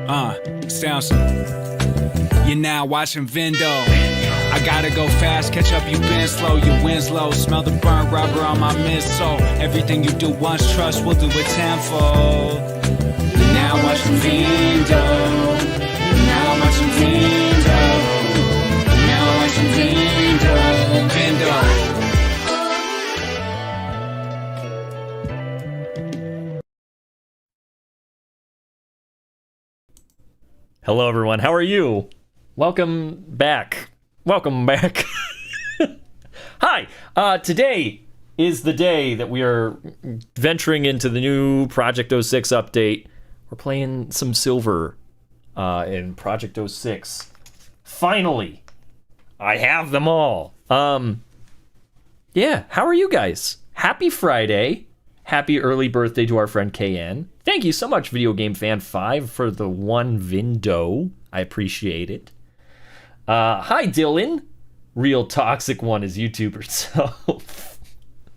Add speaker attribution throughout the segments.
Speaker 1: Sounds. You're now watching Vindo. I gotta go fast, catch up, you been slow, you wins low. Smell the burnt rubber on my midsole. Everything you do once, trust, we'll do it tenfold. You're now watching Vindo. You're now watching Vindo. You're now watching Vindo. Vindo.
Speaker 2: Hello, everyone. How are you? Welcome back. Welcome back. Hi. Today is the day that we are venturing into the new Project 06 update. We're playing some silver in Project 06. Finally, I have them all. Yeah. How are you guys? Happy Friday. Happy early birthday to our friend KN. Thank you so much, Video Game Fan 5, for the one Vindo. I appreciate it. Hi, Dylan. Real toxic one is YouTuber, so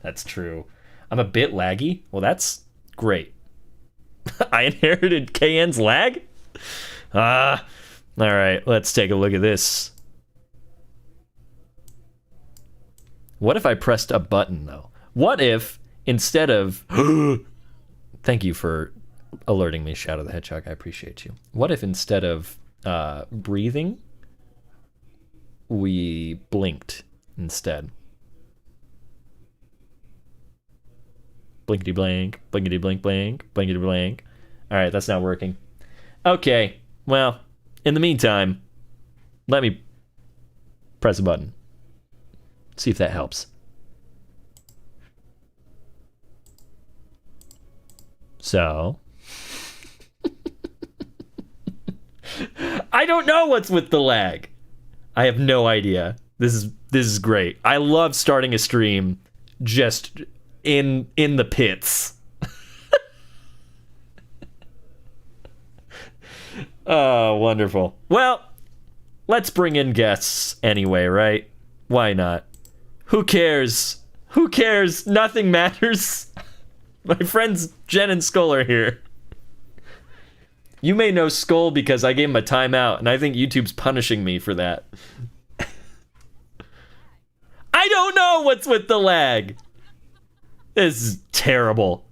Speaker 2: that's true. I'm a bit laggy. Well, that's great. I inherited KN's lag? All right, let's take a look at this. What if I pressed a button, though? What if, instead of... Thank you for alerting me, Shadow the Hedgehog. I appreciate you. What if instead of breathing, we blinked instead? Blinkety blank, blinkety blink blank, blinkety blank. All right, that's not working. Okay, well, in the meantime, let me press a button. See if that helps. So, I don't know what's with the lag. I have no idea. This is great. I love starting a stream just in the pits. Oh, wonderful. Well, let's bring in guests anyway, right? Why not? Who cares? Who cares? Nothing matters. My friends Jen and Skull are here. You may know Skull because I gave him a timeout, and I think YouTube's punishing me for that. I don't know what's with the lag. This is terrible.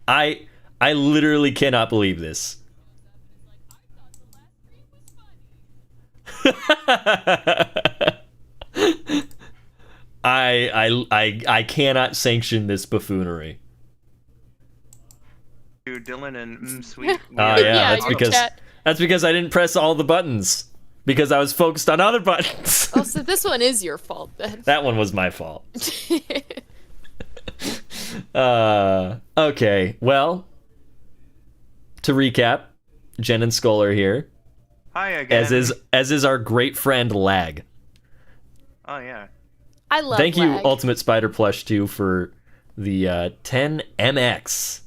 Speaker 2: I literally cannot believe this. I cannot sanction this buffoonery.
Speaker 3: Dylan and sweet.
Speaker 2: Yeah, that's because I didn't press all the buttons because I was focused on other buttons.
Speaker 4: Oh, so this one is your fault then.
Speaker 2: That one was my fault. Okay, well, to recap, Jen and Skull are here.
Speaker 3: Hi again.
Speaker 2: As is our great friend Lag.
Speaker 3: Oh yeah.
Speaker 4: I love
Speaker 2: Thank you,
Speaker 4: lag.
Speaker 2: Ultimate Spider Plush 2, for the 10 MX.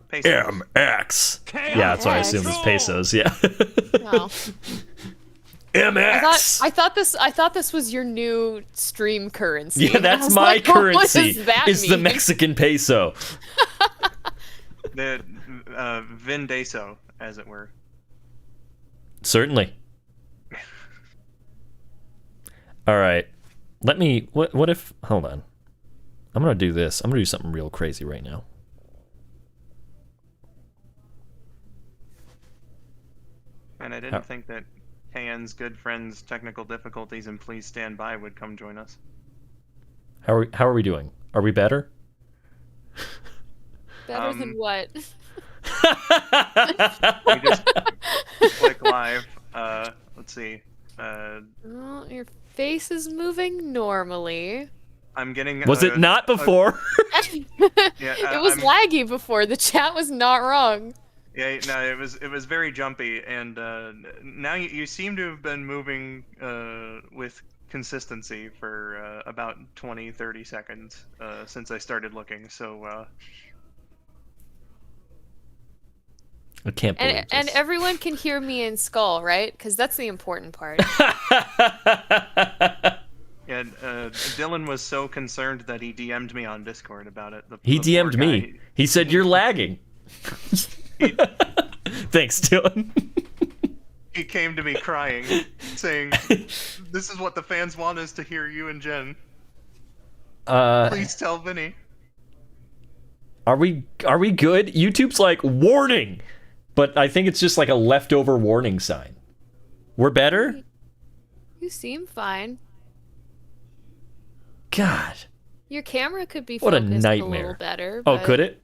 Speaker 3: Pesos.
Speaker 2: MX. Yeah, that's what I assume is pesos. Yeah.
Speaker 4: Oh.
Speaker 2: MX.
Speaker 4: I thought this was your new stream currency.
Speaker 2: Yeah, that's
Speaker 4: I was
Speaker 2: my
Speaker 4: like, what
Speaker 2: currency.
Speaker 4: does that
Speaker 2: Is the
Speaker 4: mean?
Speaker 2: Mexican peso.
Speaker 3: The Vindeso, as it were.
Speaker 2: Certainly. All right. Let me. What if? Hold on. I'm gonna do this. I'm gonna do something real crazy right now.
Speaker 3: And I didn't think that KN's good friends, technical difficulties, and please stand by would come join us.
Speaker 2: How are we doing? Are we better?
Speaker 4: Better than what?
Speaker 3: We just click live. Let's see.
Speaker 4: Oh, your face is moving normally.
Speaker 3: I'm getting.
Speaker 2: Was it not before?
Speaker 3: Yeah,
Speaker 4: It was laggy before. The chat was not wrong.
Speaker 3: Yeah, no, it was very jumpy, and now you seem to have been moving with consistency for about 20-30 seconds since I started looking. So
Speaker 2: I can't believe this.
Speaker 4: And everyone can hear me in Skull, right? Because that's the important part.
Speaker 3: Yeah, Dylan was so concerned that he DM'd me on Discord about it.
Speaker 2: He
Speaker 3: the poor
Speaker 2: DM'd me.
Speaker 3: guy.
Speaker 2: He said, "You're lagging." Thanks, Dylan.
Speaker 3: He came to me crying, saying, "This is what the fans want us to hear, you and Jen. Please tell Vinny."
Speaker 2: Are we good? YouTube's like, warning, but I think it's just like a leftover warning sign. We're better?
Speaker 4: You seem fine.
Speaker 2: God.
Speaker 4: Your camera could be
Speaker 2: What a
Speaker 4: focused
Speaker 2: nightmare.
Speaker 4: little better.
Speaker 2: Oh,
Speaker 4: but-
Speaker 2: could it?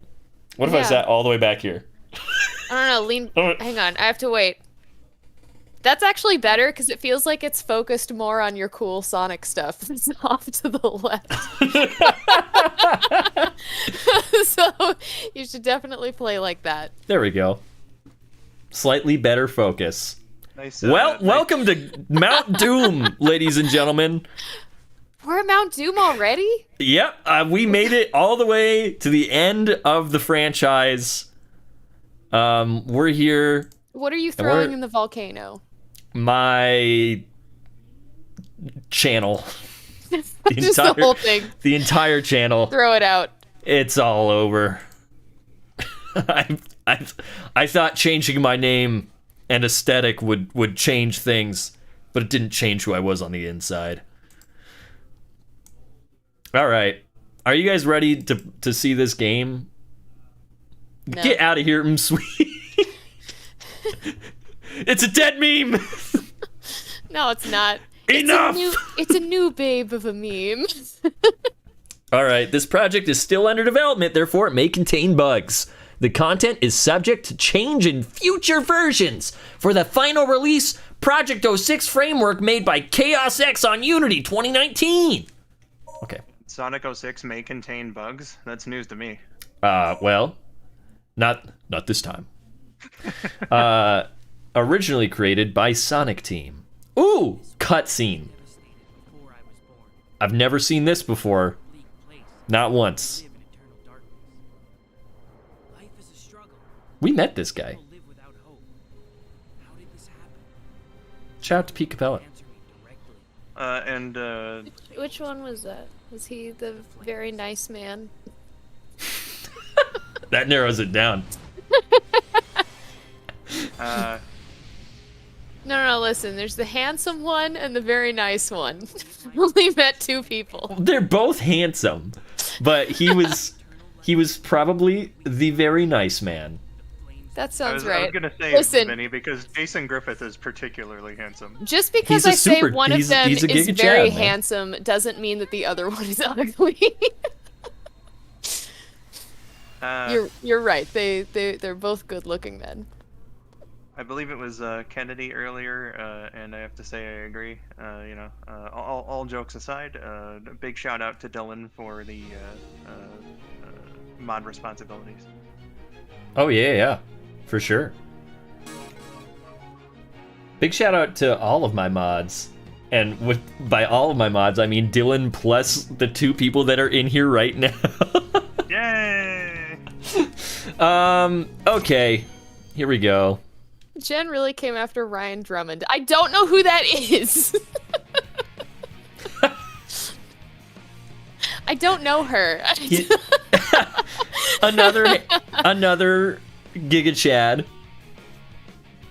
Speaker 2: What if I
Speaker 4: Yeah.
Speaker 2: sat all the way back here?
Speaker 4: I don't know. Hang on. I have to wait. That's actually better because it feels like it's focused more on your cool Sonic stuff. It's off to the left. So you should definitely play like that.
Speaker 2: There we go. Slightly better focus.
Speaker 3: Nice.
Speaker 2: Welcome to Mount Doom, ladies and gentlemen.
Speaker 4: We're at Mount Doom already?
Speaker 2: Yep, we made it all the way to the end of the franchise. We're here.
Speaker 4: What are you throwing in the volcano?
Speaker 2: My channel.
Speaker 4: Just the whole thing.
Speaker 2: The entire channel.
Speaker 4: Throw it out.
Speaker 2: It's all over. I thought changing my name and aesthetic would change things, but it didn't change who I was on the inside. All right. Are you guys ready to see this game?
Speaker 4: No.
Speaker 2: Get out of here, sweet. It's a dead meme.
Speaker 4: No, it's not.
Speaker 2: Enough.
Speaker 4: It's a new babe of a meme.
Speaker 2: All right, this project is still under development, therefore it may contain bugs. The content is subject to change in future versions. For the final release, Project 06 framework made by Chaos X on Unity 2019. Okay.
Speaker 3: Sonic 06 may contain bugs. That's news to me.
Speaker 2: Well, not this time. Originally created by Sonic Team. Ooh, cutscene. I've never seen this before. Not once. We met this guy. Shout out to Pete Capella.
Speaker 4: Which one was that? Was he the very nice man?
Speaker 2: That narrows it down.
Speaker 4: No, listen. There's the handsome one and the very nice one. Only met two people.
Speaker 2: They're both handsome, but he was probably the very nice man.
Speaker 4: That sounds
Speaker 3: I
Speaker 4: right.
Speaker 3: was gonna say
Speaker 4: Listen,
Speaker 3: Vinny because Jason Griffith is particularly handsome.
Speaker 4: just because
Speaker 2: He's a
Speaker 4: I say
Speaker 2: super-
Speaker 4: one of
Speaker 2: he's-
Speaker 4: them
Speaker 2: he's a
Speaker 4: is
Speaker 2: Giga
Speaker 4: very
Speaker 2: Chad, man.
Speaker 4: handsome doesn't mean that the other one is ugly. You're right. They're both good-looking men.
Speaker 3: I believe it was Kennedy earlier, and I have to say I agree. All jokes aside, big shout out to Dylan for the mod responsibilities.
Speaker 2: Oh yeah, for sure. Big shout out to all of my mods. And by all of my mods, I mean Dylan plus the two people that are in here right now.
Speaker 3: Yay!
Speaker 2: Okay. Here we go.
Speaker 4: Jen really came after Ryan Drummond. I don't know who that is. I don't know her.
Speaker 2: Another Giga Chad.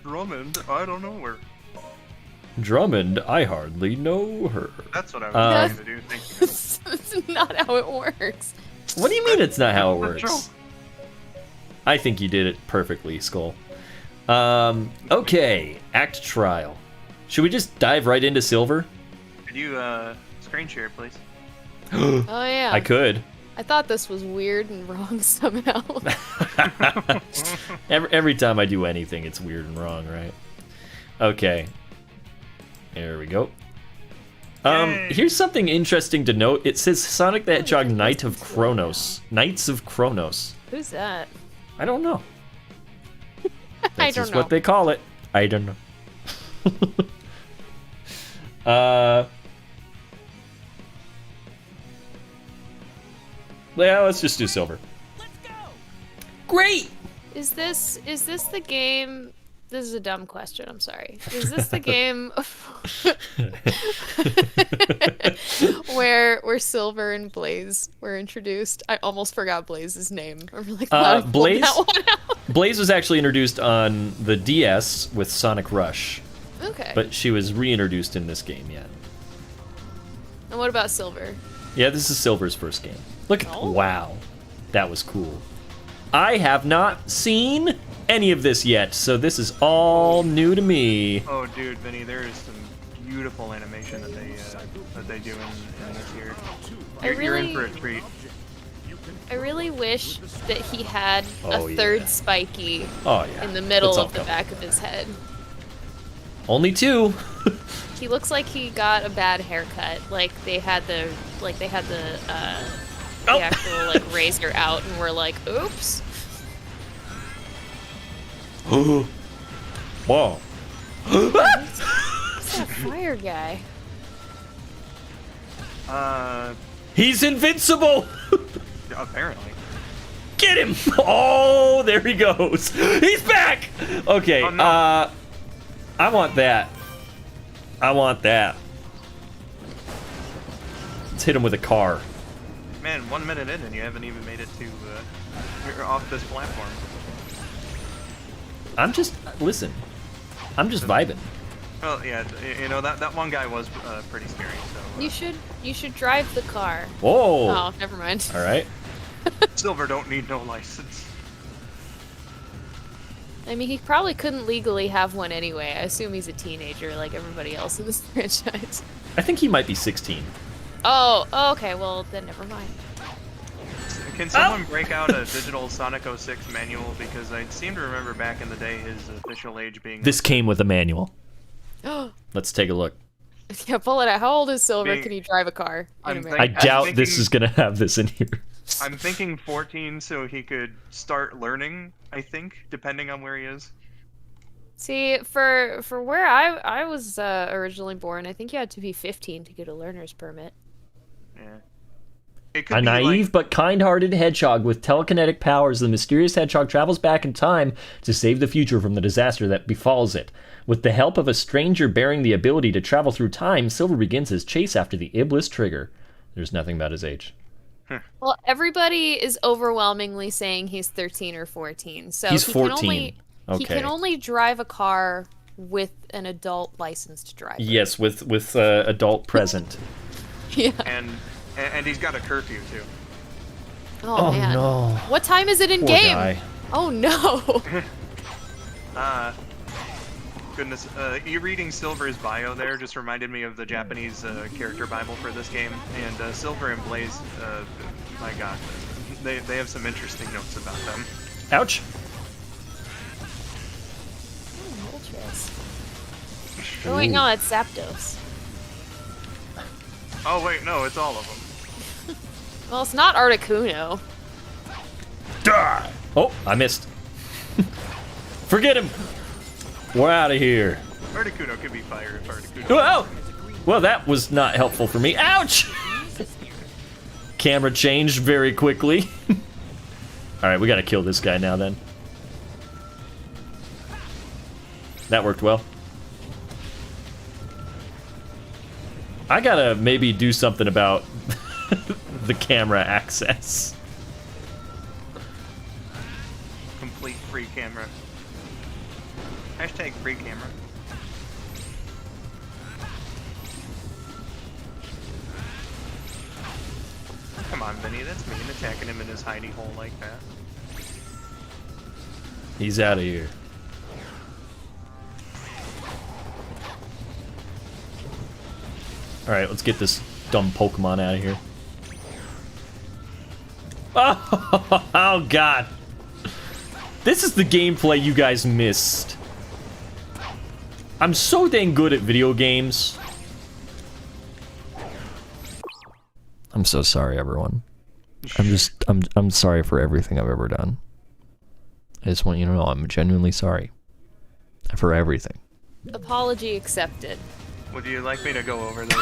Speaker 3: Drummond, I don't know where.
Speaker 2: Drummond, I hardly know her.
Speaker 3: That's what I was trying to do. Thank you.
Speaker 4: That's not how it works.
Speaker 2: What do you mean it's not how it
Speaker 3: That's the
Speaker 2: works?
Speaker 3: joke.
Speaker 2: I think you did it perfectly, Skull. Okay, act trial. Should we just dive right into Silver?
Speaker 3: Could you screen share, please?
Speaker 4: Oh yeah.
Speaker 2: I could.
Speaker 4: I thought this was weird and wrong somehow.
Speaker 2: Every time I do anything, it's weird and wrong, right? Okay. There we go.
Speaker 3: Yay.
Speaker 2: Here's something interesting to note. It says Sonic the Hedgehog Knight of Kronos. Knights of Kronos.
Speaker 4: Who's that?
Speaker 2: I don't know.
Speaker 4: I
Speaker 2: That's
Speaker 4: don't
Speaker 2: just
Speaker 4: know.
Speaker 2: what they call it. I don't know. Yeah, let's just do Silver.
Speaker 5: Let's go!
Speaker 2: Great!
Speaker 4: Is this the game? This is a dumb question. I'm sorry. Is this the game where Silver and Blaze were introduced? I almost forgot Blaze's name. I'm really glad I pulled
Speaker 2: Blaze.
Speaker 4: that one out.
Speaker 2: Blaze was actually introduced on the DS with Sonic Rush,
Speaker 4: Okay.
Speaker 2: but she was reintroduced in this game. Yeah.
Speaker 4: And what about Silver?
Speaker 2: Yeah, this is Silver's first game. Look,
Speaker 4: Oh.
Speaker 2: wow, that was cool. I have not seen any of this yet, so this is all new to me.
Speaker 3: Oh, dude, Vinny, there is some beautiful animation that they do in this here. You're in for a treat.
Speaker 4: I really wish that he had
Speaker 2: Oh,
Speaker 4: a third
Speaker 2: yeah.
Speaker 4: Spiky
Speaker 2: Oh yeah,
Speaker 4: in the middle
Speaker 2: It's all
Speaker 4: of the
Speaker 2: coming.
Speaker 4: back of his head.
Speaker 2: Only two.
Speaker 4: He looks like he got a bad haircut. Like they had the
Speaker 2: Oh.
Speaker 4: actual like razor out, and we're like, oops.
Speaker 2: Whoa.
Speaker 4: Who's that fire guy?
Speaker 2: He's invincible.
Speaker 3: Apparently.
Speaker 2: Get him! Oh, there he goes. He's back. Okay.
Speaker 3: Oh, no.
Speaker 2: I want that. I want that. Let's hit him with a car.
Speaker 3: Man, 1 minute in and you haven't even made it to you're off this platform.
Speaker 2: Listen. I'm just vibing.
Speaker 3: Well, yeah, you know that one guy was pretty scary. So
Speaker 4: You should drive the car.
Speaker 2: Whoa.
Speaker 4: Oh, never mind.
Speaker 2: All right.
Speaker 3: Silver don't need no license.
Speaker 4: I mean, he probably couldn't legally have one anyway. I assume he's a teenager like everybody else in this franchise.
Speaker 2: I think he might be 16.
Speaker 4: Oh, okay. Well, then never mind.
Speaker 3: Can someone break out a digital Sonic 06 manual? Because I seem to remember back in the day his official age being...
Speaker 2: This came with a manual. Let's take a look.
Speaker 4: Yeah, pull it out. How old is Silver?
Speaker 3: Being-
Speaker 4: Can he drive a car in
Speaker 3: I'm
Speaker 4: America?
Speaker 2: I
Speaker 3: I'm
Speaker 2: doubt this
Speaker 3: thinking-
Speaker 2: is gonna have this in here.
Speaker 3: I'm thinking 14 so he could start learning, I think, depending on where he is.
Speaker 4: See, for where I was originally born, I think you had to be 15 to get a learner's permit.
Speaker 3: Yeah. It could
Speaker 2: A
Speaker 3: be
Speaker 2: naive
Speaker 3: like,
Speaker 2: but kind-hearted hedgehog with telekinetic powers, the mysterious hedgehog travels back in time to save the future from the disaster that befalls it. With the help of a stranger bearing the ability to travel through time, Silver begins his chase after the Iblis trigger. There's nothing about his age.
Speaker 4: Well, everybody is overwhelmingly saying he's 13 or 14. So
Speaker 2: He's
Speaker 4: he
Speaker 2: 14.
Speaker 4: Can only, He
Speaker 2: Okay.
Speaker 4: can only drive a car with an adult licensed driver.
Speaker 2: Yes, with adult present.
Speaker 4: Yeah.
Speaker 3: and he's got a curfew too.
Speaker 4: Oh, man.
Speaker 2: no.
Speaker 4: What time is it in
Speaker 2: Poor
Speaker 4: game?
Speaker 2: guy.
Speaker 4: Oh no.
Speaker 3: Goodness, you reading Silver's bio there just reminded me of the Japanese character bible for this game, and Silver and Blaze, my god, they have some interesting notes about them.
Speaker 2: Ouch.
Speaker 4: Moltres. Oh wait, no, it's Zapdos.
Speaker 3: Oh wait, no, it's all of them.
Speaker 4: Well, it's not Articuno.
Speaker 2: Die! Oh, I missed. Forget him. We're out of here.
Speaker 3: Articuno could be fire if Articuno.
Speaker 2: Whoa! Well, that was not helpful for me. Ouch! Camera changed very quickly. Alright, we gotta kill this guy now then. That worked well. I gotta maybe do something about the camera access.
Speaker 3: Complete free camera. Hashtag free camera. Come on, Vinny, that's mean, attacking him in his hidey hole like that.
Speaker 2: He's out of here. Alright, let's get this dumb Pokemon out of here. Oh, God. This is the gameplay you guys missed. I'm so dang good at video games. I'm so sorry, everyone. I'm sorry for everything I've ever done. I just want you to know I'm genuinely sorry. For everything.
Speaker 4: Apology accepted.
Speaker 3: Would you like me to go over those?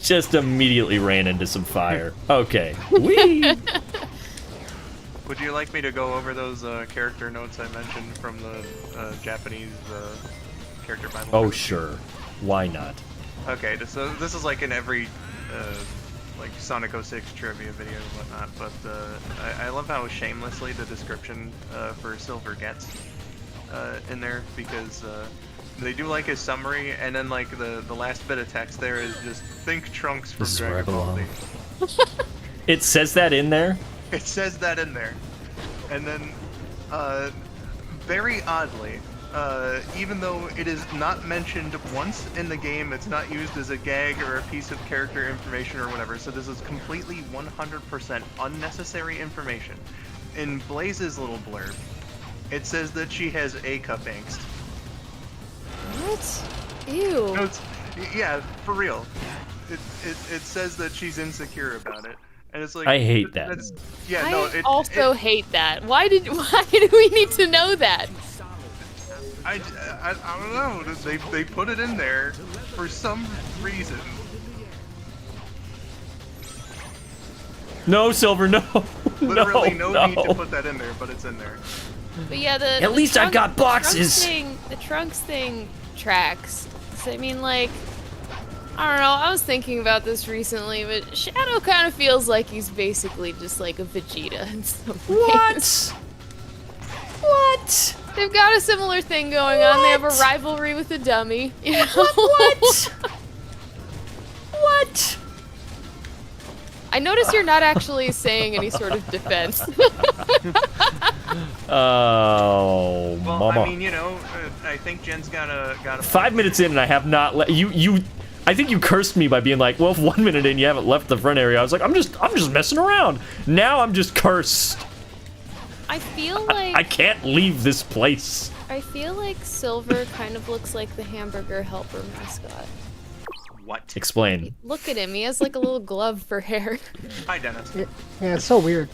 Speaker 2: Just immediately ran into some fire. Okay. Whee!
Speaker 3: would you like me to go over those character notes I mentioned from the Japanese character Bible?
Speaker 2: Oh, sure. Why not?
Speaker 3: Okay, so this is like in every like Sonic 06 trivia video and whatnot, but I love how shamelessly the description for Silver gets in there, because they do like a summary, and then like the last bit of text there is just think Trunks from
Speaker 2: This is where I
Speaker 3: Dragon Ball
Speaker 2: belong.
Speaker 3: Z.
Speaker 2: It says that in there?
Speaker 3: It says that in there. And then, very oddly, even though it is not mentioned once in the game, it's not used as a gag or a piece of character information or whatever, so this is completely 100% unnecessary information. In Blaze's little blurb, it says that she has A-cup angst.
Speaker 4: What? Ew.
Speaker 3: No, yeah, for real. It says that she's insecure about it. And it's like,
Speaker 2: I hate that.
Speaker 3: Yeah,
Speaker 4: I
Speaker 3: no,
Speaker 4: also hate that. Why do we need to know that?
Speaker 3: I don't know. They put it in there for some reason.
Speaker 2: No, Silver, no.
Speaker 3: Literally no need to
Speaker 2: no.
Speaker 3: put that in there, but it's in there.
Speaker 4: But yeah,
Speaker 2: At least I've got boxes.
Speaker 4: The Trunks thing tracks. 'Cause I mean, like, I don't know. I was thinking about this recently, but Shadow kind of feels like he's basically just like a Vegeta in some ways.
Speaker 2: What?
Speaker 4: They've got a similar thing going on. They have a rivalry with a dummy. You know?
Speaker 2: What? What?
Speaker 4: I notice you're not actually saying any sort of defense.
Speaker 2: Oh,
Speaker 3: Well,
Speaker 2: mama.
Speaker 3: I mean, you know, I think Jen's got a
Speaker 2: 5 minutes in and I have not let you. I think you cursed me by being like, well, if 1 minute in you haven't left the front area. I was like, I'm just messing around. Now I'm just cursed.
Speaker 4: I feel like
Speaker 2: I can't leave this place.
Speaker 4: I feel like Silver kind of looks like the hamburger helper mascot.
Speaker 3: What?
Speaker 2: Explain.
Speaker 4: Look at him. He has like a little glove for hair.
Speaker 3: Hi, Dennis.
Speaker 5: Yeah, it's so weird.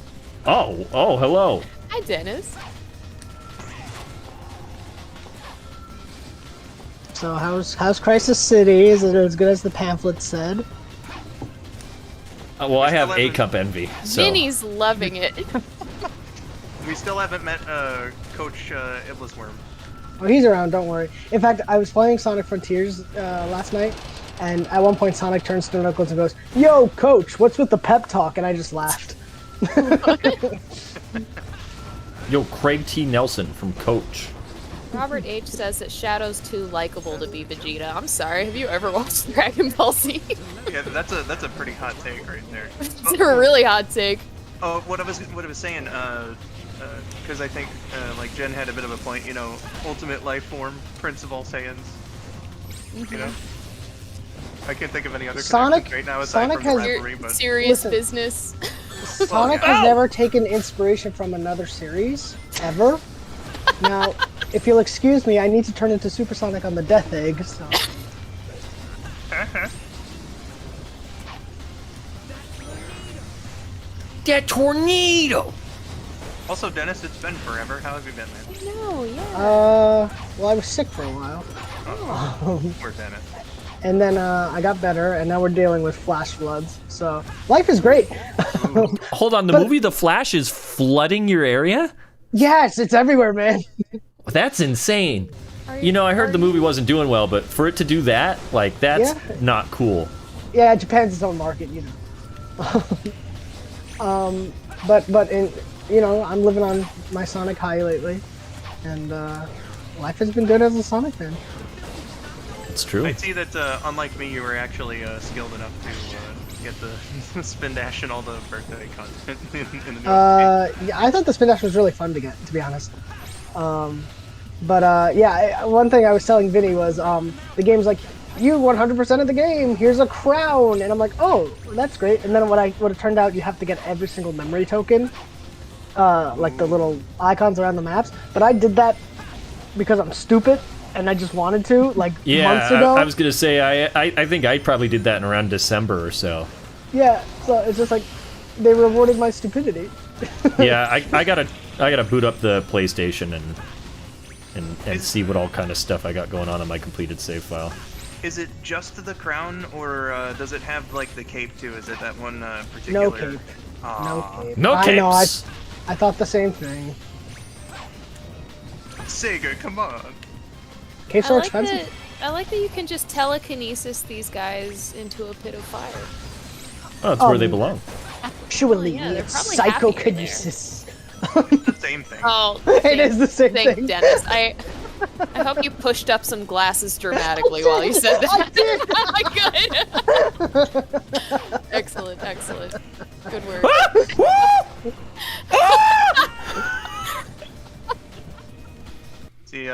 Speaker 2: Oh, hello.
Speaker 4: Hi, Dennis.
Speaker 5: So how's Crisis City? Is it as good as the pamphlet said?
Speaker 2: Well, I have
Speaker 3: still haven't-
Speaker 2: A-cup envy. So.
Speaker 4: Minnie's loving it.
Speaker 3: We still haven't met Coach Iblisworm.
Speaker 5: Oh, he's around. Don't worry. In fact, I was playing Sonic Frontiers last night, and at one point Sonic turns to Knuckles and goes, "Yo, Coach, what's with the pep talk?" And I just laughed.
Speaker 2: Yo, Craig T. Nelson from Coach.
Speaker 4: Robert H says that Shadow's too likable to be Vegeta. I'm sorry. Have you ever watched Dragon Ball Z?
Speaker 3: Yeah, that's a pretty hot take right there.
Speaker 4: It's a really hot take.
Speaker 3: Oh, what I was saying, because I think like Jen had a bit of a point. You know, ultimate life form, Prince of all Saiyans. You know, I can't think of any other
Speaker 5: Sonic-
Speaker 3: connections right now aside
Speaker 5: Sonic
Speaker 3: from the
Speaker 5: has-
Speaker 3: rivalry, but
Speaker 4: Serious
Speaker 5: Listen.
Speaker 4: business.
Speaker 5: Sonic has never taken inspiration from another series ever. Now, if you'll excuse me, I need to turn into Super Sonic on the Death Egg. So.
Speaker 2: That tornado.
Speaker 3: also Dennis, it's been forever. How have you been, man?
Speaker 4: No, yeah.
Speaker 5: Well, I was sick for a while,
Speaker 3: Poor Dennis.
Speaker 5: and then I got better, and now we're dealing with flash floods. So life is great.
Speaker 2: Hold on, the movie The Flash is flooding your area?
Speaker 5: Yes, it's everywhere, man.
Speaker 2: That's insane. You know, I heard the movie wasn't doing well, but for it to do that, like, that's
Speaker 5: Yeah.
Speaker 2: not cool.
Speaker 5: Yeah, Japan's its own market, you know. But in, you know, I'm living on my Sonic high lately, and life has been good as a Sonic fan.
Speaker 2: It's true.
Speaker 3: I see that unlike me, you were actually skilled enough to get the spin dash and all the birthday content in the new
Speaker 5: Yeah, I thought the spin dash was really fun to get, to be honest. Yeah, one thing I was telling Vinny was the game's like, you 100% of the game, here's a crown, and I'm like, oh, that's great. And then what it turned out, you have to get every single memory token, like the little icons around the maps. But I did that because I'm stupid and I just wanted to, like months ago.
Speaker 2: I was gonna say I think I probably did that in around December or so.
Speaker 5: Yeah, so it's just like they rewarded my stupidity.
Speaker 2: Yeah, I gotta boot up the PlayStation and see what all kind of stuff I got going on my completed save file.
Speaker 3: Is it just the crown, or does it have like the cape too? Is it that one particular?
Speaker 5: No cape.
Speaker 3: Aw.
Speaker 5: No cape.
Speaker 2: No
Speaker 5: I know,
Speaker 2: capes.
Speaker 5: I thought the same thing.
Speaker 3: Sega, come on.
Speaker 5: Caves
Speaker 4: I
Speaker 5: are
Speaker 4: like
Speaker 5: expensive.
Speaker 4: that. I like that you can just telekinesis these guys into a pit of fire.
Speaker 2: Oh, that's where they belong.
Speaker 5: Actually,
Speaker 4: yeah, they're
Speaker 5: it's
Speaker 4: probably happier there.
Speaker 5: psychokinesis.
Speaker 3: The same thing.
Speaker 4: Oh,
Speaker 5: It is the same thing.
Speaker 4: Dennis. I hope you pushed up some glasses dramatically while you said that. Good. Excellent, excellent. Good work.
Speaker 3: See,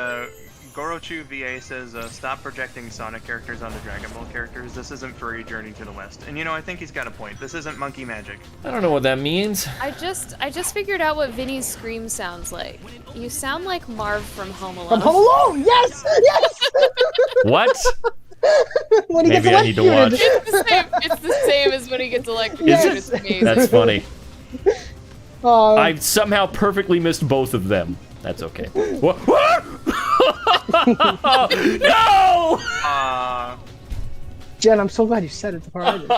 Speaker 3: Gorochu VA says, stop projecting Sonic characters onto Dragon Ball characters. This isn't Furry Journey to the West. And you know, I think he's got a point. This isn't monkey magic.
Speaker 2: I don't know what that means.
Speaker 4: I just figured out what Vinny's scream sounds like. You sound like Marv from Home Alone.
Speaker 5: From Home Alone! Yes! Yes!
Speaker 2: What?
Speaker 5: When he
Speaker 2: Maybe
Speaker 5: gets
Speaker 2: I need to watch.
Speaker 5: electrocuted.
Speaker 4: It's the same as when he gets electrocuted.
Speaker 5: Yes.
Speaker 4: It's amazing.
Speaker 2: That's funny.
Speaker 5: Oh,
Speaker 2: I somehow perfectly missed both of them. That's okay. Wha- No!
Speaker 5: Jen, I'm so glad you said it. The part I did.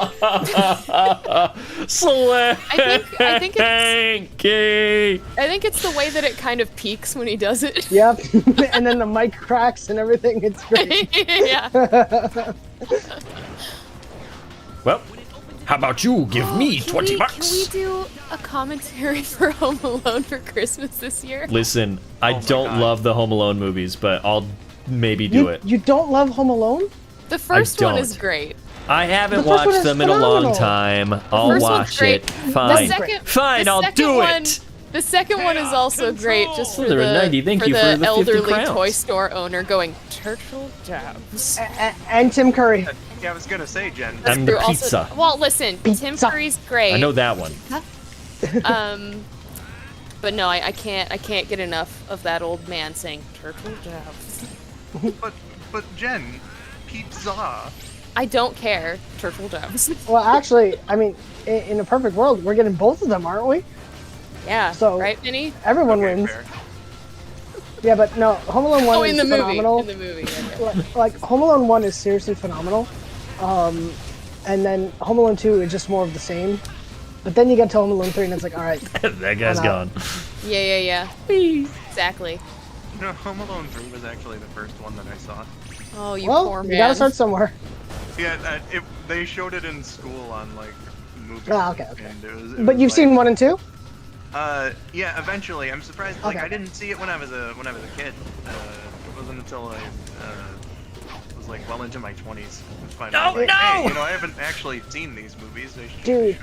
Speaker 4: I think
Speaker 2: Slinky!
Speaker 4: I think it's the way that it kind of peaks when he does it.
Speaker 5: Yep. And then the mic cracks and everything. It's great.
Speaker 4: Yeah.
Speaker 2: Well, how about you give me 20 bucks?
Speaker 4: Can we do a commentary for Home Alone for Christmas this year?
Speaker 2: Listen, I
Speaker 3: my
Speaker 2: don't
Speaker 3: God.
Speaker 2: love the Home Alone movies, but I'll maybe do it.
Speaker 5: You don't love Home Alone?
Speaker 4: The first one
Speaker 2: don't.
Speaker 4: is great.
Speaker 2: I haven't
Speaker 5: The first one
Speaker 2: watched
Speaker 5: is
Speaker 2: them in a long
Speaker 5: phenomenal.
Speaker 2: time. I'll
Speaker 4: first one's
Speaker 2: watch
Speaker 4: great.
Speaker 2: it. Fine. Fine,
Speaker 4: the
Speaker 2: I'll
Speaker 4: second
Speaker 2: do
Speaker 4: one,
Speaker 2: it.
Speaker 4: The second one is also great, just for
Speaker 2: They're a
Speaker 4: the,
Speaker 2: 90. Thank
Speaker 4: for
Speaker 2: you
Speaker 4: the
Speaker 2: for the 50
Speaker 4: elderly
Speaker 2: crowns.
Speaker 4: toy store owner going, turtle doves.
Speaker 5: And Tim Curry.
Speaker 3: Yeah, I was gonna say, Jen.
Speaker 2: And the
Speaker 4: They're
Speaker 2: pizza.
Speaker 4: Also, well, listen, Tim
Speaker 5: Pizza.
Speaker 4: Curry's great.
Speaker 2: I know that one.
Speaker 4: But no, I can't get enough of that old man saying turtle doves.
Speaker 3: But Jen, pizza.
Speaker 4: I don't care, turtle doves.
Speaker 5: Well, actually, I mean, in a perfect world, we're getting both of them, aren't we?
Speaker 4: Yeah,
Speaker 5: So-
Speaker 4: right, Vinny?
Speaker 5: Everyone
Speaker 3: Okay,
Speaker 5: wins.
Speaker 3: fair.
Speaker 5: Yeah, but no, Home Alone 1
Speaker 4: Oh,
Speaker 5: is
Speaker 4: in the movie.
Speaker 5: phenomenal.
Speaker 4: In the movie. Yeah.
Speaker 5: Like, Home Alone 1 is seriously phenomenal. And then Home Alone 2 is just more of the same. But then you get to Home Alone 3 and it's like, alright.
Speaker 2: That guy's
Speaker 5: I'm out.
Speaker 2: gone.
Speaker 4: Yeah. Exactly.
Speaker 3: No, Home Alone 3 was actually the first one that I saw.
Speaker 4: Oh, you
Speaker 5: Well,
Speaker 4: poor man.
Speaker 5: you gotta start somewhere.
Speaker 3: Yeah, they showed it in school on like movies.
Speaker 5: Ah, okay.
Speaker 3: And it
Speaker 5: But
Speaker 3: was
Speaker 5: you've
Speaker 3: like-
Speaker 5: seen 1 and 2?
Speaker 3: Yeah, eventually. I'm surprised. Like,
Speaker 5: Okay.
Speaker 3: I didn't see it when I was a kid. It wasn't until I was like well into my 20s. Like, hey, you know, I haven't actually seen these movies. I should.
Speaker 5: Dude.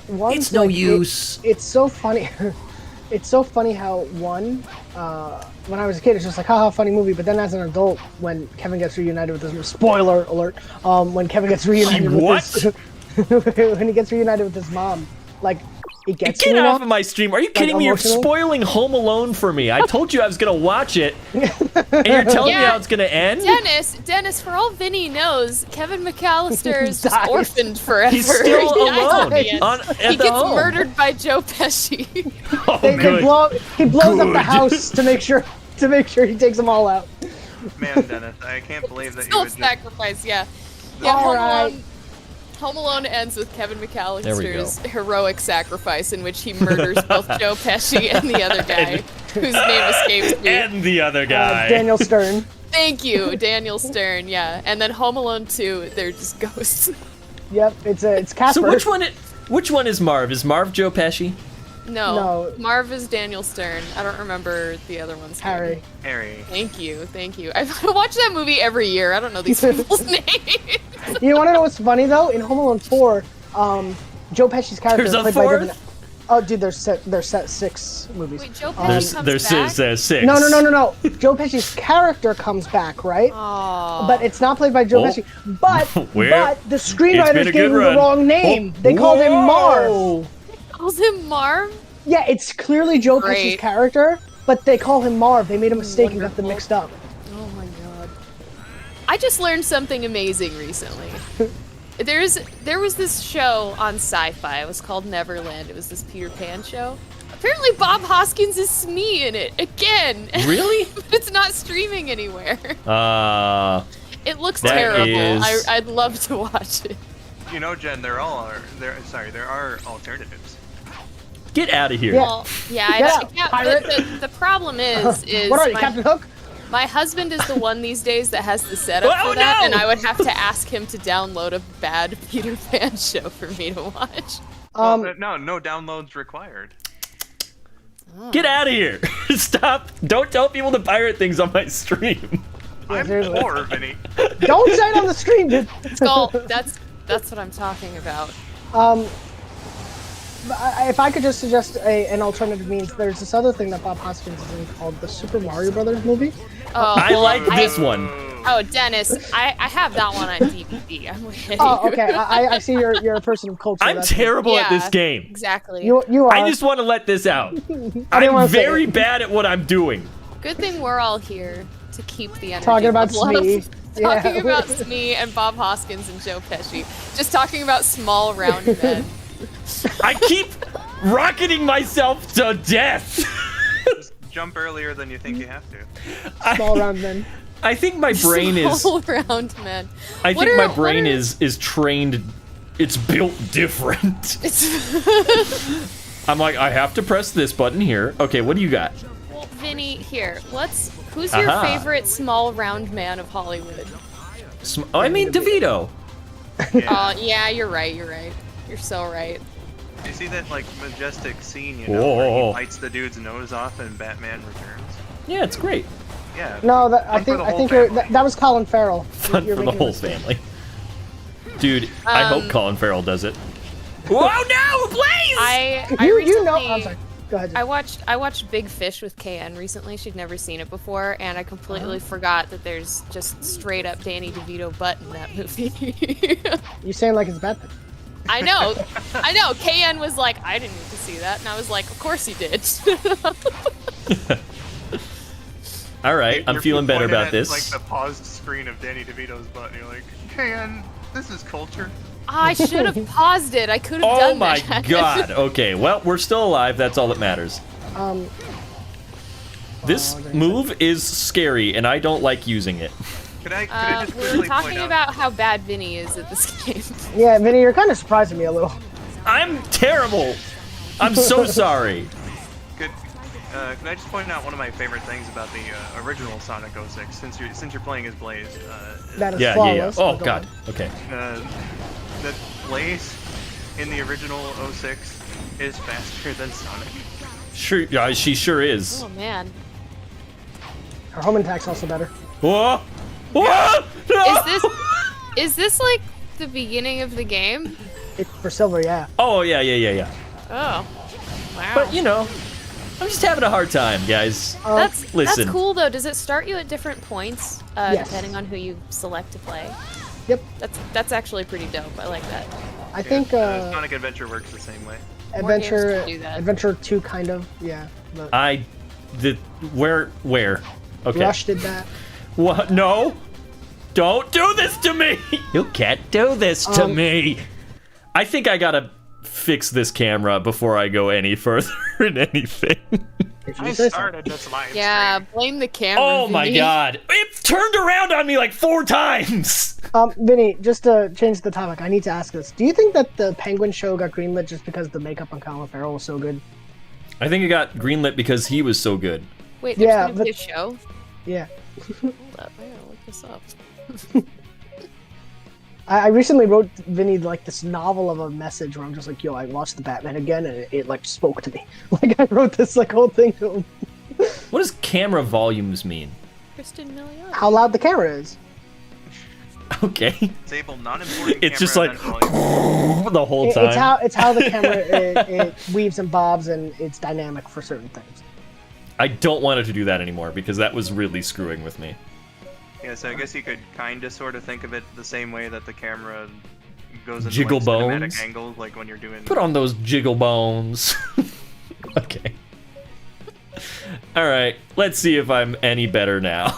Speaker 5: One's
Speaker 2: It's no
Speaker 5: like,
Speaker 2: use.
Speaker 5: It's so funny. It's so funny how when I was a kid, it's just like, haha, funny movie. But then as an adult, when Kevin gets reunited with his spoiler alert, when Kevin gets reunited with his when he gets reunited with his mom, like it gets
Speaker 2: Get
Speaker 5: me
Speaker 2: off
Speaker 5: now.
Speaker 2: of my stream. Are you kidding me? You're
Speaker 5: emotional?
Speaker 2: spoiling Home Alone for me. I told you I was going to watch it, and you're telling me
Speaker 4: Yeah.
Speaker 2: how it's going to end?
Speaker 4: Dennis, for all Vinny knows, Kevin McAllister's just
Speaker 5: Dies.
Speaker 4: orphaned forever.
Speaker 2: He's still
Speaker 4: He dies
Speaker 2: alone
Speaker 4: at the end.
Speaker 2: at
Speaker 4: He
Speaker 2: the
Speaker 4: gets
Speaker 2: home.
Speaker 4: murdered by Joe Pesci.
Speaker 2: Oh,
Speaker 5: They
Speaker 2: good.
Speaker 5: he blows up the
Speaker 2: Good.
Speaker 5: house to make sure he takes them all out.
Speaker 3: Man, Dennis, I can't believe that you would just.
Speaker 4: Self-sacrifice, yeah. Yeah,
Speaker 5: All right.
Speaker 4: Home Alone ends with Kevin
Speaker 2: There we
Speaker 4: McAllister's
Speaker 2: go.
Speaker 4: heroic sacrifice in which he murders both Joe Pesci and the other guy, whose name escapes me.
Speaker 2: And the other guy.
Speaker 5: Daniel Stern.
Speaker 4: Thank you, Daniel Stern, yeah. And then Home Alone 2, they're just ghosts.
Speaker 5: Yep, it's Casper.
Speaker 2: So which one is Marv? Is Marv Joe Pesci?
Speaker 5: No.
Speaker 4: Marv is Daniel Stern. I don't remember the other one's name.
Speaker 5: Harry.
Speaker 3: Harry.
Speaker 4: Thank you. I watch that movie every year. I don't know these people's names.
Speaker 5: You want to know what's funny though? In Home Alone 4, Joe Pesci's character
Speaker 2: There's a
Speaker 5: played by
Speaker 2: fourth?
Speaker 5: David. Oh, dude, there's 6 movies.
Speaker 4: Wait, Joe Pesci comes
Speaker 2: There's
Speaker 4: back?
Speaker 2: six.
Speaker 5: No. Joe Pesci's character comes back, right?
Speaker 4: Aw.
Speaker 5: But it's not played by Joe
Speaker 2: Oh.
Speaker 5: Pesci. But
Speaker 2: Well,
Speaker 5: the
Speaker 2: it's
Speaker 5: screenwriters
Speaker 2: been a
Speaker 5: gave
Speaker 2: good
Speaker 5: him the
Speaker 2: run.
Speaker 5: wrong name.
Speaker 2: Oh.
Speaker 5: They called him Marv.
Speaker 2: Whoa.
Speaker 4: calls him Marv?
Speaker 5: Yeah, it's clearly Joe Pesci's
Speaker 4: Great.
Speaker 5: character, but they call him Marv. They made a mistake and got them mixed up.
Speaker 4: Oh my god. I just learned something amazing recently. There was this show on Sci-Fi. It was called Neverland. It was this Peter Pan show. Apparently Bob Hoskins is Smee in it again.
Speaker 2: Really?
Speaker 4: But it's not streaming anywhere. It looks
Speaker 2: That
Speaker 4: terrible.
Speaker 2: is-
Speaker 4: I'd love to watch it.
Speaker 3: You know, Jen, there are alternatives.
Speaker 2: Get out of here.
Speaker 5: Yeah.
Speaker 4: Well, yeah,
Speaker 5: Yeah,
Speaker 4: I can't.
Speaker 5: pirate.
Speaker 4: But the problem is
Speaker 5: What are you, Captain Hook?
Speaker 4: my husband is the one these days that has the setup
Speaker 2: Oh,
Speaker 4: for that,
Speaker 2: no!
Speaker 4: and I would have to ask him to download a bad Peter Pan show for me to watch.
Speaker 3: No downloads required.
Speaker 2: Get out of here. Stop. Don't tell people to pirate things on my stream.
Speaker 3: I'm
Speaker 5: seriously.
Speaker 3: poor, Vinny.
Speaker 5: Don't say it on the stream, dude.
Speaker 4: Skull, that's what I'm talking about.
Speaker 5: If I could just suggest an alternative means, there's this other thing that Bob Hoskins is in called the Super Mario Brothers movie.
Speaker 4: Oh,
Speaker 2: I like this one.
Speaker 4: Oh, Dennis, I have that one on DVD. I'm with you.
Speaker 5: Oh, okay. I see you're a person of culture.
Speaker 2: I'm
Speaker 5: that's-
Speaker 2: terrible at this
Speaker 4: Yeah.
Speaker 2: game.
Speaker 4: Exactly.
Speaker 5: You are.
Speaker 2: I just want to let this out.
Speaker 5: didn't
Speaker 2: I'm
Speaker 5: wanna say
Speaker 2: very
Speaker 5: it.
Speaker 2: bad at what I'm doing.
Speaker 4: Good thing we're all here to keep the energy
Speaker 5: Talking about
Speaker 4: level up.
Speaker 5: Smee.
Speaker 4: Talking
Speaker 5: Yeah.
Speaker 4: about Smee and Bob Hoskins and Joe Pesci. Just talking about small round men.
Speaker 2: I keep rocketing myself to death.
Speaker 3: Just jump earlier than you think you have to.
Speaker 5: Small round men.
Speaker 2: I think my brain is.
Speaker 4: Small round men.
Speaker 2: I
Speaker 4: What
Speaker 2: think my
Speaker 4: are-
Speaker 2: brain
Speaker 4: what are-
Speaker 2: is trained. It's built different. I'm like, I have to press this button here. Okay, what do you got?
Speaker 4: Well, Vinny, here. Who's your
Speaker 2: Aha.
Speaker 4: favorite small round man of Hollywood?
Speaker 2: Oh, I mean DeVito.
Speaker 3: Yeah.
Speaker 4: Yeah, you're right. You're so right.
Speaker 3: You see that like majestic scene, where
Speaker 2: Whoa.
Speaker 3: he bites the dude's nose off and Batman returns?
Speaker 2: Yeah, it's great.
Speaker 3: Yeah.
Speaker 5: No,
Speaker 3: Fun
Speaker 5: I
Speaker 3: for
Speaker 5: think
Speaker 3: the
Speaker 5: I
Speaker 3: whole
Speaker 5: think
Speaker 3: family.
Speaker 5: that was Colin Farrell.
Speaker 2: Fun
Speaker 5: You're
Speaker 2: for the
Speaker 5: making a
Speaker 2: whole
Speaker 5: mistake.
Speaker 2: family. Dude, I hope Colin Farrell does it. Whoa, no, Blaze!
Speaker 4: I
Speaker 5: You
Speaker 4: recently,
Speaker 5: know. I'm sorry. Go ahead.
Speaker 4: I watched Big Fish with KN recently. She'd never seen it before, and I completely forgot that there's just straight up Danny DeVito butt in that movie.
Speaker 5: You saying like it's a bad thing?
Speaker 4: I know. KN was like, I didn't need to see that, and I was like, of course you did.
Speaker 2: All right, I'm
Speaker 3: You're
Speaker 2: feeling better
Speaker 3: pointed
Speaker 2: about
Speaker 3: at,
Speaker 2: this.
Speaker 3: Like the paused screen of Danny DeVito's butt, and you're like, man, this is culture.
Speaker 4: I should have paused it. I could have
Speaker 2: Oh
Speaker 4: done
Speaker 2: my
Speaker 4: that.
Speaker 2: god. Okay, well, we're still alive. That's all that matters. This move is scary, and I don't like using it.
Speaker 3: Could I just
Speaker 4: We were
Speaker 3: quickly
Speaker 4: talking
Speaker 3: point out?
Speaker 4: about how bad Vinny is at this game.
Speaker 5: Yeah, Vinny, you're kind of surprising me a little.
Speaker 2: I'm terrible. I'm so sorry.
Speaker 3: Could I just point out one of my favorite things about the original Sonic 06, since you're playing as Blaze,
Speaker 5: That is
Speaker 2: Yeah.
Speaker 5: flawless.
Speaker 2: Oh
Speaker 5: but go
Speaker 2: god.
Speaker 5: on.
Speaker 2: Okay.
Speaker 3: that Blaze in the original 06 is faster than Sonic.
Speaker 2: Sure, yeah, she sure is.
Speaker 4: Oh man.
Speaker 5: Her home attack's also better.
Speaker 2: Whoa! Whoa! No!
Speaker 4: Is this like the beginning of the game?
Speaker 5: For silver, yeah.
Speaker 2: Oh yeah.
Speaker 4: Oh. Wow.
Speaker 2: But you know, I'm just having a hard time, guys.
Speaker 4: That's
Speaker 2: listen.
Speaker 4: cool though. Does it start you at different points
Speaker 5: Yes.
Speaker 4: depending on who you select to play?
Speaker 5: Yep.
Speaker 4: That's actually pretty dope. I like that.
Speaker 5: I think
Speaker 3: Sonic Adventure works the same way.
Speaker 5: Adventure
Speaker 4: games can do that.
Speaker 5: Adventure 2 kind of, yeah. But
Speaker 2: Where? Okay.
Speaker 5: Rush did that.
Speaker 2: What? No! Don't do this to me! You can't do this to me! I think I gotta fix this camera before I go any further in anything.
Speaker 5: If you
Speaker 3: I
Speaker 5: say so.
Speaker 3: started this live
Speaker 4: Yeah,
Speaker 3: stream.
Speaker 4: blame the camera.
Speaker 2: Oh my
Speaker 4: Vinny.
Speaker 2: god! It turned around on me like 4 times!
Speaker 5: Vinny, just to change the topic, I need to ask this. Do you think that the Penguin show got greenlit just because the makeup on Colin Farrell was so good?
Speaker 2: I think it got greenlit because he was so good.
Speaker 4: Wait, there's
Speaker 5: Yeah,
Speaker 4: gonna be a
Speaker 5: but-
Speaker 4: show?
Speaker 5: Yeah.
Speaker 4: Hold up, I gotta look this up.
Speaker 5: I recently wrote Vinny like this novel of a message where I'm just like, yo, I watched the Batman again and it like spoke to me. Like I wrote this like whole thing to him.
Speaker 2: What does camera volumes mean?
Speaker 4: Kristen Milioti.
Speaker 5: How loud the camera is.
Speaker 2: Okay.
Speaker 3: Disable non-important
Speaker 2: It's just
Speaker 3: camera
Speaker 2: like
Speaker 3: event volume.
Speaker 2: the whole time.
Speaker 5: It's how the camera it weaves and bobs and it's dynamic for certain things.
Speaker 2: I don't want it to do that anymore because that was really screwing with me.
Speaker 3: Yeah, so I guess you could kind of sort of think of it the same way that the camera goes into
Speaker 2: Jiggle
Speaker 3: like,
Speaker 2: bones?
Speaker 3: cinematic angles, like when you're doing.
Speaker 2: Put on those jiggle bones. Okay. Alright, let's see if I'm any better now.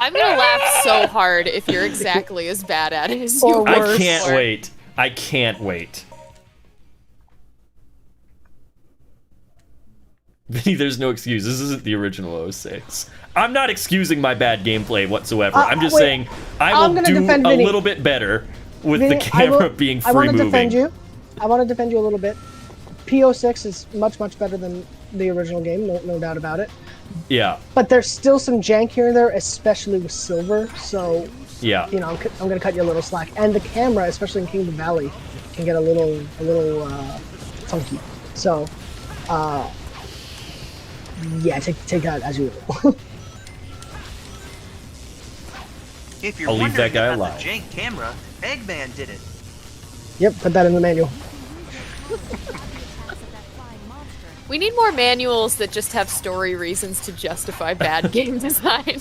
Speaker 4: I'm gonna laugh so hard if you're exactly as bad at it as you
Speaker 5: Or
Speaker 4: were.
Speaker 2: I
Speaker 5: worse.
Speaker 2: can't
Speaker 4: before.
Speaker 2: wait. I can't wait. Vinny, there's no excuse. This isn't the original 06. I'm not excusing my bad gameplay whatsoever. I'm just
Speaker 5: wait.
Speaker 2: saying I
Speaker 5: I'm
Speaker 2: will
Speaker 5: gonna
Speaker 2: do
Speaker 5: defend
Speaker 2: a
Speaker 5: Vinny.
Speaker 2: little bit better with
Speaker 5: Vinny,
Speaker 2: the camera being
Speaker 5: I
Speaker 2: free
Speaker 5: want to
Speaker 2: moving.
Speaker 5: defend you. I want to defend you a little bit. P-06 is much better than the original game, no doubt about it.
Speaker 2: Yeah.
Speaker 5: But there's still some jank here and there, especially with silver. So,
Speaker 2: Yeah.
Speaker 5: you know, I'm gonna cut you a little slack. And the camera, especially in Kingdom Valley, can get a little funky. So, yeah, take that as you will.
Speaker 6: If you're
Speaker 2: I'll leave that
Speaker 6: wondering
Speaker 2: guy
Speaker 6: about
Speaker 2: alive.
Speaker 6: the jank camera, Eggman did it.
Speaker 5: Yep, put that in the manual.
Speaker 4: We need more manuals that just have story reasons to justify bad game design.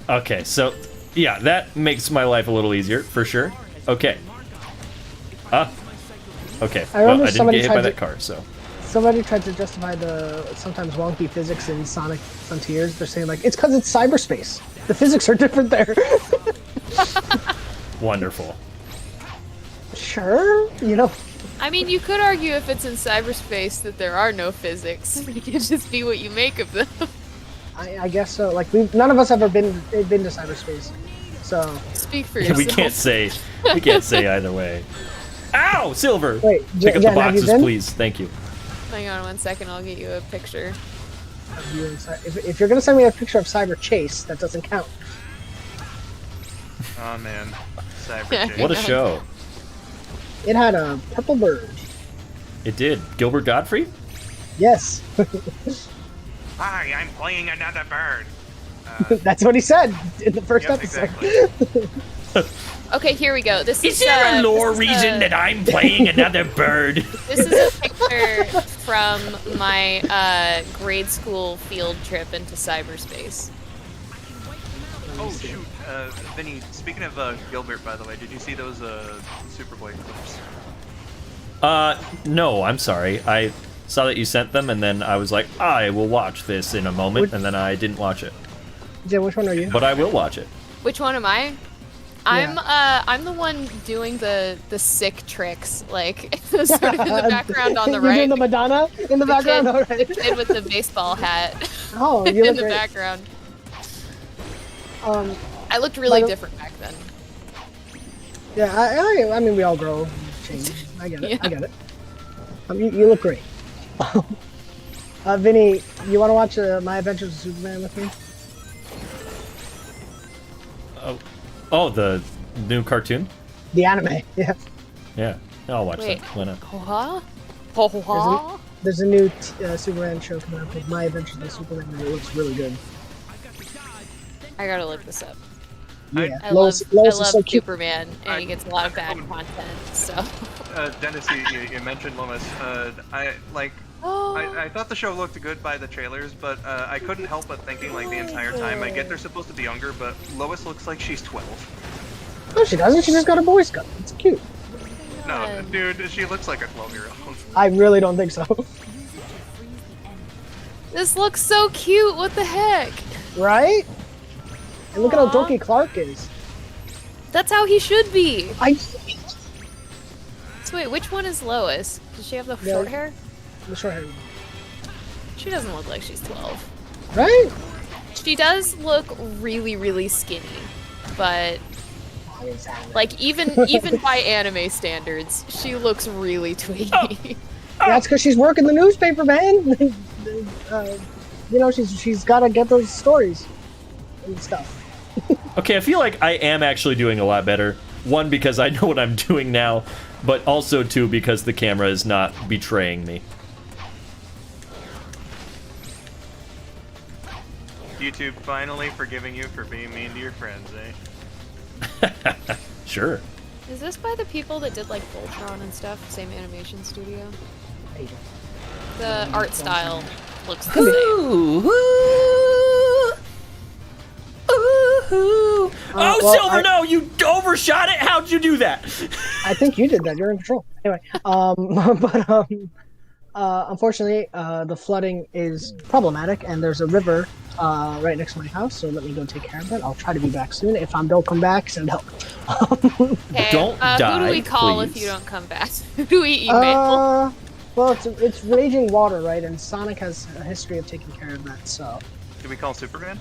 Speaker 2: Okay, so yeah, that makes my life a little easier for sure. Okay. Okay.
Speaker 5: I remember
Speaker 2: well, I didn't
Speaker 5: somebody
Speaker 2: get hit by
Speaker 5: tried
Speaker 2: that
Speaker 5: to-
Speaker 2: car, so.
Speaker 5: Somebody tried to justify the sometimes wonky physics in Sonic Frontiers. They're saying, like, it's because it's cyberspace. The physics are different there.
Speaker 2: Wonderful.
Speaker 5: Sure, you know.
Speaker 4: I mean, you could argue if it's in cyberspace that there are no physics. It could just be what you make of them.
Speaker 5: I guess so. Like, none of us ever been to cyberspace. So,
Speaker 4: Speak for yourself.
Speaker 2: we can't say either way. Ow! Silver!
Speaker 5: Wait,
Speaker 2: Pick up
Speaker 5: Jen,
Speaker 2: the
Speaker 5: have you
Speaker 2: boxes,
Speaker 5: been?
Speaker 2: please. Thank you.
Speaker 4: Hang on 1 second, I'll get you a picture.
Speaker 5: if you're gonna send me a picture of Cyber Chase, that doesn't count.
Speaker 3: Oh man, Cyber
Speaker 4: Yeah.
Speaker 3: Chase.
Speaker 2: What a show.
Speaker 5: It had a purple bird.
Speaker 2: It did. Gilbert Godfrey?
Speaker 5: Yes,
Speaker 3: Hi, I'm playing another bird.
Speaker 5: that's what he said in the first
Speaker 3: Yep,
Speaker 5: episode.
Speaker 3: exactly.
Speaker 4: Okay, here we go. This is
Speaker 2: I'm playing another bird?
Speaker 4: This is a picture from my grade school field trip into cyberspace.
Speaker 3: Oh shoot, Vinny. Speaking of Gilbert, by the way, did you see those Superboy clips?
Speaker 2: No, I'm sorry. I saw that you sent them, and then I was like, I will watch this in a moment, and then I didn't watch it.
Speaker 5: Jen, which one are you?
Speaker 2: But I will watch it.
Speaker 4: Which one am I? I'm the one doing the sick tricks, like sort of in the background on the
Speaker 5: You're
Speaker 4: right.
Speaker 5: doing the Madonna in the background?
Speaker 4: Kid,
Speaker 5: Alright.
Speaker 4: the kid with the baseball hat
Speaker 5: Oh, you
Speaker 4: in
Speaker 5: look
Speaker 4: the
Speaker 5: great.
Speaker 4: background.
Speaker 5: Um,
Speaker 4: I looked really
Speaker 5: But-
Speaker 4: different back then.
Speaker 5: yeah, I mean, we all grow, change. I get it.
Speaker 4: Yeah.
Speaker 5: I get it. You look great. Vinny, you want to watch My Adventures with Superman with me?
Speaker 2: Oh, the new cartoon?
Speaker 5: The anime, yeah.
Speaker 2: Yeah, I'll watch
Speaker 4: Wait.
Speaker 2: that. Why not?
Speaker 4: Huh? Huh?
Speaker 5: There's a new Superman show coming up called My Adventures with Superman, and it looks really good.
Speaker 4: I gotta look this up.
Speaker 5: Yeah,
Speaker 4: I
Speaker 5: Lois
Speaker 4: love
Speaker 5: is so cute.
Speaker 4: Superman, and he gets a lot of bad content. So.
Speaker 3: Dennis, you mentioned Lois. I thought the show looked good by the trailers, but I couldn't help but thinking like the entire time. I get they're supposed to be younger, but Lois looks like she's 12.
Speaker 5: No, she doesn't. She just got a Boy Scout. It's cute.
Speaker 3: No, dude, she looks like a 12-year-old.
Speaker 5: I really don't think so.
Speaker 4: This looks so cute. What the heck?
Speaker 5: Right? And look at how
Speaker 4: Aw.
Speaker 5: dorky Clark is.
Speaker 4: That's how he should be.
Speaker 5: So
Speaker 4: wait, which one is Lois? Does she have the
Speaker 5: Yeah.
Speaker 4: short hair?
Speaker 5: the short hair.
Speaker 4: She doesn't look like she's 12.
Speaker 5: Right?
Speaker 4: She does look really, really skinny, but like even by anime standards, she looks really twiggy.
Speaker 5: That's because she's working the newspaper, man. You know, she's got to get those stories and stuff.
Speaker 2: Okay, I feel like I am actually doing a lot better. One, because I know what I'm doing now, but also, two, because the camera is not betraying me.
Speaker 3: YouTube finally forgiving you for being mean to your friends, eh?
Speaker 2: Sure.
Speaker 4: Is this by the people that did like Voltron and stuff? Same animation studio? The art style looks the same.
Speaker 2: Ooh, oh,
Speaker 5: well,
Speaker 2: Silver, no! You overshot it! How'd you do that?
Speaker 5: I think you did that. You're in control. Anyway, but unfortunately, the flooding is problematic, and there's a river right next to my house. So let me go take care of it. I'll try to be back soon. If I don't come back, send help.
Speaker 4: Okay,
Speaker 2: Don't
Speaker 4: who
Speaker 2: die,
Speaker 4: do we call if
Speaker 2: please.
Speaker 4: you don't come back? Who do we email?
Speaker 5: Well, it's raging water, right? And Sonic has a history of taking care of that. So
Speaker 3: Do we call Superman?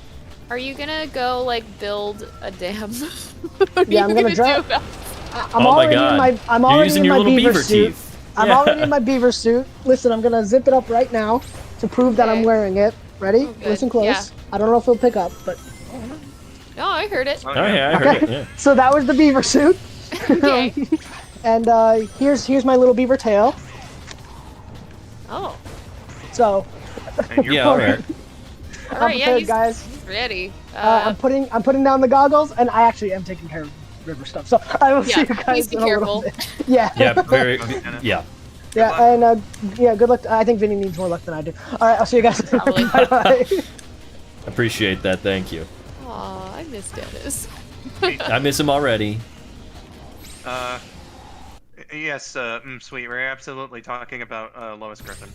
Speaker 4: Are you gonna go like build a dam? What are
Speaker 5: Yeah,
Speaker 4: you
Speaker 5: I'm gonna
Speaker 4: do
Speaker 5: drown.
Speaker 4: about-
Speaker 5: I'm
Speaker 2: Oh my
Speaker 5: already
Speaker 2: God.
Speaker 5: in my I'm
Speaker 2: You're
Speaker 5: already
Speaker 2: using
Speaker 5: in
Speaker 2: your
Speaker 5: my
Speaker 2: little
Speaker 5: beaver
Speaker 2: beaver
Speaker 5: suit.
Speaker 2: teeth.
Speaker 5: I'm already in my beaver suit. Listen, I'm gonna zip it up right now to prove that I'm
Speaker 4: Okay.
Speaker 5: wearing it. Ready?
Speaker 4: Oh, good.
Speaker 5: Listen close.
Speaker 4: Yeah.
Speaker 5: I don't know if it'll pick up, but
Speaker 4: No, I heard it.
Speaker 2: Oh yeah, I heard it. Yeah.
Speaker 5: so that was the beaver suit.
Speaker 4: Okay.
Speaker 5: And here's my little beaver tail.
Speaker 4: Oh.
Speaker 5: So
Speaker 3: And you're
Speaker 2: Yeah, all right.
Speaker 4: All
Speaker 5: I'm
Speaker 4: right. Yeah,
Speaker 5: prepared,
Speaker 4: he's
Speaker 5: guys.
Speaker 4: ready.
Speaker 5: I'm putting down the goggles, and I actually am taking care of river stuff. So I will see
Speaker 4: Yeah,
Speaker 5: you guys
Speaker 4: please be
Speaker 5: in a little
Speaker 4: careful.
Speaker 5: bit. Yeah.
Speaker 2: Yeah, very. Yeah.
Speaker 5: Yeah, and yeah, good luck. I think Vinny needs more luck than I do. All right, I'll see you guys.
Speaker 4: Probably.
Speaker 5: Bye.
Speaker 2: Appreciate that. Thank you.
Speaker 4: Aw, I miss Dennis.
Speaker 2: I miss him already.
Speaker 3: Yes, sweet. We're absolutely talking about Lois Griffin.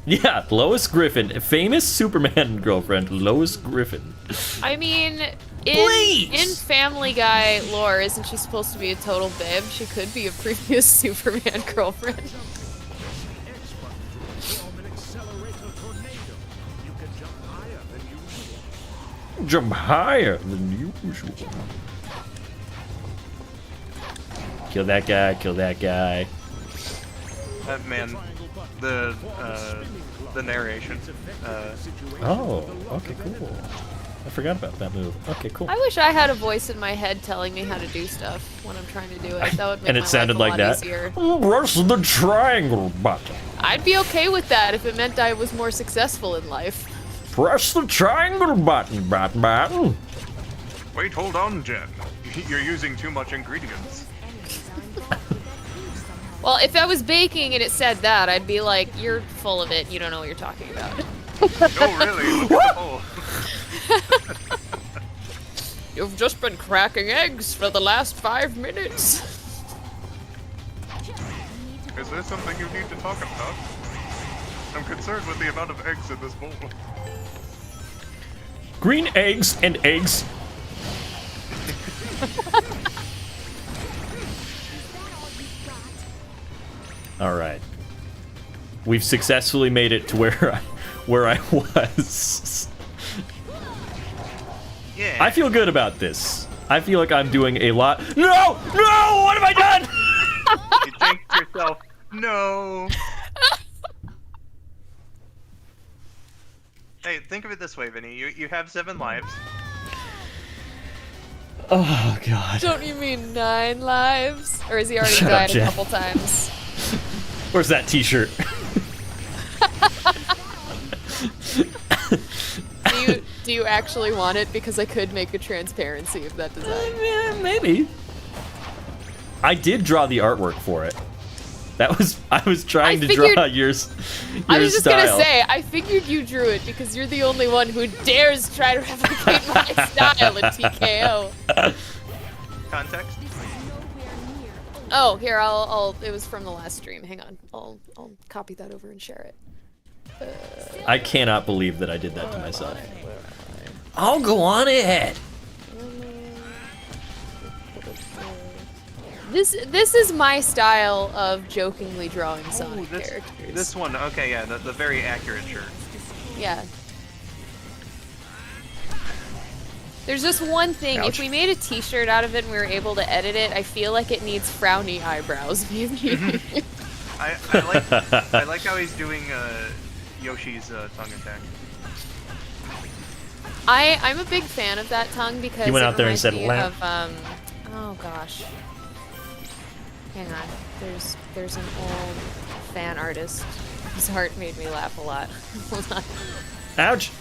Speaker 2: Yeah, Lois Griffin, famous Superman girlfriend, Lois Griffin.
Speaker 4: I mean,
Speaker 2: Please!
Speaker 4: in Family Guy lore, isn't she supposed to be a total babe? She could be a previous Superman girlfriend.
Speaker 2: Jump higher than usual. Kill that guy, kill that guy.
Speaker 3: Man, the narration.
Speaker 2: Oh, okay, cool. I forgot about that move. Okay, cool.
Speaker 4: I wish I had a voice in my head telling me how to do stuff when I'm trying to do it. That would make
Speaker 2: And
Speaker 4: my
Speaker 2: it sounded
Speaker 4: life
Speaker 2: like
Speaker 4: a lot
Speaker 2: that.
Speaker 4: easier.
Speaker 2: Press the triangle button.
Speaker 4: I'd be okay with that if it meant I was more successful in life.
Speaker 2: Press the triangle button, button.
Speaker 3: Wait, hold on, Jen. You're using too much ingredients.
Speaker 4: Well, if I was baking and it said that, I'd be like, you're full of it. You don't know what you're talking about.
Speaker 3: Oh, really? Look at the hole.
Speaker 4: You've just been cracking eggs for the last 5 minutes.
Speaker 3: Is there something you need to talk about? I'm concerned with the amount of eggs in this bowl.
Speaker 2: Green eggs and eggs. All right. We've successfully made it to where I was.
Speaker 3: Yeah.
Speaker 2: I feel good about this. I feel like I'm doing a lot. No! No! What have I done?
Speaker 3: You jinxed yourself. No. Hey, think of it this way, Vinny. You have 7 lives.
Speaker 2: Oh god.
Speaker 4: Don't you mean 9 lives? Or has he already
Speaker 2: Shut up,
Speaker 4: died a
Speaker 2: Jen.
Speaker 4: couple times?
Speaker 2: Where's that t-shirt?
Speaker 4: Do you actually want it? Because I could make a transparency of that design.
Speaker 2: Yeah, maybe. I did draw the artwork for it. I was trying to draw your
Speaker 4: I was just
Speaker 2: style.
Speaker 4: gonna say, I figured you drew it because you're the only one who dares try to replicate my style in TKO.
Speaker 3: Context?
Speaker 4: Oh, here, I'll. It was from the last stream. Hang on, I'll copy that over and share it.
Speaker 2: I cannot believe that I did that to myself. I'll go on ahead.
Speaker 4: This is my style of jokingly drawing Sonic characters.
Speaker 3: This one, okay, yeah, the very accurate shirt.
Speaker 4: Yeah. There's just one thing.
Speaker 2: Ouch.
Speaker 4: If we made a T-shirt out of it and we were able to edit it, I feel like it needs frowny eyebrows. Maybe.
Speaker 3: I like how he's doing Yoshi's tongue attack.
Speaker 4: I'm a big fan of that tongue because
Speaker 2: He went
Speaker 4: it
Speaker 2: out there and
Speaker 4: reminds
Speaker 2: said,
Speaker 4: me
Speaker 2: "Lamp."
Speaker 4: of oh gosh. Hang on. There's an old fan artist whose art made me laugh a lot. Hold on.
Speaker 2: Ouch.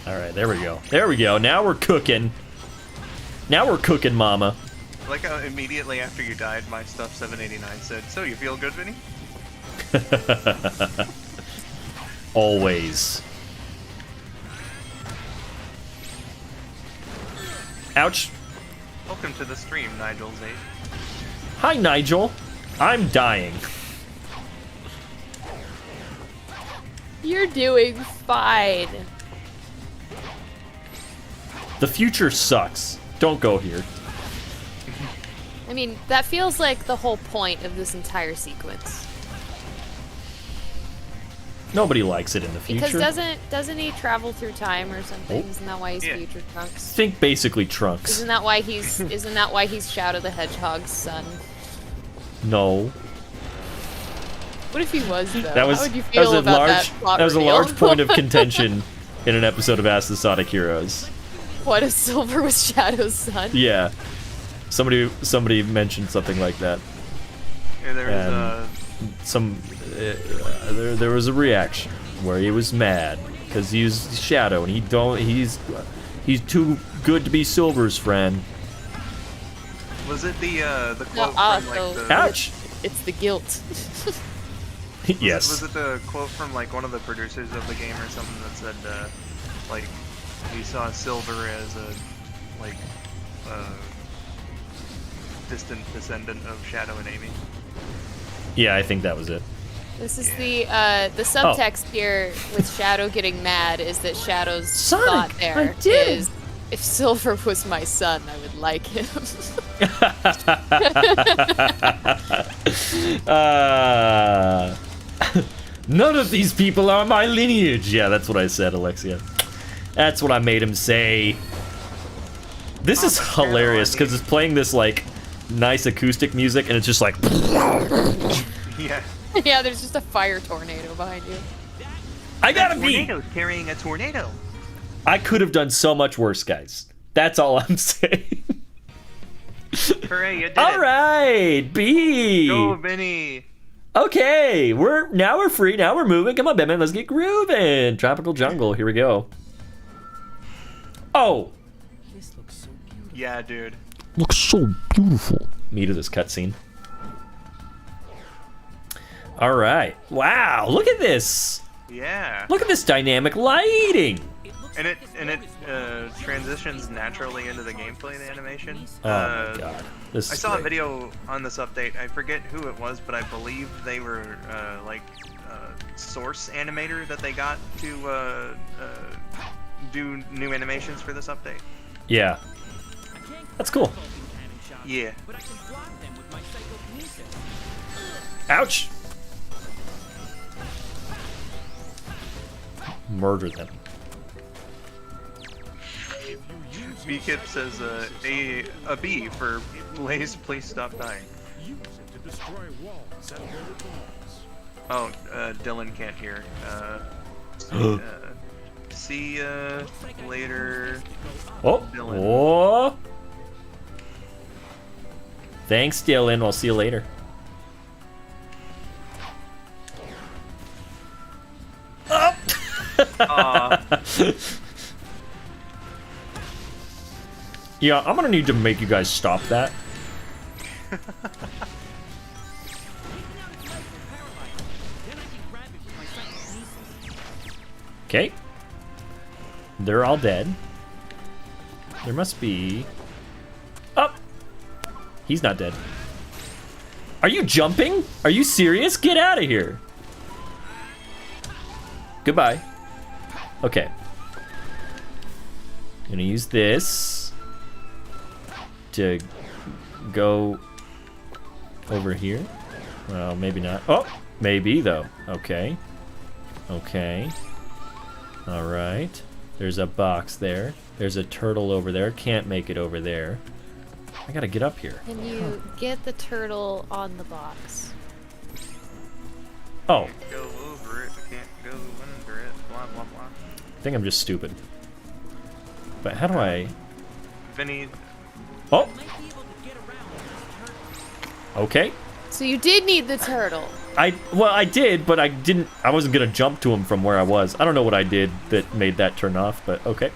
Speaker 2: All right, there we go. There we go. Now we're cooking. Now we're cooking, mama.
Speaker 3: I like how immediately after you died, my stuff 789 said, "So you feel good, Vinny?"
Speaker 2: Always. Ouch.
Speaker 3: Welcome to the stream, Nigel Z.
Speaker 2: Hi, Nigel. I'm dying.
Speaker 4: You're doing fine.
Speaker 2: The future sucks. Don't go here.
Speaker 4: I mean, that feels like the whole point of this entire sequence.
Speaker 2: Nobody likes it in the future.
Speaker 4: Because doesn't he travel through time or something?
Speaker 2: Oh.
Speaker 4: Isn't that why he's
Speaker 3: Yeah.
Speaker 4: future Trunks?
Speaker 2: Think basically Trunks.
Speaker 4: Isn't that why he's Shadow the Hedgehog's son?
Speaker 2: No.
Speaker 4: What if he was though?
Speaker 2: That was
Speaker 4: How would you
Speaker 2: that
Speaker 4: feel
Speaker 2: was a
Speaker 4: about
Speaker 2: large
Speaker 4: that plot
Speaker 2: that was a
Speaker 4: reveal?
Speaker 2: large point of contention in an episode of Ask the Sonic Heroes.
Speaker 4: What if Silver was Shadow's son?
Speaker 2: Yeah. Somebody mentioned something like that.
Speaker 3: Yeah, there
Speaker 2: And
Speaker 3: was
Speaker 2: there was a reaction where he was mad because he's Shadow and he's too good to be Silver's friend.
Speaker 3: was it the quote
Speaker 4: No,
Speaker 3: from like
Speaker 4: so-
Speaker 3: the
Speaker 2: Ouch.
Speaker 4: It's the guilt.
Speaker 2: Yes.
Speaker 3: Was it the quote from like one of the producers of the game or something that said like he saw Silver as a like distant descendant of Shadow and Amy?
Speaker 2: Yeah, I think that was it.
Speaker 4: This is the subtext here with Shadow getting mad is that Shadow's thought there is if Silver was my son, I would like him.
Speaker 2: None of these people are my lineage. Yeah, that's what I said, Alexia. That's what I made him say. This is hilarious because it's playing this like nice acoustic music and it's just like
Speaker 3: Yeah.
Speaker 4: Yeah, there's just a fire tornado behind you.
Speaker 2: I gotta be.
Speaker 6: Tornado's carrying a tornado.
Speaker 2: I could have done so much worse, guys. That's all I'm saying.
Speaker 3: Hooray, you did
Speaker 2: All
Speaker 3: it.
Speaker 2: right, B.
Speaker 3: Go, Vinny.
Speaker 2: Okay, we're free. Now we're moving. Come on, Batman, let's get grooving. Tropical Jungle. Here we go. Oh,
Speaker 3: Yeah, dude.
Speaker 2: looks so beautiful. Meat of this cutscene. All right. Wow, look at this.
Speaker 3: Yeah.
Speaker 2: Look at this dynamic lighting.
Speaker 3: And it transitions naturally into the gameplay, the animation.
Speaker 2: Oh my god. This
Speaker 3: I
Speaker 2: is
Speaker 3: saw a
Speaker 2: great.
Speaker 3: video on this update. I forget who it was, but I believe they were source animator that they got to do new animations for this update.
Speaker 2: Yeah. That's cool.
Speaker 3: Yeah.
Speaker 2: Ouch. Murder them.
Speaker 3: B-Kip says a B for Blaze, please stop dying. Oh, Dylan can't hear. See ya later.
Speaker 2: Oh.
Speaker 3: Dylan.
Speaker 2: Oh. Thanks, Dylan. I'll see you later. Yeah, I'm gonna need to make you guys stop that. Okay. They're all dead. There must be... Oh! He's not dead. Are you jumping? Are you serious? Get out of here. Goodbye. Okay. Gonna use this to go over here. Well, maybe not. Oh, maybe though. Okay. Okay. All right. There's a box there. There's a turtle over there. Can't make it over there. I gotta get up here.
Speaker 4: Can you get the turtle on the box?
Speaker 2: Oh,
Speaker 3: Go over it, can't go under it, blah blah blah.
Speaker 2: I think I'm just stupid. But how do I...
Speaker 3: Vinny,
Speaker 2: Oh! Okay.
Speaker 4: So you did need the turtle.
Speaker 2: Well, I did, but I wasn't gonna jump to him from where I was. I don't know what I did that made that turn off, but okay.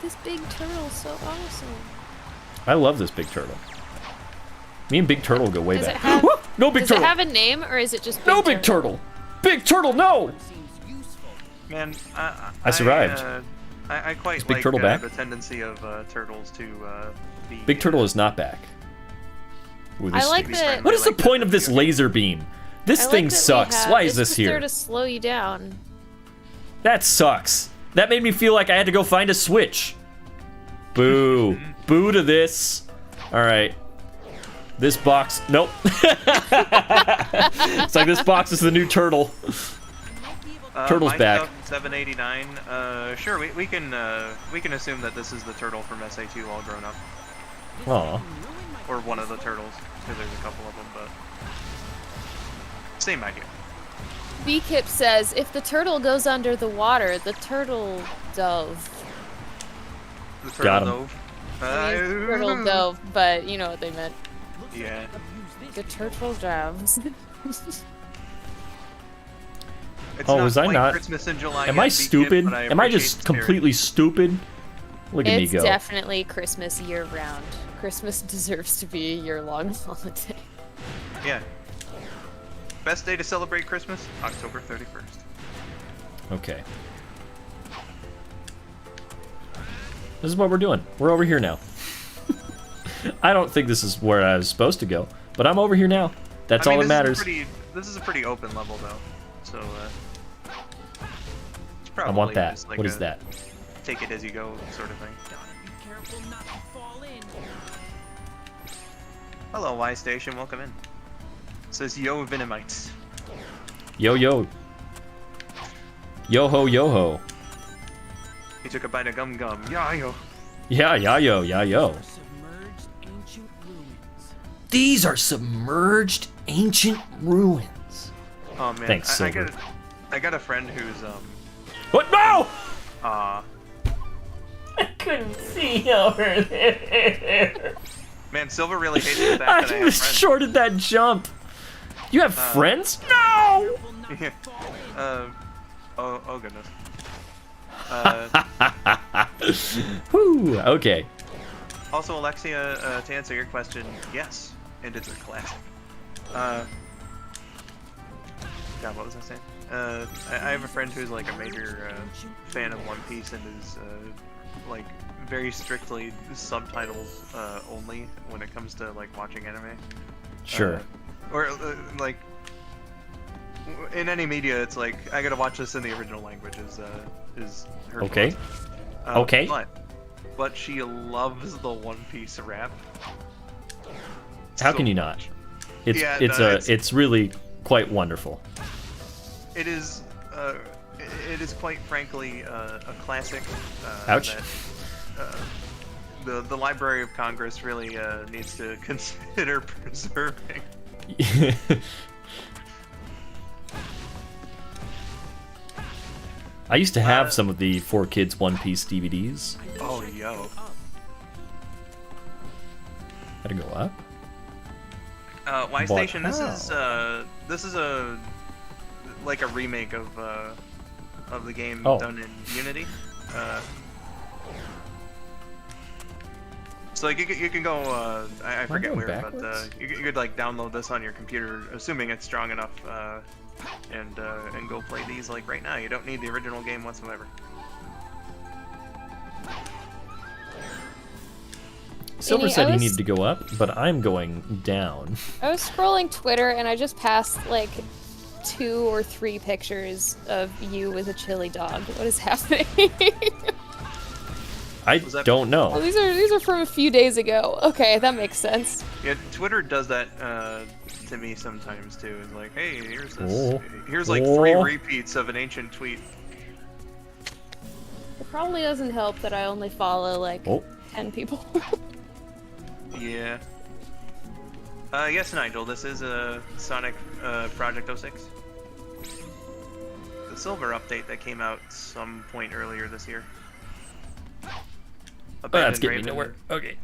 Speaker 4: This big turtle's so awesome.
Speaker 2: I love this big turtle. Me and Big Turtle go way
Speaker 4: Does it
Speaker 2: back.
Speaker 4: have-
Speaker 2: Whoop! No Big
Speaker 4: Does
Speaker 2: Turtle!
Speaker 4: it have a name or is it just
Speaker 2: No Big Turtle! Big Turtle, no!
Speaker 3: man,
Speaker 2: I survived.
Speaker 3: I quite
Speaker 2: Is Big
Speaker 3: like
Speaker 2: Turtle back?
Speaker 3: the tendency of turtles to be.
Speaker 2: Big Turtle is not back. Ooh,
Speaker 4: I
Speaker 2: this
Speaker 4: like
Speaker 2: stinks.
Speaker 4: that.
Speaker 2: What is the
Speaker 3: like that
Speaker 2: point of this
Speaker 3: video game.
Speaker 2: laser beam? This
Speaker 4: I like
Speaker 2: thing
Speaker 4: that we
Speaker 2: sucks.
Speaker 4: have-
Speaker 2: Why is
Speaker 4: it's
Speaker 2: this
Speaker 4: just
Speaker 2: here?
Speaker 4: there to slow you down.
Speaker 2: That sucks. That made me feel like I had to go find a switch. Boo. Boo to this. Alright. This box. Nope. It's like this box is the new turtle. Turtle's back.
Speaker 3: 789. Sure, we can assume that this is the turtle from SA2 all grown up,
Speaker 2: Aw.
Speaker 3: or one of the turtles, because there's a couple of them, but same idea.
Speaker 4: B-Kip says, if the turtle goes under the water, the turtle dove.
Speaker 3: The turtle
Speaker 2: Got him.
Speaker 3: dove.
Speaker 4: I mean, turtle dove, but you know what they meant.
Speaker 3: Yeah.
Speaker 4: The turtle doves.
Speaker 3: It's
Speaker 2: Oh,
Speaker 3: not
Speaker 2: was I
Speaker 3: quite
Speaker 2: not?
Speaker 3: Christmas in July
Speaker 2: Am
Speaker 3: yet,
Speaker 2: I
Speaker 3: B-Kip,
Speaker 2: stupid?
Speaker 3: but
Speaker 2: Am I
Speaker 3: appreciate
Speaker 2: just
Speaker 3: the spirit.
Speaker 2: completely stupid? Look at me
Speaker 4: It's
Speaker 2: go.
Speaker 4: definitely Christmas year-round. Christmas deserves to be a year-long holiday.
Speaker 3: Yeah. Best day to celebrate Christmas? October 31st.
Speaker 2: Okay. This is what we're doing. We're over here now. I don't think this is where I was supposed to go, but I'm over here now. That's
Speaker 3: I mean,
Speaker 2: all that matters.
Speaker 3: This is a pretty open level, though. So, it's probably
Speaker 2: I want that.
Speaker 3: just like
Speaker 2: What is
Speaker 3: a
Speaker 2: that?
Speaker 3: take it as you go sort of thing. Hello, Y Station. Welcome in. It says Yo Venomites.
Speaker 2: Yo yo. Yo ho yo ho.
Speaker 3: He took a bite of gum gum. Yeah, yo.
Speaker 2: Yeah yo yeah yo. These are submerged ancient ruins.
Speaker 3: Oh man.
Speaker 2: Thanks,
Speaker 3: I
Speaker 2: Silver.
Speaker 3: got a friend who's
Speaker 2: What? No!
Speaker 3: uh
Speaker 2: I couldn't see over there.
Speaker 3: man, Silver really hates the fact that I
Speaker 2: I
Speaker 3: have friends.
Speaker 2: shorted that jump. You have friends? No!
Speaker 3: Oh goodness.
Speaker 2: Whew, okay.
Speaker 3: Also, Alexia, to answer your question, yes, and it's a classic. God, what was I saying? I have a friend who's like a major fan of One Piece and is like very strictly subtitles only when it comes to like watching anime.
Speaker 2: Sure.
Speaker 3: Or like in any media, it's like I gotta watch this in the original language. Is her
Speaker 2: Okay.
Speaker 3: philosophy.
Speaker 2: Okay.
Speaker 3: But she loves the One Piece rap.
Speaker 2: How
Speaker 3: so
Speaker 2: can you not?
Speaker 3: much.
Speaker 2: It's
Speaker 3: Yeah,
Speaker 2: it's
Speaker 3: no,
Speaker 2: it's really quite wonderful.
Speaker 3: It is quite frankly a classic.
Speaker 2: Ouch.
Speaker 3: That, the Library of Congress really needs to consider preserving.
Speaker 2: I used to have some of the 4Kids One Piece DVDs.
Speaker 3: Oh yo.
Speaker 2: Had to go up.
Speaker 3: Y Station.
Speaker 2: how?
Speaker 3: This is a like a remake of the game
Speaker 2: Oh.
Speaker 3: done in Unity. So like you can go. I forget
Speaker 2: going
Speaker 3: where, but
Speaker 2: backwards?
Speaker 3: you could like download this on your computer, assuming it's strong enough, and go play these like right now. You don't need the original game whatsoever.
Speaker 2: Silver
Speaker 4: Annie,
Speaker 2: said
Speaker 4: I
Speaker 2: he
Speaker 4: was-
Speaker 2: needed to go up, but I'm going down.
Speaker 4: I was scrolling Twitter and I just passed like 2 or 3 pictures of you with a chili dog. What is happening?
Speaker 2: I
Speaker 3: that-
Speaker 2: don't
Speaker 4: Oh,
Speaker 2: know.
Speaker 4: these are from a few days ago. Okay, that makes sense.
Speaker 3: Yeah, Twitter does that to me sometimes too. It's like, hey, here's this.
Speaker 2: Oh.
Speaker 3: Here's like 3
Speaker 2: Oh.
Speaker 3: repeats of an ancient tweet.
Speaker 4: It probably doesn't help that I only follow like
Speaker 2: Oh,
Speaker 4: 10 people.
Speaker 3: Yeah. Yes, Nigel. This is a Sonic Project 06. The Silver update that came out some point earlier this year.
Speaker 2: oh that's getting me nowhere. Okay.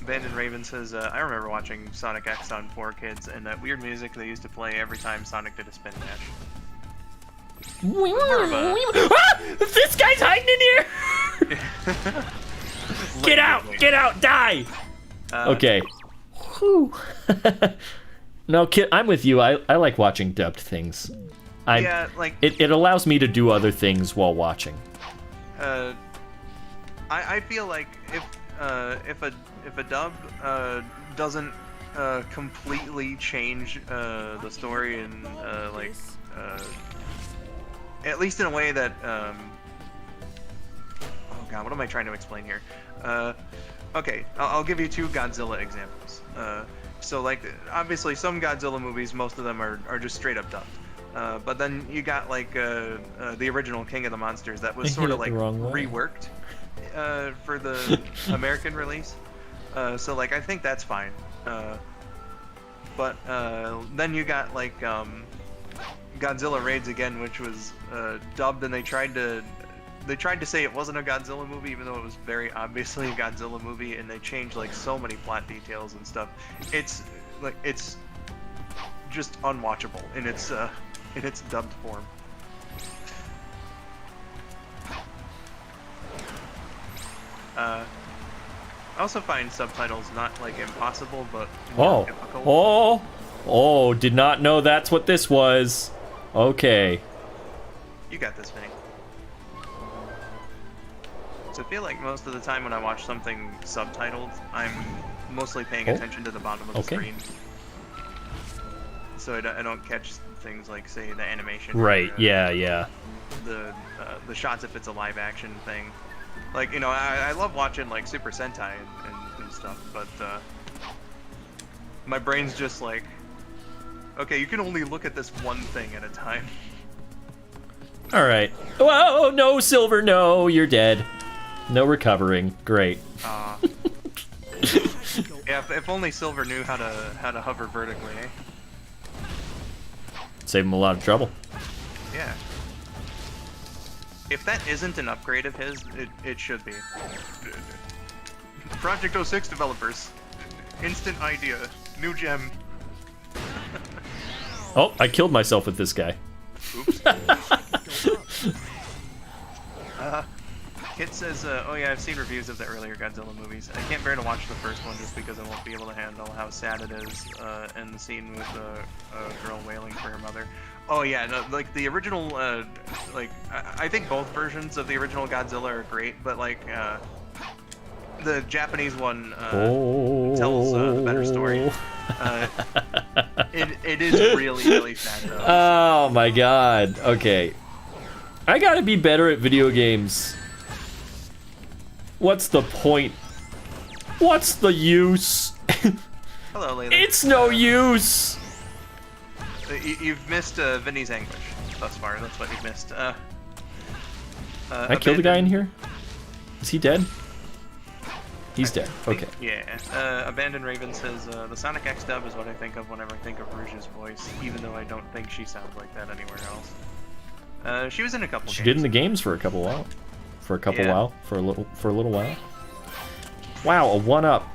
Speaker 3: Abandoned Raven says, I remember watching Sonic X on 4Kids and that weird music they used to play every time Sonic did a spin dash.
Speaker 2: Ah! This guy's hiding in here! Get out! Get out! Die! Okay. Whew. No, kid, I'm with you. I like watching dubbed things.
Speaker 3: Yeah, like
Speaker 2: It allows me to do other things while watching.
Speaker 3: I feel like if a dub doesn't completely change the story and like at least in a way that oh god, what am I trying to explain here? Okay, I'll give you 2 Godzilla examples. So like, obviously some Godzilla movies, most of them are just straight up dubbed. But then you got like the original King of the Monsters that was
Speaker 2: I
Speaker 3: sort
Speaker 2: hit
Speaker 3: of
Speaker 2: it
Speaker 3: like
Speaker 2: the wrong way.
Speaker 3: reworked for the American release. So like I think that's fine. But then you got like Godzilla Raids Again, which was dubbed, and they tried to say it wasn't a Godzilla movie, even though it was very obviously a Godzilla movie, and they changed like so many plot details and stuff. It's just unwatchable in its dubbed form. I also find subtitles not like impossible, but more difficult.
Speaker 2: Oh, did not know that's what this was. Okay.
Speaker 3: You got this, Vinny. So I feel like most of the time when I watch something subtitled, I'm mostly paying attention to the bottom of the screen. So I don't catch things like, say, the animation.
Speaker 2: Right,
Speaker 3: or,
Speaker 2: yeah.
Speaker 3: The shots if it's a live action thing. Like, you know, I love watching like Super Sentai and stuff, but my brain's just like, okay, you can only look at this one thing at a time.
Speaker 2: Alright. Whoa, no, Silver, no, you're dead. No recovering. Great.
Speaker 3: Yeah, if only Silver knew how to hover vertically, eh?
Speaker 2: Save him a lot of trouble.
Speaker 3: Yeah. If that isn't an upgrade of his, it should be. Project 06 developers. Instant idea. New gem.
Speaker 2: Oh, I killed myself with this guy.
Speaker 3: Oops. Kit says, oh yeah, I've seen reviews of the earlier Godzilla movies. I can't bear to watch the first one just because I won't be able to handle how sad it is, and the scene with a girl wailing for her mother. Oh yeah, no, like the original, like, I think both versions of the original Godzilla are great, but like, the Japanese one tells the better story. It is really, really sad though.
Speaker 2: Oh my god. Okay. I gotta be better at video games. What's the point? What's the use?
Speaker 3: Hello, Layla.
Speaker 2: It's no use!
Speaker 3: You've missed Vinny's anguish thus far. That's what you've missed.
Speaker 2: I killed a guy in here? Is he dead? He's dead. Okay.
Speaker 3: Yeah. Abandoned Raven says, the Sonic X dub is what I think of whenever I think of Rouge's voice, even though I don't think she sounds like that anywhere else. She was in a couple games.
Speaker 2: She did in the games for a couple while. For a little while. Wow, a 1-up.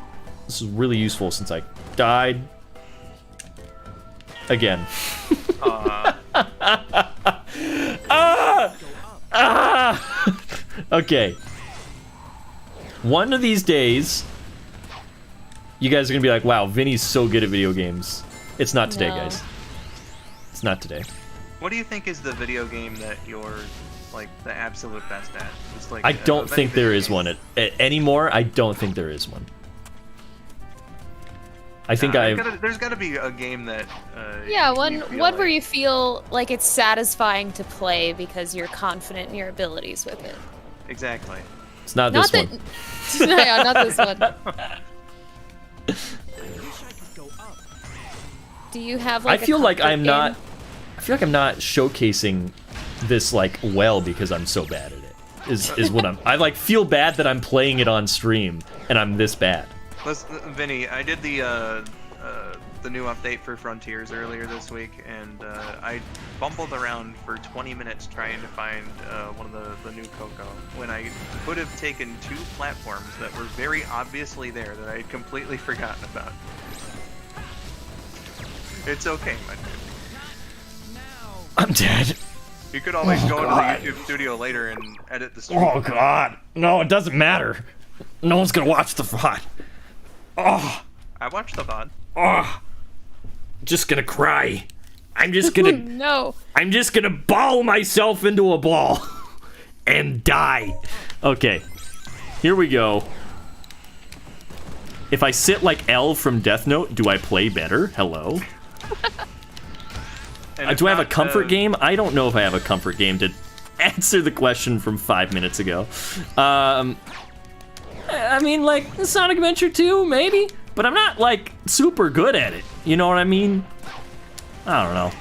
Speaker 2: This is really useful since I died again. Okay. One of these days, you guys are gonna be like, wow, Vinny's so good at video games. It's not today, guys. It's not today.
Speaker 3: What do you think is the video game that you're, like, the absolute best at? Just like,
Speaker 2: I don't think there is one anymore. I don't think there is one. I think
Speaker 3: there's gotta be a game that.
Speaker 4: Yeah, one where you feel like it's satisfying to play because you're confident in your abilities with it.
Speaker 3: Exactly.
Speaker 2: It's not this one.
Speaker 4: Yeah, not this one. Do you have like?
Speaker 2: I feel like I'm not showcasing this like well because I'm so bad at it. Is what I like feel bad that I'm playing it on stream and I'm this bad.
Speaker 3: Listen, Vinny, I did the new update for Frontiers earlier this week, and I bumbled around for 20 minutes trying to find one of the new Coco, when I could have taken 2 platforms that were very obviously there that I had completely forgotten about. It's okay, my dude.
Speaker 2: I'm dead.
Speaker 3: You could always go into the YouTube studio later and edit the stream.
Speaker 2: Oh god. No, it doesn't matter. No one's gonna watch the VOD. Oh.
Speaker 3: I watched the VOD.
Speaker 2: Oh. Just gonna cry. I'm just gonna
Speaker 4: No.
Speaker 2: I'm just gonna ball myself into a ball and die. Okay. Here we go. If I sit like L from Death Note, do I play better? Hello? Do I have a comfort game? I don't know if I have a comfort game to answer the question from 5 minutes ago. I mean, like, Sonic Adventure 2, maybe? but I'm not like super good at it. You know what I mean? I don't know.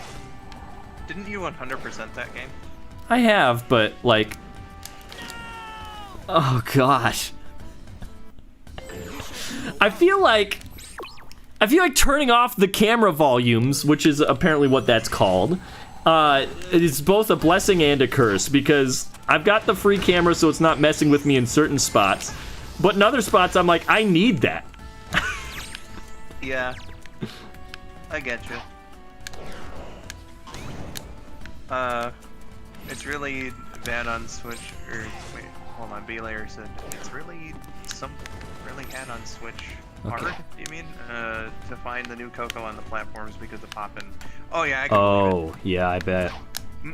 Speaker 3: Didn't you 100% that game?
Speaker 2: I have, but like, oh gosh. I feel like turning off the camera volumes, which is apparently what that's called, is both a blessing and a curse, because I've got the free camera so it's not messing with me in certain spots, but in other spots I'm like, I need that.
Speaker 3: Yeah. I get you. It's really bad on Switch, or wait, hold on, B-Layer said, it's really bad on Switch.
Speaker 2: Okay.
Speaker 3: Hard, you mean? To find the new Coco on the platforms because of poppin'. Oh yeah, I can believe it.
Speaker 2: Yeah, I bet.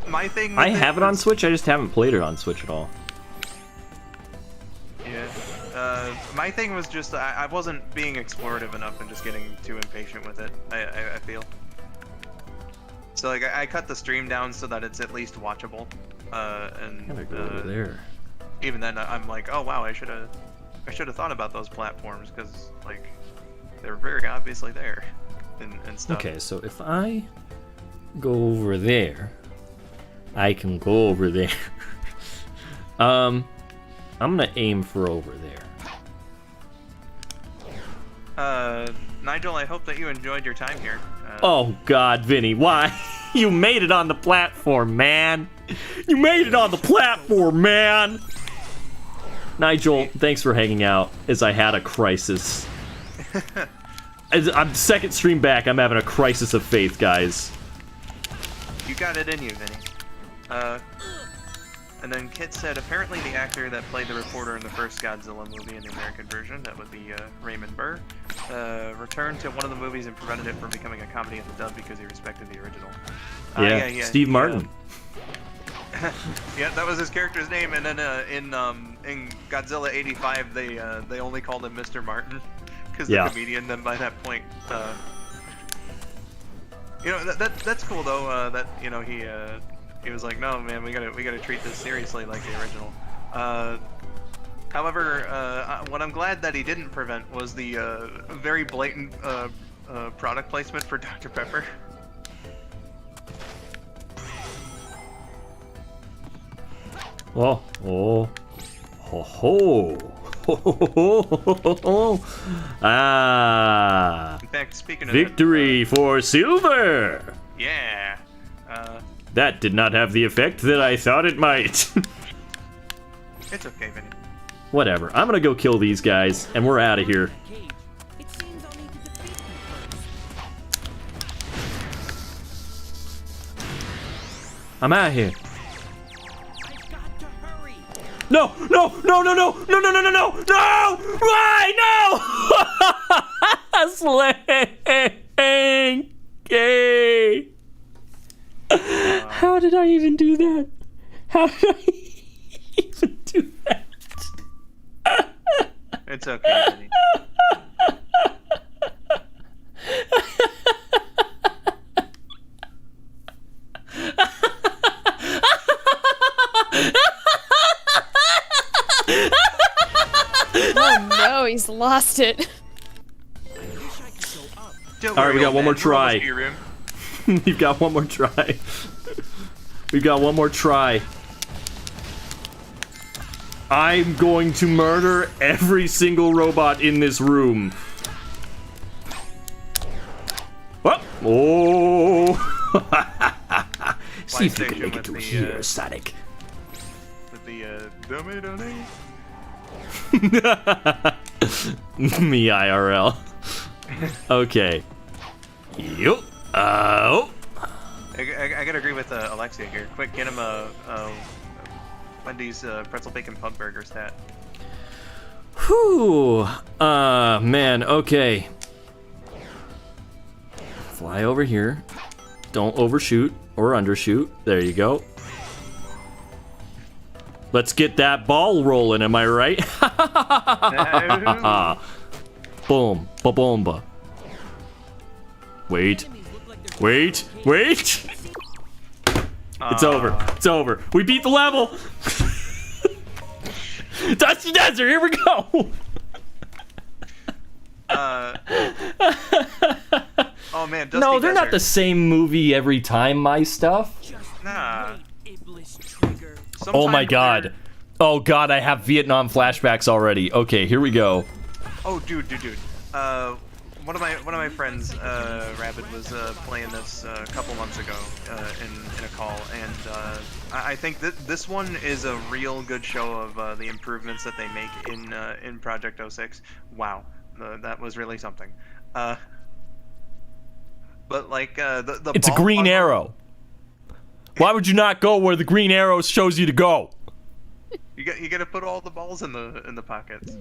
Speaker 3: My thing.
Speaker 2: I have it on Switch, I just haven't played it on Switch at all.
Speaker 3: Yeah. My thing was just I wasn't being explorative enough and just getting too impatient with it. I feel. So like I cut the stream down so that it's at least watchable. And
Speaker 2: Gotta go over there.
Speaker 3: even then I'm like, oh wow, I should have thought about those platforms because like they're very obviously there and stuff.
Speaker 2: Okay, so if I go over there, I can go over there. I'm gonna aim for over there.
Speaker 3: Nigel, I hope that you enjoyed your time here.
Speaker 2: Oh God, Vinny, why? You made it on the platform, man. You made it on the platform, man. Nigel, thanks for hanging out as I had a crisis. I'm second stream back, I'm having a crisis of faith, guys.
Speaker 3: You got it in you, Vinny. And then Kit said, apparently the actor that played the reporter in the first Godzilla movie in the American version, that would be Raymond Burr, returned to one of the movies and prevented it from becoming a comedy in the dub because he respected the original.
Speaker 2: Yeah, Steve Martin.
Speaker 3: Yeah, that was his character's name, and then in Godzilla '85 they only called him Mr. Martin because the comedian. Then by that point, you know that's cool though. That you know he was like, no man, we gotta treat this seriously like the original. However, what I'm glad that he didn't prevent was the very blatant product placement for Dr. Pepper.
Speaker 2: Oh, ho, ho. Ah.
Speaker 3: In fact, speaking of
Speaker 2: victory for silver.
Speaker 3: Yeah.
Speaker 2: That did not have the effect that I thought it might.
Speaker 3: It's okay, Vinny.
Speaker 2: Whatever. I'm gonna go kill these guys, and we're out of here. I'm out of here. No! No! No! No! No! No! No! No! No! No! No! Why? No! Slanky! How did I even do that? How did I even do that?
Speaker 3: It's okay, Vinny.
Speaker 4: Oh no, he's lost it.
Speaker 2: Alright, we got one more try. We've got one more try. We've got one more try. I'm going to murder every single robot in this room. Oh! See if you can make it to here, Sonic.
Speaker 3: With the dummy dummy.
Speaker 2: Me IRL. Okay. Yup. Oh.
Speaker 3: I gotta agree with Alexia here. Quick, get him a Wendy's pretzel bacon pub burger stat.
Speaker 2: Whew. Man. Okay. Fly over here. Don't overshoot or undershoot. There you go. Let's get that ball rolling, am I right? Boom. Ba-boomba. Wait. Wait. Wait. It's over. It's over. We beat the level. Dusty Desert, here we go.
Speaker 3: Oh man, Dusty
Speaker 2: No, they're not
Speaker 3: Desert.
Speaker 2: the same movie every time, my stuff.
Speaker 3: Nah.
Speaker 2: Oh my
Speaker 3: Sometime
Speaker 2: god.
Speaker 3: weird-
Speaker 2: Oh god, I have Vietnam flashbacks already. Okay, here we go.
Speaker 3: Oh, dude. One of my friends, Rabbit, was playing this a couple months ago in a call, and I think that this one is a real good show of the improvements that they make in Project 06. Wow, that was really something. But like the
Speaker 2: It's a
Speaker 3: ball
Speaker 2: green
Speaker 3: puzzle-
Speaker 2: arrow. Why would you not go where the green arrow shows you to go?
Speaker 3: You gotta put all the balls in the pockets.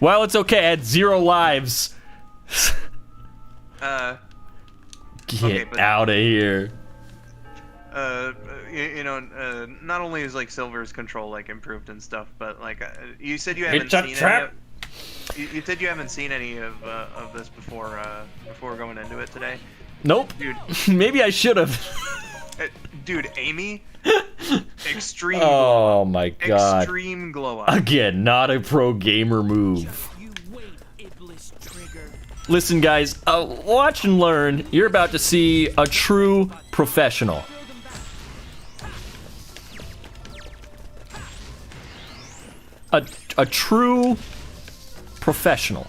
Speaker 2: Well, it's okay. I had 0 lives. Get
Speaker 3: Okay, but-
Speaker 2: out of here.
Speaker 3: Not only is like Silver's control like improved and stuff, but like you said you haven't
Speaker 2: It's a
Speaker 3: seen
Speaker 2: trap.
Speaker 3: you said you haven't seen any of this before going into it today,
Speaker 2: Nope.
Speaker 3: dude.
Speaker 2: Maybe I should have.
Speaker 3: Dude, Amy, extreme,
Speaker 2: Oh my god.
Speaker 3: extreme glow up.
Speaker 2: Again, not a pro gamer move. Listen, guys, watch and learn. You're about to see a true professional. A true professional.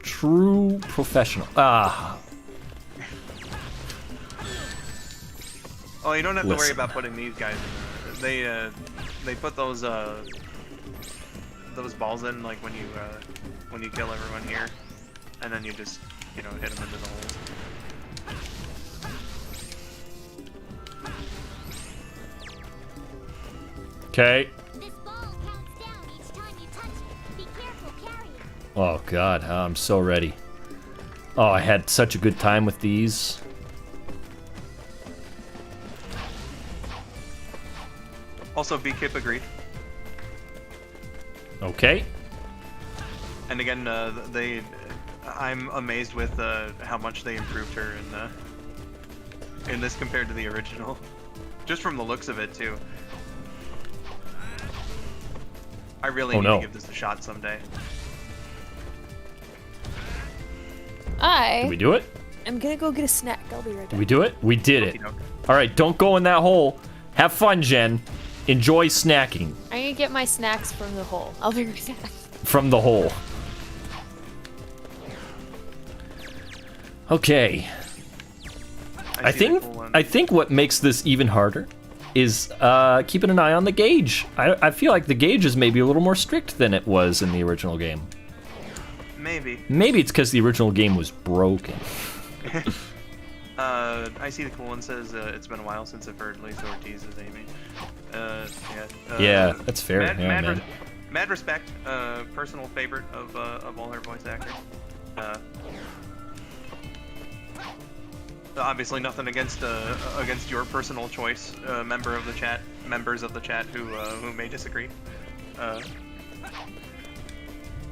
Speaker 2: True professional. Ah.
Speaker 3: Oh, you don't have to worry
Speaker 2: Listen.
Speaker 3: about putting these guys in there. They put those balls in like when you kill everyone here, and then you just hit them into the holes.
Speaker 2: Okay.
Speaker 7: This ball counts down each time you touch it. Be careful carrying it.
Speaker 2: Oh god, I'm so ready. Oh, I had such a good time with these.
Speaker 3: Also, B-Kip agreed.
Speaker 2: Okay.
Speaker 3: And again, I'm amazed with how much they improved her in this compared to the original. Just from the looks of it, too. I really
Speaker 2: Oh,
Speaker 3: need
Speaker 2: no.
Speaker 3: to give this a shot someday.
Speaker 2: Did we do it?
Speaker 4: I'm gonna go get a snack. I'll be right
Speaker 2: Did
Speaker 4: back.
Speaker 2: we do it? We did it.
Speaker 3: Okey-doke.
Speaker 2: All right, don't go in that hole. Have fun, Jen. Enjoy snacking
Speaker 4: I'm gonna get my snacks from the hole. I'll be right back.
Speaker 2: from the hole. Okay. I
Speaker 3: see the
Speaker 2: think
Speaker 3: cool one.
Speaker 2: I think what makes this even harder is keeping an eye on the gauge. I feel like the gauge is maybe a little more strict than it was in the original game.
Speaker 3: Maybe.
Speaker 2: Maybe it's because the original game was broken.
Speaker 3: I see the cool one says it's been a while since I've heard Lisa Ortiz as Amy. Yeah.
Speaker 2: Yeah, that's fair.
Speaker 3: Mad,
Speaker 2: Yeah,
Speaker 3: mad,
Speaker 2: man.
Speaker 3: mad respect. Personal favorite of all her voice actors. Obviously, nothing against your personal choice, members of the chat who may disagree.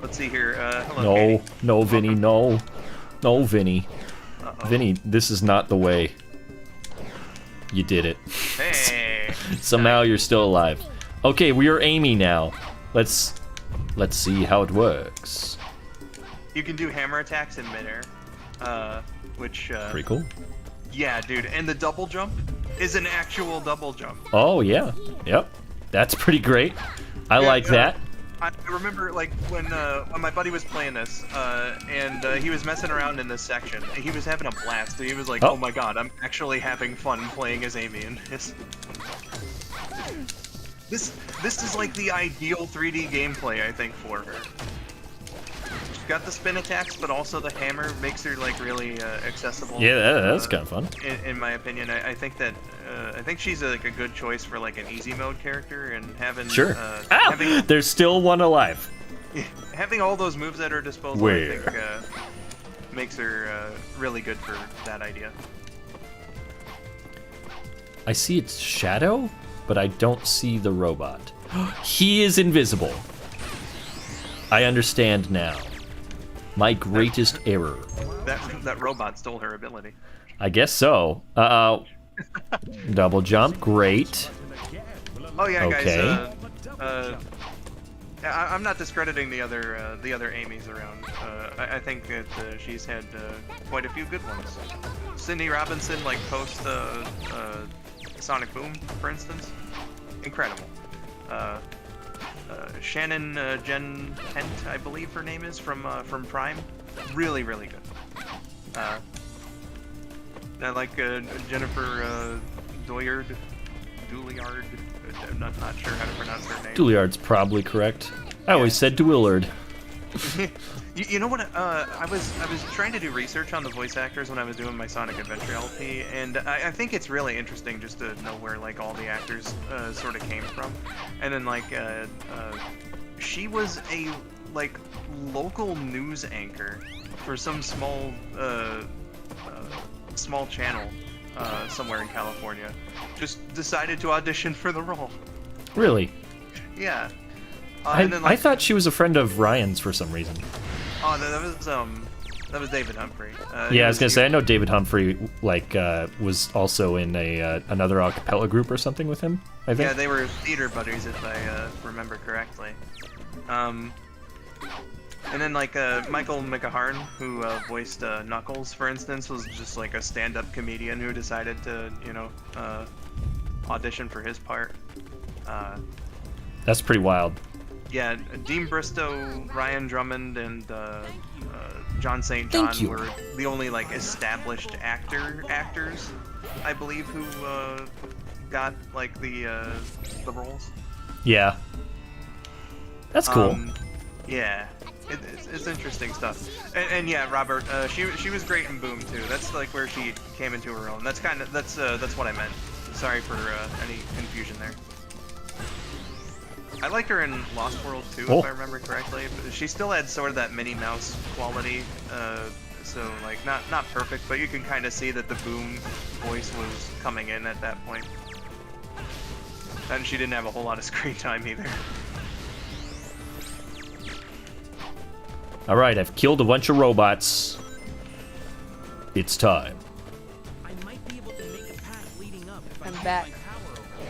Speaker 3: Let's see here. Hello,
Speaker 2: No,
Speaker 3: Katie.
Speaker 2: no, Vinny, no. No, Vinny.
Speaker 3: Uh-oh.
Speaker 2: Vinny, this is not the way. You did it.
Speaker 3: Hey.
Speaker 2: Somehow you're still alive. Okay, we are Amy now. Let's see how it works.
Speaker 3: You can do hammer attacks in midair, which
Speaker 2: Pretty cool.
Speaker 3: yeah, dude. And the double jump is an actual double jump.
Speaker 2: Oh yeah, yep. That's pretty great. I like that.
Speaker 3: I remember like when my buddy was playing this, and he was messing around in this section. He was having a blast. He was like,
Speaker 2: Oh.
Speaker 3: "Oh my god, I'm actually having fun playing as Amy in this." This is like the ideal 3D gameplay, I think, for her. She's got the spin attacks, but also the hammer makes her like really accessible.
Speaker 2: Yeah, that's kind of fun.
Speaker 3: In my opinion, I think that I think she's like a good choice for like an easy mode character, and having
Speaker 2: Sure.
Speaker 3: having,
Speaker 2: There's still one alive.
Speaker 3: having all those moves at her disposal,
Speaker 2: Where?
Speaker 3: I think makes her really good for that idea.
Speaker 2: I see its shadow, but I don't see the robot. He is invisible. I understand now. My greatest error.
Speaker 3: That robot stole her ability.
Speaker 2: I guess so. Double jump, great.
Speaker 3: Oh yeah,
Speaker 2: Okay.
Speaker 3: guys. I'm not discrediting the other Amy's around. I think that she's had quite a few good ones. Cindy Robinson, like post Sonic Boom, for instance, incredible. Shannon Jen Kent, I believe her name is, from Prime, really good. I like Jennifer Douillard. I'm not sure how to pronounce her name.
Speaker 2: Douillard's probably correct. I always said Douillard.
Speaker 3: You know what? I was trying to do research on the voice actors when I was doing my Sonic Adventure LP, and I think it's really interesting just to know where like all the actors sort of came from, and then like she was a like local news anchor for some small channel somewhere in California. Just decided to audition for the role.
Speaker 2: Really?
Speaker 3: Yeah.
Speaker 2: I,
Speaker 3: and then,
Speaker 2: I thought she was a friend of Ryan's for some reason.
Speaker 3: Oh, that was David Humphrey.
Speaker 2: Yeah, I was gonna say I know David Humphrey was also in another a cappella group or something with him. I think.
Speaker 3: Yeah, they were theater buddies if I remember correctly. And then like Michael McAharn, who voiced Knuckles, for instance, was just like a stand-up comedian who decided to audition for his part.
Speaker 2: That's pretty wild.
Speaker 3: Yeah, Dean Bristow, Ryan Drummond, and John St. John were the only like established actors, I believe, who got like the roles.
Speaker 2: Yeah. That's cool.
Speaker 3: Yeah, it's interesting stuff. And yeah, Robert, she was great in Boom too. That's like where she came into her own. That's what I meant. Sorry for any confusion there. I liked her in Lost World too, if I remember correctly. But she still had sort of that Minnie Mouse quality. So like not perfect, but you can kind of see that the Boom voice was coming in at that point. And she didn't have a whole lot of screen time either.
Speaker 2: Alright, I've killed a bunch of robots. It's time.
Speaker 4: I'm back.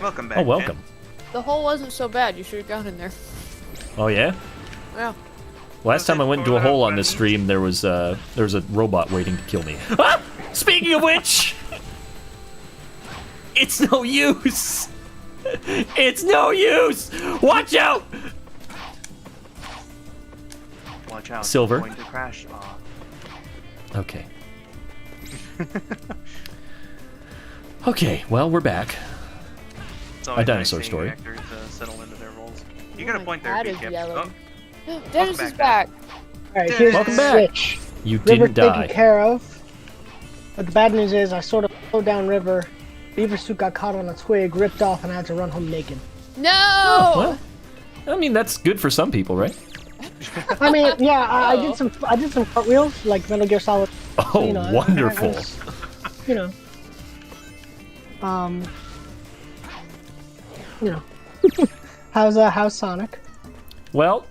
Speaker 3: Welcome back.
Speaker 2: Oh, welcome.
Speaker 3: Ken.
Speaker 4: The hole wasn't so bad. You should have gone in there.
Speaker 2: Oh, yeah?
Speaker 4: Yeah.
Speaker 2: Last time I went into a hole on this stream, there was a robot waiting to kill me. Ah! Speaking of which, it's no use. It's no use. Watch out.
Speaker 3: Watch out.
Speaker 2: Silver.
Speaker 3: Going to crash.
Speaker 2: Okay. Okay, well, we're back.
Speaker 3: It's always
Speaker 2: A dinosaur
Speaker 3: nice seeing
Speaker 2: story.
Speaker 3: Actors settle into their roles. You
Speaker 4: Oh
Speaker 3: got a
Speaker 4: my
Speaker 3: point there,
Speaker 4: God,
Speaker 3: Big
Speaker 4: is
Speaker 3: Kip.
Speaker 4: yellow.
Speaker 3: Oh,
Speaker 4: Dennis is
Speaker 3: back,
Speaker 4: back.
Speaker 5: Alright, here's
Speaker 2: Welcome
Speaker 5: the
Speaker 2: back.
Speaker 5: switch.
Speaker 2: You
Speaker 5: River
Speaker 2: didn't
Speaker 5: taken
Speaker 2: die.
Speaker 5: care of. But the bad news is I sort of slowed down River. Beaver suit got caught on a twig, ripped off, and I had to run home naked.
Speaker 4: No!
Speaker 2: Well, I mean, that's good for some people, right?
Speaker 5: I mean, yeah, I did some cartwheels like Metal Gear Solid.
Speaker 2: Oh,
Speaker 5: You know,
Speaker 2: wonderful.
Speaker 5: I just, you know. You know. How's Sonic?
Speaker 2: Well,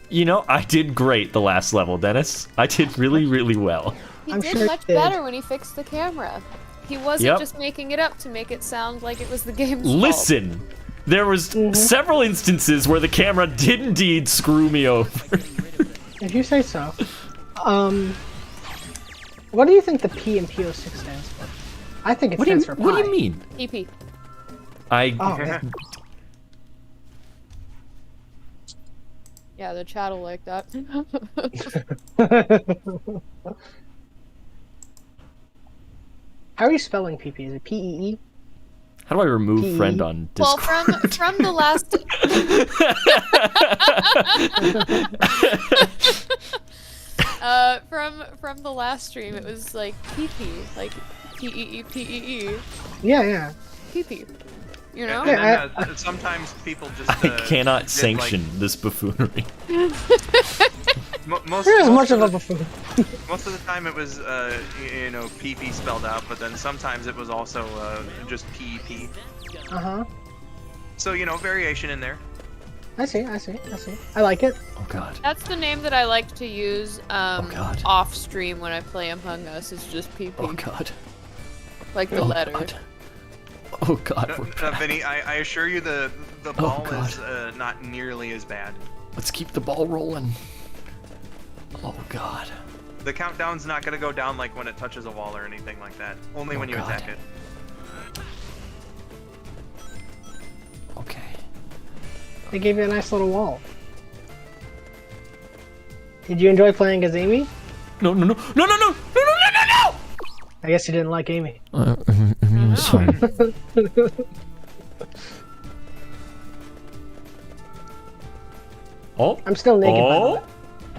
Speaker 2: you know, I did great the last level, Dennis. I did really, really well.
Speaker 4: He
Speaker 5: I'm
Speaker 4: did
Speaker 5: sure he
Speaker 4: much
Speaker 5: did.
Speaker 4: better when he fixed the camera. He wasn't
Speaker 2: Yep.
Speaker 4: just making it up to make it sound like it was the game's fault.
Speaker 2: Listen, there was several instances where the camera did indeed screw me over.
Speaker 5: If you say so. What do you think the P in P06 stands for? I think it stands for pi.
Speaker 2: What do you mean?
Speaker 4: EP.
Speaker 2: I
Speaker 5: Oh, yeah.
Speaker 4: Yeah, the chat'll like that.
Speaker 5: How are you spelling PP? Is it P-E-E?
Speaker 2: How do I remove
Speaker 5: P.
Speaker 2: friend on
Speaker 4: Well,
Speaker 2: Discord?
Speaker 4: from the last from the last stream, it was like PP, like P-E-E-P-E-E,
Speaker 5: Yeah.
Speaker 4: PP. You know?
Speaker 3: And
Speaker 5: Yeah,
Speaker 3: then, sometimes people just
Speaker 2: I cannot
Speaker 3: get,
Speaker 2: sanction this buffoonery.
Speaker 3: Like, most
Speaker 5: You're as much
Speaker 3: of
Speaker 5: of a
Speaker 3: the,
Speaker 5: buffoon.
Speaker 3: most of the time it was you know, PP spelled out, but then sometimes it was also just PEP.
Speaker 5: Uh-huh.
Speaker 3: So you know, variation in there.
Speaker 5: I see. I like it.
Speaker 2: Oh god.
Speaker 4: That's the name that I like to use
Speaker 2: God.
Speaker 4: off stream when I play Among Us. Is just PP,
Speaker 2: Oh god.
Speaker 4: like the
Speaker 2: Oh
Speaker 4: letter.
Speaker 2: god. Oh god, we're
Speaker 3: Vinny, I assure you the ball
Speaker 2: God.
Speaker 3: is not nearly as bad.
Speaker 2: Let's keep the ball rolling. Oh god.
Speaker 3: The countdown's not gonna go down like when it touches a wall or anything like that. Only when you
Speaker 2: God.
Speaker 3: attack it.
Speaker 2: Okay.
Speaker 5: They gave you a nice little wall. Did you enjoy playing as Amy?
Speaker 2: No.
Speaker 5: I guess you didn't like Amy.
Speaker 2: It's fine. Oh.
Speaker 5: I'm still naked, by the way.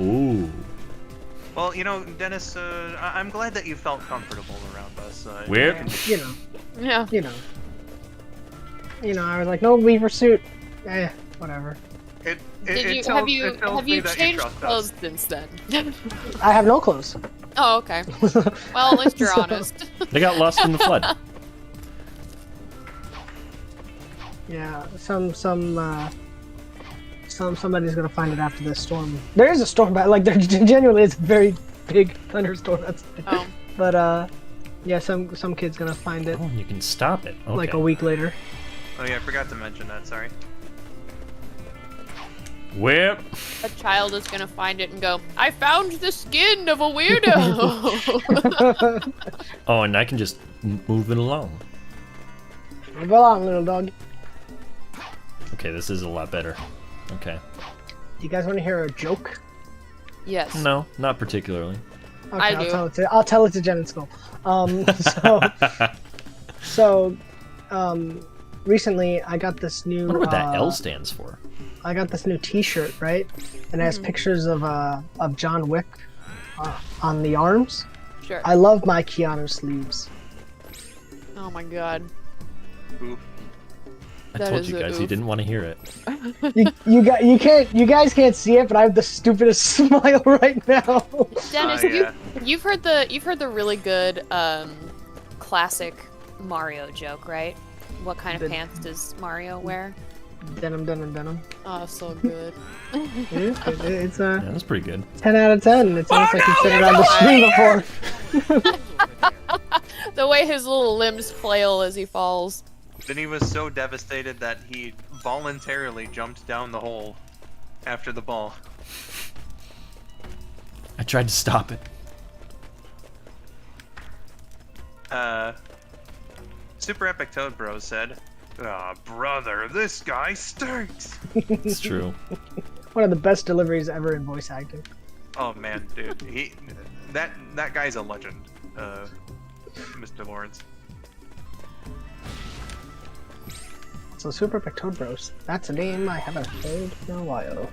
Speaker 2: Ooh.
Speaker 3: Well, you know, Dennis, I'm glad that you felt comfortable around us.
Speaker 2: Weird.
Speaker 5: You know,
Speaker 4: Yeah.
Speaker 5: you know, I was like, no beaver suit. Whatever.
Speaker 4: Have you changed
Speaker 3: trust us.
Speaker 4: clothes since then?
Speaker 5: I have no clothes.
Speaker 4: Oh, okay. Well, at least you're
Speaker 5: So-
Speaker 4: honest.
Speaker 2: They got lost in the flood.
Speaker 5: Yeah, somebody's gonna find it after this storm. There is a storm, but like there genuinely is a very big thunderstorm.
Speaker 4: Oh.
Speaker 5: But yeah, some kid's gonna find it
Speaker 2: Oh, you can stop it. Okay.
Speaker 5: like a week later.
Speaker 3: Oh yeah, I forgot to mention that. Sorry.
Speaker 2: Whip.
Speaker 4: A child is gonna find it and go, I found the skin of a weirdo!
Speaker 2: Oh, and I can just move it along.
Speaker 5: Move along, little dog.
Speaker 2: Okay, this is a lot better. Okay.
Speaker 5: Do you guys want to hear a joke?
Speaker 4: Yes.
Speaker 2: No, not particularly.
Speaker 5: Okay,
Speaker 4: I do.
Speaker 5: I'll tell it to Jen in school. Recently I got this
Speaker 2: I
Speaker 5: new.
Speaker 2: wonder what that L stands for.
Speaker 5: I got this new T-shirt, right? And it has pictures of John Wick on the arms.
Speaker 4: Sure.
Speaker 5: I love my Keanu sleeves.
Speaker 4: Oh my god.
Speaker 3: Oof.
Speaker 2: I
Speaker 4: That
Speaker 2: told
Speaker 4: is
Speaker 2: you
Speaker 4: a
Speaker 2: guys, you
Speaker 4: oof.
Speaker 2: didn't want to hear it.
Speaker 5: You guys can't see it, but I have the stupidest smile right now.
Speaker 4: Dennis,
Speaker 3: yeah.
Speaker 4: you've heard the really good classic Mario joke, right? What kind of
Speaker 5: The-
Speaker 4: pants does Mario wear?
Speaker 5: Denim.
Speaker 4: Oh, so good.
Speaker 5: It's
Speaker 2: Yeah,
Speaker 5: a
Speaker 2: that's pretty good.
Speaker 5: 10 out of 10. It's almost like you've said it on the screen before.
Speaker 4: The way his little limbs flail as he falls.
Speaker 3: Then he was so devastated that he voluntarily jumped down the hole after the ball.
Speaker 2: I tried to stop it.
Speaker 3: Super Epic Toad Bros said, "Ah, brother, this guy stinks."
Speaker 2: It's true.
Speaker 5: One of the best deliveries ever in voice acting.
Speaker 3: Oh man, dude, that guy's a legend, Mr. Lawrence.
Speaker 5: So Super Epic Toad Bros. That's a name I haven't heard in a while.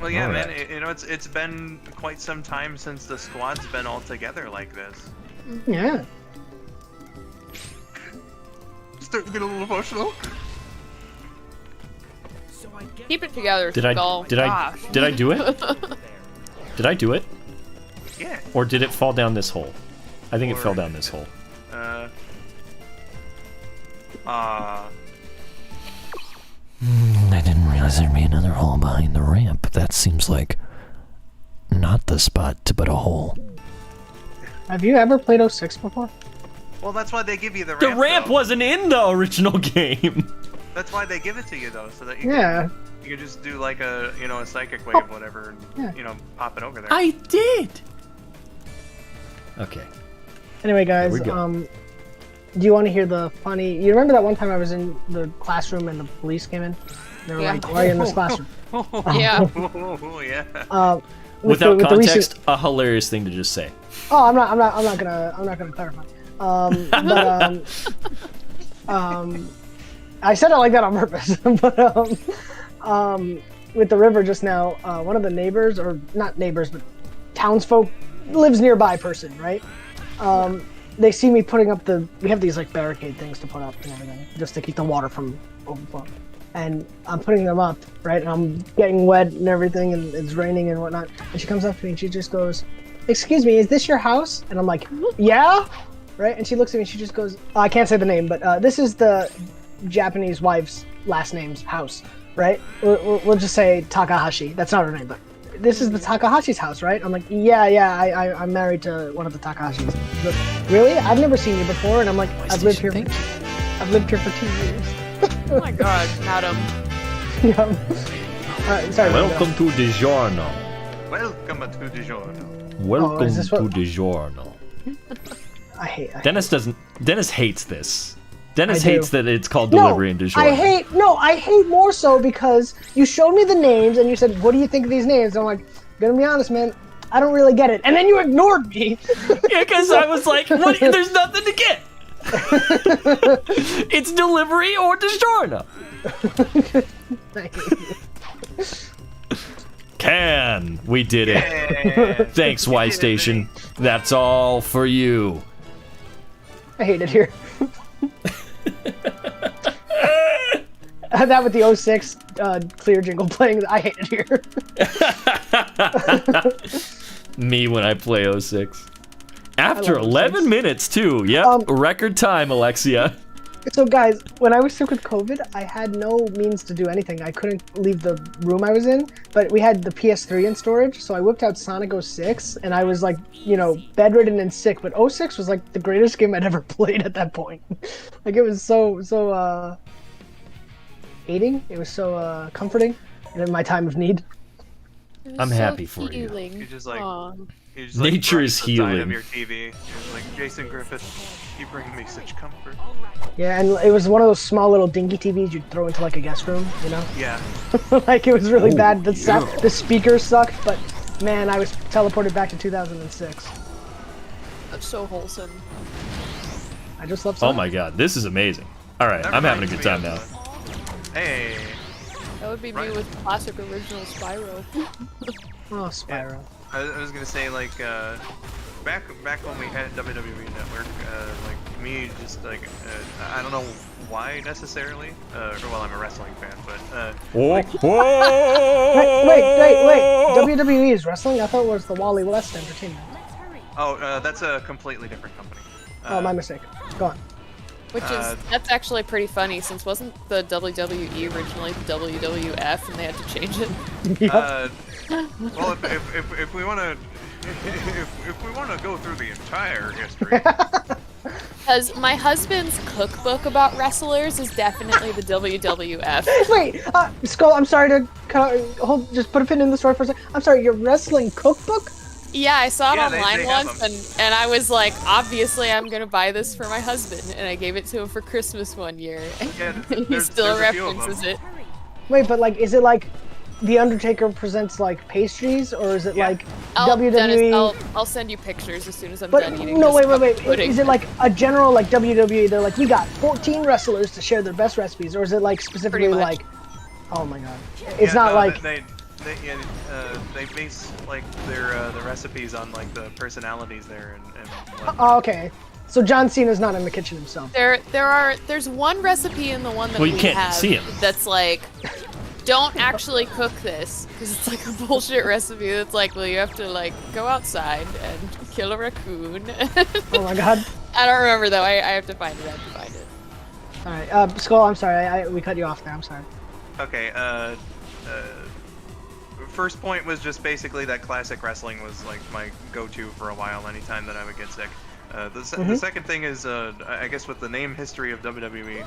Speaker 3: Well, yeah,
Speaker 2: All
Speaker 3: man.
Speaker 2: right.
Speaker 3: You know, it's been quite some time since the squad's been all together like this.
Speaker 5: Yeah.
Speaker 3: Starting to get a little emotional.
Speaker 4: Keep it together,
Speaker 2: Did
Speaker 4: Skull.
Speaker 2: I
Speaker 4: Gosh.
Speaker 2: do it? Did I do it?
Speaker 3: Yeah.
Speaker 2: Or did it fall down this hole? I think it
Speaker 3: Or-
Speaker 2: fell down this hole. I didn't realize there'd be another hole behind the ramp. That seems like not the spot to put a hole.
Speaker 5: Have you ever played 06 before?
Speaker 3: Well, that's why they give you the ramp.
Speaker 2: The ramp
Speaker 3: though.
Speaker 2: wasn't in the original game.
Speaker 3: That's why they give it to you though, so that you
Speaker 5: Yeah.
Speaker 3: can, you can just do like a a psychic wave, whatever, and
Speaker 5: Yeah.
Speaker 3: pop it over there.
Speaker 2: I did. Okay.
Speaker 5: Anyway, guys,
Speaker 2: Here we go.
Speaker 5: do you want to hear the funny... You remember that one time I was in the classroom and the police came in? They were
Speaker 4: Yeah.
Speaker 5: like, why are you in this classroom?
Speaker 4: Yeah.
Speaker 3: Oh yeah.
Speaker 2: Without
Speaker 5: the
Speaker 2: context,
Speaker 5: recent-
Speaker 2: a hilarious thing to just say.
Speaker 5: Oh, I'm not gonna clarify. I said it like that on purpose. But with the river just now, one of the neighbors, or not neighbors, but townsfolk, lives nearby person, right? They see me putting up we have these like barricade things to put up and everything, just to keep the water from overflowing. And I'm putting them up, right? And I'm getting wet and everything, and it's raining and whatnot. And she comes up to me and she just goes, "Excuse me, is this your house?" And I'm like, "Yeah." Right? And she looks at me and she just goes, I can't say the name, but this is the Japanese wife's last name's house, right? We'll just say Takahashi. That's not her name, but this is the Takahashi's house, right? I'm like, yeah, I'm married to one of the Takahashis. He's like, really? I've never seen you before. And I'm like, I've lived here for 2 years.
Speaker 4: Oh my god, Adam.
Speaker 5: Yeah. Sorry.
Speaker 2: Welcome to DiGiorno.
Speaker 3: Welcome to DiGiorno.
Speaker 2: Welcome
Speaker 5: is this
Speaker 2: to
Speaker 5: what-
Speaker 2: DiGiorno.
Speaker 5: I hate
Speaker 2: Dennis hates this. Dennis
Speaker 5: I do.
Speaker 2: hates that it's called delivery in DiGiorno.
Speaker 5: I hate more so because you showed me the names and you said, what do you think of these names? I'm like, gonna be honest, man, I don't really get it. And then you ignored me.
Speaker 2: Yeah, because I was like, what? There's nothing to get. It's delivery or DiGiorno.
Speaker 5: I hate you.
Speaker 2: Can. We did it. Thanks, Y Station. That's all for you.
Speaker 5: I hate it here. That with the 06 clear jingle playing, I hate it here.
Speaker 2: Me when I play 06. After
Speaker 5: love
Speaker 2: 11
Speaker 5: 06.
Speaker 2: minutes, too. Yep, record time, Alexia.
Speaker 5: So guys, when I was sick with COVID, I had no means to do anything. I couldn't leave the room I was in, but we had the PS3 in storage, so I whipped out Sonic 06, and I was like, you know, bedridden and sick, but 06 was like the greatest game I'd ever played at that point. Like, it was so aiding, it was so comforting in my time of need.
Speaker 4: It was
Speaker 2: I'm
Speaker 4: so
Speaker 2: happy for you.
Speaker 4: healing.
Speaker 3: You just like
Speaker 4: Aw.
Speaker 3: you just, like,
Speaker 2: Nature
Speaker 3: brush
Speaker 2: is
Speaker 3: the side of
Speaker 2: healing.
Speaker 3: your TV. You're like, Jason Griffith, you bring me such comfort.
Speaker 5: Yeah, and it was one of those small little dinky TVs you'd throw into like a guest room, you know?
Speaker 3: Yeah.
Speaker 5: Like, it was really bad. The speakers sucked, but man, I was teleported back to 2006.
Speaker 4: That's so wholesome.
Speaker 5: I just love
Speaker 2: Oh
Speaker 5: Sonic.
Speaker 2: my god, this is amazing. All right,
Speaker 3: That
Speaker 2: I'm having a
Speaker 3: reminds
Speaker 2: good
Speaker 3: me
Speaker 2: time
Speaker 3: of,
Speaker 2: now.
Speaker 3: Hey.
Speaker 4: That would be
Speaker 3: Right.
Speaker 4: me with classic original Spyro.
Speaker 5: Oh, Spyro.
Speaker 3: I was gonna say, like, back when we had WWE Network, like, me just, like, I don't know why necessarily, well, I'm a wrestling fan, but,
Speaker 2: Whoa!
Speaker 5: Wait. WWE is wrestling? I thought it was the Wally West Entertainment.
Speaker 3: that's a completely different company.
Speaker 5: Oh, my mistake. Go on.
Speaker 4: Which is, that's actually pretty funny, since wasn't the WWE originally the WWF and they had to change it?
Speaker 3: Well, if we wanna, if we wanna go through the entire history,
Speaker 4: Because my husband's cookbook about wrestlers is definitely the WWF.
Speaker 5: Wait, Skull, I'm sorry to just put a pin in the story for a second. I'm sorry, your wrestling cookbook?
Speaker 4: Yeah, I saw it
Speaker 3: Yeah, they
Speaker 4: online
Speaker 3: have
Speaker 4: once, and I was like, obviously I'm gonna buy this for my husband, and I gave it to him for Christmas one year,
Speaker 3: Yeah,
Speaker 4: and he
Speaker 3: there's
Speaker 4: still
Speaker 3: a few of
Speaker 4: references
Speaker 3: them.
Speaker 4: it.
Speaker 5: Wait, but like, is it like The Undertaker presents like pastries, or is it like WWE?
Speaker 4: Dennis, I'll send you pictures as soon as I'm done eating.
Speaker 5: No,
Speaker 4: this
Speaker 5: wait.
Speaker 4: pudding.
Speaker 5: Is it like a general like WWE? They're like, we got 14 wrestlers to share their best recipes, or is it like specifically
Speaker 4: Pretty much.
Speaker 5: like? Oh my god, it's not like.
Speaker 3: They base like their the recipes on like the personalities there and whatnot.
Speaker 5: Oh, okay. So John Cena's not in the kitchen himself.
Speaker 4: There's one recipe in the one that
Speaker 2: Well, you
Speaker 4: we
Speaker 2: can't
Speaker 4: have
Speaker 2: see him.
Speaker 4: that's like, don't actually cook this, because it's like a bullshit recipe that's like, well, you have to like go outside and kill a raccoon.
Speaker 5: Oh my god.
Speaker 4: I don't remember though. I have to find it.
Speaker 5: All right, Skull. I'm sorry. We cut you off there. I'm sorry.
Speaker 3: Okay, first point was just basically that classic wrestling was like my go-to for a while anytime that I would get sick. The second thing is, I guess with the name history of WWE,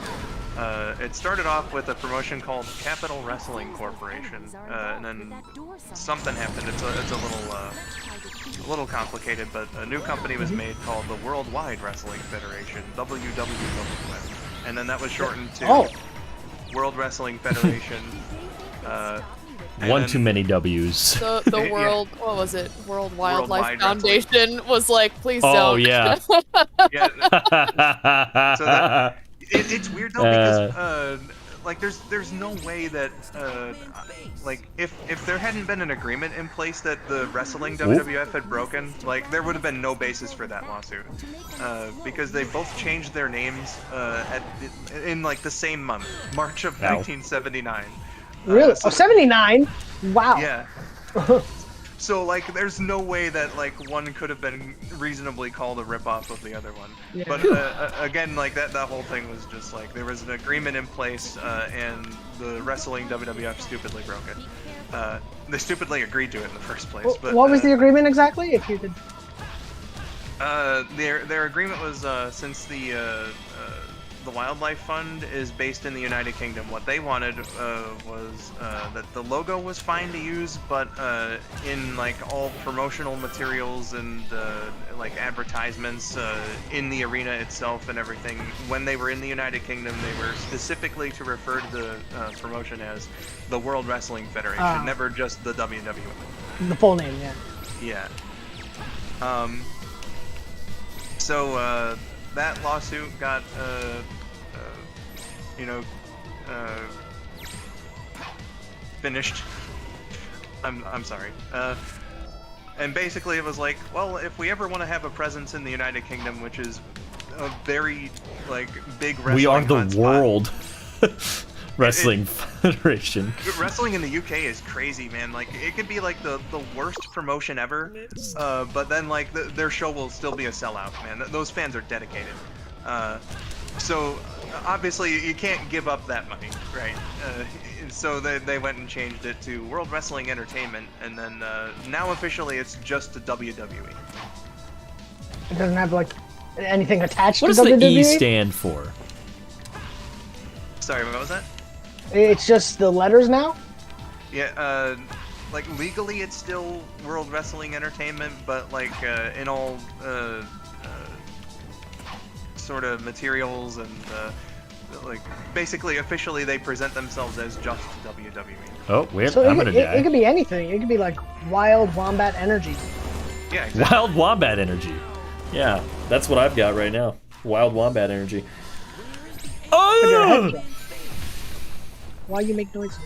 Speaker 3: it started off with a promotion called Capital Wrestling Corporation, and then something happened. It's a little complicated, but a new company was made called the Worldwide Wrestling Federation, WWF, and then that was shortened to World Wrestling Federation. And
Speaker 2: One
Speaker 3: then-
Speaker 2: too many W's.
Speaker 4: The
Speaker 3: Yeah.
Speaker 4: world, what was it? World Wildlife
Speaker 3: Worldwide
Speaker 4: Foundation was like, please
Speaker 2: Oh,
Speaker 4: don't.
Speaker 2: yeah.
Speaker 3: Yeah, so that, it's weird though because like there's no way that like if there hadn't been an agreement in place that the wrestling WWF had broken, like there would have been no basis for that lawsuit because they both changed their names in like the same month, March of 1979.
Speaker 5: Really?
Speaker 3: So-
Speaker 5: 79? Wow.
Speaker 3: Yeah. So like, there's no way that like one could have been reasonably called a ripoff of the other one.
Speaker 5: Yeah.
Speaker 3: But again, like that whole thing was just like there was an agreement in place, and the wrestling WWF stupidly broke it. They stupidly agreed to it in the first place. But
Speaker 5: What was the agreement exactly? If you could.
Speaker 3: their agreement was since the Wildlife Fund is based in the United Kingdom. What they wanted was that the logo was fine to use, but in like all promotional materials and like advertisements in the arena itself and everything, when they were in the United Kingdom, they were specifically to refer to the promotion as the World Wrestling Federation, never just the WWE.
Speaker 5: The full name, yeah.
Speaker 3: Yeah. So that lawsuit got, finished. I'm sorry. And basically it was like, well, if we ever want to have a presence in the United Kingdom, which is a very, like, big wrestling
Speaker 2: We are the
Speaker 3: hotspot.
Speaker 2: world wrestling federation.
Speaker 3: Wrestling in the UK is crazy, man. Like, it could be like the worst promotion ever, but then like their show will still be a sellout, man. Those fans are dedicated. So obviously you can't give up that money, right? So they went and changed it to World Wrestling Entertainment, and then now officially it's just the WWE.
Speaker 5: It doesn't have like anything attached
Speaker 2: What
Speaker 5: to
Speaker 2: does
Speaker 5: WWE.
Speaker 2: the E stand for?
Speaker 3: Sorry, what was that?
Speaker 5: It's just the letters now.
Speaker 3: Yeah, like legally it's still World Wrestling Entertainment, but like in all sort of materials and like basically officially they present themselves as just WWE.
Speaker 2: Oh, wait,
Speaker 5: So
Speaker 2: I'm gonna die.
Speaker 5: it could be anything. It could be like Wild Wombat Energy.
Speaker 3: Yeah, exactly.
Speaker 2: Wild Wombat Energy. Yeah, that's what I've got right now. Wild Wombat Energy.
Speaker 5: Put your
Speaker 2: Oh!
Speaker 5: head down. Why you make noises?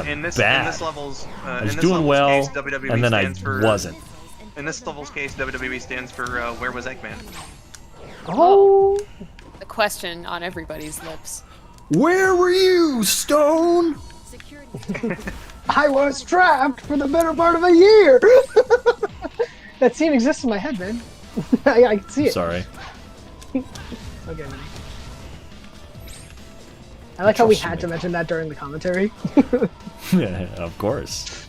Speaker 3: In this
Speaker 2: bad.
Speaker 3: level's
Speaker 2: I
Speaker 3: in
Speaker 2: was
Speaker 3: this
Speaker 2: doing
Speaker 3: level's
Speaker 2: well,
Speaker 3: case, WWE
Speaker 2: and then I
Speaker 3: stands for,
Speaker 2: wasn't.
Speaker 3: In this level's case, WWE stands for Where Was Eggman?
Speaker 5: Oh,
Speaker 4: The question on everybody's lips.
Speaker 2: Where were you, Stone?
Speaker 5: I was trapped for the better part of a year. That scene exists in my head, man. I can see it.
Speaker 2: Sorry.
Speaker 5: Okay, man. I like how we
Speaker 2: Trust
Speaker 5: had
Speaker 2: me.
Speaker 5: to mention that during the commentary.
Speaker 2: Yeah, of course.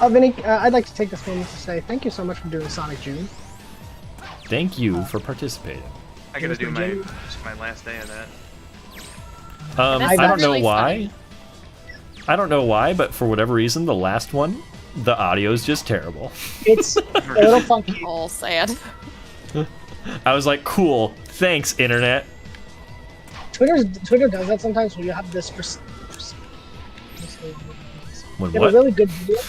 Speaker 5: Vinny, I'd like to take this moment to say thank you so much for doing Sonic June.
Speaker 2: Thank you for participating.
Speaker 3: I gotta do
Speaker 5: Mr. Jim?
Speaker 3: my last day of that.
Speaker 2: I
Speaker 4: That's
Speaker 2: don't know
Speaker 4: really
Speaker 2: why.
Speaker 4: funny.
Speaker 2: I don't know why, but for whatever reason, the last one, the audio is just terrible.
Speaker 5: It's a little funky.
Speaker 4: All sad.
Speaker 2: I was like, cool, thanks, internet.
Speaker 5: Twitter does that sometimes when you have this.
Speaker 2: When
Speaker 5: You have
Speaker 2: what?
Speaker 5: a really good video.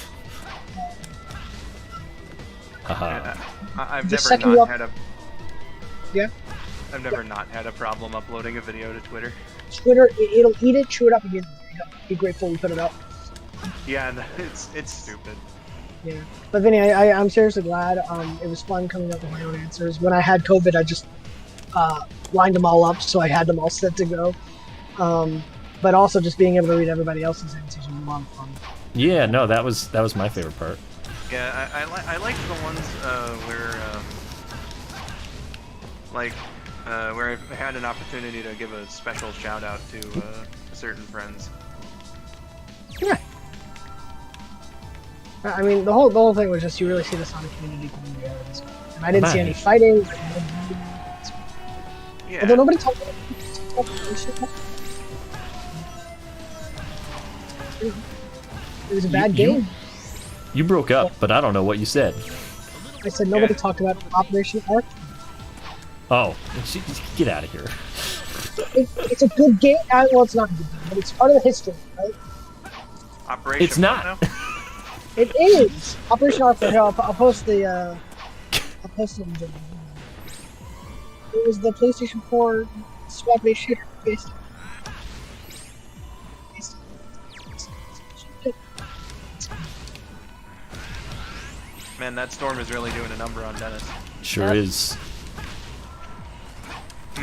Speaker 2: Haha.
Speaker 3: I've
Speaker 5: The
Speaker 3: never
Speaker 5: second you
Speaker 3: not
Speaker 5: up-
Speaker 3: had a
Speaker 5: Yeah.
Speaker 3: I've never not had a problem uploading a video to Twitter.
Speaker 5: Twitter, it'll eat it, chew it up, and be grateful we put it up.
Speaker 3: Yeah, and it's stupid.
Speaker 5: Yeah. But Vinny, I'm seriously glad. It was fun coming up with my own answers. When I had COVID, I just lined them all up, so I had them all set to go. But also just being able to read everybody else's answers was a lot of fun.
Speaker 2: Yeah, no, that was my favorite part.
Speaker 3: Yeah, I liked the ones where I had an opportunity to give a special shout out to certain friends.
Speaker 5: Yeah. I mean, the whole thing was just you really see the Sonic community coming together. And I didn't see any
Speaker 2: Nice.
Speaker 5: fighting.
Speaker 3: Yeah.
Speaker 5: Although nobody talked about it was a bad game.
Speaker 2: You broke up, but I don't know what you said.
Speaker 5: I said nobody
Speaker 3: Yeah.
Speaker 5: talked about Operation Arc.
Speaker 2: Oh, get out of here.
Speaker 5: It's a good game. Well, it's not a good game, but it's part of the history, right?
Speaker 3: Operation
Speaker 2: It's not.
Speaker 3: what now?
Speaker 5: It is Operation Arc. Here, I'll post the. I'll post it. It was the PlayStation 4 squad-based shooter.
Speaker 3: Man, that storm is really doing a number on Dennis.
Speaker 2: Sure
Speaker 4: Yep.
Speaker 2: is.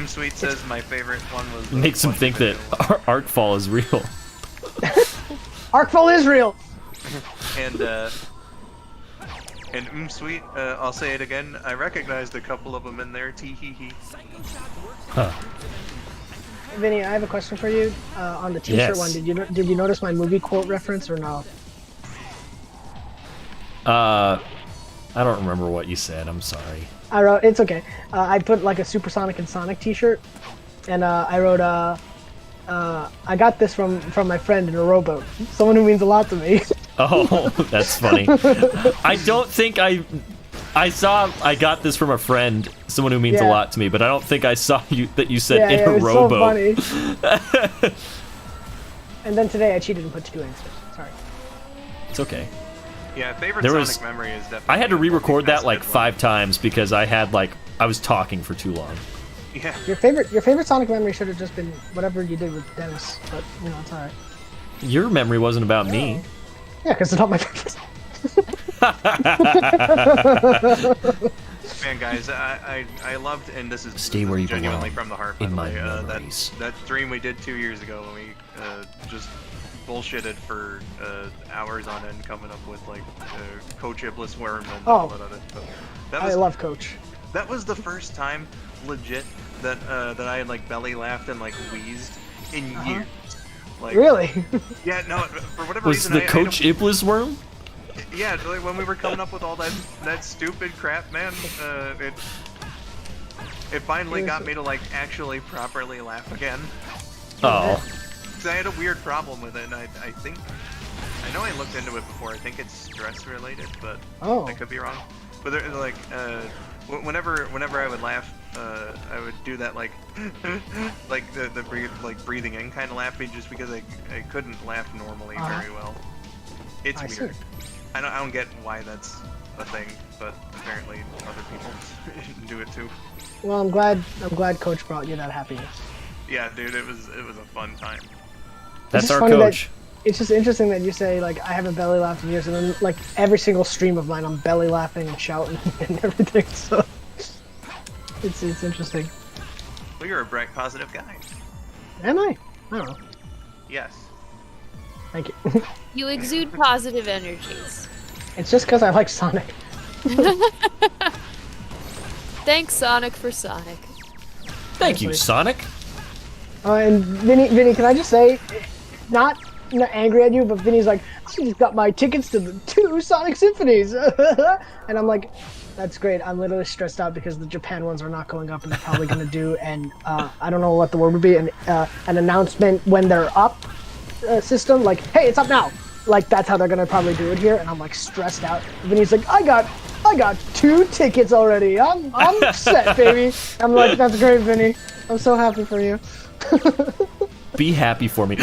Speaker 3: Sweet says my favorite one was. the
Speaker 2: Makes him
Speaker 3: one
Speaker 2: think that
Speaker 3: video.
Speaker 2: Arcfall is real.
Speaker 5: Arcfall is real.
Speaker 3: Sweet, I'll say it again. I recognized a couple of them in there. Tee hee hee.
Speaker 2: Huh.
Speaker 5: Vinny, I have a question for you. On the T-shirt
Speaker 2: Yes.
Speaker 5: one, did you notice my movie quote reference or no?
Speaker 2: I don't remember what you said. I'm sorry.
Speaker 5: I wrote, it's okay. I put like a Supersonic and Sonic T-shirt, and I wrote, I got this from my friend in a rowboat. Someone who means a lot to me.
Speaker 2: Oh, that's funny. I don't think I saw I got this from a friend, someone who means a
Speaker 5: Yeah.
Speaker 2: lot to me, but I don't think I saw that you said in
Speaker 5: it
Speaker 2: a
Speaker 5: was
Speaker 2: rowboat.
Speaker 5: so funny. And then today I cheated and put two answers. Sorry.
Speaker 2: It's okay.
Speaker 3: Yeah, favorite
Speaker 2: There
Speaker 3: Sonic
Speaker 2: was-
Speaker 3: memory is definitely.
Speaker 2: I had to re-record that
Speaker 3: That's a
Speaker 2: like
Speaker 3: good one.
Speaker 2: 5 times because I was talking for too long.
Speaker 3: Yeah.
Speaker 5: Your favorite Sonic memory should have just been whatever you did with Dennis, but you know it's alright.
Speaker 2: Your memory wasn't about me.
Speaker 5: Yeah, because it's not my favorite.
Speaker 3: Man, guys, I loved, and this is
Speaker 2: Stay where you
Speaker 3: genuinely
Speaker 2: belong,
Speaker 3: from the heart. By
Speaker 2: in
Speaker 3: the
Speaker 2: my
Speaker 3: way,
Speaker 2: memories.
Speaker 3: that stream we did 2 years ago when we just bullshitted for hours on end, coming up with like Coach Iblis Worm and all that other stuff. That
Speaker 5: I
Speaker 3: was
Speaker 5: love Coach.
Speaker 3: that was the first time, legit, that that I had like belly laughed and like wheezed in years. Like,
Speaker 5: Really?
Speaker 3: yeah, no, for whatever
Speaker 2: Was
Speaker 3: reason,
Speaker 2: the
Speaker 3: I
Speaker 2: Coach
Speaker 3: don't-
Speaker 2: Iblis worm?
Speaker 3: Yeah, like when we were coming up with all that stupid crap, man, it finally got me to like actually properly laugh again.
Speaker 2: Oh.
Speaker 3: 'Cause I had a weird problem with it, and I think I know I looked into it before. I think it's stress related, but
Speaker 5: Oh.
Speaker 3: I could be wrong. But there, like whenever I would laugh, I would do that like like the breathing in kind of laughing, just because I couldn't laugh normally very well. It's
Speaker 5: I see.
Speaker 3: weird. I don't get why that's a thing, but apparently other people do it too.
Speaker 5: Well, I'm glad Coach brought you that happiness.
Speaker 3: Yeah, dude, it was a fun time.
Speaker 2: That's
Speaker 5: just
Speaker 2: our
Speaker 5: funny that-
Speaker 2: coach.
Speaker 5: It's just interesting that you say like I haven't belly laughed in years, and then like every single stream of mine, I'm belly laughing and shouting and everything. So it's interesting.
Speaker 3: Well, you're a bright, positive guy.
Speaker 5: Am I? I don't know.
Speaker 3: Yes.
Speaker 5: Thank you.
Speaker 4: You exude positive energies.
Speaker 5: It's just because I like Sonic.
Speaker 4: Thanks, Sonic, for Sonic.
Speaker 2: Thank you, Sonic.
Speaker 5: And Vinny, can I just say, not angry at you, but Vinny's like, I just got my tickets to the 2 Sonic Symphonies, and I'm like, that's great. I'm literally stressed out because the Japan ones are not going up, and they're probably gonna do, and I don't know what the word would be, an announcement when they're up system, like, hey, it's up now. Like that's how they're gonna probably do it here, and I'm like stressed out. Vinny's like, I got 2 tickets already. I'm set, baby. I'm like, that's great, Vinny. I'm so happy for you.
Speaker 2: Be happy for me.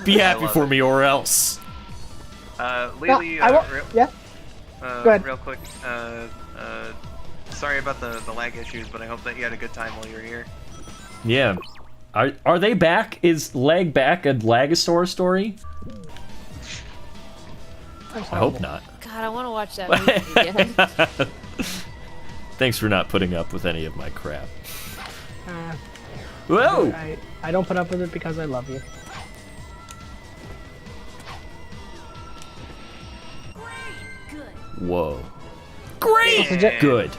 Speaker 2: Be happy
Speaker 3: love
Speaker 2: for
Speaker 3: it.
Speaker 2: me or else.
Speaker 3: Lily,
Speaker 5: Yeah. Go ahead.
Speaker 3: real quick. Sorry about the lag issues, but I hope that you had a good time while you were here.
Speaker 2: Yeah. Are they back? Is Lag back a Lagosaur story? I hope not.
Speaker 4: God, I want to watch that movie again.
Speaker 2: Thanks for not putting up with any of my crap.
Speaker 5: Uh,
Speaker 2: Whoa!
Speaker 5: I don't put up with it because I love you.
Speaker 2: Whoa. Great!
Speaker 3: Yeah.
Speaker 2: Good.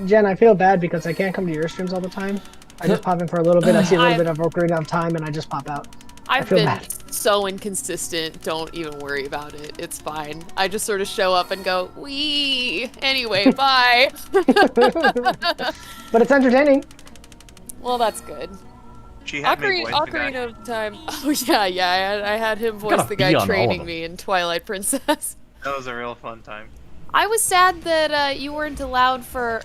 Speaker 5: Jen, I feel bad because I can't come to your streams all the time. I just pop in for a little bit. I see a little bit of Ocarina of Time, and I just pop out.
Speaker 4: I've
Speaker 5: feel
Speaker 4: been
Speaker 5: bad.
Speaker 4: so inconsistent. Don't even worry about it. It's fine. I just sort of show up and go, wee. Anyway, bye.
Speaker 5: But it's entertaining.
Speaker 4: Well, that's good.
Speaker 3: She had me voice the guy.
Speaker 4: Ocarina of Time. Oh yeah. I had him voice
Speaker 2: Gotta
Speaker 4: the
Speaker 2: be
Speaker 4: guy
Speaker 2: on all of
Speaker 4: training
Speaker 2: them.
Speaker 4: me in Twilight Princess.
Speaker 3: That was a real fun time.
Speaker 4: I was sad that you weren't around for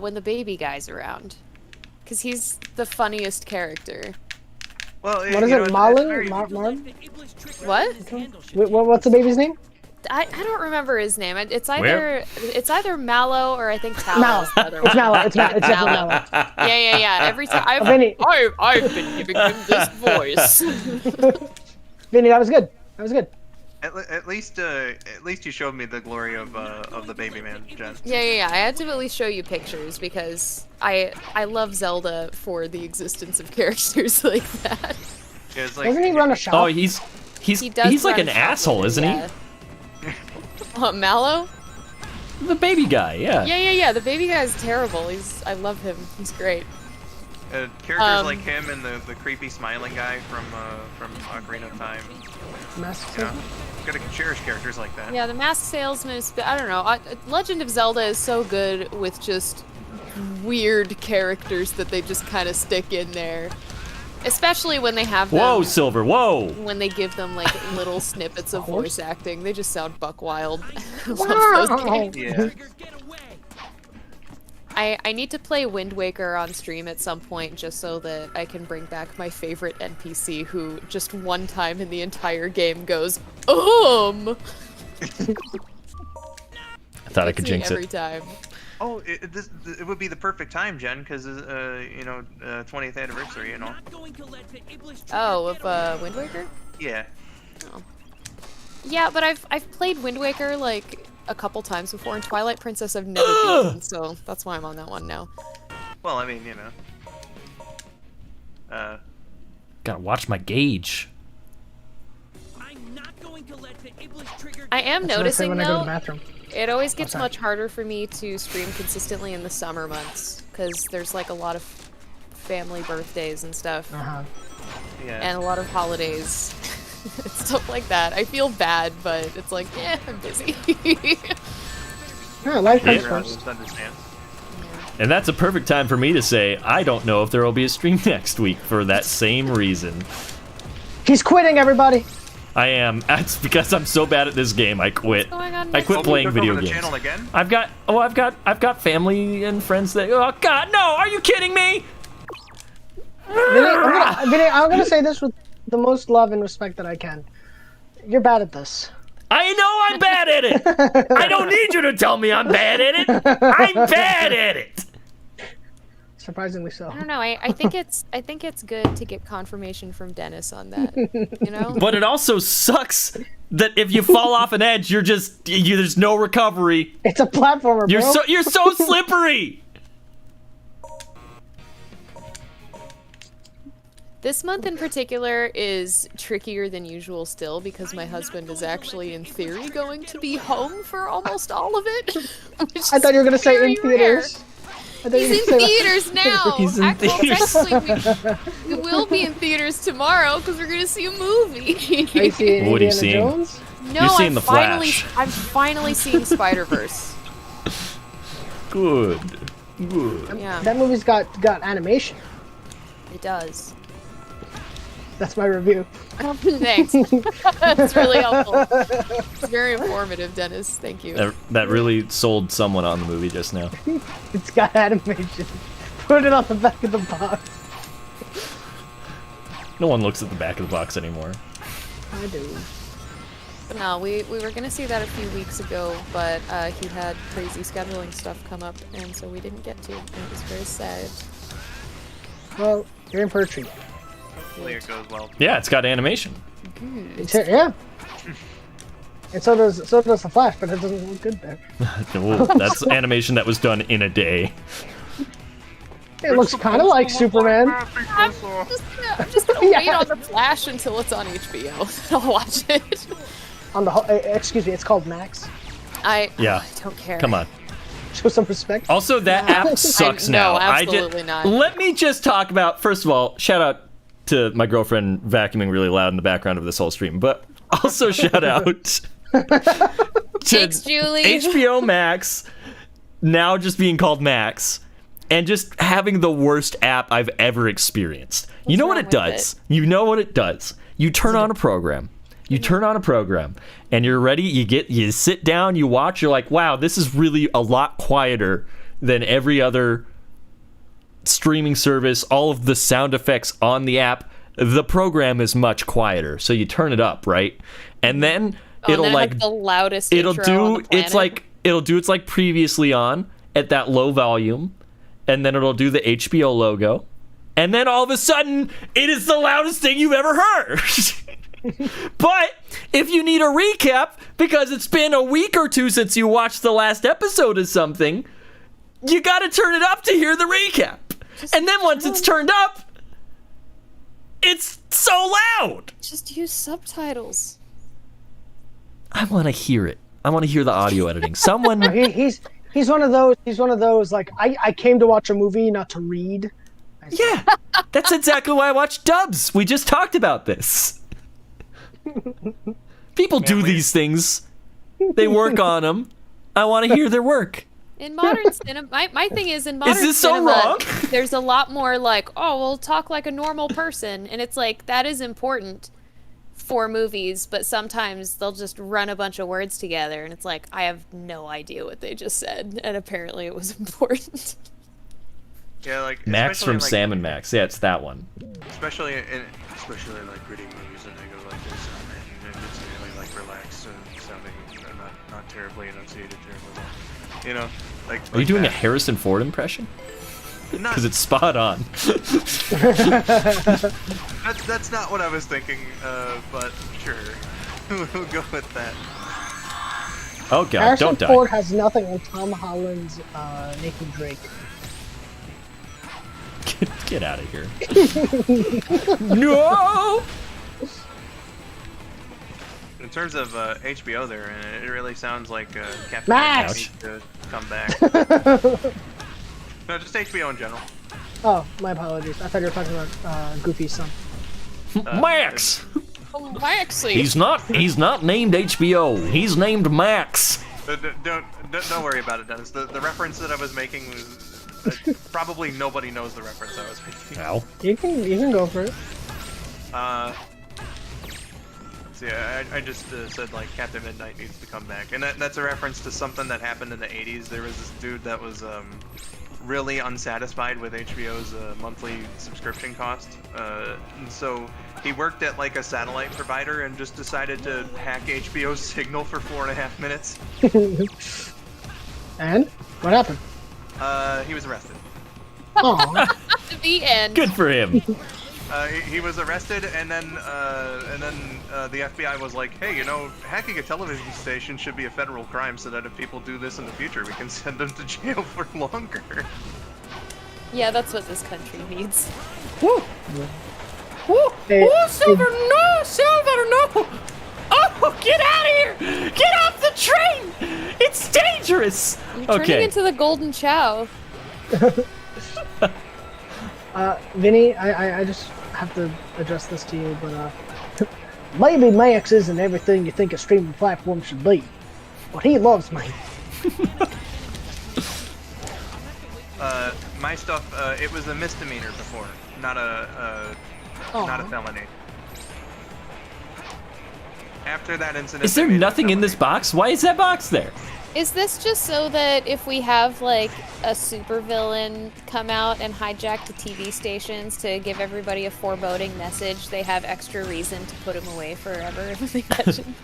Speaker 4: when the baby guy's around, because he's the funniest character.
Speaker 3: Well,
Speaker 5: What is
Speaker 3: you know,
Speaker 5: it,
Speaker 3: it's
Speaker 5: Marlon?
Speaker 3: very-
Speaker 4: What?
Speaker 5: What's the baby's name?
Speaker 4: I don't remember his name. It's either Mallow or I think Talos.
Speaker 5: Mallow.
Speaker 4: the other
Speaker 5: It's
Speaker 4: one.
Speaker 5: Mallow. It's definitely Mallow.
Speaker 4: Yeah. Every time
Speaker 5: Vinny.
Speaker 4: I've been giving him this voice.
Speaker 5: Vinny, that was good. That was good.
Speaker 3: At least you showed me the glory of the baby man, Jen.
Speaker 4: Yeah. I had to at least show you pictures because I love Zelda for the existence of characters like that.
Speaker 3: Yeah, it's like,
Speaker 5: Doesn't he run a shop?
Speaker 2: Oh, he's
Speaker 4: He does
Speaker 2: he's like
Speaker 4: run
Speaker 2: an
Speaker 4: a shop
Speaker 2: asshole,
Speaker 4: with it,
Speaker 2: isn't
Speaker 4: yeah. Mallow?
Speaker 2: he? The baby guy, yeah.
Speaker 4: Yeah. The baby guy's terrible. I love him. He's great.
Speaker 3: Characters like him and the creepy smiling guy from Ocarina of Time.
Speaker 5: Master
Speaker 3: You know,
Speaker 5: System?
Speaker 3: gotta cherish characters like that.
Speaker 4: Yeah, the Masked Salesman is. I don't know. Legend of Zelda is so good with just weird characters that they just kind of stick in there. Especially when they have them.
Speaker 2: Whoa, Silver, whoa!
Speaker 4: When they give them like little snippets of voice acting, they just sound buck wild. I love those games.
Speaker 3: Yeah.
Speaker 4: I need to play Wind Waker on stream at some point just so that I can bring back my favorite NPC who just one time in the entire game goes,
Speaker 2: I thought I could
Speaker 4: Gets me
Speaker 2: jinx
Speaker 4: every
Speaker 2: it.
Speaker 4: time.
Speaker 3: Oh, it would be the perfect time, Jen, because 20th anniversary, you know.
Speaker 4: Oh, of Wind Waker?
Speaker 3: Yeah.
Speaker 4: Yeah, but I've played Wind Waker like a couple times before, and Twilight Princess I've never beaten, so that's why I'm on that one now.
Speaker 3: Well, I mean, you know.
Speaker 2: Gotta watch my gauge.
Speaker 4: I am
Speaker 5: That's what I say
Speaker 4: noticing
Speaker 5: when I go to the
Speaker 4: though,
Speaker 5: bathroom.
Speaker 4: it always gets
Speaker 5: sorry.
Speaker 4: much harder for me to stream consistently in the summer months, because there's like a lot of family birthdays and stuff,
Speaker 5: Uh-huh.
Speaker 3: Yeah.
Speaker 4: and a lot of holidays. Stuff like that. I feel bad, but it's like, I'm busy.
Speaker 5: Yeah, life comes
Speaker 2: Yeah.
Speaker 5: first.
Speaker 3: Just understand.
Speaker 2: And that's a perfect time for me to say, I don't know if there will be a stream next week for that same reason.
Speaker 5: He's quitting, everybody!
Speaker 2: I am. That's because I'm so bad at this game, I quit.
Speaker 4: What's going on
Speaker 2: I
Speaker 4: next
Speaker 2: quit
Speaker 4: week?
Speaker 2: playing
Speaker 3: Took
Speaker 2: video
Speaker 3: over the
Speaker 2: games.
Speaker 3: channel again?
Speaker 2: I've got family and friends that, oh god, no, are you kidding me?
Speaker 5: Vinny, I'm gonna say this with the most love and respect that I can. You're bad at this.
Speaker 2: I know I'm bad at it. I don't need you to tell me I'm bad at it. I'm bad at it.
Speaker 5: Surprisingly so.
Speaker 4: I don't know. I think it's good to get confirmation from Dennis on that. You know.
Speaker 2: But it also sucks that if you fall off an edge, there's no recovery.
Speaker 5: It's a platformer, bro.
Speaker 2: You're so slippery.
Speaker 4: This month in particular is trickier than usual still because my husband is actually in theory going to be home for almost all of it.
Speaker 5: I thought you were gonna say in theaters.
Speaker 4: He's in theaters now.
Speaker 2: He's in theaters.
Speaker 4: Technically, we will be in theaters tomorrow because we're gonna see a movie.
Speaker 5: Are you seeing
Speaker 2: What are you
Speaker 5: Indiana
Speaker 2: seeing?
Speaker 5: Jones?
Speaker 4: No,
Speaker 2: You're seeing
Speaker 4: I'm
Speaker 2: The
Speaker 4: finally,
Speaker 2: Flash.
Speaker 4: I'm finally seeing Spider-Verse.
Speaker 2: Good.
Speaker 4: Yeah,
Speaker 5: That movie's got animation.
Speaker 4: it does.
Speaker 5: That's my review.
Speaker 4: Thanks. That's really helpful. It's very informative, Dennis. Thank you.
Speaker 2: That really sold someone on the movie just now.
Speaker 5: It's got animation. Put it on the back of the box.
Speaker 2: No one looks at the back of the box anymore.
Speaker 5: I do.
Speaker 4: But no, we were gonna see that a few weeks ago, but he had crazy scheduling stuff come up, and so we didn't get to. And it was very sad.
Speaker 5: Well, you're in for a treat.
Speaker 3: Hopefully it goes well.
Speaker 2: Yeah, it's got animation.
Speaker 5: Yeah. And so does the Flash, but it doesn't look good there.
Speaker 2: Well, that's animation that was done in a day.
Speaker 5: It looks kind of like Superman.
Speaker 4: I'm just gonna wait on the Flash until it's on HBO. I'll watch it.
Speaker 5: On the excuse me, it's called Max.
Speaker 2: Yeah.
Speaker 4: I don't care.
Speaker 2: Come on.
Speaker 5: Show some respect.
Speaker 2: Also, that app sucks
Speaker 4: no,
Speaker 2: now.
Speaker 4: absolutely not.
Speaker 2: Let me just talk about, first of all, shout out to my girlfriend vacuuming really loud in the background of this whole stream, but also shout out to
Speaker 4: Thanks, Julie.
Speaker 2: HBO Max now just being called Max and just having the worst app I've ever experienced. You know what
Speaker 4: wrong
Speaker 2: it
Speaker 4: with
Speaker 2: does? You know what it does. You turn on a program. You turn on a program and you're ready. You sit down, you watch, you're like, wow, this is really a lot quieter than every other streaming service. All of the sound effects on the app, the program is much quieter. So you turn it up, right? And then it'll
Speaker 4: and then it
Speaker 2: like
Speaker 4: has the loudest
Speaker 2: it'll
Speaker 4: intro
Speaker 2: do
Speaker 4: on the
Speaker 2: it's like previously on at that low volume, and then it'll do the HBO logo, and then all of a sudden it is the loudest thing you've ever heard. But if you need a recap because it's been a week or two since you watched the last episode of something, you gotta turn it up to hear the recap. And then once it's turned up, it's so loud.
Speaker 4: Just use subtitles.
Speaker 2: I want to hear it. I want to hear the audio editing. Someone.
Speaker 5: He's one of those. He's one of those. Like I came to watch a movie, not to read.
Speaker 2: Yeah, that's exactly why I watch dubs. We just talked about this. People do these things. They work on them. I want to hear their work.
Speaker 4: In modern cinema, my thing is in modern
Speaker 2: this so
Speaker 4: cinema,
Speaker 2: wrong?
Speaker 4: there's a lot more like, oh, we'll talk like a normal person, and it's like that is important for movies, but sometimes they'll just run a bunch of words together, and it's like I have no idea what they just said, and apparently it was important.
Speaker 3: Yeah, like
Speaker 2: Max from
Speaker 3: like,
Speaker 2: Sam and Max. Yeah, it's that one.
Speaker 3: Especially like reading movies and they go like this, and it's really like relaxed and sounding not terribly enunciated, terribly long. You know, like.
Speaker 2: Are you doing a Harrison Ford impression? Because it's spot on.
Speaker 3: That's not what I was thinking, but sure, we'll go with that.
Speaker 2: Oh god,
Speaker 5: Harrison
Speaker 2: don't die.
Speaker 5: Ford has nothing on Tom Holland's Nathan Drake.
Speaker 2: Get out of here. No!
Speaker 3: In terms of HBO there, it really sounds like Captain
Speaker 5: Max!
Speaker 3: needs to come back. No, just HBO in general.
Speaker 5: Oh, my apologies. I thought you were talking about Goofy's son.
Speaker 2: Max!
Speaker 4: Oh, Maxie.
Speaker 2: He's not named HBO. He's named Max.
Speaker 3: Don't worry about it, Dennis. The reference that I was making was probably nobody knows the reference I was making.
Speaker 2: Ow.
Speaker 5: You can go for it.
Speaker 3: See, I just said like Captain Midnight needs to come back, and that's a reference to something that happened in the 80s. There was this dude that was really unsatisfied with HBO's monthly subscription cost, and so he worked at like a satellite provider and just decided to hack HBO's signal for 4.5 minutes.
Speaker 5: And what happened?
Speaker 3: He was arrested.
Speaker 5: Oh,
Speaker 4: The end.
Speaker 2: Good for him.
Speaker 3: He was arrested, and then the FBI was like, "Hey, you know, hacking a television station should be a federal crime, so that if people do this in the future, we can send them to jail for longer."
Speaker 4: Yeah, that's what this country needs.
Speaker 2: Woo! Woo!
Speaker 5: Hey,
Speaker 2: Woo, Silver! No! Silver, no! Oh, get out of here! Get off the train! It's dangerous!
Speaker 4: You're turning into the Golden Chow.
Speaker 5: Vinny, I just have to address this to you, but maybe Max isn't everything you think a streaming platform should be, but he loves me.
Speaker 3: My stuff, it was a misdemeanor before, not a felony. After that incident,
Speaker 2: Is there nothing in this box? Why is that box there?
Speaker 4: Is this just so that if we have like a supervillain come out and hijack the TV stations to give everybody a foreboding message, they have extra reason to put him away forever if they catch him?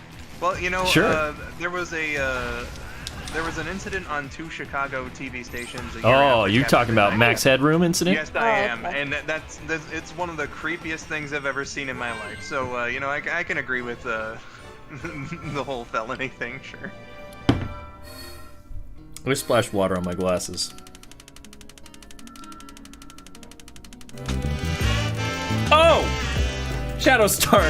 Speaker 3: Well, you know,
Speaker 2: Sure.
Speaker 3: there was an incident on 2 Chicago TV stations. A year
Speaker 2: Oh,
Speaker 3: after
Speaker 2: you
Speaker 3: Captain
Speaker 2: talking about
Speaker 3: Midnight.
Speaker 2: Max Headroom incident?
Speaker 3: Yes, I am,
Speaker 4: okay.
Speaker 3: and it's one of the creepiest things I've ever seen in my life. So, you know, I can agree with the whole felony thing, sure.
Speaker 2: Let me splash water on my glasses. Oh! Shadow Star!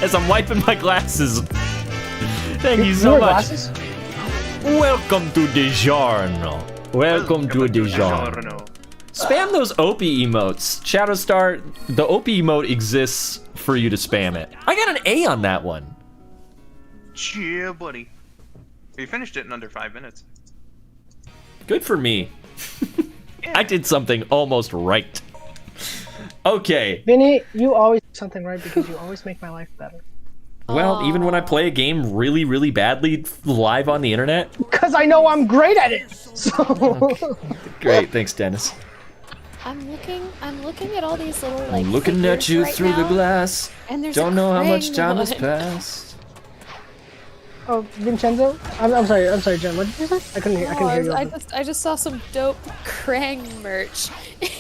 Speaker 2: As I'm wiping my glasses. Thank you so
Speaker 5: Your
Speaker 2: much.
Speaker 5: glasses?
Speaker 2: Welcome to DiGiorno. Welcome to DiGiorno.
Speaker 3: DiGiorno.
Speaker 2: Spam those Opie emotes. Shadowstar, the Opie emote exists for you to spam it. I got an A on that one.
Speaker 3: Yeah, buddy. You finished it in under 5 minutes.
Speaker 2: Good for me. I did something almost right. Okay.
Speaker 5: Vinny, you always do something right because you always make my life better.
Speaker 2: Well, even when I play a game really, really badly live on the internet.
Speaker 5: Because I know I'm great at it. So.
Speaker 2: Great, thanks, Dennis.
Speaker 4: I'm looking at all these little like.
Speaker 2: I'm looking at
Speaker 4: figures
Speaker 2: you
Speaker 4: right
Speaker 2: through the
Speaker 4: now,
Speaker 2: glass.
Speaker 4: and there's
Speaker 2: Don't
Speaker 4: a
Speaker 2: know how much
Speaker 4: Krang
Speaker 2: time has
Speaker 4: one.
Speaker 2: passed.
Speaker 5: Oh, Vincenzo? I'm sorry, Jen. What did you say? I couldn't hear you.
Speaker 4: I just saw some dope Krang merch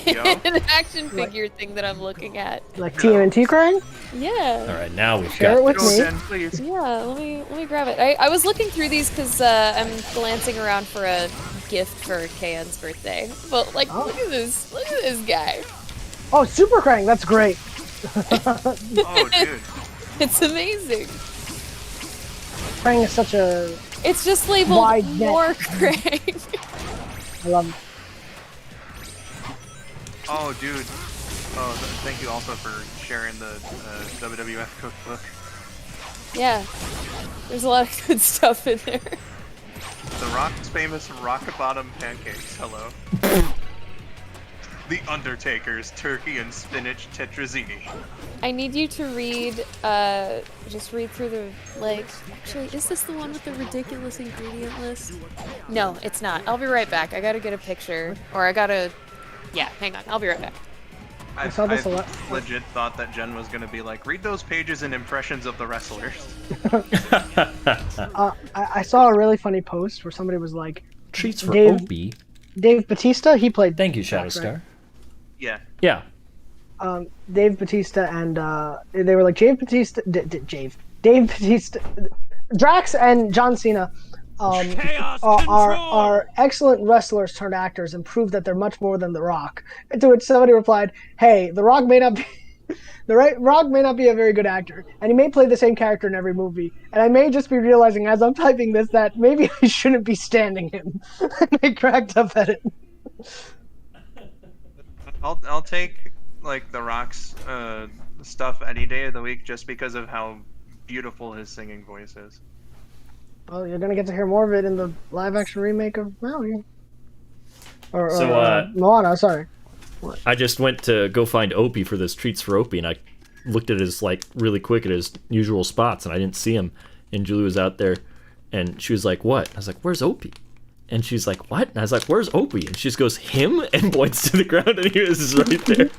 Speaker 3: Yo.
Speaker 4: an action figure thing that I'm looking at.
Speaker 5: Like TMNT crying?
Speaker 4: Yeah.
Speaker 2: All right, now we've
Speaker 5: Share
Speaker 2: got
Speaker 5: it with
Speaker 3: Go,
Speaker 5: me.
Speaker 3: Jen, please.
Speaker 4: Yeah, let me grab it. I was looking through these because I'm glancing around for a gift for KN's birthday. But like, look at this guy.
Speaker 5: Oh, Super Krang. That's great.
Speaker 3: Oh, dude.
Speaker 4: It's amazing.
Speaker 5: Krang is such a.
Speaker 4: It's just labeled
Speaker 5: Wide net.
Speaker 4: more Krang.
Speaker 5: I love.
Speaker 3: Oh, dude. Oh, thank you also for sharing the WWF cookbook.
Speaker 4: Yeah, there's a lot of good stuff in there.
Speaker 3: The Rock's famous rocket bottom pancakes. Hello. The Undertaker's turkey and spinach tetrazzini.
Speaker 4: I need you to read, just read through the, like, actually, is this the one with the ridiculous ingredient list? No, it's not. I'll be right back. I gotta get a picture, or yeah, hang on. I'll be right back.
Speaker 3: I
Speaker 5: saw this a lot.
Speaker 3: legit thought that Jen was gonna be like, read those pages in impressions of the wrestlers.
Speaker 5: I saw a really funny post where somebody was like,
Speaker 2: treats for
Speaker 5: Dave-
Speaker 2: Opie.
Speaker 5: Dave Batista. He played.
Speaker 2: Thank you,
Speaker 5: Drax,
Speaker 2: Shadowstar.
Speaker 5: right?
Speaker 3: Yeah.
Speaker 2: Yeah.
Speaker 5: Dave Batista and they were like Dave Batista, Drax and John Cena are excellent wrestlers turned actors and prove that they're much more than The Rock. To which somebody replied, "Hey, The Rock may not be." Rock may not be a very good actor, and he may play the same character in every movie. And I may just be realizing as I'm typing this that maybe I shouldn't be standing him. And I cracked up at it.
Speaker 3: I'll take like The Rock's stuff any day of the week just because of how beautiful his singing voice is.
Speaker 5: Well, you're gonna get to hear more of it in the live-action remake of Maui. Or Moana. Sorry.
Speaker 2: I just went to go find Opie for this Treats for Opie, and I looked at his, like, really quick at his usual spots, and I didn't see him. And Julie was out there, and she was like, "What?" I was like, "Where's Opie?" And she's like, "What?" And I was like, "Where's Opie?" And she just goes, "Him?" and points to the ground, and he was right there.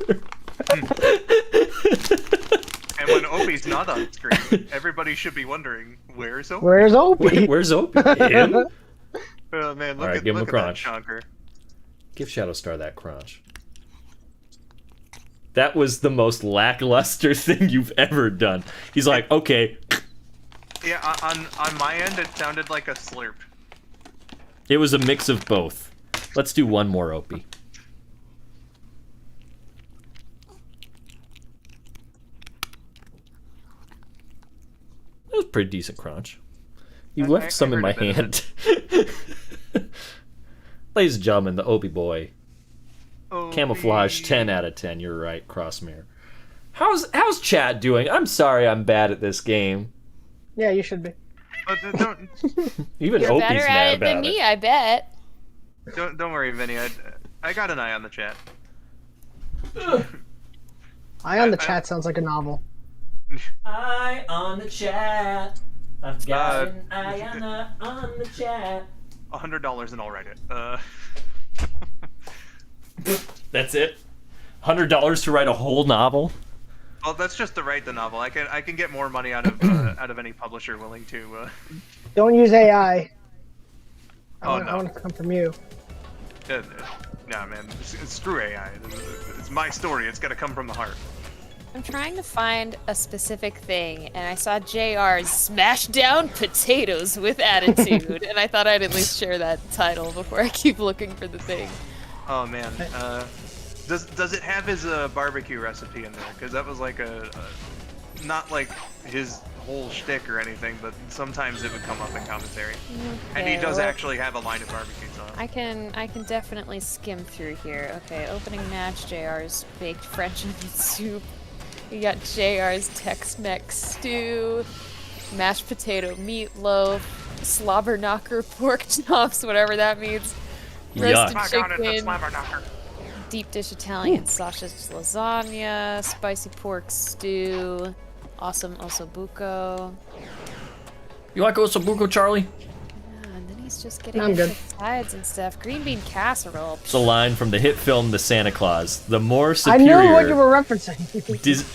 Speaker 3: And when Opie's not on screen, everybody should be wondering, where's Opie?
Speaker 5: Where's Opie?
Speaker 2: Wait, where's Opie? Him?
Speaker 3: Oh man, look
Speaker 2: Alright,
Speaker 3: at,
Speaker 2: give him
Speaker 3: look
Speaker 2: a
Speaker 3: at that
Speaker 2: crunch.
Speaker 3: chonker.
Speaker 2: Give Shadowstar that crunch. That was the most lackluster thing you've ever done. He's like, okay.
Speaker 3: Yeah, on my end, it sounded like a slurp.
Speaker 2: It was a mix of both. Let's do one more Opie. That was a pretty decent crunch. You
Speaker 3: I
Speaker 2: left some in
Speaker 3: heard
Speaker 2: my
Speaker 3: a bit
Speaker 2: hand. Ladies and gentlemen, the Opie boy.
Speaker 3: Opie.
Speaker 2: Camouflage 10 out of 10. You're right, Crossmere. How's Chad doing? I'm sorry I'm bad at this game.
Speaker 5: Yeah, you should be.
Speaker 3: But don't
Speaker 2: Even
Speaker 4: You're
Speaker 2: Opie's
Speaker 4: better
Speaker 2: mad
Speaker 4: at it
Speaker 2: about
Speaker 4: than me, I bet.
Speaker 3: don't worry, Vinny. I got an eye on the chat.
Speaker 5: Eye on the Chat sounds like a novel.
Speaker 2: Eye on the chat. I've
Speaker 3: got
Speaker 2: an eye on the chat.
Speaker 3: $100 and I'll write it.
Speaker 2: That's it? $100 to write a whole novel?
Speaker 3: Well, that's just to write the novel. I can get more money out of any publisher willing to.
Speaker 5: Don't use AI.
Speaker 3: Oh,
Speaker 5: I want it to come from you.
Speaker 3: Nah, man. Screw AI. It's my story. It's got to come from the heart.
Speaker 4: I'm trying to find a specific thing, and I saw JR's Smash Down Potatoes with Attitude, and I thought I'd at least share that title before I keep looking for the thing.
Speaker 3: Oh man. Does it have his barbecue recipe in there? Because that was like a not like his whole shtick or anything, but sometimes it would come up in commentary. And he
Speaker 4: Okay,
Speaker 3: does
Speaker 4: well,
Speaker 3: actually have a line of barbecue sauce.
Speaker 4: I can definitely skim through here. Okay, opening match, JR's baked French onion soup. We got JR's Tex-Mex stew, mashed potato meatloaf, slobber knocker pork chops, whatever that means.
Speaker 2: Yuck.
Speaker 4: Roasted
Speaker 3: I got it, the
Speaker 4: chicken,
Speaker 3: slobber knocker.
Speaker 4: deep dish Italian sausage lasagna, spicy pork stew, awesome ossobuco.
Speaker 2: You like Osobuco, Charlie?
Speaker 4: And then he's just getting
Speaker 5: I'm
Speaker 4: into
Speaker 5: good.
Speaker 4: sides and stuff. Green bean casserole.
Speaker 2: It's a line from the hit film The Santa Claus. The more
Speaker 5: I
Speaker 2: superior,
Speaker 5: knew what you were referencing.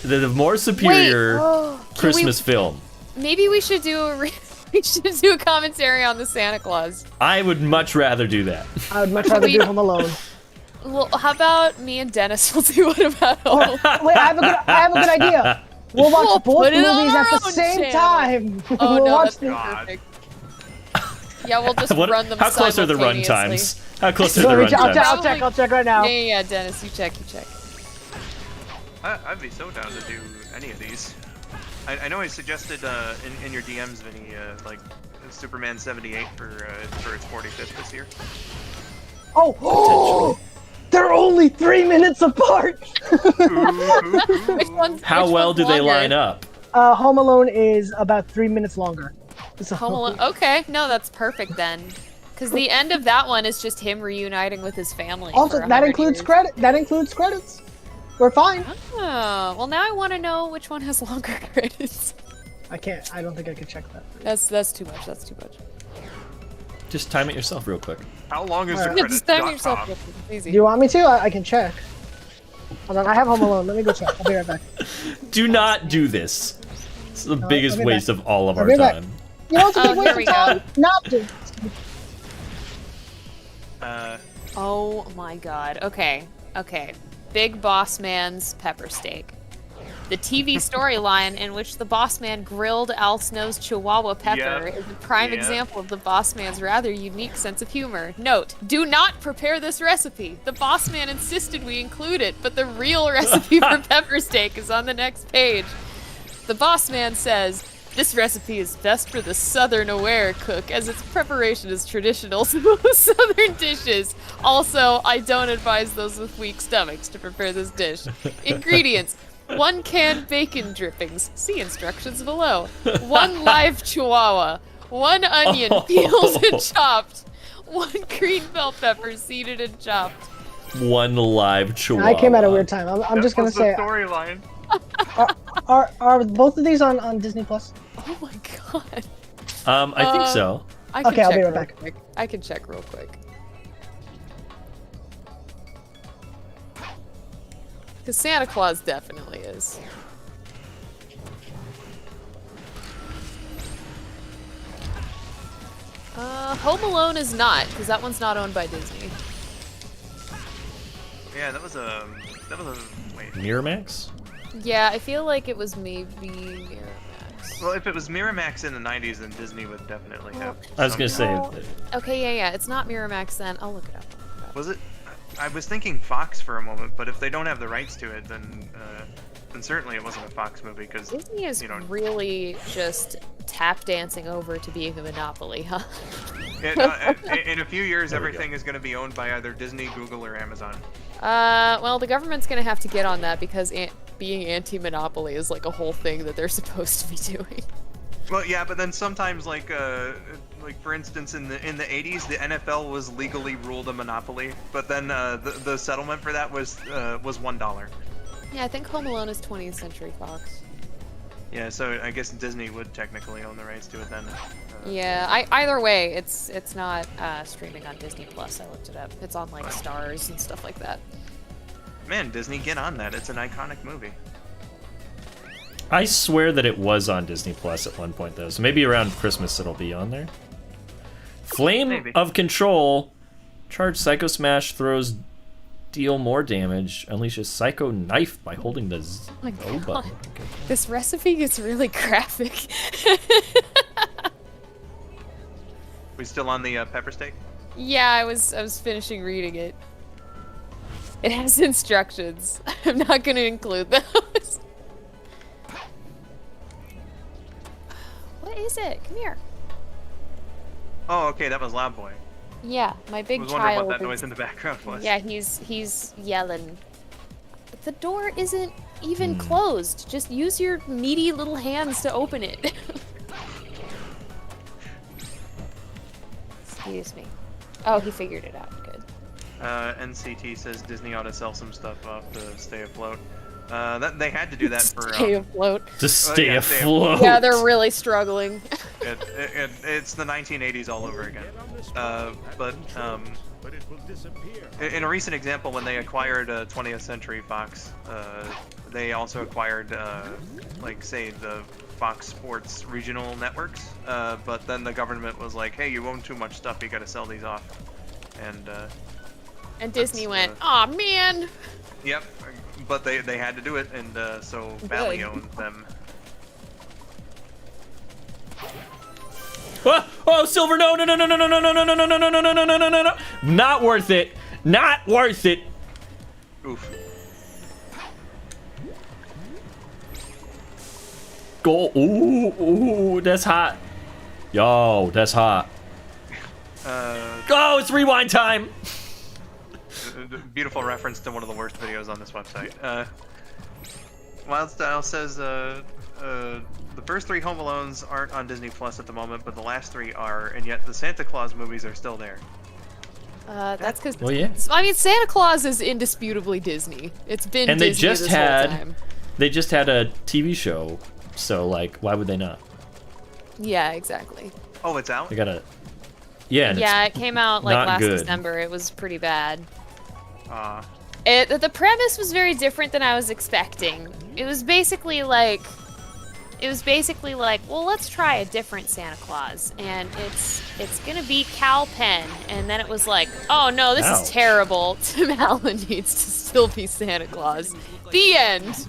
Speaker 2: the more superior
Speaker 4: Wait, can
Speaker 2: Christmas film.
Speaker 4: Maybe we should do we should do a commentary on the Santa Claus.
Speaker 2: I would much rather do that.
Speaker 5: I would much rather do Home Alone.
Speaker 4: Well, how about me and Dennis will do it about Home
Speaker 5: Oh, wait, I have a good idea. We'll watch
Speaker 4: We'll
Speaker 5: both
Speaker 4: put it on
Speaker 5: movies
Speaker 4: our
Speaker 5: at the
Speaker 4: own
Speaker 5: same
Speaker 4: channel.
Speaker 5: time.
Speaker 4: Oh
Speaker 5: we'll
Speaker 4: no,
Speaker 5: watch
Speaker 4: that's
Speaker 5: the.
Speaker 4: perfect. Yeah, we'll just
Speaker 2: What-
Speaker 4: run them
Speaker 2: how close are the run
Speaker 4: simultaneously.
Speaker 2: times? How close are
Speaker 5: Let
Speaker 2: the
Speaker 5: me
Speaker 2: run
Speaker 5: check,
Speaker 2: times?
Speaker 5: I'll check right now.
Speaker 4: Yeah, Dennis, you check.
Speaker 3: I'd be so down to do any of these. I know I suggested in your DMs, Vinny, like Superman 78 for its 45th this year.
Speaker 5: Oh, they're only 3 minutes apart.
Speaker 2: How well do they line up?
Speaker 5: Home Alone is about 3 minutes longer. So,
Speaker 4: Home Alone. Okay, no, that's perfect then. Because the end of that one is just him reuniting with his family.
Speaker 5: Also,
Speaker 4: for
Speaker 5: that
Speaker 4: 100
Speaker 5: includes
Speaker 4: years.
Speaker 5: credit. That includes credits. We're fine.
Speaker 4: Oh, well now I want to know which one has longer credits.
Speaker 5: I can't. I don't think I could check that.
Speaker 4: That's too much. That's too much.
Speaker 2: Just time it yourself real quick.
Speaker 3: How long is
Speaker 5: Alright.
Speaker 3: the
Speaker 4: Yeah, just time yourself.
Speaker 3: credit.com?
Speaker 4: It's easy.
Speaker 5: Do you want me to? I can check. Hold on. I have Home Alone. Let me go check. I'll be right back.
Speaker 2: Do not do this. It's the biggest
Speaker 5: I'll be
Speaker 2: waste
Speaker 5: back.
Speaker 2: of all of
Speaker 5: I'll
Speaker 2: our
Speaker 5: be back.
Speaker 2: time.
Speaker 5: You know what's a
Speaker 4: Oh,
Speaker 5: big
Speaker 4: there
Speaker 5: waste
Speaker 4: we
Speaker 5: of time? Not to.
Speaker 4: Oh my god. Okay. Big Boss Man's pepper steak. The TV storyline in which the Boss Man grilled Al Snow's Chihuahua pepper
Speaker 3: Yep.
Speaker 4: is a prime
Speaker 3: Yep.
Speaker 4: example of the Boss Man's rather unique sense of humor. Note, do not prepare this recipe. The Boss Man insisted we include it, but the real recipe for pepper steak is on the next page. The Boss Man says, this recipe is best for the Southern aware cook, as its preparation is traditional to most Southern dishes. Also, I don't advise those with weak stomachs to prepare this dish. Ingredients: 1 can bacon drippings. See instructions below. 1 live Chihuahua. 1 onion peeled and chopped. 1 green bell pepper seeded and chopped.
Speaker 2: One live chihuahua.
Speaker 5: I came at a weird time. I'm just gonna
Speaker 3: That was
Speaker 5: say,
Speaker 3: the storyline.
Speaker 5: are both of these on Disney Plus?
Speaker 4: Oh my god.
Speaker 2: I think so.
Speaker 4: I can
Speaker 5: Okay, I'll
Speaker 4: check
Speaker 5: be right
Speaker 4: real
Speaker 5: back.
Speaker 4: quick. I can check real quick. Because Santa Claus definitely is. Home Alone is not, because that one's not owned by Disney.
Speaker 3: Yeah, that was a wait.
Speaker 2: Miramax?
Speaker 4: Yeah, I feel like it was maybe Miramax.
Speaker 3: Well, if it was Miramax in the 90s, then Disney would definitely have.
Speaker 2: I was gonna say.
Speaker 4: No. Okay, yeah, it's not Miramax then. I'll look it up.
Speaker 3: Was it? I was thinking Fox for a moment, but if they don't have the rights to it, then certainly it wasn't a Fox movie because
Speaker 4: Disney is
Speaker 3: you know.
Speaker 4: really just tap dancing over to being a monopoly, huh?
Speaker 3: In a few years,
Speaker 2: There we
Speaker 3: everything is going to be owned by either Disney, Google, or Amazon.
Speaker 4: Well, the government's gonna have to get on that because being anti-monopoly is like a whole thing that they're supposed to be doing.
Speaker 3: Well, yeah, but then sometimes, like for instance, in the 80s, the NFL was legally ruled a monopoly, but then the settlement for that was $1.
Speaker 4: Yeah, I think Home Alone is 20th Century Fox.
Speaker 3: Yeah, so I guess Disney would technically own the rights to it then.
Speaker 4: Yeah, either way, it's not streaming on Disney Plus. I looked it up. It's on like Stars and stuff like that.
Speaker 3: Man, Disney, get on that. It's an iconic movie.
Speaker 2: I swear that it was on Disney Plus at one point though, so maybe around Christmas it'll be on there. Flame
Speaker 3: Maybe.
Speaker 2: of Control. Charge Psycho Smash throws deal more damage. Unleashes Psycho Knife by holding the
Speaker 4: my
Speaker 2: O
Speaker 4: God.
Speaker 2: button. Okay.
Speaker 4: This recipe is really graphic.
Speaker 3: We still on the pepper steak?
Speaker 4: Yeah, I was finishing reading it. It has instructions. I'm not gonna include those. What is it? Come here.
Speaker 3: Oh, okay, that was Loud Boy.
Speaker 4: Yeah, my
Speaker 3: I
Speaker 4: big
Speaker 3: was wondering
Speaker 4: child.
Speaker 3: what that
Speaker 4: is-
Speaker 3: noise in the background was.
Speaker 4: Yeah, he's yelling. But the door isn't even closed. Just use your meaty little hands to open it. Excuse me. Oh, he figured it out. Good.
Speaker 3: NCT says Disney ought to sell some stuff off to stay afloat. They had to do that for.
Speaker 4: Stay afloat.
Speaker 2: To stay
Speaker 3: yeah, stay
Speaker 2: afloat.
Speaker 4: Yeah, they're really struggling.
Speaker 3: It's the 1980s all over again. In a recent example, when they acquired 20th Century Fox, they also acquired, like, say, the Fox Sports regional networks, but then the government was like, hey, you own too much stuff, you gotta sell these off. And
Speaker 4: Disney went, aw, man.
Speaker 3: yep, but they had to do it, and so Bally
Speaker 4: Good.
Speaker 3: owned them.
Speaker 2: Oh, Silver, no, no, no, no, no, no, no, no, no, no, no, no, no, no, no, no, no, no, no. Not worth it. Not worth it.
Speaker 3: Oof.
Speaker 2: Go. Ooh, that's hot. Yo, that's hot. Go, it's rewind time.
Speaker 3: Beautiful reference to one of the worst videos on this website. Wildstyle says the first 3 Home Alones aren't on Disney Plus at the moment, but the last 3 are, and yet the Santa Claus movies are still there.
Speaker 4: That's because.
Speaker 2: Well, yeah.
Speaker 4: I mean, Santa Claus is indisputably Disney. It's been
Speaker 2: And
Speaker 4: Disney
Speaker 2: they
Speaker 4: this whole time.
Speaker 2: just had a TV show, so like, why would they not?
Speaker 4: Yeah, exactly.
Speaker 3: Oh, it's out?
Speaker 2: They gotta. Yeah. And
Speaker 4: Yeah, it came out like
Speaker 2: not
Speaker 4: last
Speaker 2: good.
Speaker 4: December. It was pretty bad.
Speaker 3: Uh,
Speaker 4: The premise was very different than I was expecting. It was basically like, well, let's try a different Santa Claus, and it's gonna be Cal Penn. And then it was like, oh no, this
Speaker 2: Ouch.
Speaker 4: is terrible. Tim Allen needs to still be Santa Claus. The end.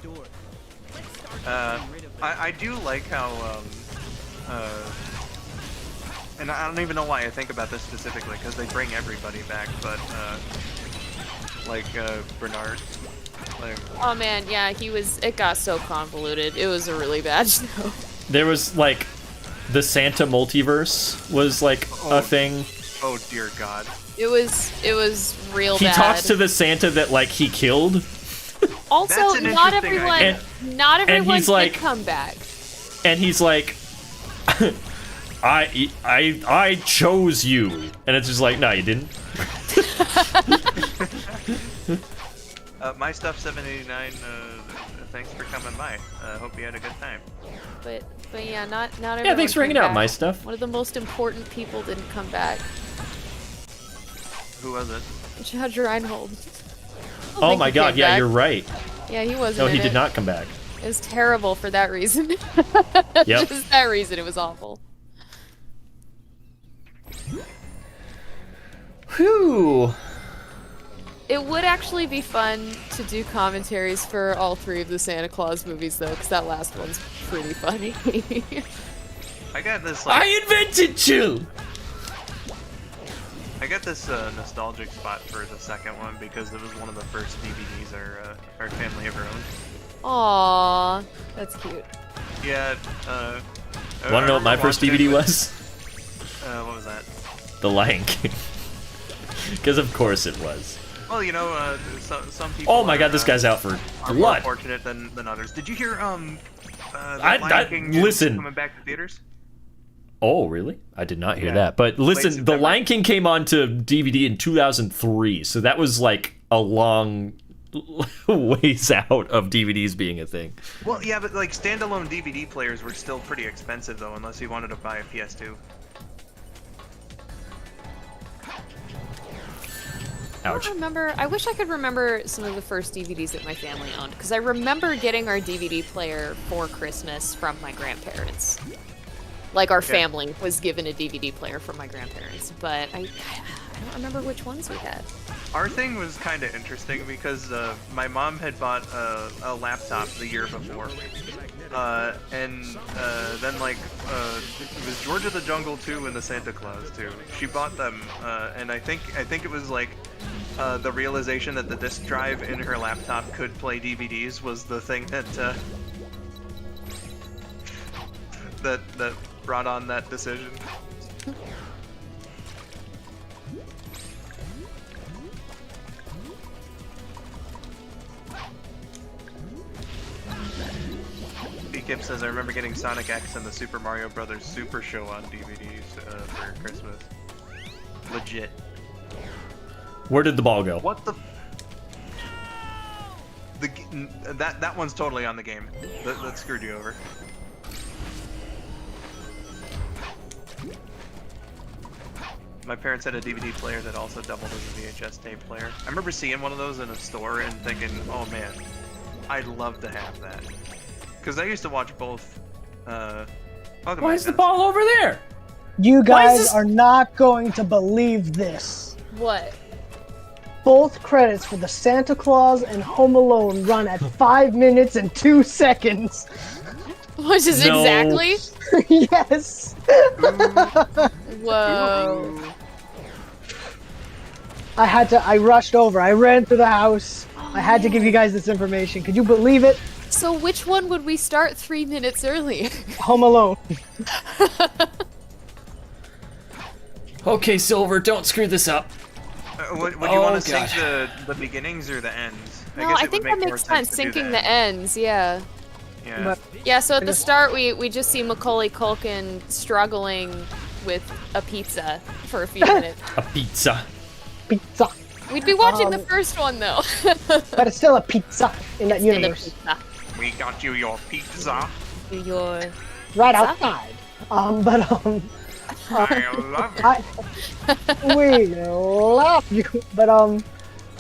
Speaker 3: I do like how, and I don't even know why I think about this specifically, because they bring everybody back, but, like, Bernard. Like,
Speaker 4: Oh man, yeah, it got so convoluted. It was a really bad show.
Speaker 2: There was like, the Santa multiverse was like a thing.
Speaker 3: oh dear God.
Speaker 4: It was real
Speaker 2: He
Speaker 4: bad.
Speaker 2: talks to the Santa that like he killed,
Speaker 4: Also,
Speaker 3: That's an
Speaker 4: not
Speaker 3: interesting
Speaker 4: everyone,
Speaker 3: idea.
Speaker 4: not everyone
Speaker 2: he's
Speaker 4: did
Speaker 2: like-
Speaker 4: come back.
Speaker 2: and he's like, I chose you, and it's just like, no, you didn't.
Speaker 3: My Stuff 789, thanks for coming by. Hope you had a good time.
Speaker 4: But yeah, not everyone.
Speaker 2: Yeah, thanks for
Speaker 4: came
Speaker 2: hanging out,
Speaker 4: back.
Speaker 2: my stuff.
Speaker 4: One of the most important people didn't come back.
Speaker 3: Who was it?
Speaker 4: Judge Reinhold.
Speaker 2: Oh my God, yeah, you're right.
Speaker 4: Yeah, he wasn't.
Speaker 2: No,
Speaker 4: in
Speaker 2: he
Speaker 4: it.
Speaker 2: did not come back.
Speaker 4: It was terrible for that reason.
Speaker 2: Yep.
Speaker 4: Just that reason, it was awful.
Speaker 2: Whew.
Speaker 4: It would actually be fun to do commentaries for all 3 of the Santa Claus movies, though, because that last one's pretty funny.
Speaker 3: I got this, like,
Speaker 2: I invented you.
Speaker 3: I got this nostalgic spot for the second one because it was one of the first DVDs our family ever owned.
Speaker 4: Aww, that's cute.
Speaker 3: Yeah,
Speaker 2: Want to know what my first DVD was?
Speaker 3: What was that?
Speaker 2: The Lion King. Because of course it was.
Speaker 3: Well, you know, some people.
Speaker 2: Oh my God,
Speaker 3: are,
Speaker 2: this guy's out for
Speaker 3: are more
Speaker 2: blood.
Speaker 3: fortunate than others. Did you hear the
Speaker 2: I-
Speaker 3: Lion King is
Speaker 2: listen.
Speaker 3: coming back to theaters?
Speaker 2: Oh, really? I did not hear
Speaker 3: Yeah.
Speaker 2: that. But listen, The
Speaker 3: September.
Speaker 2: Lion King came on to DVD in 2003, so that was like a long ways out of DVDs being a thing.
Speaker 3: Well, yeah, but like standalone DVD players were still pretty expensive though, unless you wanted to buy a PS2.
Speaker 2: Ouch.
Speaker 4: I wish I could remember some of the first DVDs that my family owned, because I remember getting our DVD player for Christmas from my grandparents. Like, our family was given a DVD player from my grandparents, but I don't remember which ones we had.
Speaker 3: Our thing was kind of interesting because my mom had bought a laptop the year before, and then like it was George of the Jungle 2 and the Santa Claus 2. She bought them, and I think it was like the realization that the disk drive in her laptop could play DVDs was the thing that that brought on that decision. Kip says, I remember getting Sonic X and the Super Mario Brothers Super Show on DVDs for Christmas. Legit.
Speaker 2: Where did the ball go?
Speaker 3: What the? That one's totally on the game. That screwed you over. My parents had a DVD player that also doubled as a VHS tape player. I remember seeing one of those in a store and thinking, oh man, I'd love to have that. Because I used to watch both Welcome
Speaker 2: Why
Speaker 3: back,
Speaker 2: is the
Speaker 3: Dennis.
Speaker 2: ball over there?
Speaker 5: You
Speaker 2: Why is
Speaker 5: guys
Speaker 2: this-
Speaker 5: are not going to believe this.
Speaker 4: What?
Speaker 5: Both credits for the Santa Claus and Home Alone run at 5 minutes and 2 seconds.
Speaker 4: Which is
Speaker 2: No.
Speaker 4: exactly?
Speaker 5: Yes.
Speaker 4: Whoa.
Speaker 5: I rushed over. I ran through the house. I had to give you guys this information. Could you believe it?
Speaker 4: So which one would we start 3 minutes earlier?
Speaker 5: Home Alone.
Speaker 2: Okay, Silver, don't screw this up.
Speaker 3: Would you
Speaker 2: Oh,
Speaker 3: want to
Speaker 2: God.
Speaker 3: sync the beginnings or the ends?
Speaker 4: No,
Speaker 3: guess
Speaker 4: I
Speaker 3: it
Speaker 4: think
Speaker 3: would
Speaker 4: that
Speaker 3: make more
Speaker 4: makes sense.
Speaker 3: to do
Speaker 4: Syncing the ends, yeah.
Speaker 3: Yeah.
Speaker 5: But
Speaker 4: Yeah, so at the start we just see Macaulay Culkin struggling with a pizza for a few minutes.
Speaker 2: A pizza.
Speaker 5: pizza.
Speaker 4: We'd be watching the first one though.
Speaker 5: But it's still a pizza in that
Speaker 4: And a
Speaker 5: universe.
Speaker 4: pizza.
Speaker 3: We got you your pizza.
Speaker 4: Your
Speaker 5: Right outside.
Speaker 3: I love it.
Speaker 5: We love you. But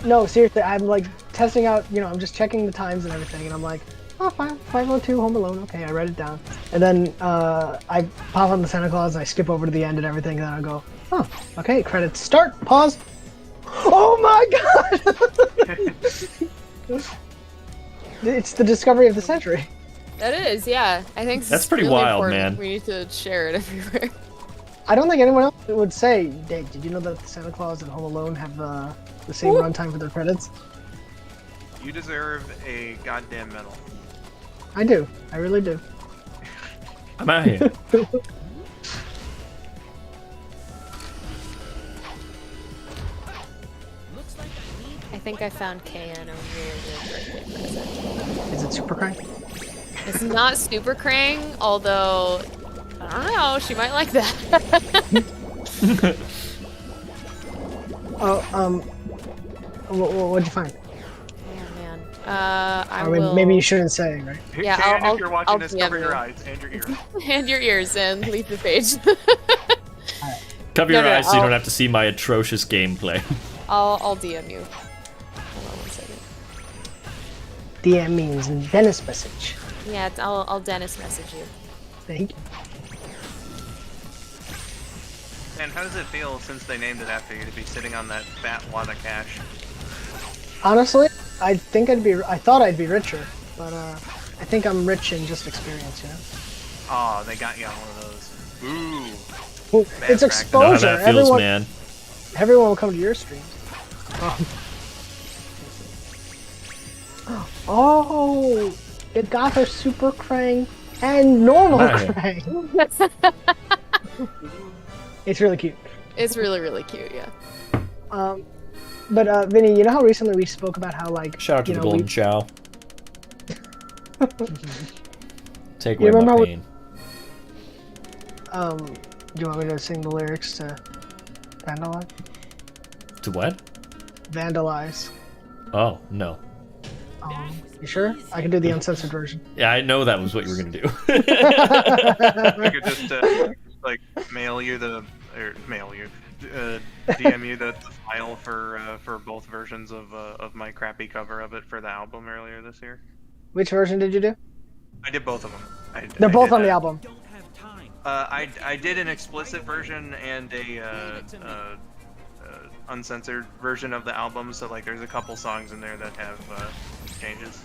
Speaker 5: no, seriously, I'm like testing out, I'm just checking the times and everything, and I'm like, oh, 502 Home Alone, okay, I write it down. And then I pop on the Santa Claus and I skip over to the end and everything, and then I go, oh, okay, credits start, pause. Oh my god! It's the discovery of the century.
Speaker 4: That is, yeah. I think this
Speaker 2: That's
Speaker 4: is
Speaker 2: pretty
Speaker 4: really
Speaker 2: wild,
Speaker 4: important.
Speaker 2: man.
Speaker 4: We need to share it everywhere.
Speaker 5: I don't think anyone else would say, Dave, did you know that Santa Claus and Home Alone have the same runtime for their credits?
Speaker 3: You deserve a goddamn medal.
Speaker 5: I do. I really do.
Speaker 2: I'm out here.
Speaker 4: I think I found KN a really good birthday present.
Speaker 5: Is it Super Crank?
Speaker 4: It's not Super Krang, although I don't know, she might like that.
Speaker 5: Oh, what'd you find?
Speaker 4: Oh man. I
Speaker 5: mean,
Speaker 4: will
Speaker 5: maybe you shouldn't say, right?
Speaker 4: Yeah,
Speaker 3: Karen,
Speaker 4: I'll-
Speaker 3: if you're watching
Speaker 4: I'll
Speaker 3: this,
Speaker 4: DM
Speaker 3: cover your
Speaker 4: you.
Speaker 3: eyes and your ears.
Speaker 4: hand your ears and leave the page.
Speaker 2: Cover your
Speaker 4: No,
Speaker 2: eyes so you
Speaker 4: I'll-
Speaker 2: don't have to see my atrocious gameplay.
Speaker 4: I'll DM you. Hold on one second.
Speaker 5: DM means Dennis message.
Speaker 4: Yeah, I'll Dennis message you.
Speaker 5: Thank you.
Speaker 3: And how does it feel since they named it after you to be sitting on that fat wad of cash?
Speaker 5: Honestly, I thought I'd be richer, but I think I'm rich in just experience,
Speaker 3: Oh, they got you on one of those. Ooh.
Speaker 5: Well,
Speaker 3: Bad
Speaker 5: it's
Speaker 3: practice.
Speaker 2: Know how
Speaker 5: exposure.
Speaker 2: that feels, man.
Speaker 5: Everyone will come to your streams. Oh, it got her Super Krang and normal
Speaker 2: Right.
Speaker 5: Krang. It's really cute.
Speaker 4: It's really, really cute, yeah.
Speaker 5: But Vinny, you know how recently we spoke about how like
Speaker 2: Shout out to
Speaker 5: you
Speaker 2: the
Speaker 5: know,
Speaker 2: Golden Chow. Take
Speaker 5: You
Speaker 2: away my
Speaker 5: remember what-
Speaker 2: pain.
Speaker 5: do you want me to sing the lyrics to Vandalize?
Speaker 2: To what?
Speaker 5: Vandalize.
Speaker 2: Oh, no.
Speaker 5: You sure? I can do the uncensored version.
Speaker 2: Yeah, I know that was what you were gonna do.
Speaker 3: I could just like DM you the file for both versions of my crappy cover of it for the album earlier this year.
Speaker 5: Which version did you do?
Speaker 3: I did both of them.
Speaker 5: They're both
Speaker 3: did
Speaker 5: on the
Speaker 3: a-
Speaker 5: album.
Speaker 3: I did an explicit version and a uncensored version of the album, so like there's a couple songs in there that have changes.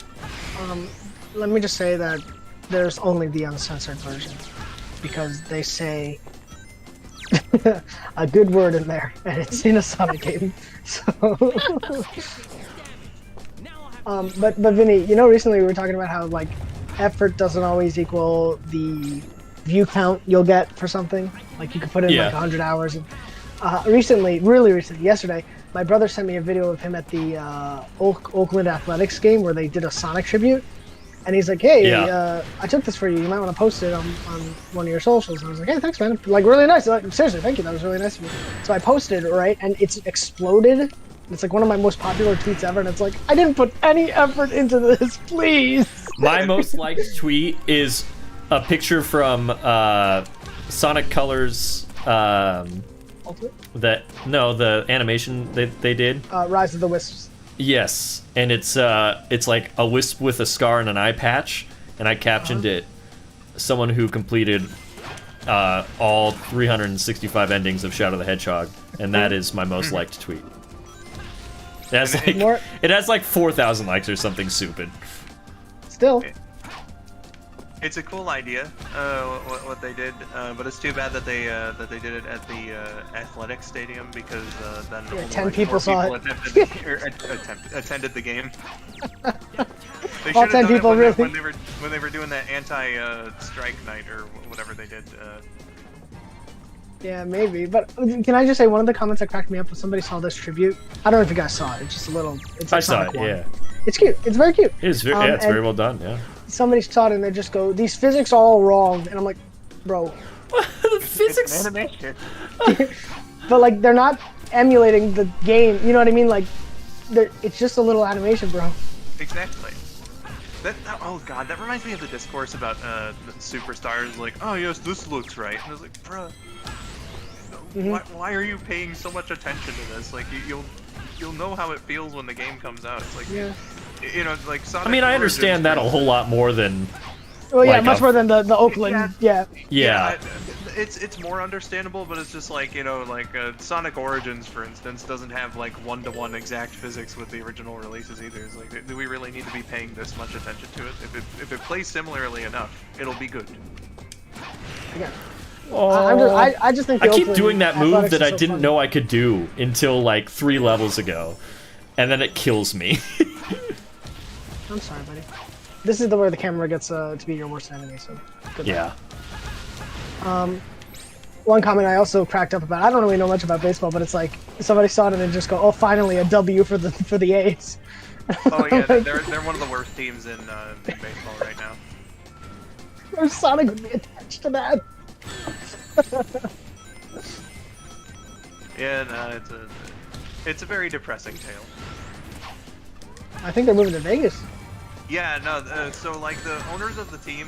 Speaker 5: Let me just say that there's only the uncensored version because they say a good word in there, and it's in a Sonic game. So, but Vinny, you know, recently we were talking about how like effort doesn't always equal the view count you'll get for something. Like you could put in
Speaker 2: Yeah.
Speaker 5: like 100 hours. And, really recently, yesterday, my brother sent me a video of him at the Oakland Athletics game where they did a Sonic tribute. And he's like, hey,
Speaker 2: Yeah.
Speaker 5: I took this for you. You might want to post it on one of your socials. And I was like, hey, thanks, man. Like, really nice. Like, seriously, thank you. That was really nice of you. So I posted it, right? And it's exploded. It's like one of my most popular tweets ever. And it's like, I didn't put any effort into this, please.
Speaker 2: My most liked tweet is a picture from Sonic Colors. The animation they did.
Speaker 5: Rise of the Wisps.
Speaker 2: Yes, and it's like a wisp with a scar and an eye patch, and I captioned it, someone who completed all 365 endings of Shadow the Hedgehog, and that is my most liked tweet. It has like 4,000 likes or something stupid.
Speaker 5: Still,
Speaker 3: It's a cool idea, what they did, but it's too bad that they did it at the athletic stadium because then
Speaker 5: Yeah,
Speaker 3: only
Speaker 5: 10
Speaker 3: like
Speaker 5: people
Speaker 3: 4
Speaker 5: saw
Speaker 3: attended the game. They
Speaker 5: All
Speaker 3: should
Speaker 5: 10
Speaker 3: have done
Speaker 5: people
Speaker 3: it
Speaker 5: really.
Speaker 3: when they were doing that anti-strike night or whatever they did.
Speaker 5: yeah, maybe. But can I just say one of the comments that cracked me up was somebody saw this tribute. I don't know if you guys saw it. It's just a little. It's
Speaker 2: I
Speaker 5: a
Speaker 2: saw
Speaker 5: Sonic
Speaker 2: it,
Speaker 5: one.
Speaker 2: yeah.
Speaker 5: It's cute. It's very cute.
Speaker 2: It's very, yeah, it's
Speaker 5: and
Speaker 2: very well done, yeah.
Speaker 5: Somebody saw it and they just go, "These physics are all wrong," and I'm like, "Bro."
Speaker 2: The physics.
Speaker 3: Animation.
Speaker 5: But like, they're not emulating the game. You know what I mean? Like, it's just a little animation, bro.
Speaker 3: Exactly. Oh god, that reminds me of the discourse about the superstars. Like, oh yes, this looks right. And I was like, bruh, why are you paying so much attention to this? Like, you'll know how it feels when the game comes out. It's like,
Speaker 5: Yeah.
Speaker 3: you know, like Sonic.
Speaker 2: I mean, I
Speaker 3: Origins,
Speaker 2: understand that a whole lot more than.
Speaker 5: Well, yeah,
Speaker 2: Like
Speaker 5: much
Speaker 2: a-
Speaker 5: more than the Oakland. Yeah.
Speaker 2: Yeah.
Speaker 3: It's more understandable, but it's just like, you know, like Sonic Origins, for instance, doesn't have like one-to-one exact physics with the original releases either. It's like, do we really need to be paying this much attention to it? If it plays similarly enough, it'll be good.
Speaker 5: Again.
Speaker 2: Oh,
Speaker 5: I just think the
Speaker 2: I keep
Speaker 5: Oakland
Speaker 2: doing that move
Speaker 5: athletics
Speaker 2: that
Speaker 5: is
Speaker 2: I
Speaker 5: so
Speaker 2: didn't
Speaker 5: fun.
Speaker 2: know I could do until like 3 levels ago, and then it kills me.
Speaker 5: I'm sorry, buddy. This is where the camera gets to be your worst enemy. So. Good luck.
Speaker 2: Yeah.
Speaker 5: One comment I also cracked up about. I don't really know much about baseball, but it's like somebody saw it and they just go, "Oh, finally a W for the A's."
Speaker 3: Oh yeah, they're one of the worst teams in baseball right now.
Speaker 5: Or Sonic would be attached to that.
Speaker 3: Yeah, no, it's a very depressing tale.
Speaker 5: I think they're moving to Vegas.
Speaker 3: Yeah, no, so like the owners of the team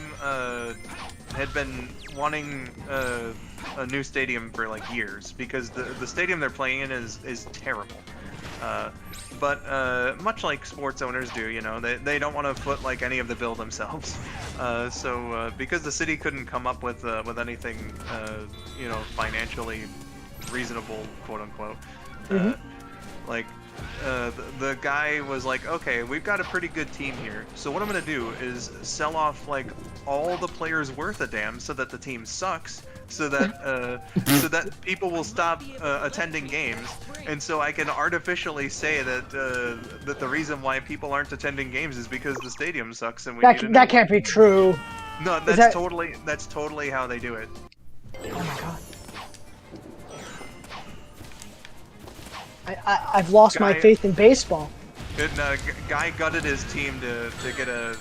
Speaker 3: had been wanting a new stadium for like years because the stadium they're playing in is terrible. But much like sports owners do, you know, they don't want to foot like any of the bill themselves. So because the city couldn't come up with anything, you know, financially reasonable, quote unquote, like. The guy was like, okay, we've got a pretty good team here, so what I'm gonna do is sell off like all the players worth a damn so that the team sucks, so that people will stop attending games, and so I can artificially say that that the reason why people aren't attending games is because the stadium sucks and we need a new
Speaker 5: That
Speaker 3: one.
Speaker 5: can't be true.
Speaker 3: No,
Speaker 5: that-
Speaker 3: that's totally how they do it.
Speaker 5: Oh my god. I've lost my
Speaker 3: Guy-
Speaker 5: faith in baseball.
Speaker 3: And guy gutted his team to get a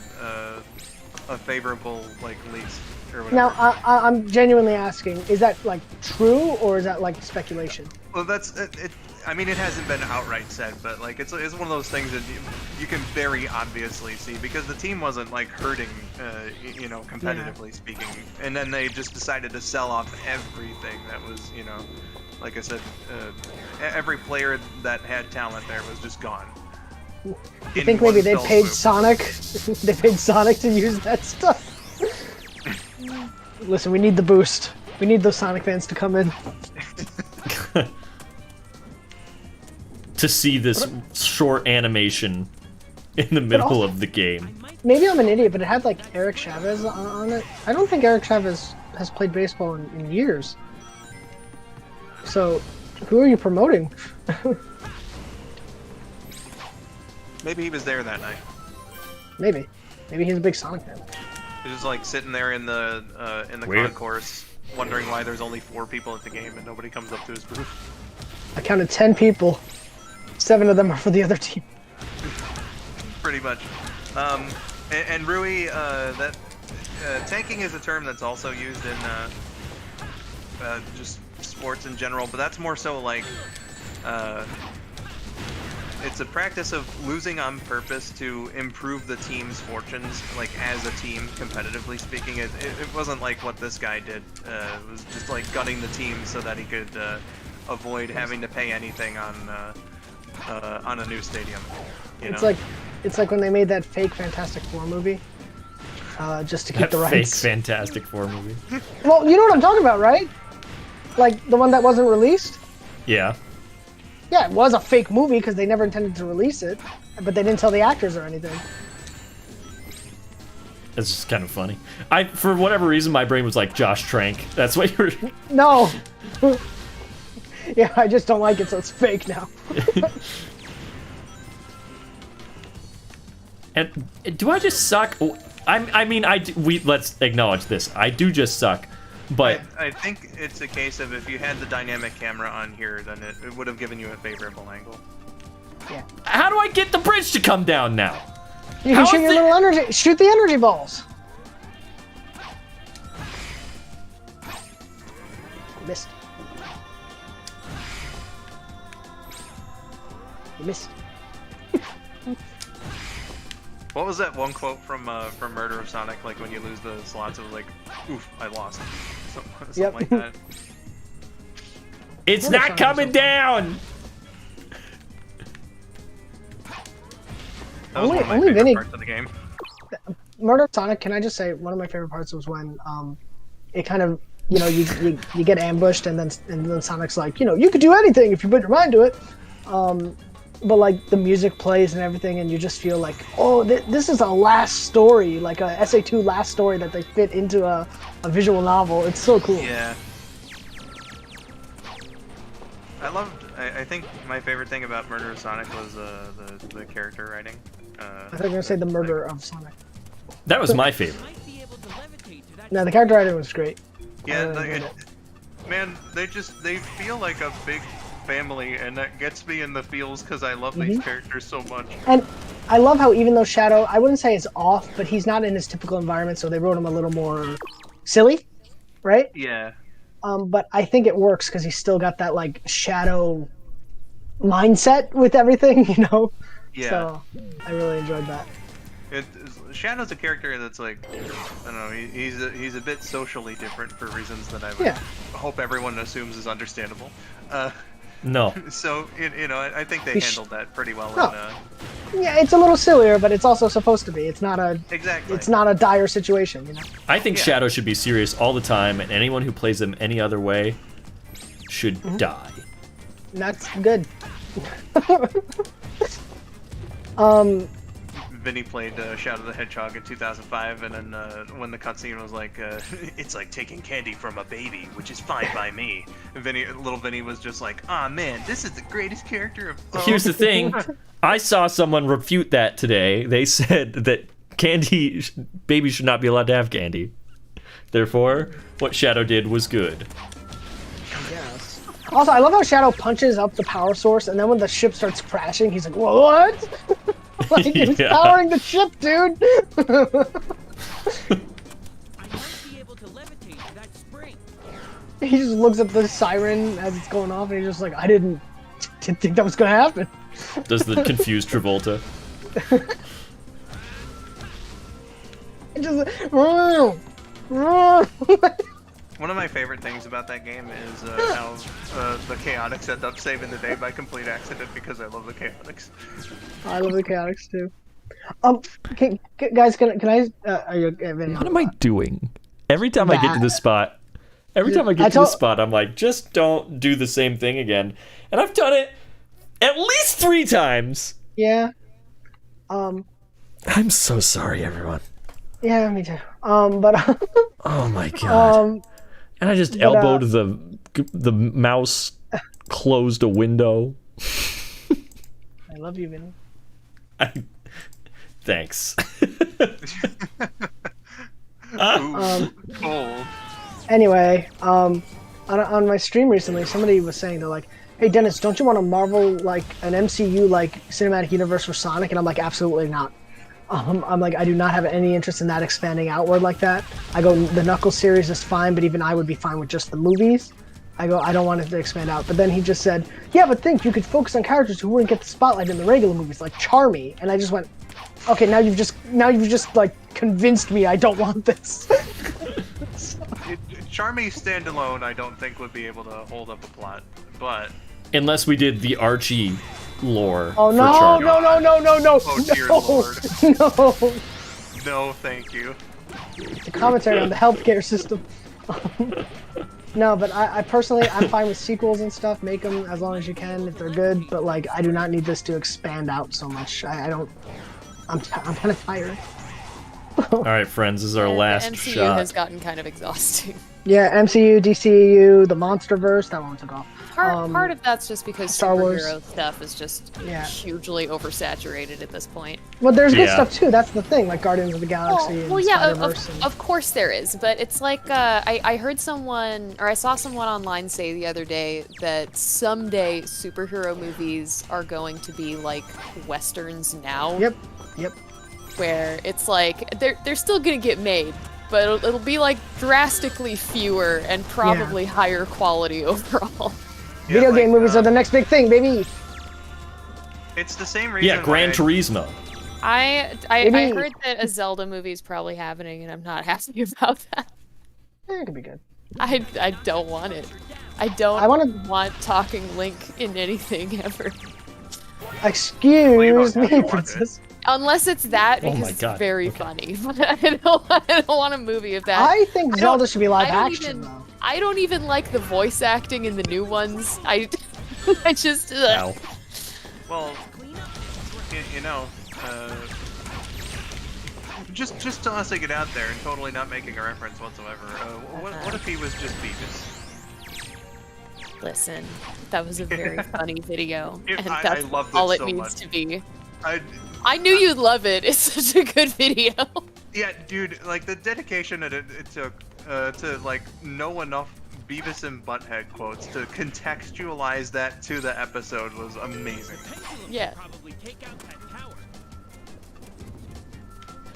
Speaker 3: favorable like lease or whatever.
Speaker 5: Now, I'm genuinely asking, is that like true or is that like speculation?
Speaker 3: Well, that's it. I mean, it hasn't been outright said, but like it's one of those things that you can very obviously see because the team wasn't like hurting, you know, competitively speaking, and then they just decided to sell off everything that was, you know, like I said, every player that had talent there was just gone.
Speaker 5: You think maybe they paid Sonic? They paid Sonic to use that stuff. Listen, we need the boost. We need those Sonic fans to come in.
Speaker 2: To see this short animation in the middle of the game.
Speaker 5: Maybe I'm an idiot, but it had like Eric Chavez on it. I don't think Eric Chavez has played baseball in years. So, who are you promoting?
Speaker 3: Maybe he was there that night.
Speaker 5: Maybe he's a big Sonic fan.
Speaker 3: He was like sitting there in the
Speaker 2: Weird.
Speaker 3: concourse, wondering why there's only 4 people at the game and nobody comes up to his booth.
Speaker 5: I counted 10 people. 7 of them are for the other team.
Speaker 3: Pretty much. And Rui, that tanking is a term that's also used in just sports in general, but that's more so like it's a practice of losing on purpose to improve the team's fortunes, like as a team, competitively speaking. It wasn't like what this guy did. It was just like gutting the team so that he could avoid having to pay anything on a new stadium. You know?
Speaker 5: It's like when they made that fake Fantastic Four movie. just to keep the
Speaker 2: Fake
Speaker 5: rights.
Speaker 2: Fantastic Four movie.
Speaker 5: Well, you know what I'm talking about, right? Like the one that wasn't released.
Speaker 2: Yeah.
Speaker 5: Yeah, it was a fake movie because they never intended to release it, but they didn't tell the actors or anything.
Speaker 2: It's just kind of funny. For whatever reason, my brain was like Josh Trank. That's what you're.
Speaker 5: No. Yeah, I just don't like it, so it's fake now.
Speaker 2: And do I just suck? I mean, let's acknowledge this. I do just suck, but
Speaker 3: I think it's a case of if you had the dynamic camera on here, then it would have given you a favorable angle.
Speaker 5: Yeah.
Speaker 2: how do I get the bridge to come down now?
Speaker 5: You
Speaker 2: How
Speaker 5: can shoot
Speaker 2: is
Speaker 5: your
Speaker 2: it-
Speaker 5: little energy. Shoot the energy balls. Missed. You missed.
Speaker 3: What was that one quote from Murder of Sonic? Like when you lose the slots, it was like, "Oof, I lost." Something
Speaker 5: Yep.
Speaker 3: like that.
Speaker 2: It's
Speaker 5: Murder
Speaker 2: not
Speaker 5: Sonic
Speaker 2: coming
Speaker 5: is so
Speaker 2: down.
Speaker 3: That was one of my
Speaker 5: Only
Speaker 3: favorite
Speaker 5: Vinny-
Speaker 3: parts of the game.
Speaker 5: Murder of Sonic, can I just say one of my favorite parts was when it kind of, you know, you get ambushed and then Sonic's like, you know, you could do anything if you put your mind to it. But like the music plays and everything, and you just feel like, oh, this is a last story, like a SA2 last story that they fit into a visual novel. It's so cool.
Speaker 3: Yeah. I think my favorite thing about Murder of Sonic was the character writing.
Speaker 5: I thought you were gonna say the murder of Sonic.
Speaker 2: That was my favorite.
Speaker 5: No, the character writing was great.
Speaker 3: Yeah,
Speaker 5: I really enjoyed
Speaker 3: man, they feel like a big family, and that gets me in the feels because I love
Speaker 5: Mm-hmm.
Speaker 3: these characters so much.
Speaker 5: And I love how even though Shadow, I wouldn't say is off, but he's not in his typical environment, so they wrote him a little more silly, right?
Speaker 3: Yeah.
Speaker 5: But I think it works because he's still got that like Shadow mindset with everything, you know?
Speaker 3: Yeah.
Speaker 5: So I really enjoyed that.
Speaker 3: Shadow's a character that's like, I don't know, he's a bit socially different for reasons that I would
Speaker 5: Yeah.
Speaker 3: hope everyone assumes is understandable.
Speaker 2: No.
Speaker 3: So you know, I think they
Speaker 5: He's-
Speaker 3: handled that pretty well.
Speaker 5: Oh. Yeah, it's a little sillier, but it's also supposed to be. It's not a
Speaker 3: Exactly.
Speaker 5: it's not a dire situation, you know?
Speaker 2: I think
Speaker 3: Yeah.
Speaker 2: Shadow should be serious all the time, and anyone who plays him any other way should
Speaker 5: Mm-hmm.
Speaker 2: die.
Speaker 5: And that's good.
Speaker 3: Vinny played Shadow the Hedgehog in 2005, and then when the cutscene was like, "It's like taking candy from a baby, which is fine by me," and little Vinny was just like, "Ah man, this is the greatest character of."
Speaker 2: Here's the thing. I saw someone refute that today. They said that babies should not be allowed to have candy. Therefore, what Shadow did was good.
Speaker 5: Yes. Also, I love how Shadow punches up the power source, and then when the ship starts crashing, he's like, "What?" Like he's
Speaker 2: Yeah.
Speaker 5: powering the ship, dude. He just looks at the siren as it's going off, and he's just like, "I didn't think that was gonna happen."
Speaker 2: Does the confused Travolta.
Speaker 5: It just,
Speaker 3: One of my favorite things about that game is how the Chaotix end up saving the day by complete accident because I love the Chaotix.
Speaker 5: I love the chaotics too. Guys, can I? Are you?
Speaker 2: What am I doing? Every time I get to this spot, I'm like, just don't do the same thing again. And I've done it at least 3 times.
Speaker 5: Yeah.
Speaker 2: I'm so sorry, everyone.
Speaker 5: Yeah, me too. But
Speaker 2: Oh my god. And I just elbowed the mouse, closed a window.
Speaker 5: I love you, Vinny.
Speaker 2: Thanks.
Speaker 3: Ooh, cold.
Speaker 5: Anyway, on my stream recently, somebody was saying, they're like, "Hey Dennis, don't you want a Marvel like an MCU like cinematic universe for Sonic?" And I'm like, "Absolutely not." I'm like, I do not have any interest in that expanding outward like that. I go, the Knuckles series is fine, but even I would be fine with just the movies. I go, I don't want it to expand out. But then he just said, yeah, but think you could focus on characters who wouldn't get the spotlight in the regular movies, like Charmy. And I just went, okay, now you've just like convinced me I don't want this.
Speaker 3: Charmy standalone, I don't think would be able to hold up a plot, but
Speaker 2: Unless we did the Archie lore.
Speaker 5: Oh
Speaker 2: for
Speaker 5: no,
Speaker 2: Charmy.
Speaker 5: no, no, no, no, no,
Speaker 3: Oh, dear
Speaker 5: no,
Speaker 3: Lord.
Speaker 5: no.
Speaker 3: no, thank you.
Speaker 5: It's a commentary on the healthcare system. No, but I personally, I'm fine with sequels and stuff. Make them as long as you can if they're good. But like, I do not need this to expand out so much. I don't. I'm kind of tired.
Speaker 2: All right, friends, this is our
Speaker 4: And
Speaker 2: last
Speaker 4: the MCU
Speaker 2: shot.
Speaker 4: has gotten kind of exhausting.
Speaker 5: Yeah, MCU, DCEU, the MonsterVerse. That one took off.
Speaker 4: Part of that's just because
Speaker 5: Star Wars.
Speaker 4: superhero stuff is just
Speaker 5: Yeah.
Speaker 4: hugely oversaturated at this point.
Speaker 5: Well, there's good
Speaker 2: Yeah.
Speaker 5: stuff too. That's the thing, like Guardians of the Galaxy and
Speaker 4: Yeah,
Speaker 5: Spider-Verse.
Speaker 4: of course there is, but it's like I heard someone, or I saw someone online say the other day that someday superhero movies are going to be like westerns now.
Speaker 5: Yep.
Speaker 4: Where it's like they're still gonna get made, but it'll be like drastically fewer and probably higher quality overall.
Speaker 3: Yeah,
Speaker 5: Video
Speaker 3: like,
Speaker 5: game movies are the next big thing, baby.
Speaker 3: It's the same reason.
Speaker 2: Yeah, Gran
Speaker 3: why
Speaker 2: Turismo.
Speaker 4: I
Speaker 5: Maybe-
Speaker 4: heard that a Zelda movie is probably happening, and I'm not happy about that.
Speaker 5: It could be good.
Speaker 4: I don't want it. I don't
Speaker 5: I wanna-
Speaker 4: want talking Link in anything ever.
Speaker 5: Excuse
Speaker 3: Well, you
Speaker 5: me,
Speaker 3: don't want
Speaker 5: princess.
Speaker 4: Unless it's that,
Speaker 2: Oh
Speaker 4: because
Speaker 2: my
Speaker 4: it's
Speaker 2: God.
Speaker 4: very
Speaker 2: Okay.
Speaker 4: funny. But I don't want a movie of that.
Speaker 5: I think
Speaker 4: I
Speaker 5: Zelda
Speaker 4: don't-
Speaker 5: should be live
Speaker 4: I don't
Speaker 5: action
Speaker 4: even-
Speaker 5: though.
Speaker 4: I don't even like the voice acting in the new ones. I just...
Speaker 2: Ow.
Speaker 3: Well, you know, just tossing it out there and totally not making a reference whatsoever. What if he was just Beavis?
Speaker 4: Listen, that was a very funny video, and
Speaker 3: I
Speaker 4: that's
Speaker 3: loved it
Speaker 4: all it
Speaker 3: so
Speaker 4: needs
Speaker 3: much.
Speaker 4: to be.
Speaker 3: I
Speaker 4: I knew you'd love it. It's such a good video.
Speaker 3: Yeah, dude, like the dedication that it took to like know enough Beavis and Butthead quotes to contextualize that to the episode was amazing.
Speaker 4: Yeah.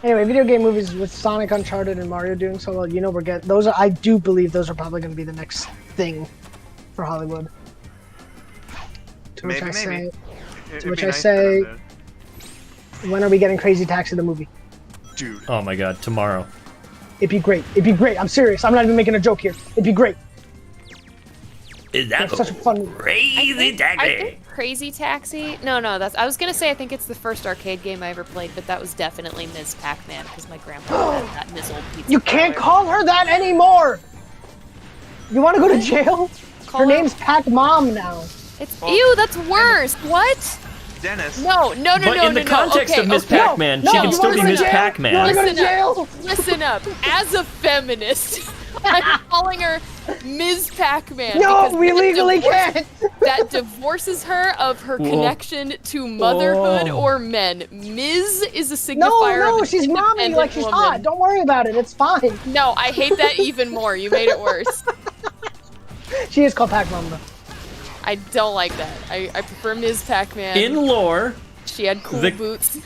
Speaker 5: Anyway, video game movies with Sonic, Uncharted, and Mario doing so well, you know, those are. I do believe those are probably going to be the next thing for Hollywood. To which
Speaker 3: Maybe,
Speaker 5: I say,
Speaker 3: It'd
Speaker 5: which
Speaker 3: be
Speaker 5: I
Speaker 3: nice for
Speaker 5: say-
Speaker 3: them
Speaker 5: when are we getting Crazy Taxi the movie?
Speaker 3: to- dude.
Speaker 2: Oh my God, tomorrow.
Speaker 5: It'd be great. It'd be great. I'm serious. I'm not even making a joke here. It'd be great.
Speaker 2: Is
Speaker 5: It's such a fun movie.
Speaker 2: crazy
Speaker 4: I think Crazy Taxi. No, that's. I was gonna say I think it's the first arcade game I ever played, but that was definitely Ms. Pac-Man because my grandpa had that in his old pizza.
Speaker 5: You can't
Speaker 4: parlor.
Speaker 5: call her that anymore. You want to go to jail?
Speaker 4: Call
Speaker 5: Her
Speaker 4: her-
Speaker 5: name's Pac Mom now.
Speaker 4: It's ew. That's worse. What?
Speaker 3: Dennis.
Speaker 4: No.
Speaker 2: But in the context
Speaker 4: okay,
Speaker 2: of Miss
Speaker 4: okay.
Speaker 2: Pac-Man,
Speaker 5: No,
Speaker 2: she
Speaker 5: you
Speaker 2: can still
Speaker 5: wanna
Speaker 2: be
Speaker 5: go to
Speaker 2: Miss
Speaker 5: jail? You wanna
Speaker 2: Pac-Man.
Speaker 5: go to
Speaker 4: Listen up.
Speaker 5: jail?
Speaker 4: Listen up. As a feminist, I'm calling her Ms. Pac-Man.
Speaker 5: No,
Speaker 4: because
Speaker 5: we
Speaker 4: that
Speaker 5: legally
Speaker 4: divorces-
Speaker 5: can't.
Speaker 4: That divorces her of her
Speaker 2: Whoa.
Speaker 4: connection to motherhood
Speaker 2: Whoa.
Speaker 4: or men. Ms. is a
Speaker 5: No,
Speaker 4: signifier of
Speaker 5: no,
Speaker 4: an
Speaker 5: she's mommy.
Speaker 4: independent
Speaker 5: Like she's
Speaker 4: woman.
Speaker 5: hot. Don't worry about it. It's fine.
Speaker 4: No, I hate that even more. You made it worse.
Speaker 5: She is called Pac Mom though.
Speaker 4: I don't like that. I prefer Ms. Pac-Man.
Speaker 2: In lore,
Speaker 4: She had cool
Speaker 2: the-
Speaker 4: boots.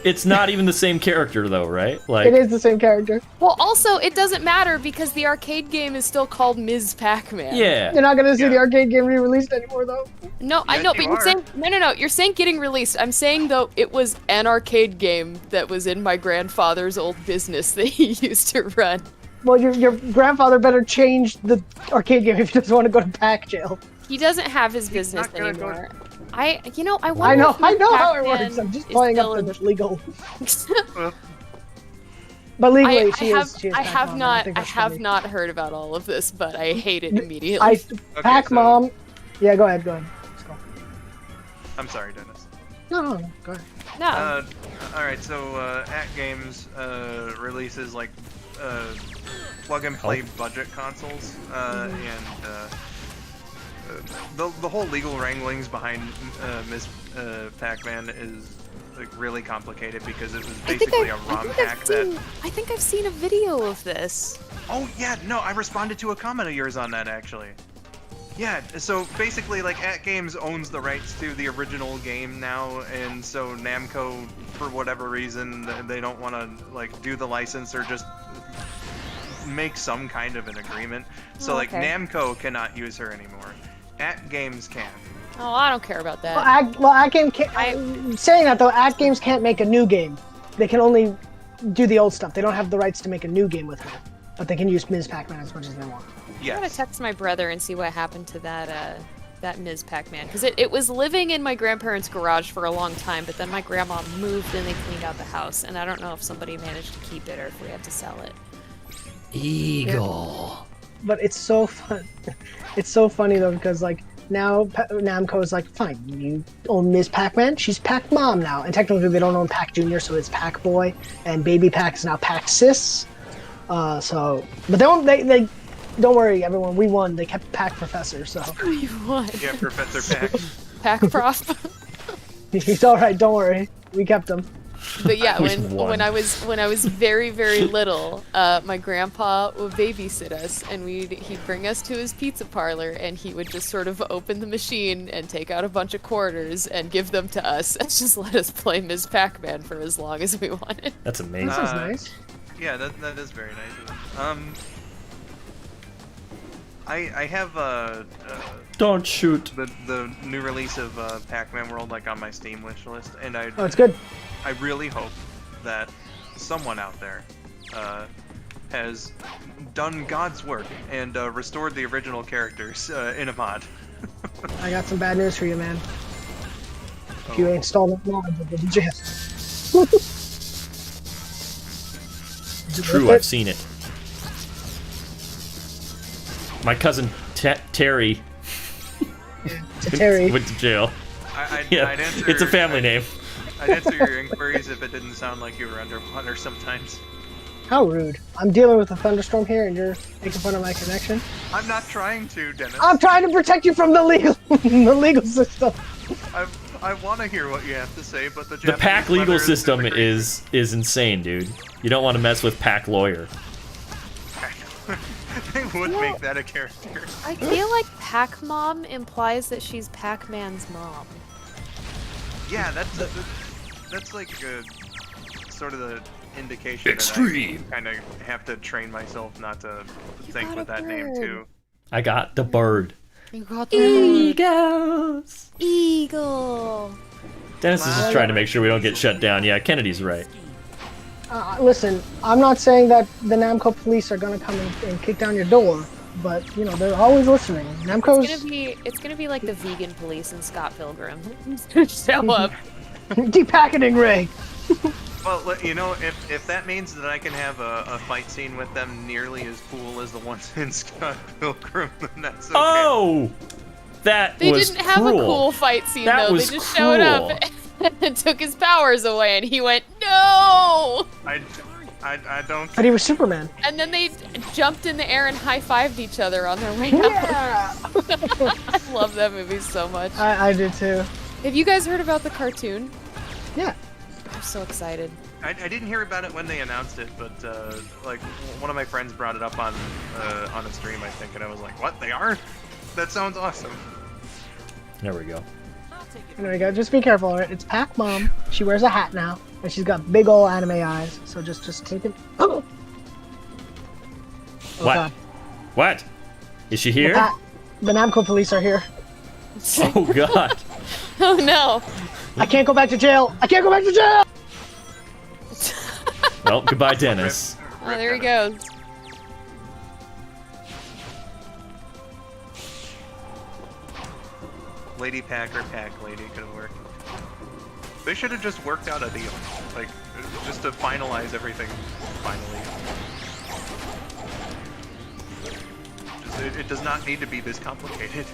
Speaker 2: it's not even the same character though, right? Like,
Speaker 5: It is the same character.
Speaker 4: Well, also, it doesn't matter because the arcade game is still called Ms. Pac-Man.
Speaker 2: yeah.
Speaker 5: You're not gonna see
Speaker 3: Yeah.
Speaker 5: the arcade game re-released anymore though.
Speaker 4: No, I
Speaker 3: Yes,
Speaker 4: know,
Speaker 3: you
Speaker 4: but you're
Speaker 3: are.
Speaker 4: saying no. You're saying getting released. I'm saying though it was an arcade game that was in my grandfather's old business that he used to run.
Speaker 5: Well, your grandfather better change the arcade game if he doesn't want to go to Pac jail.
Speaker 4: He doesn't have his business
Speaker 3: not gonna go-
Speaker 4: anymore. I wonder.
Speaker 5: I know
Speaker 4: if Ms.
Speaker 5: how it
Speaker 4: Pac-Man
Speaker 5: works. I'm just
Speaker 4: is
Speaker 5: playing
Speaker 4: still
Speaker 5: up
Speaker 4: in
Speaker 5: the legal.
Speaker 3: Well,
Speaker 5: But legally,
Speaker 4: I
Speaker 5: she
Speaker 4: have,
Speaker 5: is. She is
Speaker 4: I
Speaker 5: Pac
Speaker 4: have
Speaker 5: Mom,
Speaker 4: not,
Speaker 5: think
Speaker 4: I
Speaker 5: that's
Speaker 4: have
Speaker 5: funny.
Speaker 4: not heard about all of this, but I hate it
Speaker 5: I
Speaker 4: immediately.
Speaker 5: Pac
Speaker 3: so-
Speaker 5: Mom. Yeah, go ahead. Let's go.
Speaker 3: I'm sorry, Dennis.
Speaker 5: No, go ahead.
Speaker 4: No.
Speaker 3: Alright, so At Games releases like plug and play budget consoles, and the whole legal wranglings behind Miss Pac-Man is like really complicated because it was basically a ROM hack that.
Speaker 4: I think I've seen a video of this.
Speaker 3: Oh yeah, no, I responded to a comment of yours on that actually. Yeah, so basically, like, At Games owns the rights to the original game now, and so Namco, for whatever reason, they don't want to, like, do the license or just make some kind of an agreement. So, like,
Speaker 4: okay.
Speaker 3: Namco cannot use her anymore. At Games can.
Speaker 4: Oh, I don't care about that.
Speaker 5: At Game can't. Saying that though, At Games can't make a new game. They can only do the old stuff. They don't have the rights to make a new game with her, but they can use Ms. Pac-Man as much as they want.
Speaker 4: I'm gonna
Speaker 3: Yes.
Speaker 4: text my brother and see what happened to that Ms. Pac-Man, because it was living in my grandparents' garage for a long time, but then my grandma moved and they cleaned out the house, and I don't know if somebody managed to keep it or if we had to sell it.
Speaker 2: Eagle.
Speaker 5: But it's so fun. It's so funny though because like now Namco is like, fine, you own Ms. Pac-Man. She's Pac-Mom now, and technically they don't own Pac Junior, so it's Pac-Boy, and Baby Pac is now Pac-Sis. So, but they don't worry, everyone. We won. They kept Pac-Professor. So
Speaker 4: We won.
Speaker 3: Yeah, Professor Pack.
Speaker 4: Pack Prof.
Speaker 5: he's all right. Don't worry. We kept him.
Speaker 4: But yeah,
Speaker 2: We
Speaker 4: when
Speaker 2: won.
Speaker 4: I was very little, my grandpa would babysit us, and he'd bring us to his pizza parlor, and he would just sort of open the machine and take out a bunch of quarters and give them to us, and just let us play Ms. Pac-Man for as long as we wanted.
Speaker 2: That's amazing.
Speaker 5: This is nice.
Speaker 3: Yeah, that is very nice of him. I have
Speaker 2: Don't shoot.
Speaker 3: the new release of Pac-Man World like on my Steam wish list, and
Speaker 5: Oh, it's good.
Speaker 3: I really hope that someone out there has done God's work and restored the original characters in a mod.
Speaker 5: I got some bad news for you, man. If you install that mod, you'll go to jail.
Speaker 2: True, I've seen it. My cousin Terry
Speaker 5: To Terry.
Speaker 2: went to jail.
Speaker 3: I'd
Speaker 2: Yeah,
Speaker 3: answer,
Speaker 2: it's a family name.
Speaker 3: I'd answer your inquiries if it didn't sound like you were underwater sometimes.
Speaker 5: How rude. I'm dealing with a thunderstorm here and you're making fun of my connection.
Speaker 3: I'm not trying to, Dennis.
Speaker 5: I'm trying to protect you from the legal system.
Speaker 3: I want to hear what you have to say, but the
Speaker 2: The
Speaker 3: Japanese
Speaker 2: PAC legal
Speaker 3: weather
Speaker 2: system
Speaker 3: disintegrating.
Speaker 2: is insane, dude. You don't want to mess with PAC lawyer.
Speaker 3: They would make that a character.
Speaker 4: I feel like Pac-Mom implies that she's Pac-Man's mom.
Speaker 3: Yeah, that's like sort of the indication
Speaker 2: Extreme.
Speaker 3: that I kind of have to train myself not to think
Speaker 4: got
Speaker 3: with
Speaker 4: a
Speaker 3: that name
Speaker 4: bird.
Speaker 3: too.
Speaker 2: I got the bird.
Speaker 4: You got the
Speaker 2: Egos.
Speaker 4: eagle.
Speaker 2: Dennis is just trying to make sure we don't get shut down. Yeah, Kennedy's right.
Speaker 5: Listen, I'm not saying that the Namco police are gonna come and kick down your door, but you know they're always listening. Namco's
Speaker 4: It's gonna be like the vegan police in Scott Pilgrim. Show up.
Speaker 5: depacketing rig.
Speaker 3: Well, you know, if that means that I can have a fight scene with them nearly as cool as the ones in Scott Pilgrim, then that's okay.
Speaker 2: Oh, that
Speaker 4: They
Speaker 2: was
Speaker 4: didn't have a
Speaker 2: cruel.
Speaker 4: cool fight scene
Speaker 2: That
Speaker 4: though.
Speaker 2: was
Speaker 4: They just showed up and took his powers away, and he went no.
Speaker 3: I don't.
Speaker 5: But he was Superman.
Speaker 4: And then they jumped in the air and high-fived each other on their way out.
Speaker 5: Yeah.
Speaker 4: I love that movie so much.
Speaker 5: I did too.
Speaker 4: Have you guys heard about the cartoon?
Speaker 5: Yeah.
Speaker 4: I'm so excited.
Speaker 3: I didn't hear about it when they announced it, but like one of my friends brought it up on a stream, I think, and I was like, "What? They are? That sounds awesome."
Speaker 2: There we go.
Speaker 5: There we go. Just be careful, alright? It's Pac-Mom. She wears a hat now, and she's got big ol' anime eyes. So just take it. Oh.
Speaker 2: What?
Speaker 5: God.
Speaker 2: What? Is she here?
Speaker 5: The Namco police are here.
Speaker 2: Oh God.
Speaker 4: Oh no!
Speaker 5: I can't go back to jail. I can't go back to jail.
Speaker 2: Well, goodbye, Dennis.
Speaker 4: Oh, there he goes.
Speaker 3: Lady Pack or Pack Lady could have worked. They should have just worked out a deal, like just to finalize everything. Finally, it does not need to be this complicated.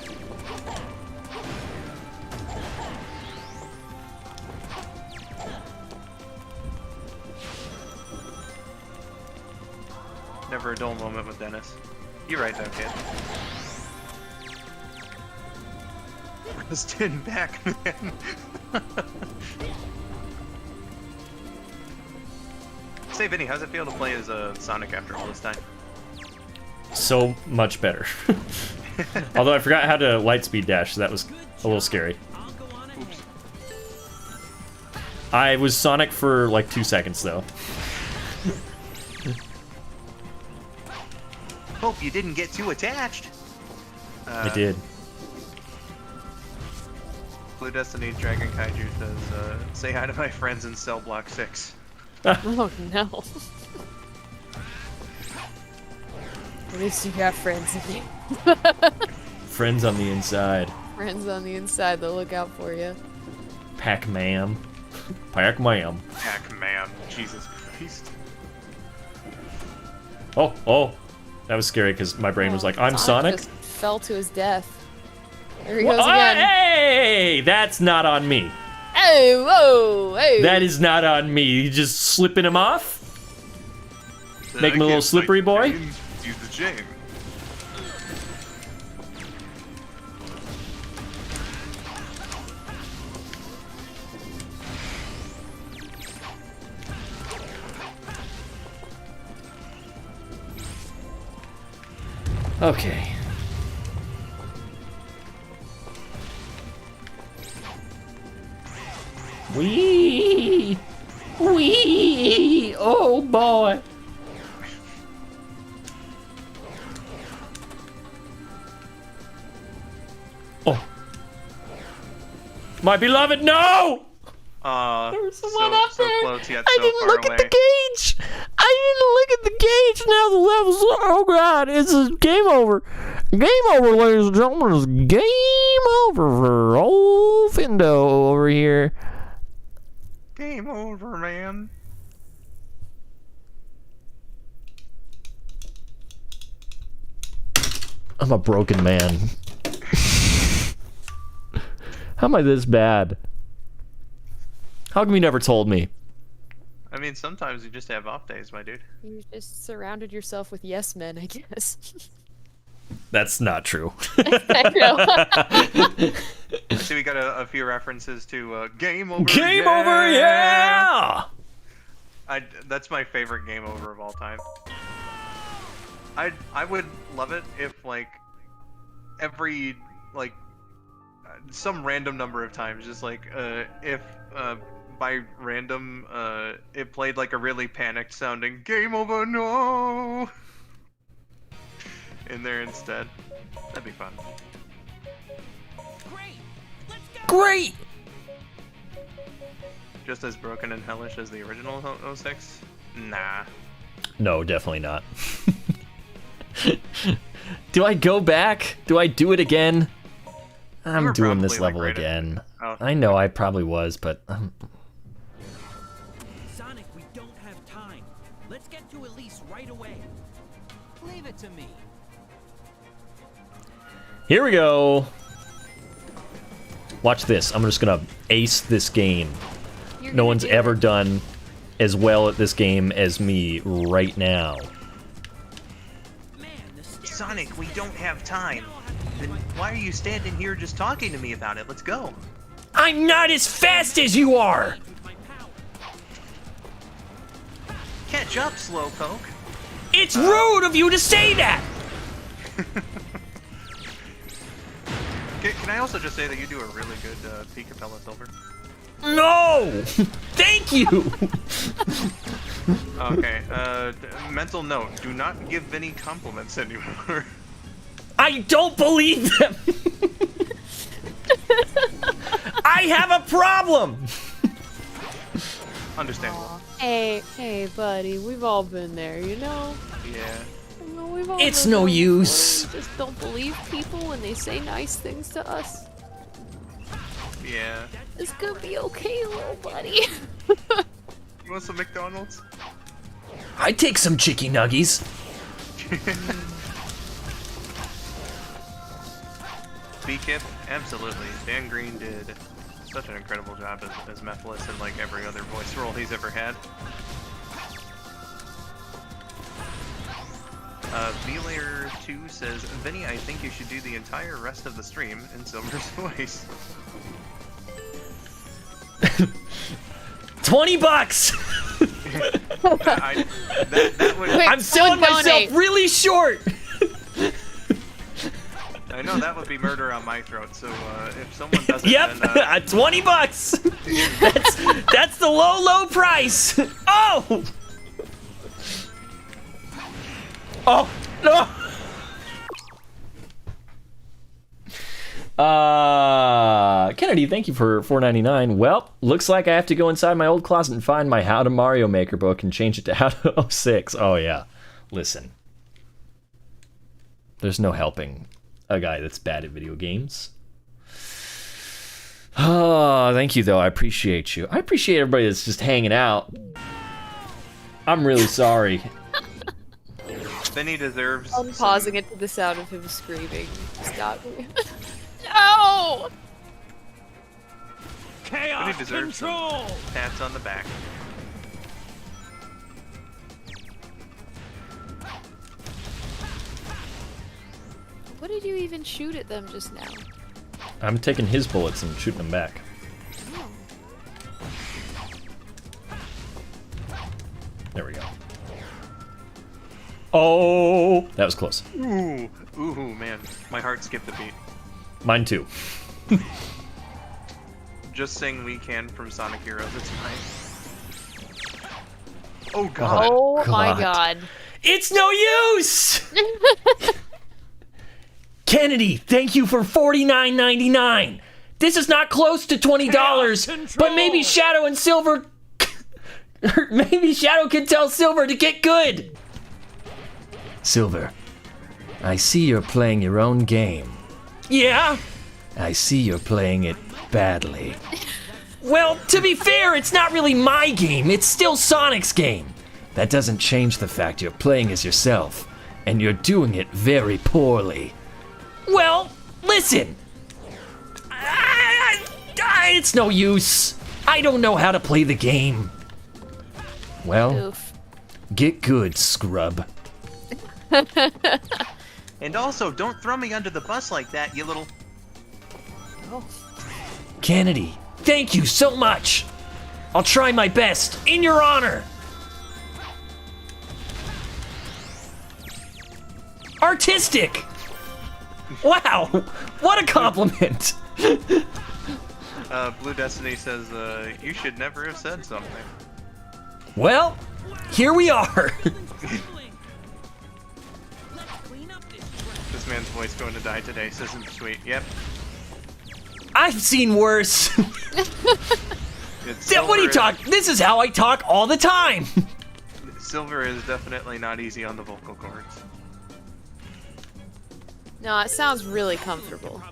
Speaker 3: Never a dull moment with Dennis. You're right though, kid. Rustin Pac-Man. Say, Vinny, how's it feel to play as Sonic after all this time?
Speaker 2: So much better. Although I forgot how to lightspeed dash, so that was a little scary.
Speaker 3: Oops.
Speaker 2: I was Sonic for like 2 seconds though.
Speaker 6: Hope you didn't get too attached.
Speaker 2: I did.
Speaker 3: Blue Destiny Dragon Kaiju says, say hi to my friends in Cell Block 6.
Speaker 4: Oh no. At least you got friends in you.
Speaker 2: Friends on the inside.
Speaker 4: Friends on the inside, they'll look out for you.
Speaker 2: Pac-Man. Pac-Man.
Speaker 3: Pac-Man. Jesus Christ.
Speaker 2: Oh. That was scary because my brain was like, I'm Sonic?
Speaker 4: Just fell to his death. There he
Speaker 2: Wha-
Speaker 4: goes again.
Speaker 2: Hey! That's not on me.
Speaker 4: Hey, whoa, hey.
Speaker 2: That is not on me. You just slipping him off? Make him a little slippery boy?
Speaker 3: Use the chain.
Speaker 2: Okay. Wee! Oh boy! Oh. My beloved, no!
Speaker 4: There's
Speaker 3: so,
Speaker 4: someone up
Speaker 3: so
Speaker 4: there.
Speaker 3: close yet
Speaker 2: I
Speaker 3: so
Speaker 2: didn't
Speaker 3: far
Speaker 2: look
Speaker 3: away.
Speaker 2: at the gauge! I didn't look at the gauge! Now the level's... Oh god, it's a game over! Game over, ladies and gentlemen! It's game over for old Vindo over here.
Speaker 3: Game over, man.
Speaker 2: I'm a broken man. How am I this bad? How come you never told me?
Speaker 3: I mean, sometimes you just have off days, my dude.
Speaker 4: You just surrounded yourself with yes men, I guess.
Speaker 2: That's not true.
Speaker 4: I know.
Speaker 3: I see we got a few references to Game Over.
Speaker 2: Game over, yeah!
Speaker 3: That's my favorite game over of all time. I would love it if like every like some random number of times, just like if by random it played like a really panicked sounding "Game Over, no" in there instead. That'd be fun.
Speaker 2: Great!
Speaker 3: Just as broken and hellish as the original 06? Nah.
Speaker 2: No, definitely not. Do I go back? Do I do it again? I'm
Speaker 3: were
Speaker 2: doing this
Speaker 3: probably, like,
Speaker 2: level
Speaker 3: right at-
Speaker 2: again.
Speaker 3: Oh.
Speaker 2: I know I probably was, but
Speaker 8: Sonic, we don't have time. Let's get to Elise right away. Leave it to me.
Speaker 2: here we go. Watch this. I'm just gonna ace this game. No one's ever done as well at this game as me right now.
Speaker 8: Man, the
Speaker 6: Sonic, we don't have time. Then why are you standing here just talking to me about it? Let's go.
Speaker 2: I'm not as fast as you are!
Speaker 8: with my power.
Speaker 6: Catch up, Slowpoke.
Speaker 2: It's rude of you to say that!
Speaker 3: Can I also just say that you do a really good P. Capella Silver?
Speaker 2: No! Thank you!
Speaker 3: Okay, mental note, do not give Vinny compliments anymore.
Speaker 2: I don't believe them! I have a problem!
Speaker 3: Understandable.
Speaker 4: Hey, buddy, we've all been there, you know?
Speaker 3: Yeah.
Speaker 4: You know, we've all
Speaker 2: It's
Speaker 4: been
Speaker 2: no
Speaker 4: there
Speaker 2: use.
Speaker 4: before. We just don't believe people when they say nice things to us.
Speaker 3: Yeah.
Speaker 4: It's gonna be okay, little buddy.
Speaker 3: You want some McDonald's?
Speaker 2: I'd take some chicky nuggies.
Speaker 3: B-Kip? Absolutely. Dan Green did such an incredible job as Mephiles in like every other voice role he's ever had. Vlayer2 says, Vinny, I think you should do the entire rest of the stream in Silver's voice.
Speaker 2: $20!
Speaker 3: That would,
Speaker 4: Wait,
Speaker 2: I'm selling myself
Speaker 4: donate.
Speaker 2: really short!
Speaker 3: I know that would be murder on my throat, so if someone does it,
Speaker 2: Yep,
Speaker 3: then,
Speaker 2: $20! That's the low price! Oh! Oh, no! Kennedy, thank you for $4.99. Well, looks like I have to go inside my old closet and find my How to Mario Maker book and change it to How to 06. Oh, yeah. Listen. There's no helping a guy that's bad at video games. Oh, thank you, though. I appreciate you. I appreciate everybody that's just hanging out. I'm really sorry.
Speaker 3: Benny deserves.
Speaker 4: I'm pausing it to the sound of him screaming. Stop me. No!
Speaker 3: Benny
Speaker 8: Chaos
Speaker 3: deserves some
Speaker 8: control!
Speaker 3: pats on the back.
Speaker 4: What did you even shoot at them just now?
Speaker 2: I'm taking his bullets and shooting them back. There we go. Oh, that was close.
Speaker 3: Ooh, man, my heart skipped a beat.
Speaker 2: Mine too.
Speaker 3: Just sing "We Can" from Sonic Heroes. It's nice. Oh god.
Speaker 4: Oh my
Speaker 2: God.
Speaker 4: god.
Speaker 2: It's no use! Kennedy, thank you for $49.99. This is not close to $20, but maybe Shadow and Silver... maybe Shadow can tell Silver to get good. Silver, I see you're playing your own game. Yeah? I see you're playing it badly. Well, to be fair, it's not really my game. It's still Sonic's game. That doesn't change the fact you're playing as yourself, and you're doing it very poorly. Well, listen. It's no use. I don't know how to play the game. Well,
Speaker 4: Oof.
Speaker 2: get good, scrub.
Speaker 6: And also, don't throw me under the bus like that, you little...
Speaker 2: Kennedy, thank you so much. I'll try my best, in your honor. Artistic. Wow, what a compliment.
Speaker 3: Blue Destiny says, you should never have said something.
Speaker 2: Well, here we are.
Speaker 3: This man's voice going to die today, says him sweet. Yep.
Speaker 2: I've seen worse.
Speaker 3: It's
Speaker 2: What are you
Speaker 3: Silver
Speaker 2: talking? This is how I talk all the time.
Speaker 3: Silver is definitely not easy on the vocal cords.
Speaker 4: No, it sounds really comfortable.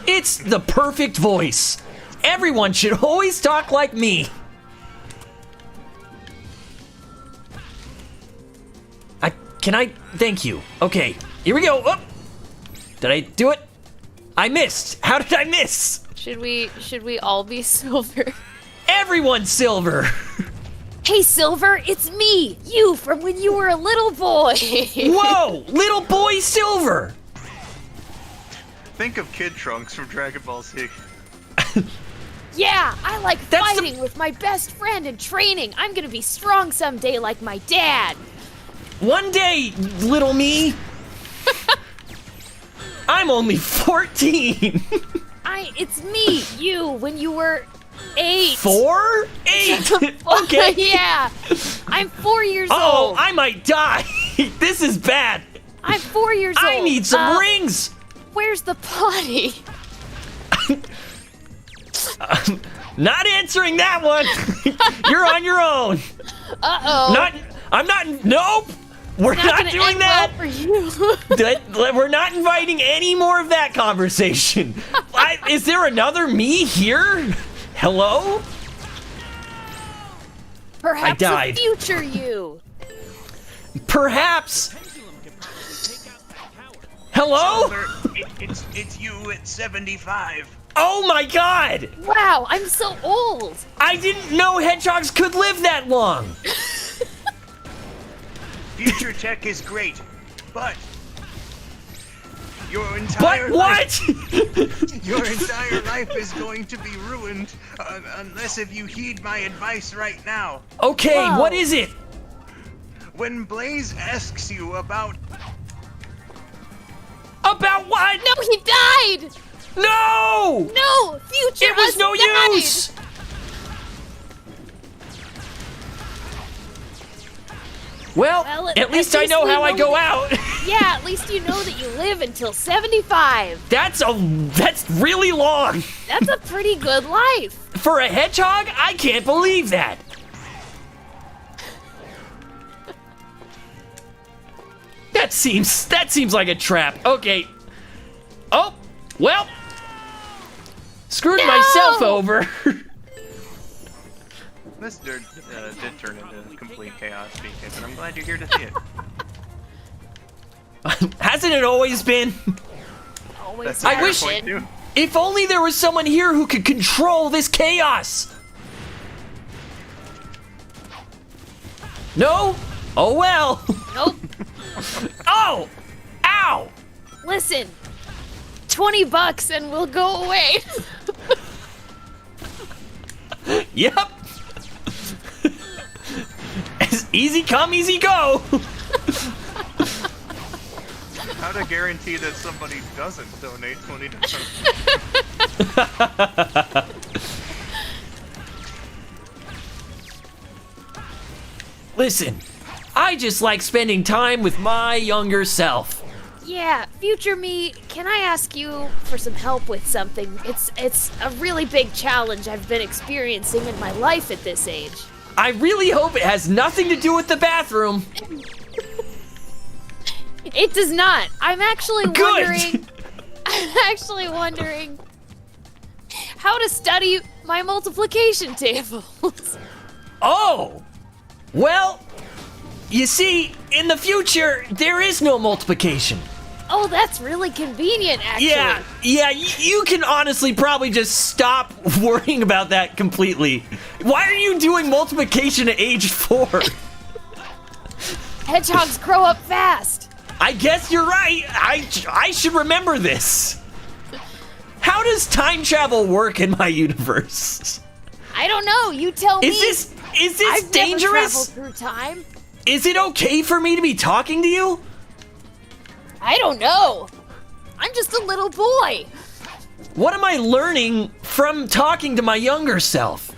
Speaker 2: It's the perfect voice. Everyone should always talk like me. Thank you. Okay, here we go. Oh, did I do it? I missed. How did I miss?
Speaker 4: Should we all be Silver?
Speaker 2: Everyone's Silver.
Speaker 4: Hey Silver, it's me! You from when you were a little boy!
Speaker 2: Whoa, little boy Silver.
Speaker 3: Think of Kid Trunks from Dragon Ball Z.
Speaker 4: Yeah, I like
Speaker 2: That's the-
Speaker 4: fighting with my best friend and training. I'm gonna be strong someday like my dad.
Speaker 2: One day, little me. I'm only 14.
Speaker 4: It's me, you, when you were 8.
Speaker 2: 4? 8? Okay.
Speaker 4: Yeah, I'm 4 years
Speaker 2: Oh,
Speaker 4: old.
Speaker 2: I might die. This is bad.
Speaker 4: I'm 4 years old.
Speaker 2: I need some rings.
Speaker 4: Where's the potty?
Speaker 2: Not answering that one. You're on your own.
Speaker 4: Uh-oh.
Speaker 2: Nope. We're not
Speaker 4: gonna
Speaker 2: doing
Speaker 4: end
Speaker 2: that.
Speaker 4: well for you.
Speaker 2: We're not inviting any more of that conversation. Is there another me here? Hello?
Speaker 4: Perhaps
Speaker 2: died.
Speaker 4: a future you.
Speaker 2: Perhaps. Hello?
Speaker 6: Silver, it's you at 75.
Speaker 2: Oh my god!
Speaker 4: Wow, I'm so old.
Speaker 2: I didn't know hedgehogs could live that long.
Speaker 6: Future tech is great, but your
Speaker 2: But
Speaker 6: entire
Speaker 2: what?
Speaker 6: your entire life is going to be ruined unless if you heed my advice right now.
Speaker 2: Okay,
Speaker 4: Whoa.
Speaker 2: what is it?
Speaker 6: When Blaze asks you about
Speaker 2: About what?
Speaker 4: No, he died.
Speaker 2: No!
Speaker 4: No, future
Speaker 2: It was
Speaker 4: us
Speaker 2: no
Speaker 4: died.
Speaker 2: use! Well, at least I know
Speaker 4: we
Speaker 2: how I
Speaker 4: know
Speaker 2: go
Speaker 4: that-
Speaker 2: out.
Speaker 4: Yeah, at least you know that you live until 75.
Speaker 2: That's really long.
Speaker 4: That's a pretty good life.
Speaker 2: For a hedgehog, I can't believe that. That seems like a trap. Okay. Oh, well. Screwed
Speaker 4: No!
Speaker 2: myself over.
Speaker 3: This did turn into complete chaos, BK, but I'm glad you're here to see it.
Speaker 2: Hasn't it always been?
Speaker 4: Always.
Speaker 3: That's a
Speaker 2: I
Speaker 3: fair
Speaker 2: wish-
Speaker 3: point, too.
Speaker 2: If only there was someone here who could control this chaos. No? Oh well.
Speaker 4: Nope.
Speaker 2: Oh! Ow!
Speaker 4: Listen. $20 and we'll go away.
Speaker 2: Yep. Easy come, easy go.
Speaker 3: How to guarantee that somebody doesn't donate $20?
Speaker 2: Listen, I just like spending time with my younger self.
Speaker 4: Yeah, future me, can I ask you for some help with something? It's a really big challenge I've been experiencing in my life at this age.
Speaker 2: I really hope it has nothing to do with the bathroom.
Speaker 4: It does not. I'm actually
Speaker 2: Good.
Speaker 4: wondering how to study my multiplication tables.
Speaker 2: Oh! Well, you see, in the future, there is no multiplication.
Speaker 4: Oh, that's really convenient, actually.
Speaker 2: Yeah, you can honestly probably just stop worrying about that completely. Why are you doing multiplication at age 4?
Speaker 4: Hedgehogs grow up fast.
Speaker 2: I guess you're right. I should remember this. How does time travel work in my universe?
Speaker 4: I don't know. You tell me.
Speaker 2: Is this
Speaker 4: I've never
Speaker 2: dangerous?
Speaker 4: traveled through time.
Speaker 2: Is it okay for me to be talking to you?
Speaker 4: I don't know. I'm just a little boy.
Speaker 2: What am I learning from talking to my younger self?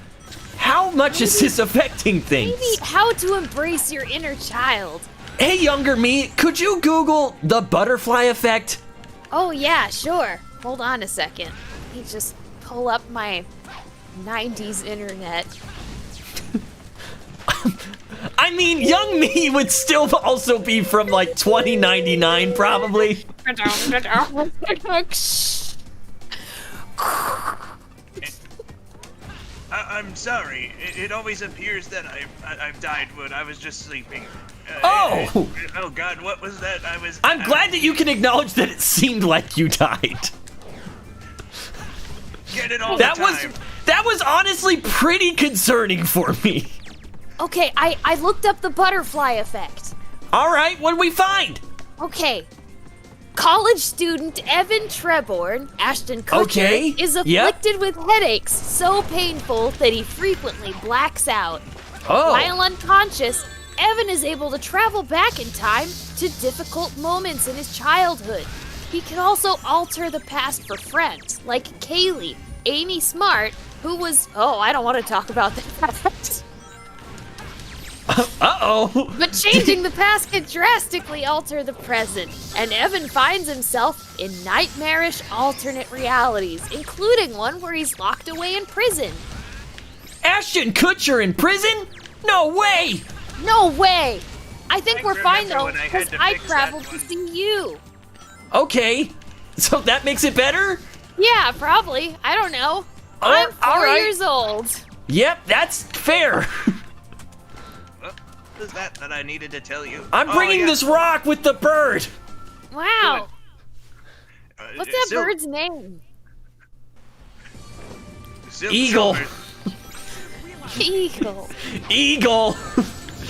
Speaker 2: How much is this affecting things?
Speaker 4: Maybe how to embrace your inner child.
Speaker 2: Hey, younger me, could you Google the butterfly effect?
Speaker 4: Oh, yeah, sure. Hold on a second. Let me just pull up my 90s internet.
Speaker 2: I mean, young me would still also be from like 2099, probably.
Speaker 6: I'm sorry. It always appears that I've died when I was just sleeping.
Speaker 2: Oh!
Speaker 6: Oh God, what was that?
Speaker 2: I'm glad that you can acknowledge that it seemed like you died.
Speaker 6: Get it all
Speaker 2: That
Speaker 6: the time.
Speaker 2: that was honestly pretty concerning for me.
Speaker 4: Okay, I looked up the butterfly effect.
Speaker 2: All right, what did we find?
Speaker 4: Okay. College student Evan Treborn, Ashton Kutcher,
Speaker 2: Okay,
Speaker 4: is
Speaker 2: yep.
Speaker 4: afflicted with headaches so painful that he frequently blacks out.
Speaker 2: Oh,
Speaker 4: While unconscious, Evan is able to travel back in time to difficult moments in his childhood. He can also alter the past for friends, like Kaylee, Amy Smart, who was... Oh, I don't want to talk about that.
Speaker 2: uh-oh.
Speaker 4: But changing the past can drastically alter the present, and Evan finds himself in nightmarish alternate realities, including one where he's locked away in prison.
Speaker 2: Ashton Kutcher in prison? No way!
Speaker 4: No way! I think
Speaker 6: I
Speaker 4: we're fine
Speaker 6: remember
Speaker 4: though,
Speaker 6: when I had
Speaker 4: because
Speaker 6: to
Speaker 4: I
Speaker 6: fix that
Speaker 4: traveled to
Speaker 6: one.
Speaker 4: see you.
Speaker 2: Okay, so that makes it better?
Speaker 4: Yeah, probably. I don't know.
Speaker 2: Oh,
Speaker 4: I'm 4
Speaker 2: all right.
Speaker 4: years old.
Speaker 2: Yep, that's fair.
Speaker 6: What was that I needed to tell you?
Speaker 2: I'm bringing this rock with the bird.
Speaker 4: Wow. What's that
Speaker 6: Sil-
Speaker 4: bird's name?
Speaker 2: Eagle.
Speaker 4: Eagle.
Speaker 2: Eagle.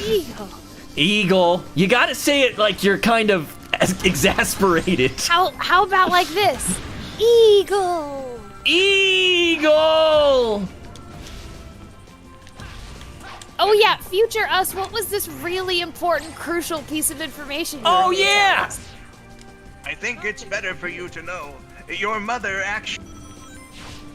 Speaker 4: Eagle.
Speaker 2: Eagle. You gotta say it like you're kind of exasperated.
Speaker 4: How about like this? Eagle.
Speaker 2: Eagle.
Speaker 4: Oh yeah, future us, what was this really important, crucial piece of information you
Speaker 2: Oh,
Speaker 4: were gonna tell
Speaker 2: yeah.
Speaker 4: us?
Speaker 6: I think it's better for you to know. Your mother actually...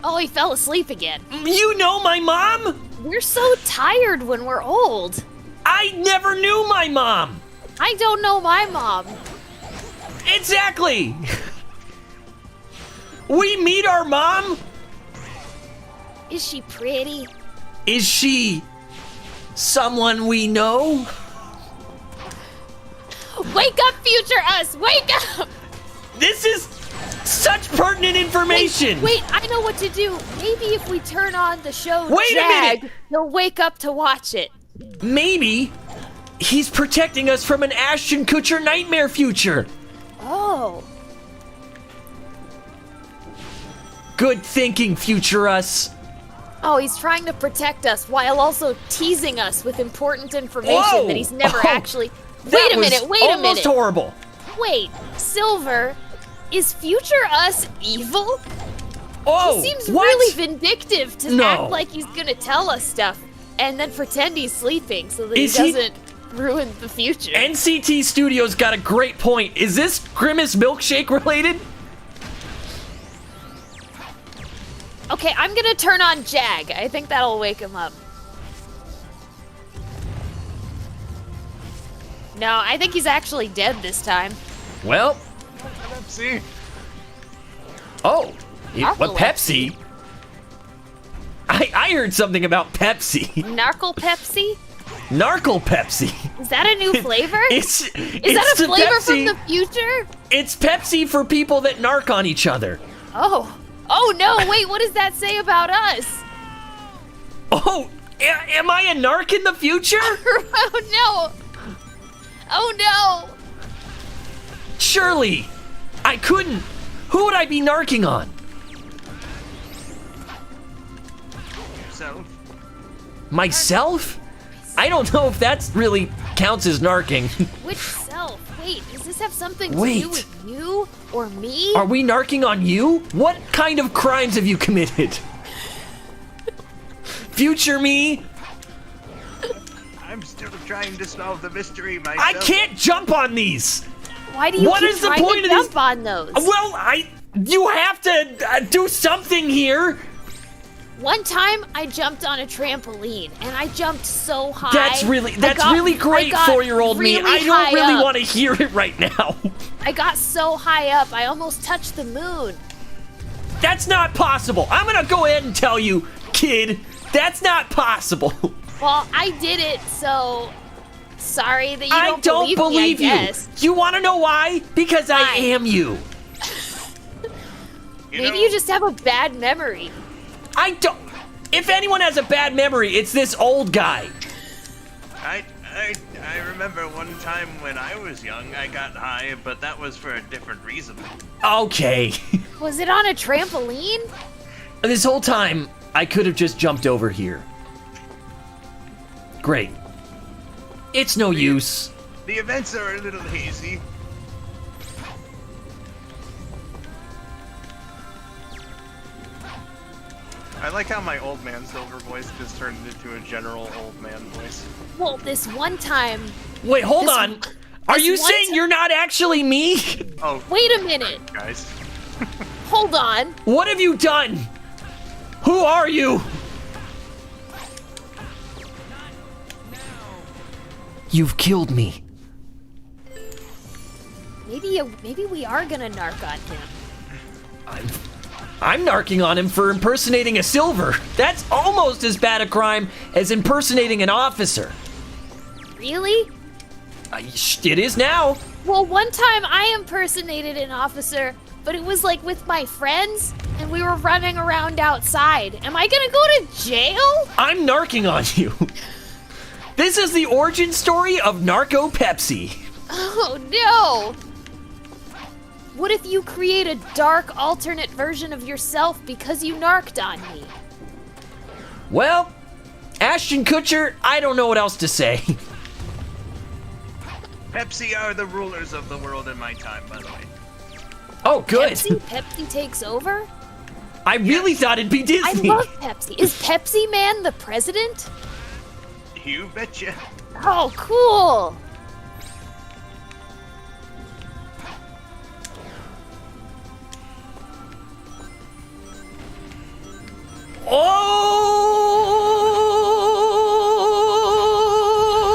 Speaker 4: Oh, he fell asleep again.
Speaker 2: You know my mom?
Speaker 4: We're so tired when we're old.
Speaker 2: I never knew my mom.
Speaker 4: I don't know my mom.
Speaker 2: Exactly. We meet our mom.
Speaker 4: Is she pretty?
Speaker 2: Is she someone we know?
Speaker 4: Wake up, future us! Wake up!
Speaker 2: This is such pertinent information.
Speaker 4: Wait, I know what to do. Maybe if we turn on the show
Speaker 2: Wait a
Speaker 4: Jag,
Speaker 2: minute!
Speaker 4: he'll wake up to watch it.
Speaker 2: Maybe he's protecting us from an Ashton Kutcher nightmare future.
Speaker 4: no!
Speaker 2: Good thinking, future us.
Speaker 4: Oh, he's trying to protect us while also teasing us with important information
Speaker 2: Whoa!
Speaker 4: that he's never
Speaker 2: Oh,
Speaker 4: actually.
Speaker 2: That
Speaker 4: Wait a
Speaker 2: was
Speaker 4: minute, wait a
Speaker 2: almost
Speaker 4: minute.
Speaker 2: horrible.
Speaker 4: Wait, Silver, is future us evil?
Speaker 2: Oh,
Speaker 4: He seems
Speaker 2: what?
Speaker 4: really vindictive to
Speaker 2: No.
Speaker 4: act like he's gonna tell us stuff and then pretend he's sleeping so that
Speaker 2: Is
Speaker 4: he
Speaker 2: he-
Speaker 4: doesn't ruin the future.
Speaker 2: NCT Studios got a great point. Is this Grimace Milkshake related?
Speaker 4: Okay, I'm gonna turn on Jag. I think that'll wake him up. No, I think he's actually dead this time.
Speaker 2: Well,
Speaker 3: Pepsi.
Speaker 2: oh, what
Speaker 4: Narcolepsy.
Speaker 2: Pepsi? I heard something about Pepsi.
Speaker 4: Narco Pepsi?
Speaker 2: Narco Pepsi.
Speaker 4: Is that a new flavor?
Speaker 2: Is
Speaker 4: Is that a flavor from the future?
Speaker 2: It's Pepsi for people that narc on each other.
Speaker 4: Oh. Oh no, wait, what does that say about us?
Speaker 2: Oh, am I a narc in the future?
Speaker 4: Oh no. Oh no.
Speaker 2: Surely, I couldn't. Who would I be narking on?
Speaker 6: Yourself.
Speaker 2: Myself? I don't know if that really counts as narking.
Speaker 4: Which self? Wait, does this have something to
Speaker 2: Wait.
Speaker 4: do with you or me?
Speaker 2: Are we narking on you? What kind of crimes have you committed? Future me?
Speaker 6: I'm still trying to solve the mystery myself.
Speaker 2: I can't jump on these.
Speaker 4: Why do you
Speaker 2: What
Speaker 4: keep
Speaker 2: is the
Speaker 4: trying
Speaker 2: point
Speaker 4: to
Speaker 2: of these-
Speaker 4: jump on those?
Speaker 2: Well, you have to do something here.
Speaker 4: One time I jumped on a trampoline and I jumped so high.
Speaker 2: That's really great,
Speaker 4: I got
Speaker 2: 4-year-old me.
Speaker 4: really
Speaker 2: I don't
Speaker 4: high
Speaker 2: really
Speaker 4: up.
Speaker 2: want to hear it right now.
Speaker 4: I got so high up, I almost touched the moon.
Speaker 2: That's not possible. I'm gonna go ahead and tell you, kid, that's not possible.
Speaker 4: Well, I did it, so sorry that you
Speaker 2: I don't believe
Speaker 4: me, I
Speaker 2: you.
Speaker 4: guess.
Speaker 2: You want to know why? Because I
Speaker 4: Why?
Speaker 2: am you.
Speaker 4: Maybe you just have a bad memory.
Speaker 2: I don't. If anyone has a bad memory, it's this old guy.
Speaker 6: I remember one time when I was young, I got high, but that was for a different reason.
Speaker 2: Okay.
Speaker 4: Was it on a trampoline?
Speaker 2: This whole time, I could have just jumped over here. Great. It's no use.
Speaker 6: The events are a little hazy.
Speaker 3: I like how my old man Silver voice just turned into a general old man voice.
Speaker 4: Well, this one time.
Speaker 2: Wait, hold
Speaker 4: This-
Speaker 2: on. Are
Speaker 4: this
Speaker 2: you
Speaker 4: one
Speaker 2: saying
Speaker 4: ti-
Speaker 2: you're not actually me?
Speaker 3: Oh,
Speaker 4: Wait a minute.
Speaker 3: guys.
Speaker 4: Hold on.
Speaker 2: What have you done? Who are you? You've killed me.
Speaker 4: Maybe we are gonna narc on him.
Speaker 2: I'm narking on him for impersonating a Silver. That's almost as bad a crime as impersonating an officer.
Speaker 4: Really?
Speaker 2: It is now.
Speaker 4: Well, one time I impersonated an officer, but it was like with my friends, and we were running around outside. Am I gonna go to jail?
Speaker 2: I'm narking on you. This is the origin story of Narco Pepsi.
Speaker 4: Oh no! What if you create a dark alternate version of yourself because you narked on me?
Speaker 2: Well, Ashton Kutcher, I don't know what else to say.
Speaker 6: Pepsi are the rulers of the world in my time, by the way.
Speaker 2: Oh, good.
Speaker 4: Pepsi takes over?
Speaker 2: I really thought it'd be
Speaker 4: I
Speaker 2: Disney.
Speaker 4: love Pepsi. Is Pepsi Man the president?
Speaker 6: You betcha.
Speaker 4: Oh, cool!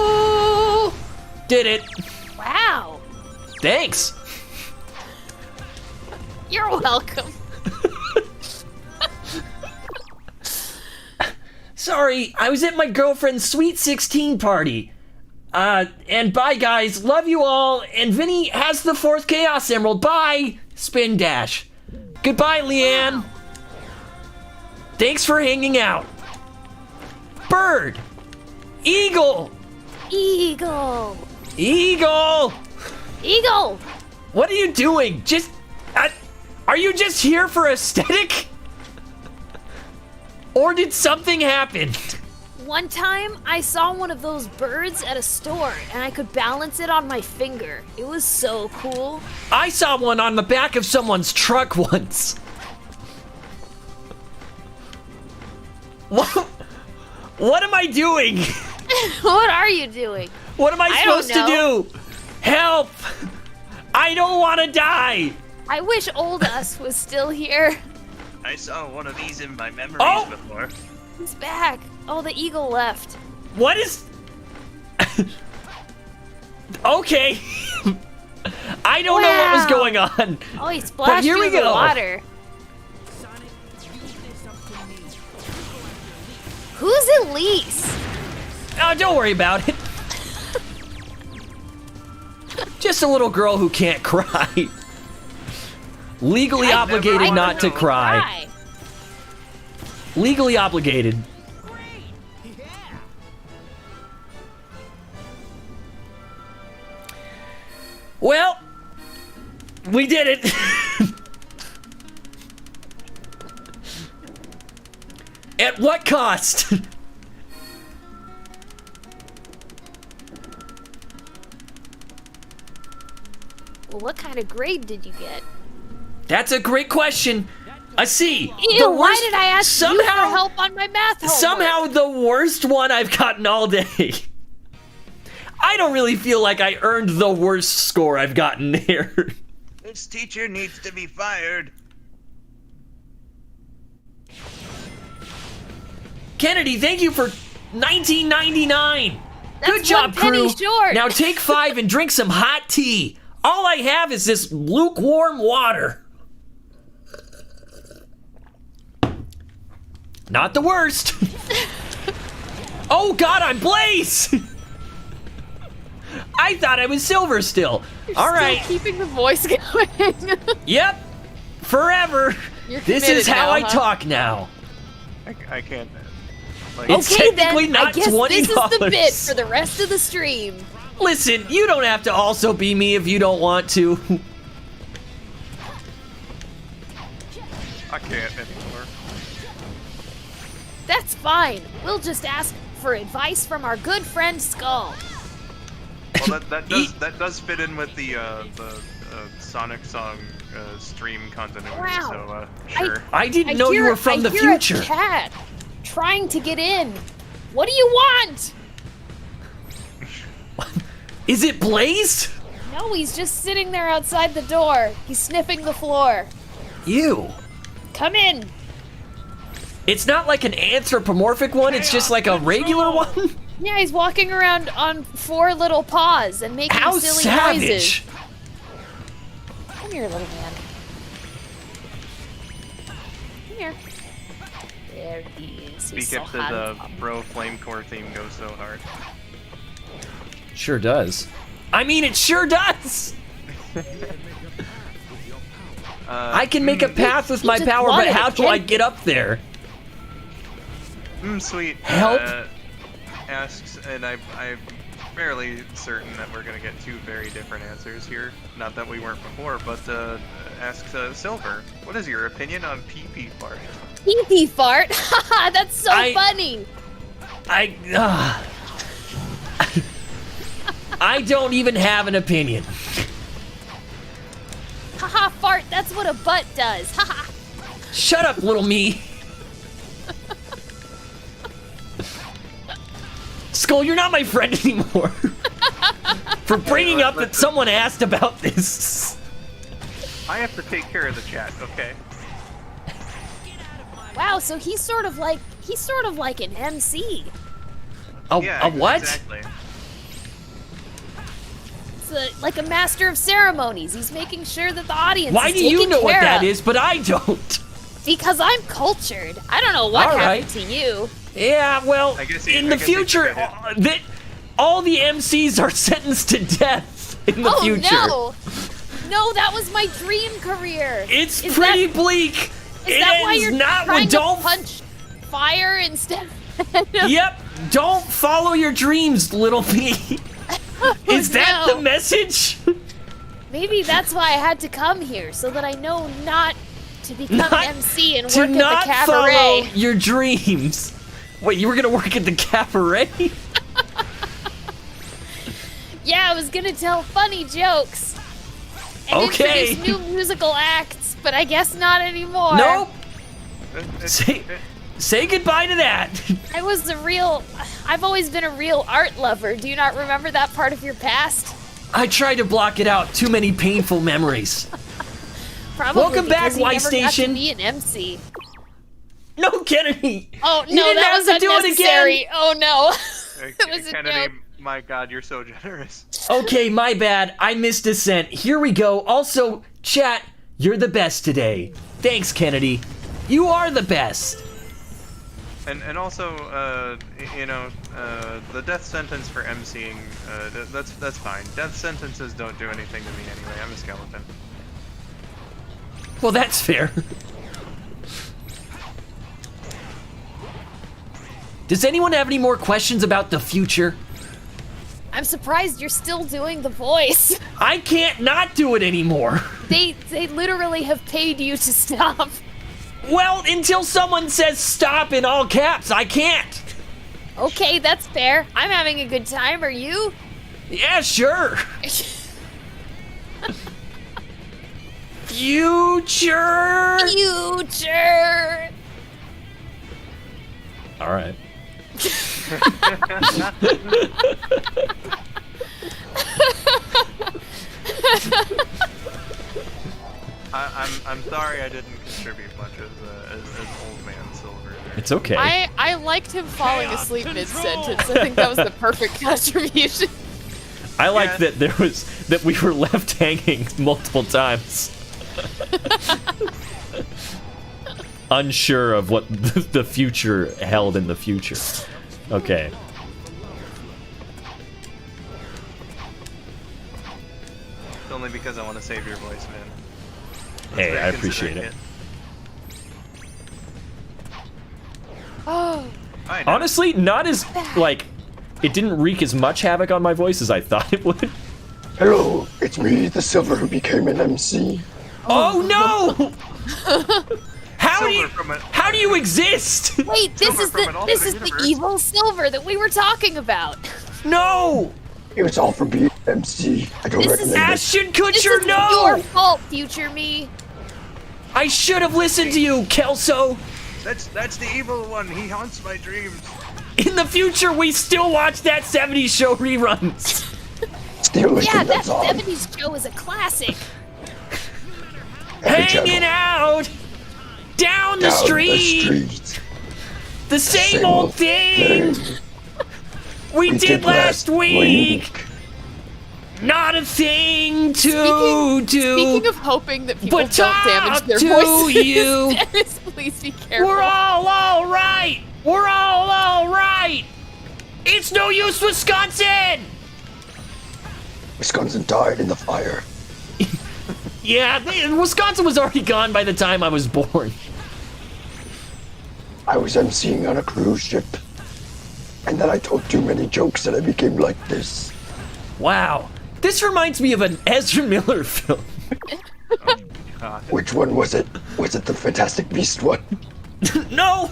Speaker 2: Oh! Did it.
Speaker 4: Wow!
Speaker 2: Thanks.
Speaker 4: You're welcome.
Speaker 2: Sorry, I was at my girlfriend's Sweet 16 party. And bye, guys. Love you all. And Vinny has the 4th Chaos Emerald. Bye, Spin Dash. Goodbye, Leanne. Thanks for hanging out. Bird. Eagle.
Speaker 4: Eagle!
Speaker 2: Eagle.
Speaker 4: Eagle!
Speaker 2: What are you doing? Are you just here for aesthetic? Or did something happen?
Speaker 4: One time, I saw one of those birds at a store, and I could balance it on my finger. It was so cool.
Speaker 2: I saw one on the back of someone's truck once. What am I doing?
Speaker 4: What are you doing?
Speaker 2: What am I supposed to do? Help! I don't want to die!
Speaker 4: I wish old us was still here.
Speaker 6: I saw one of these in my memories before.
Speaker 4: He's back. Oh, the eagle left.
Speaker 2: What is... Okay. I don't know what was going on.
Speaker 4: Oh, he splashed
Speaker 2: here
Speaker 4: you
Speaker 2: we
Speaker 4: in the
Speaker 2: go.
Speaker 4: water.
Speaker 8: Sonic, use this up to me.
Speaker 4: Who's Elise?
Speaker 2: Oh, don't worry about it. Just a little girl who can't cry. Legally obligated not to cry. Legally obligated. Well, we did it. At what cost?
Speaker 4: Well, what kind of grade did you get?
Speaker 2: That's a great question. A C.
Speaker 4: Ew, why did I ask you for help on my math homework?
Speaker 2: Somehow the worst one I've gotten all day. I don't really feel like I earned the worst score I've gotten there.
Speaker 6: This teacher needs to be fired.
Speaker 2: Kennedy, thank you for $19.99.
Speaker 4: That's
Speaker 2: Good job,
Speaker 4: one penny
Speaker 2: crew.
Speaker 4: short.
Speaker 2: Now take 5 and drink some hot tea. All I have is this lukewarm water. Not the worst. Oh God, I'm Blaze. I thought I was Silver still. All right.
Speaker 4: Still keeping the voice going.
Speaker 2: Yep. Forever.
Speaker 4: You're
Speaker 2: This
Speaker 4: committed
Speaker 2: is how
Speaker 4: now,
Speaker 2: I
Speaker 4: huh?
Speaker 2: talk now.
Speaker 3: I can't. Like,
Speaker 2: It's
Speaker 4: Okay,
Speaker 2: technically
Speaker 4: then.
Speaker 2: not
Speaker 4: I guess
Speaker 2: $20.
Speaker 4: this is the bit for the rest of the stream.
Speaker 2: Listen, you don't have to also be me if you don't want to.
Speaker 3: I can't anymore.
Speaker 4: That's fine. We'll just ask for advice from our good friend Skull.
Speaker 3: Well, that does fit in with the Sonic song stream continuity.
Speaker 4: Wow.
Speaker 3: So sure.
Speaker 2: I didn't know you were from the future.
Speaker 4: A cat trying to get in. What do you want?
Speaker 2: Is it Blaze?
Speaker 4: No, he's just sitting there outside the door. He's sniffing the floor.
Speaker 2: You.
Speaker 4: Come in.
Speaker 2: It's not like an anthropomorphic one, it's just like a regular one?
Speaker 4: Yeah, he's walking around on 4 little paws and making
Speaker 2: How
Speaker 4: silly
Speaker 2: savage!
Speaker 4: noises. Come here, little man. Come here. There he is.
Speaker 3: Speak
Speaker 4: He's so
Speaker 3: up to
Speaker 4: hot
Speaker 3: the
Speaker 4: and pumped.
Speaker 3: bro flame core theme goes so hard.
Speaker 2: Sure does. I mean, it sure does! I can make a path with my
Speaker 4: just
Speaker 2: power, but
Speaker 4: wanted
Speaker 2: how
Speaker 4: it,
Speaker 2: do I
Speaker 4: kid.
Speaker 2: get up there?
Speaker 3: Sweet.
Speaker 2: Help.
Speaker 3: Asks, and I'm fairly certain that we're gonna get 2 very different answers here. Not that we weren't before, but asks Silver, what is your opinion on pee-pee fart?
Speaker 4: Pee-pee fart? Haha, that's so funny.
Speaker 2: I don't even have an opinion.
Speaker 4: Haha, fart, that's what a butt does. Haha.
Speaker 2: Shut up, little me. Skull, you're not my friend anymore. For bringing up that someone asked about this.
Speaker 3: I have to take care of the chat, okay?
Speaker 4: Wow, so he's sort of like an MC.
Speaker 3: Yeah,
Speaker 2: A what?
Speaker 3: Exactly.
Speaker 4: It's like a master of ceremonies. He's making sure that the audience
Speaker 2: Why
Speaker 4: is
Speaker 2: do you
Speaker 4: taken
Speaker 2: know what
Speaker 4: care
Speaker 2: that
Speaker 4: of.
Speaker 2: is, but I don't?
Speaker 4: Because I'm cultured. I don't know what
Speaker 2: All
Speaker 4: happened
Speaker 2: right.
Speaker 4: to you.
Speaker 2: Yeah, well,
Speaker 3: I guess
Speaker 2: in the future, all the MCs are sentenced to death in the future.
Speaker 4: Oh no! That was my dream career.
Speaker 2: It's
Speaker 4: Is
Speaker 2: pretty
Speaker 4: that-
Speaker 2: bleak.
Speaker 4: Is
Speaker 2: It
Speaker 4: that why
Speaker 2: ends
Speaker 4: you're
Speaker 2: not
Speaker 4: trying
Speaker 2: with
Speaker 4: to
Speaker 2: don't.
Speaker 4: punch fire instead?
Speaker 2: Yep, don't follow your dreams, little me. Is that
Speaker 4: no.
Speaker 2: the message?
Speaker 4: Maybe that's why I had to come here, so that I know not to become
Speaker 2: Not
Speaker 4: an MC and
Speaker 2: to
Speaker 4: work
Speaker 2: not
Speaker 4: at the
Speaker 2: follow
Speaker 4: cabaret.
Speaker 2: your dreams. Wait, you were gonna work at the cabaret?
Speaker 4: Yeah, I was gonna tell funny jokes. And
Speaker 2: Okay.
Speaker 4: introduce new musical acts, but I guess not anymore.
Speaker 2: Nope. Say goodbye to that.
Speaker 4: I've always been a real art lover. Do you not remember that part of your past?
Speaker 2: I tried to block it out. Too many painful memories.
Speaker 4: Probably
Speaker 2: Welcome back,
Speaker 4: because you
Speaker 2: Y
Speaker 4: never got to
Speaker 2: Station.
Speaker 4: be an MC.
Speaker 2: No, Kennedy.
Speaker 4: Oh
Speaker 2: You
Speaker 4: no,
Speaker 2: didn't
Speaker 4: that
Speaker 2: have
Speaker 4: was
Speaker 2: to do it
Speaker 4: unnecessary. Oh no. It was a
Speaker 3: Kennedy,
Speaker 4: joke.
Speaker 3: my God, you're so generous.
Speaker 2: Okay, my bad. I missed Descent. Here we go. Also, chat, you're the best today. Thanks, Kennedy. You are the best.
Speaker 3: And also, the death sentence for emceeing, that's fine. Death sentences don't do anything to me anyway. I'm a skeleton.
Speaker 2: Well, that's fair. Does anyone have any more questions about the future?
Speaker 4: I'm surprised you're still doing the voice.
Speaker 2: I can't not do it anymore.
Speaker 4: They literally have paid you to stop.
Speaker 2: Well, until someone says stop in all caps, I can't.
Speaker 4: Okay, that's fair. I'm having a good time. Are you?
Speaker 2: Yeah, sure. Future.
Speaker 4: Future.
Speaker 2: All right.
Speaker 3: I'm sorry I didn't contribute much as old man Silver there.
Speaker 2: It's okay.
Speaker 4: I liked him falling asleep mid-sentence. I think that was the perfect contribution.
Speaker 2: I like that we were left hanging multiple times. Unsure of what the future held in the future. Okay.
Speaker 3: It's only because I want to save your voice, man. That's
Speaker 2: Hey,
Speaker 3: very
Speaker 2: I appreciate
Speaker 3: considerate.
Speaker 2: it.
Speaker 4: Oh,
Speaker 3: I know.
Speaker 2: Honestly, not as, like, it didn't wreak as much havoc on my voice as I thought it would.
Speaker 9: Hello, it's me, the Silver, who became an MC.
Speaker 2: Oh no! How do you exist?
Speaker 4: wait, this
Speaker 3: Silver
Speaker 4: is
Speaker 3: from an
Speaker 4: the
Speaker 3: alternate universe.
Speaker 4: evil Silver that we were talking about.
Speaker 2: No!
Speaker 9: It was all for being an MC. I don't
Speaker 4: This is
Speaker 9: recommend it.
Speaker 2: Ashton
Speaker 4: This
Speaker 2: Kutcher,
Speaker 4: is
Speaker 2: no!
Speaker 4: your fault, future me.
Speaker 2: I should have listened to you, Kelso.
Speaker 6: That's the evil one. He haunts my dreams.
Speaker 2: In the future, we still watch that 70s show reruns.
Speaker 9: Still like
Speaker 4: Yeah, that
Speaker 9: that's on.
Speaker 4: 70s show is a classic.
Speaker 9: Every channel.
Speaker 2: Hanging out down the
Speaker 9: Down
Speaker 2: street.
Speaker 9: street.
Speaker 2: The same old thing we did last week. Not a thing to do.
Speaker 4: Speaking of hoping that people
Speaker 2: But
Speaker 4: don't damage
Speaker 2: talk
Speaker 4: their
Speaker 2: to
Speaker 4: voices,
Speaker 2: you.
Speaker 4: Dennis, please be careful.
Speaker 2: We're all right. We're all right. It's no use, Wisconsin.
Speaker 9: Wisconsin died in the fire.
Speaker 2: Yeah, Wisconsin was already gone by the time I was born.
Speaker 9: I was MCing on a cruise ship. And then I told too many jokes and I became like this.
Speaker 2: Wow. This reminds me of an Ezra Miller film.
Speaker 3: God.
Speaker 9: Which one was it? Was it the Fantastic Beast one?
Speaker 2: No!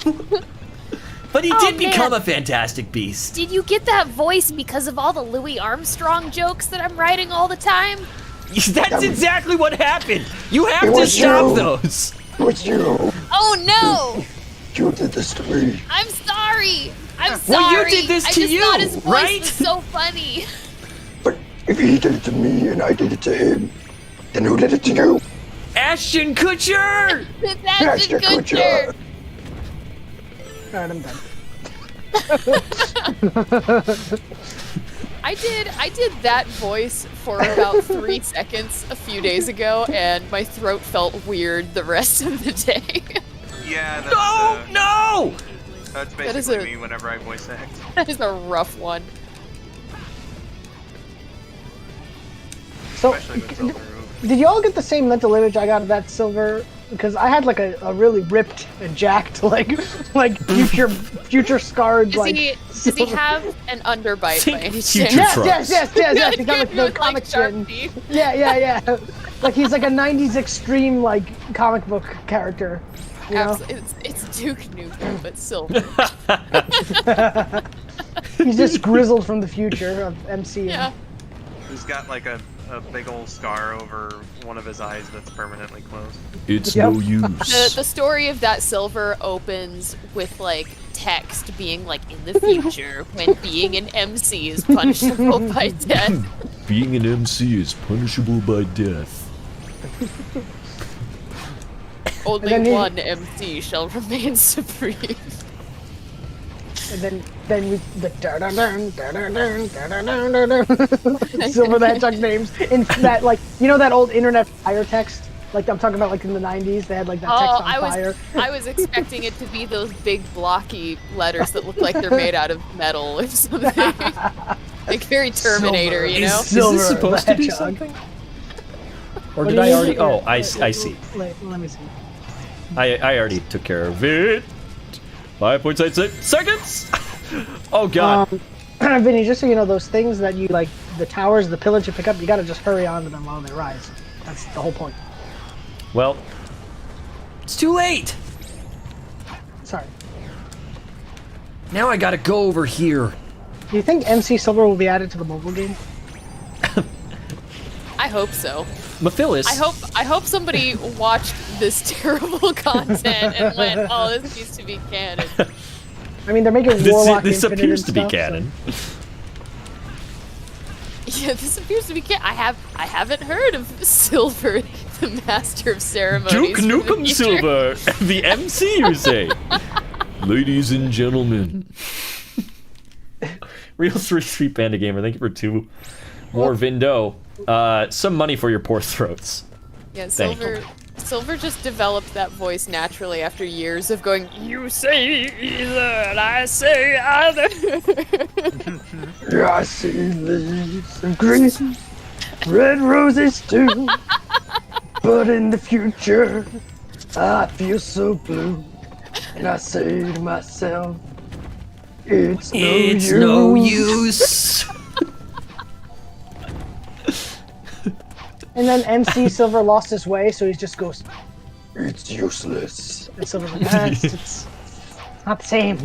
Speaker 2: But he
Speaker 4: Oh,
Speaker 2: did become
Speaker 4: man.
Speaker 2: a Fantastic Beast.
Speaker 4: Did you get that voice because of all the Louis Armstrong jokes that I'm writing all the time?
Speaker 2: That's exactly what happened. You have
Speaker 9: It
Speaker 2: to
Speaker 9: was
Speaker 2: stop
Speaker 9: you.
Speaker 2: those.
Speaker 9: It was you.
Speaker 4: Oh no!
Speaker 9: You did this to me.
Speaker 4: I'm sorry. I'm sorry.
Speaker 2: Well, you did this
Speaker 4: I
Speaker 2: to
Speaker 4: just
Speaker 2: you,
Speaker 4: thought his voice
Speaker 2: right?
Speaker 4: was so funny.
Speaker 9: But if he did it to me and I did it to him, then who did it to you?
Speaker 2: Ashton Kutcher!
Speaker 4: That's
Speaker 9: Ashton
Speaker 4: a good
Speaker 9: Kutcher.
Speaker 5: Alright, I'm done.
Speaker 4: I did that voice for about 3 seconds a few days ago, and my throat felt weird the rest of the day.
Speaker 3: Yeah, that's,
Speaker 2: No!
Speaker 3: that's
Speaker 4: That is
Speaker 3: basically
Speaker 4: a-
Speaker 3: me whenever I voice act.
Speaker 4: That is a rough one.
Speaker 5: So,
Speaker 3: Especially with Silver Roof.
Speaker 5: did y'all get the same mental image I got of that Silver because I had like a really ripped and jacked like future scarred
Speaker 4: Does he have an underbite by any chance?
Speaker 2: Future
Speaker 5: Yes.
Speaker 4: Yeah,
Speaker 5: He got like the
Speaker 4: with,
Speaker 5: comic
Speaker 4: sharp
Speaker 5: chin.
Speaker 4: teeth.
Speaker 5: Yeah. Like he's like a '90s extreme like comic book character. You know?
Speaker 4: It's Duke Nukem, but silver.
Speaker 5: He's just grizzled from the future of MC.
Speaker 4: Yeah.
Speaker 3: He's got like a big old scar over one of his eyes that's permanently closed.
Speaker 2: It's
Speaker 5: Yep.
Speaker 2: no use.
Speaker 4: The story of that silver opens with like text being like in the future when being an MC is punishable by death.
Speaker 2: Being an MC is punishable by death.
Speaker 4: Only
Speaker 5: then he-
Speaker 4: one MC shall remain supreme.
Speaker 5: And then with the Silver the Hedgehog names in that like that old internet fire text. Like I'm talking about like in the '90s, they had like that text on fire.
Speaker 4: I was expecting it to be those big blocky letters that look like they're made out of metal or something. Like very Terminator, you know?
Speaker 2: Is this supposed to be
Speaker 5: Hedgehog.
Speaker 2: something? Or
Speaker 5: What
Speaker 2: did
Speaker 5: do
Speaker 2: I
Speaker 5: you
Speaker 2: already?
Speaker 5: mean?
Speaker 2: Oh, I see.
Speaker 5: Let me see.
Speaker 2: I already took care of it. 5.66 seconds. Oh god.
Speaker 5: Vinny, just so you know, those things that you like, the towers, the pillars you pick up, you gotta just hurry on to them while they rise. That's the whole point.
Speaker 2: Well, it's too late.
Speaker 5: Sorry.
Speaker 2: Now I gotta go over here.
Speaker 5: Do you think MC Silver will be added to the mobile game?
Speaker 4: I hope so.
Speaker 2: Maphilus.
Speaker 4: I hope somebody watched this terrible content and went, "Oh, this needs to be canon."
Speaker 5: I mean, they're making Warlock
Speaker 2: This
Speaker 5: Infinite
Speaker 2: appears
Speaker 5: and
Speaker 2: to be
Speaker 5: stuff,
Speaker 2: canon.
Speaker 4: Yeah, this appears to be canon. I haven't heard of Silver, the Master of Ceremonies.
Speaker 2: Duke
Speaker 4: from the
Speaker 2: Nukem
Speaker 4: future.
Speaker 2: Silver, the MC, you say? Ladies and gentlemen. Real 3 Panda Gamer, thank you for 2 more Vindo. Some money for your poor throats.
Speaker 4: Yeah,
Speaker 2: Thank
Speaker 4: Silver just developed that voice naturally after years of going, "You say either, and I say either."
Speaker 9: Yeah, I see leaves of green, red roses too. But in the future, I feel so blue, and I say to myself, it's no use.
Speaker 5: And then MC Silver lost his way, so he just goes,
Speaker 9: It's useless.
Speaker 5: and Silver's like, it's not the same.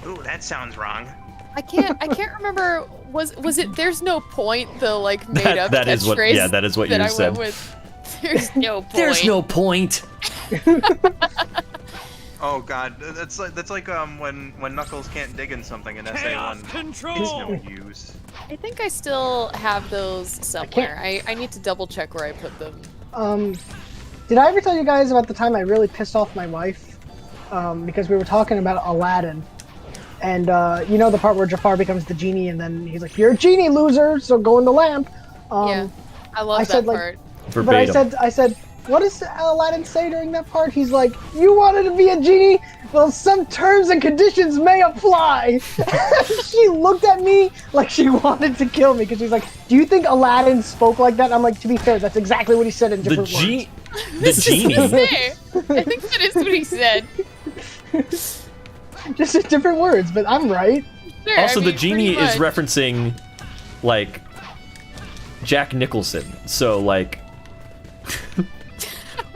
Speaker 6: Ooh, that sounds wrong.
Speaker 4: I can't remember. Was it? There's no point. The like made up
Speaker 2: that is what.
Speaker 4: catchphrase
Speaker 2: Yeah, that is what
Speaker 4: that
Speaker 2: you
Speaker 4: I
Speaker 2: said.
Speaker 4: went with. There's no point.
Speaker 2: There's no point.
Speaker 3: Oh god, that's like when Knuckles can't dig in something in SA1.
Speaker 8: control.
Speaker 3: It's no use.
Speaker 4: I think I still have those somewhere. I need to double check where I put them.
Speaker 5: Did I ever tell you guys about the time I really pissed off my wife? Because we were talking about Aladdin. And you know the part where Jafar becomes the genie and then he's like, "You're a genie, loser, so go in the lamp."
Speaker 4: Yeah, I love that
Speaker 5: said, like,
Speaker 4: part.
Speaker 2: Verbatim.
Speaker 5: But I said, what does Aladdin say during that part? He's like, "You wanted to be a genie? Well, some terms and conditions may apply." She looked at me like she wanted to kill me because she's like, "Do you think Aladdin spoke like that?" I'm like, to be fair, that's exactly what he said in
Speaker 2: The
Speaker 5: different
Speaker 2: genie.
Speaker 5: words.
Speaker 2: The genie.
Speaker 4: Hey, I think that is what he said.
Speaker 5: Just in different words, but I'm right.
Speaker 4: Sure,
Speaker 2: Also,
Speaker 4: I
Speaker 2: the
Speaker 4: mean,
Speaker 2: genie
Speaker 4: pretty
Speaker 2: is
Speaker 4: much.
Speaker 2: referencing like Jack Nicholson. So like,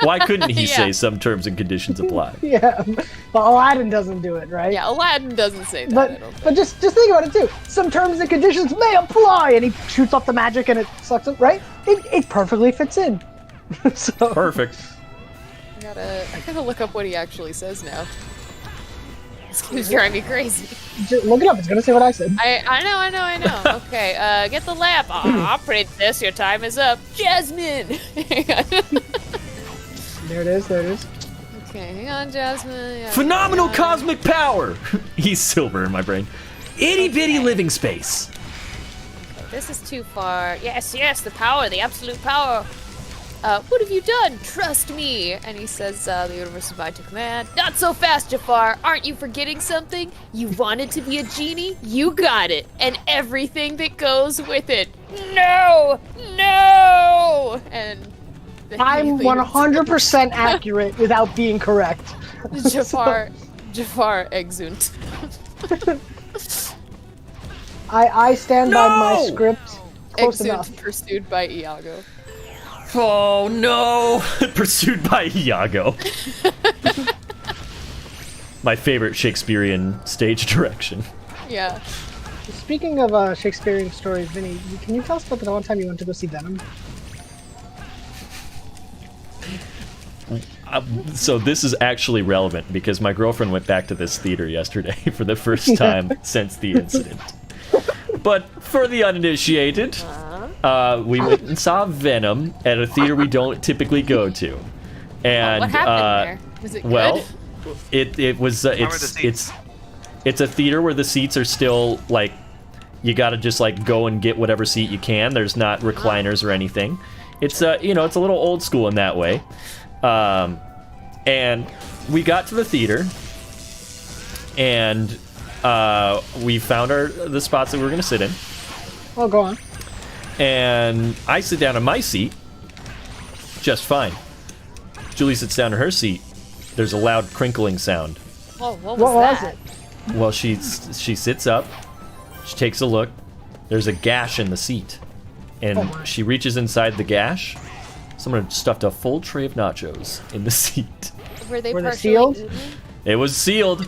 Speaker 2: why couldn't he
Speaker 4: Yeah.
Speaker 2: say some terms and conditions apply?
Speaker 5: Yeah, but Aladdin doesn't do it, right?
Speaker 4: Yeah, Aladdin doesn't say that. I
Speaker 5: But
Speaker 4: don't
Speaker 5: but just think about it too. Some terms and conditions may apply, and he shoots off the magic and it sucks it, right? It perfectly fits in. So
Speaker 2: Perfect.
Speaker 4: I gotta look up what he actually says now. It's gonna drive me crazy.
Speaker 5: just look it up. It's gonna say what I said.
Speaker 4: I know. Okay, get the lamp. Aw, princess, your time is up. Jasmine!
Speaker 5: There it is. There it is.
Speaker 4: Okay, hang on, Jasmine. Yeah,
Speaker 2: Phenomenal
Speaker 4: hang on.
Speaker 2: cosmic power. He's Silver in my brain. Itty bitty living space.
Speaker 4: This is too far. Yes, the power, the absolute power. What have you done? Trust me. And he says, the universe is mine to command. Not so fast, Jafar. Aren't you forgetting something? You wanted to be a genie? You got it. And everything that goes with it. No! And
Speaker 5: I'm 100% accurate without being correct.
Speaker 4: Jafar exunt.
Speaker 5: I stand by my
Speaker 2: No!
Speaker 5: script close enough.
Speaker 4: Exunt pursued by Iago.
Speaker 2: Oh no! Pursued by Iago. My favorite Shakespearean stage direction.
Speaker 4: Yeah.
Speaker 5: Speaking of Shakespearean stories, Vinny, can you tell us about the one time you went to go see Venom?
Speaker 2: So this is actually relevant because my girlfriend went back to this theater yesterday for the first time since the incident. But for the uninitiated, we went and saw Venom at a theater we don't typically go to. And
Speaker 4: What happened there? Was it
Speaker 2: well,
Speaker 4: good?
Speaker 2: it was it's a theater where the seats are still like you got to just like go and get whatever seat you can. There's not recliners or anything. It's it's a little old school in that way. And we got to the theater and we found the spots that we were going to sit in.
Speaker 5: Oh, go on.
Speaker 2: And I sit down in my seat just fine. Julie sits down in her seat. There's a loud crinkling sound.
Speaker 4: Whoa, what
Speaker 5: What was
Speaker 4: that?
Speaker 5: it?
Speaker 2: Well, she sits up. She takes a look. There's a gash in the seat. And
Speaker 5: Oh my.
Speaker 2: she reaches inside the gash. Someone had stuffed a full tray of nachos in the seat.
Speaker 4: Were they
Speaker 5: Were they
Speaker 4: partially
Speaker 5: sealed?
Speaker 4: eaten?
Speaker 2: It was sealed.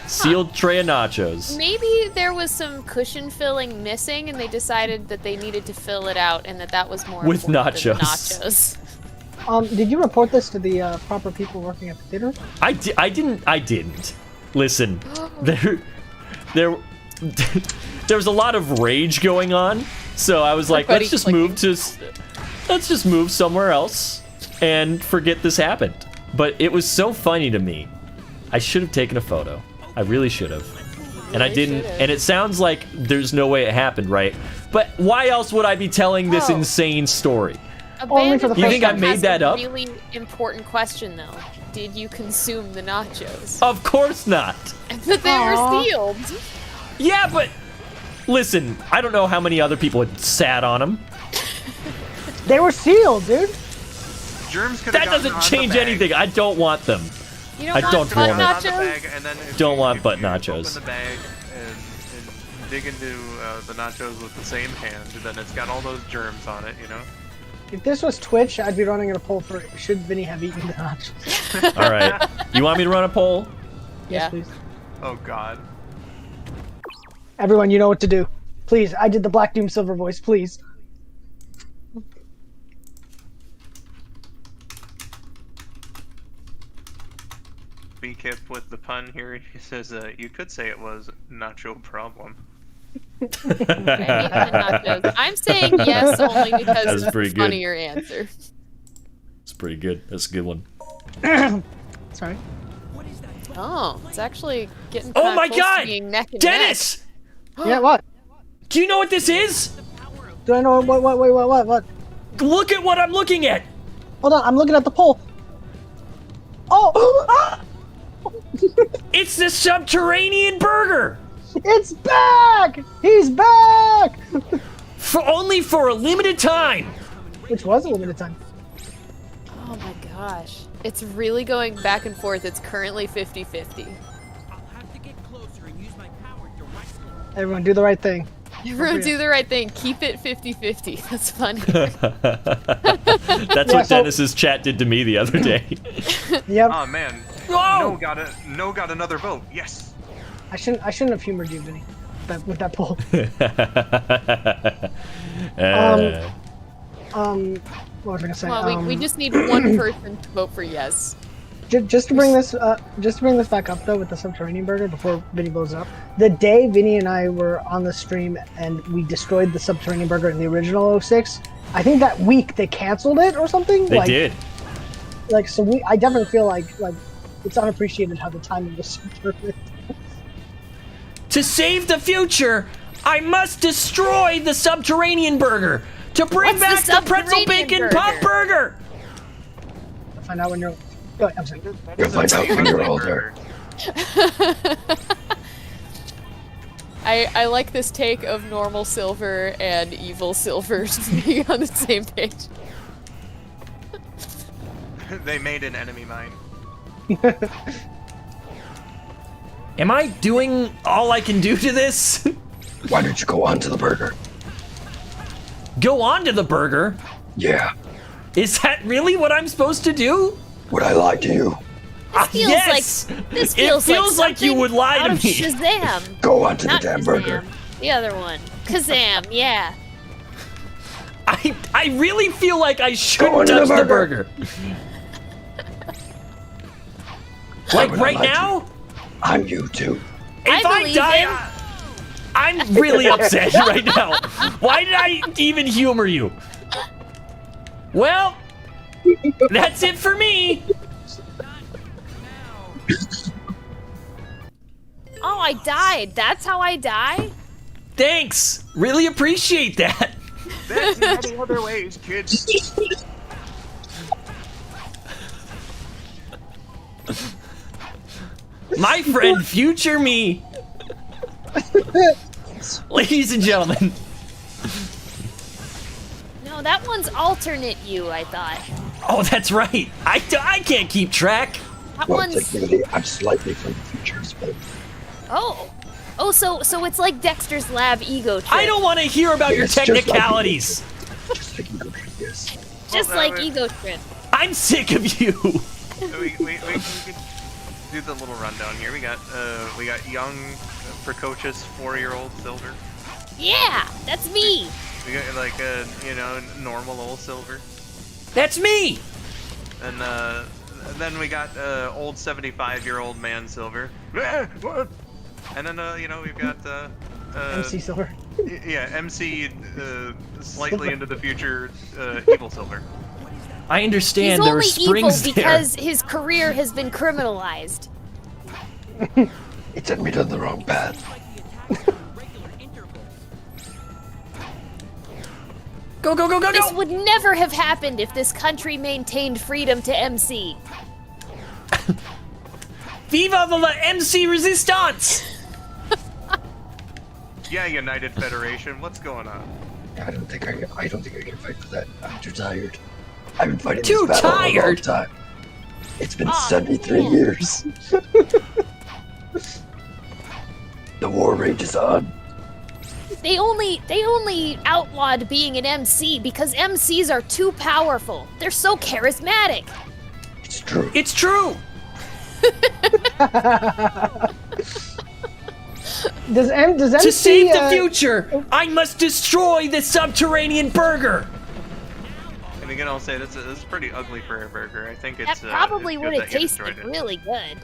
Speaker 2: Sealed tray of nachos.
Speaker 4: Maybe there was some cushion filling missing, and they decided that they needed to fill it out, and that was more
Speaker 2: With
Speaker 4: important than
Speaker 2: nachos.
Speaker 4: nachos.
Speaker 5: Did you report this to the proper people working at the theater?
Speaker 2: I didn't. Listen, there was a lot of rage going on, so I was like,
Speaker 4: Everybody
Speaker 2: let's just move somewhere else and forget this happened. But it was so funny to me. I should have taken a photo. I really should have. And I didn't.
Speaker 4: should've.
Speaker 2: And it sounds like there's no way it happened, right? But why else would I be telling this
Speaker 4: Oh.
Speaker 2: insane story?
Speaker 5: Only for the
Speaker 4: Abandoned
Speaker 2: You think I
Speaker 4: Ship
Speaker 2: made
Speaker 4: has
Speaker 2: that
Speaker 4: a
Speaker 2: up?
Speaker 4: Really important question though. Did you consume the nachos?
Speaker 2: Of course not.
Speaker 4: But they
Speaker 5: Aw.
Speaker 4: were sealed.
Speaker 2: Yeah, but listen, I don't know how many other people had sat on them.
Speaker 5: They were sealed, dude.
Speaker 3: Germs could
Speaker 2: That
Speaker 3: have
Speaker 2: doesn't change anything. I don't want them.
Speaker 4: You don't
Speaker 2: I
Speaker 4: want
Speaker 2: don't
Speaker 4: butt
Speaker 2: want it.
Speaker 4: nachos?
Speaker 2: Don't want butt nachos.
Speaker 3: Open the bag and dig into the nachos with the same hand, then it's got all those germs on it, you know?
Speaker 5: If this was Twitch, I'd be running a poll for should Vinny have eaten the nachos?
Speaker 2: All right. You want me to run a poll?
Speaker 5: Yes,
Speaker 4: Yeah.
Speaker 5: please.
Speaker 3: Oh god.
Speaker 5: Everyone, you know what to do. Please, I did the Black Doom Silver voice, please.
Speaker 3: B-Kip with the pun here, he says, you could say it was nacho problem.
Speaker 4: I hate the nachos. I'm saying yes only because
Speaker 2: That was
Speaker 4: it's
Speaker 2: pretty
Speaker 4: a
Speaker 2: good.
Speaker 4: funnier answer.
Speaker 2: It's pretty good. That's a good one.
Speaker 5: Sorry.
Speaker 4: Oh, it's actually getting
Speaker 2: Oh
Speaker 4: kinda
Speaker 2: my
Speaker 4: close to
Speaker 2: God!
Speaker 4: being neck and
Speaker 2: Dennis!
Speaker 5: Yeah, what?
Speaker 2: Do you know what this is?
Speaker 5: Do I know what?
Speaker 2: Look at what I'm looking at.
Speaker 5: Hold on, I'm looking at the poll. Oh! Ah!
Speaker 2: It's the subterranean burger.
Speaker 5: It's back! He's back!
Speaker 2: Only for a limited time.
Speaker 5: Which was a limited time.
Speaker 4: Oh my gosh. It's really going back and forth. It's currently 50-50.
Speaker 8: I'll have to get closer and use my power directly.
Speaker 5: Everyone, do the right thing.
Speaker 4: Everyone do the right thing. Keep it 50-50. That's funny.
Speaker 2: That's what Dennis's chat did to me the other day.
Speaker 5: Yep.
Speaker 3: Oh man.
Speaker 2: Whoa!
Speaker 3: No got another vote. Yes.
Speaker 5: I shouldn't have humored you, Vinny. With that poll. What was I gonna say?
Speaker 4: Well, we just need one person to vote for yes.
Speaker 5: Just to bring this back up though with the subterranean burger before Vinny blows it up. The day Vinny and I were on the stream and we destroyed the subterranean burger in the original 06, I think that week they canceled it or something.
Speaker 2: They did.
Speaker 5: Like so, I definitely feel like it's unappreciated how the timing was so perfect.
Speaker 2: To save the future, I must destroy the subterranean burger to bring
Speaker 4: What's
Speaker 2: back
Speaker 4: the
Speaker 2: the pretzel
Speaker 4: subterranean
Speaker 2: bacon
Speaker 4: burger?
Speaker 2: pop burger.
Speaker 5: I'll find out when you're. Oh, I'm sorry.
Speaker 9: You'll find out when you're older.
Speaker 4: I like this take of normal silver and evil silver being on the same page.
Speaker 3: They made an enemy mine.
Speaker 2: Am I doing all I can do to this?
Speaker 9: Why don't you go on to the burger?
Speaker 2: Go on to the burger?
Speaker 9: Yeah.
Speaker 2: Is that really what I'm supposed to do?
Speaker 9: Would I lie to you?
Speaker 4: Feels
Speaker 2: yes!
Speaker 4: This feels
Speaker 2: it feels like you would lie
Speaker 4: out
Speaker 2: to
Speaker 4: of
Speaker 2: me.
Speaker 4: Shazam.
Speaker 9: Go on to
Speaker 4: Not
Speaker 9: the damn
Speaker 4: Shazam.
Speaker 9: burger.
Speaker 4: The other one. Kazam, yeah.
Speaker 2: I really feel like I
Speaker 9: Go
Speaker 2: shouldn't
Speaker 9: on to
Speaker 2: touch
Speaker 9: the
Speaker 2: the
Speaker 9: burger.
Speaker 2: burger. Like
Speaker 9: would I
Speaker 2: right
Speaker 9: lie to
Speaker 2: now?
Speaker 9: I'm you too.
Speaker 2: If I
Speaker 4: believe
Speaker 2: die,
Speaker 4: him.
Speaker 2: I'm really upset right now. Why did I even humor you? Well, that's it for me.
Speaker 4: Oh, I died. That's how I die?
Speaker 2: Thanks. Really appreciate that.
Speaker 6: There's many other ways, kids.
Speaker 2: My friend, future me. Ladies and gentlemen.
Speaker 4: No, that one's alternate you, I thought.
Speaker 2: Oh, that's right. I can't keep track.
Speaker 4: That
Speaker 9: Well,
Speaker 4: one's...
Speaker 9: technically, I'm slightly from the future, but
Speaker 4: Oh. Oh, so it's like Dexter's Lab ego trip.
Speaker 2: I don't want to hear about your
Speaker 9: It's just like
Speaker 2: technicalities.
Speaker 9: just like you go like this.
Speaker 4: Just like ego trip.
Speaker 2: I'm sick of you.
Speaker 3: We can do the little rundown here. We got young, precocious 4-year-old Silver.
Speaker 4: Yeah, that's me.
Speaker 3: We got like normal old Silver,
Speaker 2: That's me.
Speaker 3: and then we got old 75-year-old man Silver,
Speaker 6: What?
Speaker 3: and then we've got
Speaker 5: MC Silver.
Speaker 3: yeah, MC slightly into the future evil Silver.
Speaker 2: I understand
Speaker 4: He's
Speaker 2: there are
Speaker 4: only evil
Speaker 2: springs there.
Speaker 4: because his career has been criminalized.
Speaker 9: It sent me down the wrong path.
Speaker 2: Go, go, go, go,
Speaker 4: This
Speaker 2: go.
Speaker 4: would never have happened if this country maintained freedom to MC.
Speaker 2: Viva la MC Resistance.
Speaker 3: Yeah, United Federation. What's going on?
Speaker 9: I don't think I can fight for that. I'm too tired. I've been fighting
Speaker 2: Too
Speaker 9: this battle a long
Speaker 2: tired?
Speaker 9: time. It's been
Speaker 4: Aw,
Speaker 9: 73
Speaker 4: man.
Speaker 9: years. The war rages on.
Speaker 4: They only outlawed being an MC because MCs are too powerful. They're so charismatic.
Speaker 9: It's true.
Speaker 2: It's true.
Speaker 5: Does MC
Speaker 2: To save the future, I must destroy the subterranean burger.
Speaker 3: And again, I'll say this is pretty ugly for a burger. I think
Speaker 4: That
Speaker 3: it's
Speaker 4: probably
Speaker 3: it's
Speaker 4: would
Speaker 3: good
Speaker 4: have
Speaker 3: that you
Speaker 4: tasted
Speaker 3: destroyed it.
Speaker 4: really good.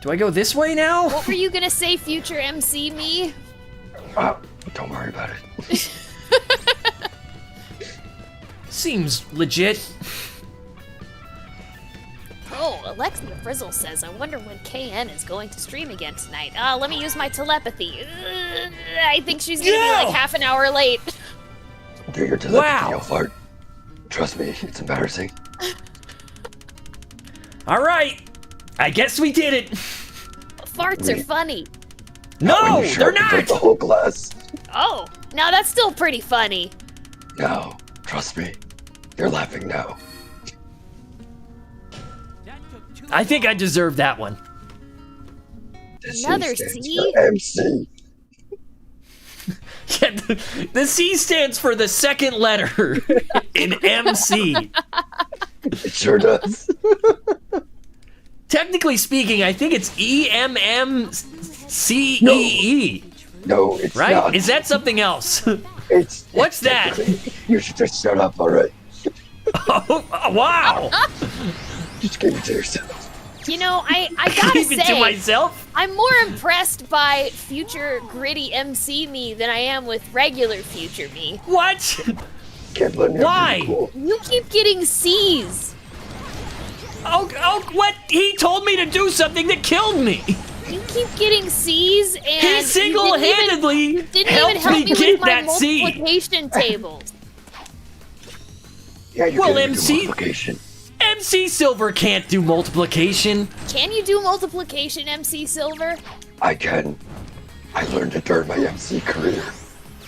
Speaker 2: Do I go this way now?
Speaker 4: What were you gonna say, future MC me?
Speaker 9: Don't worry about it.
Speaker 2: Seems legit.
Speaker 4: Oh, Alexia Frizzle says, I wonder when KN is going to stream again tonight. Let me use my telepathy. I think she's gonna be like half an hour late.
Speaker 9: Do your telepathy,
Speaker 2: Wow.
Speaker 9: you'll fart. Trust me, it's embarrassing.
Speaker 2: All right. I guess we did it.
Speaker 4: Farts are funny.
Speaker 2: No,
Speaker 9: When you
Speaker 2: they're
Speaker 9: sharpen
Speaker 2: not.
Speaker 9: the whole glass.
Speaker 4: Oh, now that's still pretty funny.
Speaker 9: No, trust me. You're laughing now.
Speaker 2: I think I deserve that one.
Speaker 9: The C
Speaker 4: Another
Speaker 9: stands
Speaker 4: C?
Speaker 9: for MC.
Speaker 2: Yeah, the C stands for the second letter in MC.
Speaker 9: It sure does.
Speaker 2: Technically speaking, I think it's EMMCEE.
Speaker 9: No, it's
Speaker 2: Right?
Speaker 9: not.
Speaker 2: Is that something else?
Speaker 9: It's
Speaker 2: What's that?
Speaker 9: technically- You should just shut up, alright?
Speaker 2: Oh, wow.
Speaker 9: Just keep it to yourself.
Speaker 4: You know, I gotta
Speaker 2: Keep it to
Speaker 4: say,
Speaker 2: myself.
Speaker 4: I'm more impressed by future gritty MC me than I am with regular future me.
Speaker 2: What?
Speaker 9: Can't blame me. I'm
Speaker 2: Why?
Speaker 9: pretty cool.
Speaker 4: You keep getting C's.
Speaker 2: Oh, what? He told me to do something that killed me.
Speaker 4: You keep getting C's, and
Speaker 2: He
Speaker 4: you
Speaker 2: single-handedly
Speaker 4: didn't even
Speaker 2: helped
Speaker 4: help
Speaker 2: me
Speaker 4: me
Speaker 2: get
Speaker 4: with my
Speaker 2: that C.
Speaker 4: multiplication tables.
Speaker 9: Yeah, you
Speaker 2: Well,
Speaker 9: can't even do
Speaker 2: MC
Speaker 9: multiplication.
Speaker 2: MC Silver can't do multiplication.
Speaker 4: Can you do multiplication, MC Silver?
Speaker 9: I can. I learned it during my MC career.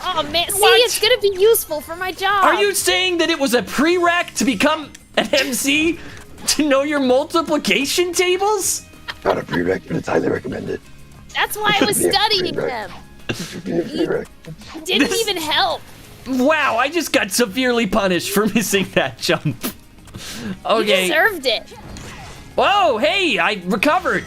Speaker 4: Oh man, see,
Speaker 2: What?
Speaker 4: it's gonna be useful for my job.
Speaker 2: Are you saying that it was a prereq to become an MC to know your multiplication tables?
Speaker 9: Not a prereq, but it's highly recommended.
Speaker 4: That's why I was
Speaker 9: Should be a
Speaker 4: studying
Speaker 9: prereq.
Speaker 4: them.
Speaker 9: It should be a prereq.
Speaker 4: Didn't
Speaker 2: This-
Speaker 4: even help.
Speaker 2: Wow, I just got severely punished for missing that jump.
Speaker 4: You
Speaker 2: Okay.
Speaker 4: deserved it.
Speaker 2: Whoa, hey, I recovered.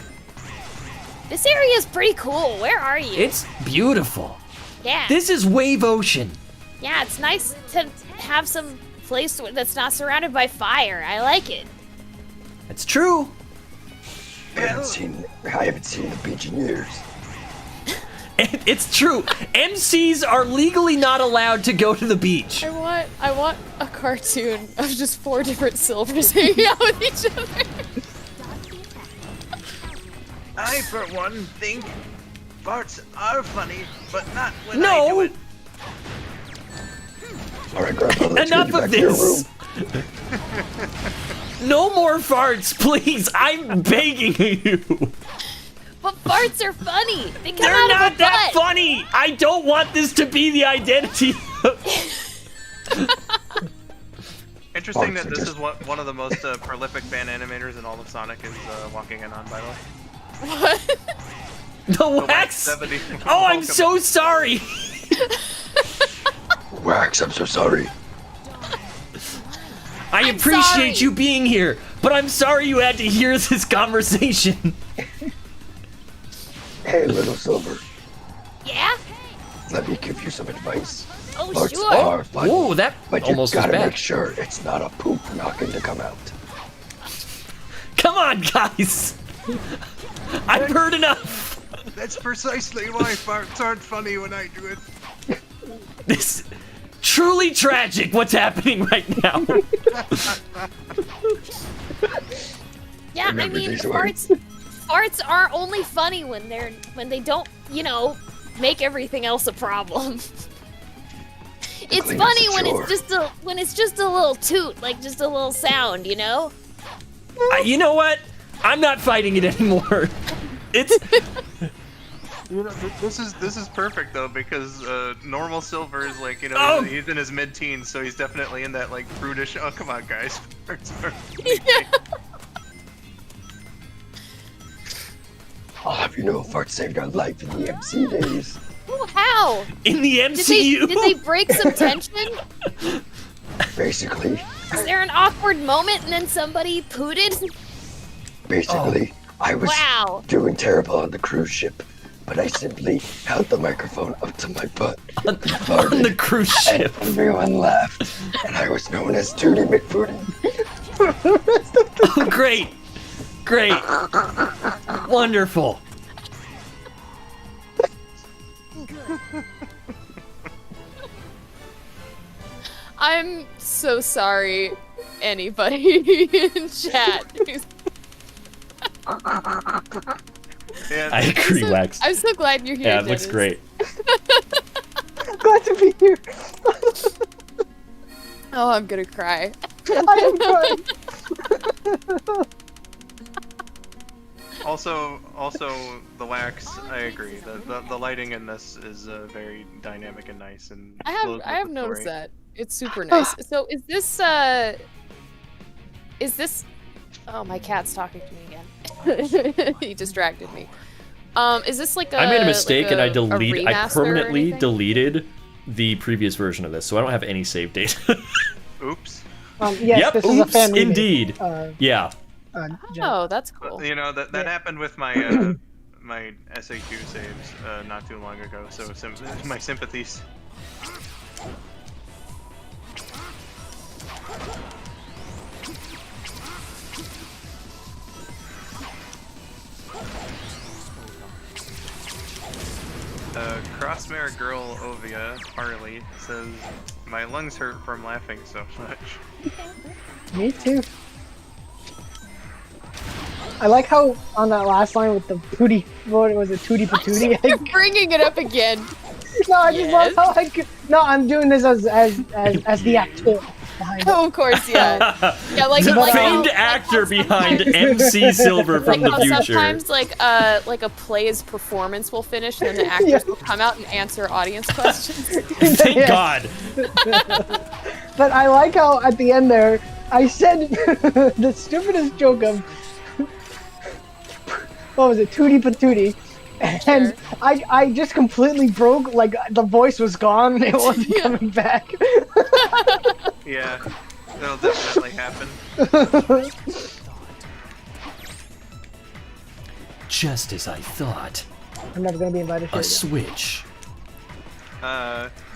Speaker 4: This area is pretty cool. Where are you?
Speaker 2: It's beautiful.
Speaker 4: Yeah.
Speaker 2: This is Wave Ocean.
Speaker 4: Yeah, it's nice to have some place that's not surrounded by fire. I like it.
Speaker 2: That's true.
Speaker 9: I haven't seen the beach in years.
Speaker 2: It's true. MCs are legally not allowed to go to the beach.
Speaker 4: I want a cartoon of just 4 different silvers hanging out with each other.
Speaker 6: I, for one, think farts are funny, but not when I do
Speaker 2: No,
Speaker 6: it.
Speaker 9: All right, Grandpa, let's
Speaker 2: enough
Speaker 9: get you
Speaker 2: of
Speaker 9: back to your
Speaker 2: this.
Speaker 9: room.
Speaker 2: No more farts, please. I'm begging you.
Speaker 4: But farts are funny. They come
Speaker 2: They're
Speaker 4: out
Speaker 2: not
Speaker 4: of a
Speaker 2: that
Speaker 4: butt.
Speaker 2: funny. I don't want this to be the identity.
Speaker 3: Interesting
Speaker 9: Farts
Speaker 3: that
Speaker 9: are
Speaker 3: this
Speaker 9: just-
Speaker 3: is what one of the most prolific fan animators in all of Sonic is walking in on, by the way.
Speaker 4: What?
Speaker 2: The
Speaker 3: Wax
Speaker 2: wax.
Speaker 3: 70.
Speaker 2: Oh, I'm
Speaker 3: Welcome.
Speaker 2: so sorry.
Speaker 9: Wax, I'm so sorry.
Speaker 2: I
Speaker 4: I'm
Speaker 2: appreciate
Speaker 4: sorry.
Speaker 2: you being here, but I'm sorry you had to hear this conversation.
Speaker 9: Hey, little Silver,
Speaker 4: Yeah?
Speaker 9: let me give you some advice.
Speaker 4: Oh,
Speaker 9: Farts
Speaker 4: sure.
Speaker 9: are funny,
Speaker 2: Ooh, that
Speaker 9: but you
Speaker 2: almost was
Speaker 9: gotta
Speaker 2: bad.
Speaker 9: make sure it's not a poop knocking to come out.
Speaker 2: Come on, guys. I've heard enough.
Speaker 6: That's precisely why farts aren't funny when I do it.
Speaker 2: This truly tragic what's happening right now.
Speaker 4: Yeah, I
Speaker 9: Remember
Speaker 4: mean,
Speaker 9: these words.
Speaker 4: farts are only funny when they don't, make everything else a problem. It's
Speaker 9: Clean
Speaker 4: funny
Speaker 9: as a
Speaker 4: when
Speaker 9: chore.
Speaker 4: it's just a little toot, like just a little sound,
Speaker 2: You know what? I'm not fighting it anymore. It's
Speaker 3: You know, this is perfect though because normal Silver is like
Speaker 2: Oh.
Speaker 3: he's in his mid-teens, so he's definitely in that like brutish. Oh come on, guys.
Speaker 9: I'll have you know, farts saved our life in the MC days.
Speaker 4: Oh, how?
Speaker 2: in the
Speaker 4: Did
Speaker 2: MCU.
Speaker 4: they break some tension?
Speaker 9: Basically,
Speaker 4: Is there an awkward moment and then somebody pooted?
Speaker 9: basically, I was
Speaker 4: Wow.
Speaker 9: doing terrible on the cruise ship, but I simply held the microphone up to my butt,
Speaker 2: on the
Speaker 9: farted,
Speaker 2: cruise
Speaker 9: and
Speaker 2: ship.
Speaker 9: everyone laughed, and I was known as Tootie McFootie.
Speaker 2: Oh, great. Great. Wonderful.
Speaker 4: I'm so sorry, anybody in chat.
Speaker 3: Yeah,
Speaker 2: I agree, Wax.
Speaker 4: I'm so glad you're here.
Speaker 2: Yeah, it looks
Speaker 4: Dennis.
Speaker 2: great.
Speaker 5: Glad to be here.
Speaker 4: Oh, I'm gonna cry.
Speaker 5: I am crying.
Speaker 3: Also, the wax. I agree. The lighting in this is very dynamic and nice and.
Speaker 4: I
Speaker 3: flows
Speaker 4: have
Speaker 3: with the
Speaker 4: noticed
Speaker 3: story.
Speaker 4: that. It's super nice. So is this oh, my cat's talking to me again. He distracted me. Is this like a
Speaker 2: I made a mistake
Speaker 4: like
Speaker 2: and I
Speaker 4: a
Speaker 2: I
Speaker 4: remaster or
Speaker 2: permanently
Speaker 4: anything?
Speaker 2: deleted the previous version of this, so I don't have any save data.
Speaker 3: Oops.
Speaker 5: Yes,
Speaker 2: Yep,
Speaker 5: this is a
Speaker 2: oops,
Speaker 5: fan remake.
Speaker 2: indeed. Yeah.
Speaker 5: Jen.
Speaker 4: Oh, that's cool.
Speaker 3: You know that happened with my my SAQ saves not too long ago. So my sympathies. Crossmare Girl Ovia Harley says, "My lungs hurt from laughing so much."
Speaker 5: Me too. I like how on that last line with the pootie, what was it, Tootie Patootie?
Speaker 4: You're bringing it up again.
Speaker 5: No, I just love
Speaker 4: Yes.
Speaker 5: how I could. No, I'm doing this as the actor behind it.
Speaker 4: Oh, of course, yeah. Yeah, like
Speaker 2: The
Speaker 4: like
Speaker 2: famed
Speaker 4: how-
Speaker 2: actor behind MC Silver from the
Speaker 4: how
Speaker 2: future.
Speaker 4: sometimes like a play's performance will finish and then the actors
Speaker 5: Yeah.
Speaker 4: will come out and answer audience questions.
Speaker 2: Thank
Speaker 5: Yeah.
Speaker 2: God.
Speaker 5: But I like how at the end there, I said the stupidest joke of what was it, Tootie Patootie, and
Speaker 4: Sure.
Speaker 5: I just completely broke. Like the voice was gone, it wasn't coming back.
Speaker 3: Yeah, that'll definitely happen.
Speaker 2: Just as I thought.
Speaker 5: I'm never gonna be invited here
Speaker 2: A
Speaker 5: again.
Speaker 2: switch.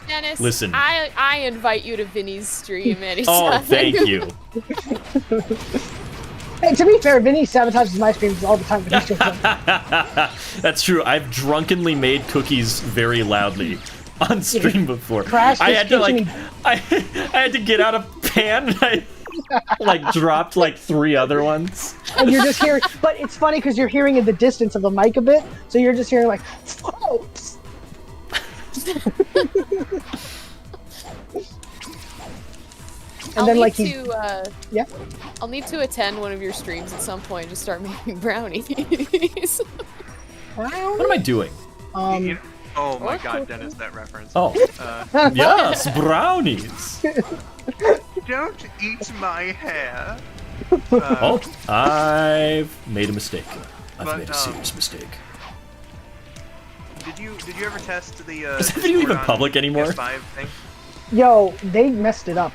Speaker 4: Dennis,
Speaker 2: Listen.
Speaker 4: I invite you to Vinny's stream anytime.
Speaker 2: Oh, thank you.
Speaker 5: Hey, to be fair, Vinny sabotages my streams all the time. But he's just
Speaker 2: That's true. I've drunkenly made cookies very loudly on stream before.
Speaker 5: Crash
Speaker 2: I
Speaker 5: this
Speaker 2: had to like,
Speaker 5: kitchen.
Speaker 2: I had to get out a pan. And I like dropped like 3 other ones.
Speaker 5: and you're just hearing. But it's funny because you're hearing in the distance of the mic a bit, so you're just hearing like, "Whoa." And then like he, yeah.
Speaker 4: I'll need to attend one of your streams at some point to start making brownies.
Speaker 2: What am I doing?
Speaker 3: You know- oh my god, Dennis, that reference.
Speaker 2: Oh, yes, brownies.
Speaker 3: Don't eat my hair.
Speaker 2: Oh, I've made a mistake. I've
Speaker 3: But,
Speaker 2: made a serious mistake.
Speaker 3: Did you ever test the
Speaker 2: Is that video even
Speaker 3: Discord on
Speaker 2: public anymore?
Speaker 3: PS5 thing?
Speaker 5: Yo, they messed it up.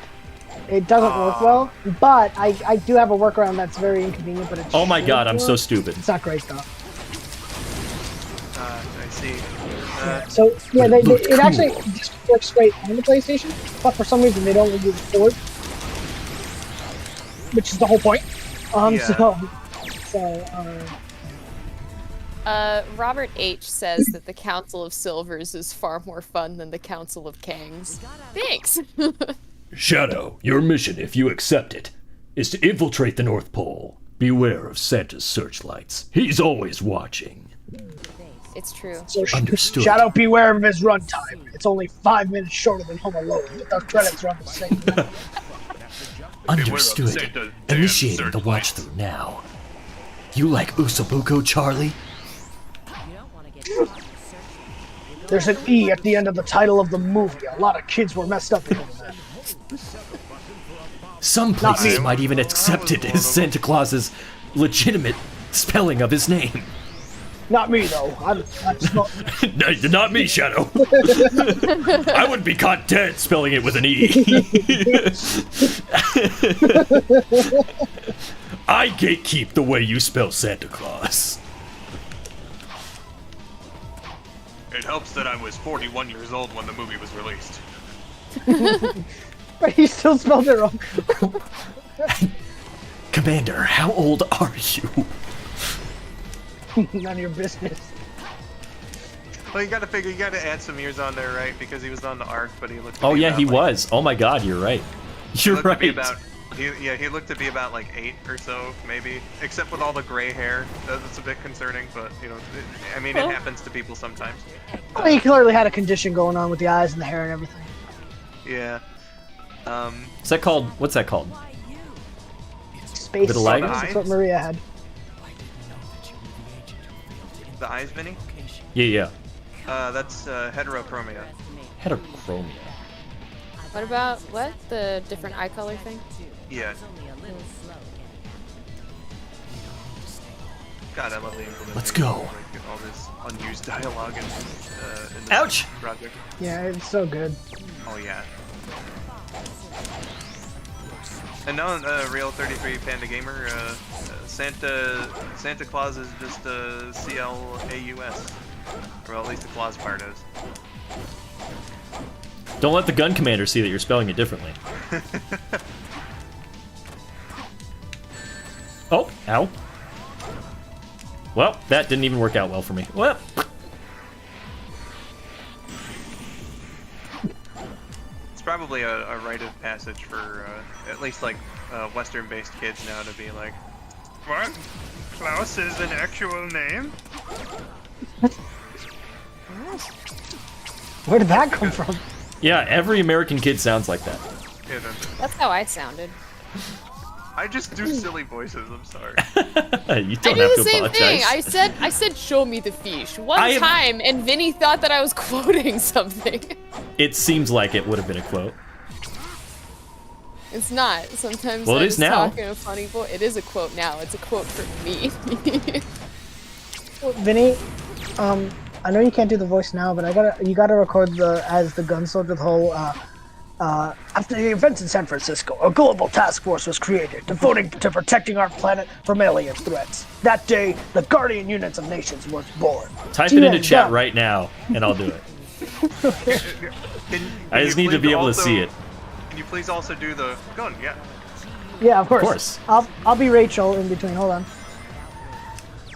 Speaker 5: It doesn't work well, but I do have a workaround that's very inconvenient, but it's
Speaker 2: Oh my god, I'm so stupid.
Speaker 5: It's not great though.
Speaker 3: I see.
Speaker 5: So yeah,
Speaker 2: But it looked
Speaker 5: it
Speaker 2: cool.
Speaker 5: actually just works great on the PlayStation, but for some reason they don't let you record, which is the whole point.
Speaker 4: Robert H says that the Council of Silvers is far more fun than the Council of Kangs. Thanks.
Speaker 2: Shadow, your mission, if you accept it, is to infiltrate the North Pole. Beware of Santa's searchlights. He's always watching.
Speaker 4: It's true.
Speaker 2: Understood.
Speaker 5: Shadow, beware of his runtime. It's only 5 minutes shorter than Home Alone, but the credits run the same.
Speaker 2: Understood. Initiating the watch through now. You like Usabuko, Charlie?
Speaker 5: There's an E at the end of the title of the movie. A lot of kids were messed up because of that.
Speaker 2: Some places might even accept it as Santa Claus's legitimate spelling of his name.
Speaker 5: Not me though. I'm not.
Speaker 2: No, not me, Shadow. I would be caught dead spelling it with an E. I gatekeep the way you spell Santa Claus.
Speaker 3: It helps that I was 41 years old when the movie was released.
Speaker 5: But he still spelled it wrong.
Speaker 2: Commander, how old are you?
Speaker 5: None of your business.
Speaker 3: Well, you gotta add some years on there, right? Because he was on the Ark, but he looked.
Speaker 2: Oh yeah, he was. Oh my God, you're right. You're right.
Speaker 3: He looked to be about like 8 or so, maybe. Except with all the gray hair, that's a bit concerning. But you know, I mean, it happens to people sometimes.
Speaker 5: Well, he clearly had a condition going on with the eyes and the hair and everything.
Speaker 3: Yeah.
Speaker 2: Is that called? What's that called?
Speaker 5: Space.
Speaker 2: Vitiligo?
Speaker 5: That's what Maria had.
Speaker 3: The eyes, Vinny?
Speaker 2: Yeah.
Speaker 3: That's heterochromia.
Speaker 2: Heterochromia.
Speaker 4: What about what? The different eye color thing?
Speaker 3: Yeah. God, I love the implementation.
Speaker 2: Let's go.
Speaker 3: Like, all this unused dialogue in this
Speaker 2: Ouch!
Speaker 3: project.
Speaker 5: Yeah, it's so good.
Speaker 3: Oh yeah. And now, Real 33 Panda Gamer, Santa Claus is just CLAUS, or at least the Claus part is.
Speaker 2: Don't let the gun commander see that you're spelling it differently. Oh, ow. Well, that didn't even work out well for me. Well.
Speaker 3: It's probably a rite of passage for at least like Western-based kids now to be like, what? Klaus is an actual name?
Speaker 5: Where did that come from?
Speaker 2: Yeah, every American kid sounds like that.
Speaker 3: Yeah,
Speaker 4: That's how I sounded.
Speaker 3: I just do silly voices. I'm sorry.
Speaker 2: You
Speaker 4: I
Speaker 2: don't
Speaker 4: do
Speaker 2: have
Speaker 4: the
Speaker 2: to
Speaker 4: same
Speaker 2: apologize.
Speaker 4: thing. I said, show me the fish one
Speaker 2: I have-
Speaker 4: time, and Vinny thought that I was quoting something.
Speaker 2: It seems like it would have been a quote.
Speaker 4: It's not. Sometimes
Speaker 2: Well, it
Speaker 4: I
Speaker 2: is
Speaker 4: just
Speaker 2: now.
Speaker 4: talk in a funny voice. It is a quote now. It's a quote from me.
Speaker 5: Vinny, I know you can't do the voice now, but you gotta record as the gun soldier the whole. After the events in San Francisco, a global task force was created, devoted to protecting our planet from alien threats. That day, the Guardian Units of Nations was born.
Speaker 2: Type it into
Speaker 5: GN
Speaker 2: chat
Speaker 5: gun.
Speaker 2: right now, and I'll do it.
Speaker 3: Can
Speaker 2: I just
Speaker 3: you
Speaker 2: need to
Speaker 3: please
Speaker 2: be able to
Speaker 3: also-
Speaker 2: see it.
Speaker 3: Can you please also do the gun? Yeah.
Speaker 5: Yeah, of course.
Speaker 2: Of course.
Speaker 5: I'll be Rachel in between. Hold on.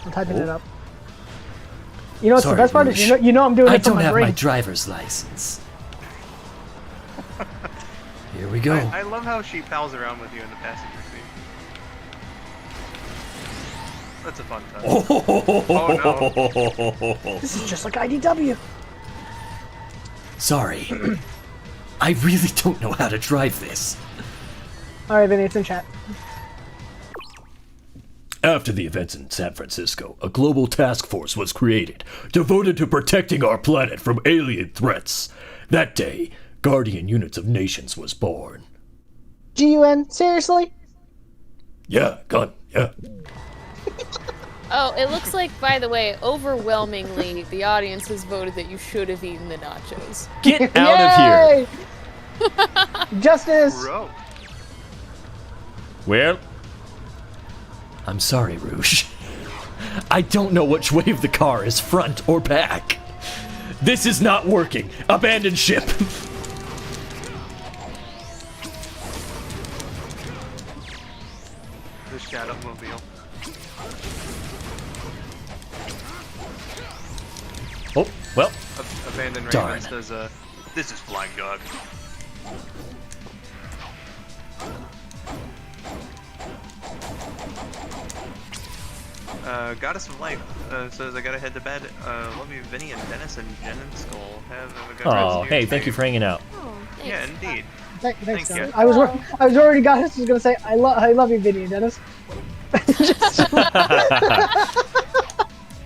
Speaker 5: I'm typing it up. You know what's
Speaker 2: Sorry,
Speaker 5: the best part is
Speaker 2: Rouge.
Speaker 5: you know I'm doing
Speaker 2: I
Speaker 5: it from
Speaker 2: don't
Speaker 5: my
Speaker 2: have
Speaker 5: brain.
Speaker 2: my driver's license. Here we go.
Speaker 3: I love how she pals around with you in the passenger seat. That's a fun touch. Oh no.
Speaker 5: This is just like IDW.
Speaker 2: Sorry. I really don't know how to drive this.
Speaker 5: All right, Vinny, it's in chat.
Speaker 2: After the events in San Francisco, a global task force was created, devoted to protecting our planet from alien threats. That day, Guardian Units of Nations was born.
Speaker 5: GUN, seriously?
Speaker 2: Yeah, gun, yeah.
Speaker 4: Oh, it looks like, by the way, overwhelmingly, the audience has voted that you should have eaten the nachos.
Speaker 2: Get out of here!
Speaker 5: Justice!
Speaker 3: Bro.
Speaker 2: Well, I'm sorry, Rouge. I don't know which way of the car is front or back. This is not working. Abandon ship.
Speaker 3: The Shadowmobile.
Speaker 2: Oh, well,
Speaker 3: Abandoned
Speaker 2: Darn.
Speaker 3: Ravens does this is Flying Dog. Goddess of Life says I gotta head to bed. Love you, Vinny and Dennis and Jen and Skull. Have a good rest
Speaker 2: oh,
Speaker 3: of your
Speaker 2: hey, thank you for hanging out.
Speaker 4: Oh, thanks.
Speaker 3: Yeah, indeed.
Speaker 5: Thanks,
Speaker 3: Thank
Speaker 5: Dennis.
Speaker 3: you.
Speaker 5: I was already got this. Was gonna say I love you, Vinny and Dennis.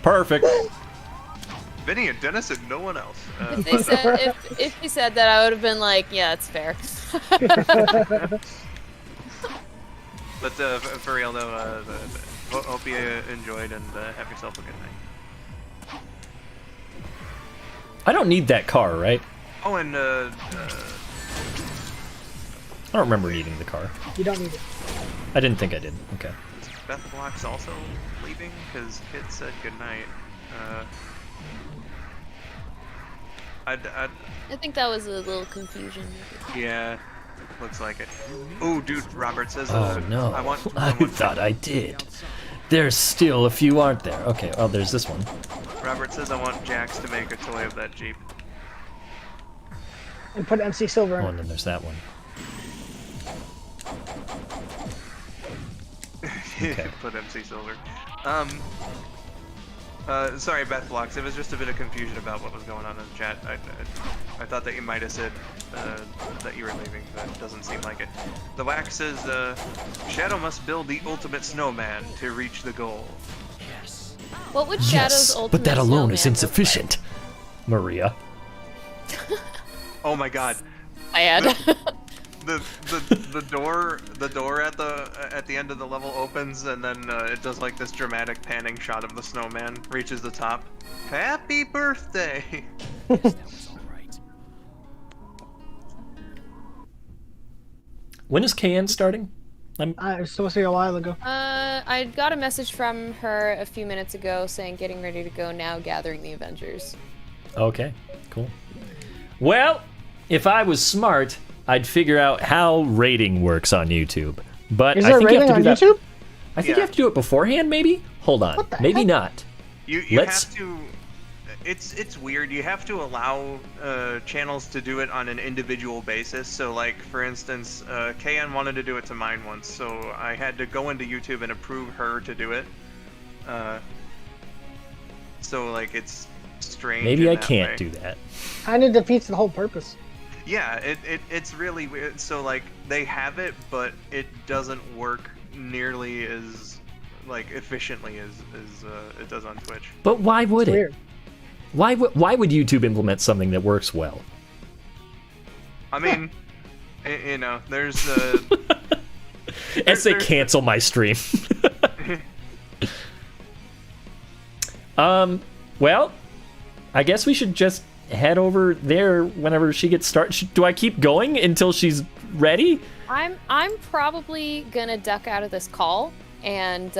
Speaker 2: Perfect.
Speaker 3: Vinny and Dennis and no one else.
Speaker 4: If they said, if he said that, I would have been like, yeah, it's fair.
Speaker 3: But for real though, hope you enjoyed and have yourself a good night.
Speaker 2: I don't need that car, right?
Speaker 3: Oh, and
Speaker 2: I don't remember needing the car.
Speaker 5: You don't need it.
Speaker 2: I didn't think I did. Okay.
Speaker 3: Beth Block's also leaving because Kit said goodnight.
Speaker 4: I think that was a little confusion.
Speaker 3: Yeah, looks like it. Oh, dude, Robert says.
Speaker 2: Oh no,
Speaker 3: I want.
Speaker 2: I thought I did. There's still a few, aren't there? Okay, well, there's this one.
Speaker 3: Robert says I want Jax to make a toy of that Jeep.
Speaker 5: And put MC Silver in
Speaker 2: Oh,
Speaker 5: it.
Speaker 2: and then there's that one. Okay.
Speaker 3: Put MC Silver. Sorry, Beth Blocks. It was just a bit of confusion about what was going on in the chat. I thought that you might have said that you were leaving, but it doesn't seem like it. The Wax says, Shadow must build the ultimate snowman to reach the goal.
Speaker 4: What would Shadow's
Speaker 2: Yes,
Speaker 4: ultimate
Speaker 2: but that alone
Speaker 4: snowman
Speaker 2: is
Speaker 4: look
Speaker 2: insufficient. Maria.
Speaker 3: Oh my god.
Speaker 4: like? I had.
Speaker 3: The door at the end of the level opens and then it does like this dramatic panning shot of the snowman reaches the top. Happy birthday!
Speaker 2: When is KN starting?
Speaker 5: It was supposed to be a while ago.
Speaker 4: I got a message from her a few minutes ago saying getting ready to go now, gathering the Avengers.
Speaker 2: Okay, cool. Well, if I was smart, I'd figure out how rating works on YouTube. But
Speaker 5: Is
Speaker 2: I
Speaker 5: there
Speaker 2: think you
Speaker 5: rating
Speaker 2: have to
Speaker 5: on
Speaker 2: do that.
Speaker 5: YouTube?
Speaker 2: I think
Speaker 3: Yeah.
Speaker 2: you have to do it beforehand, maybe? Hold on.
Speaker 5: What the
Speaker 2: Maybe
Speaker 5: heck?
Speaker 2: not.
Speaker 3: You
Speaker 2: Let's-
Speaker 3: have to. It's weird. You have to allow channels to do it on an individual basis. So, like for instance, KN wanted to do it to mine once, so I had to go into YouTube and approve her to do it. So like it's strange.
Speaker 2: Maybe
Speaker 3: in
Speaker 2: I
Speaker 3: that
Speaker 2: can't
Speaker 3: way.
Speaker 2: do that.
Speaker 5: Kind of defeats the whole purpose.
Speaker 3: Yeah, it's really weird. So like they have it, but it doesn't work nearly as like efficiently as it does on Twitch.
Speaker 2: But why would
Speaker 5: It's
Speaker 2: it?
Speaker 5: weird.
Speaker 2: Why would YouTube implement something that works well?
Speaker 3: I mean, You know, there's
Speaker 2: As they cancel my stream. Well, I guess we should just head over there whenever she gets started. Do I keep going until she's ready?
Speaker 4: I'm probably gonna duck out of this call and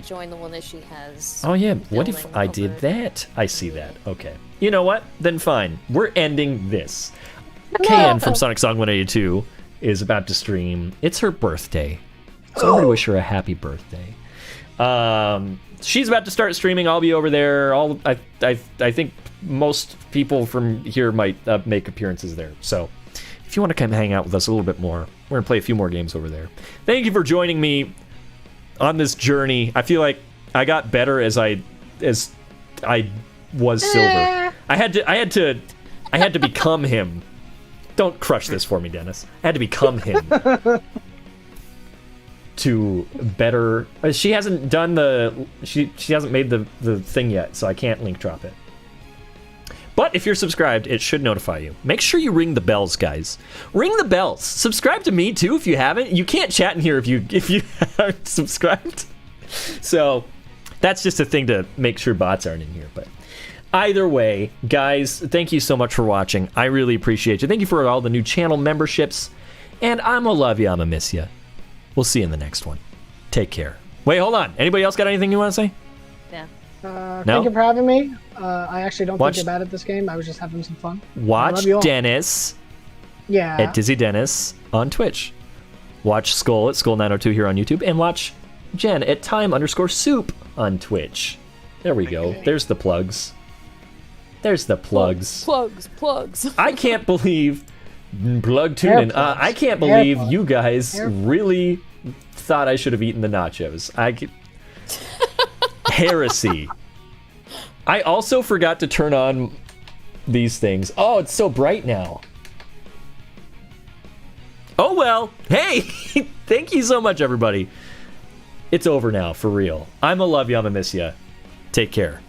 Speaker 4: join the one that she has.
Speaker 2: Oh yeah, what if
Speaker 4: building
Speaker 2: I
Speaker 4: over.
Speaker 2: did that? I see that. Okay. You know what? Then fine. We're ending this. Kan from Sonic Song 182 is about to stream. It's her birthday. So I'm going to wish her a happy birthday. She's about to start streaming. I'll be over there. I think most people from here might make appearances there. So if you want to come hang out with us a little bit more, we're going to play a few more games over there. Thank you for joining me on this journey. I feel like I got better as I was Silver. I had to become him. Don't crush this for me, Dennis. I had to become him to better. She hasn't done she hasn't made the thing yet, so I can't link drop it. But if you're subscribed, it should notify you. Make sure you ring the bells, guys. Ring the bells. Subscribe to me too if you haven't. You can't chat in here if you aren't subscribed. So that's just a thing to make sure bots aren't in here. But either way, guys, thank you so much for watching. I really appreciate you. Thank you for all the new channel memberships. And I'ma love you, I'ma miss you. We'll see you in the next one. Take care. Wait, hold on. Anybody else got anything you want to say?
Speaker 4: Yeah.
Speaker 2: No?
Speaker 5: Thank you for having me. I actually don't
Speaker 2: Watch-
Speaker 5: think you're bad at this game. I was just having some fun. I
Speaker 2: Watch
Speaker 5: love you all.
Speaker 2: Dennis
Speaker 5: Yeah.
Speaker 2: at Dizzy Dennis on Twitch. Watch Skull at Skull902 here on YouTube. And watch Jen at Time_Soup on Twitch. There we go. There's the plugs. There's the plugs.
Speaker 4: Plugs.
Speaker 2: I can't believe plug tuning.
Speaker 5: plugs.
Speaker 2: I can't believe
Speaker 5: plugs.
Speaker 2: you guys
Speaker 5: Hair plugs.
Speaker 2: really thought I should have eaten the nachos. Heresy. I also forgot to turn on these things. Oh, it's so bright now. Oh well. Hey, thank you so much, everybody. It's over now, for real. I'ma love you. I'ma miss you. Take care.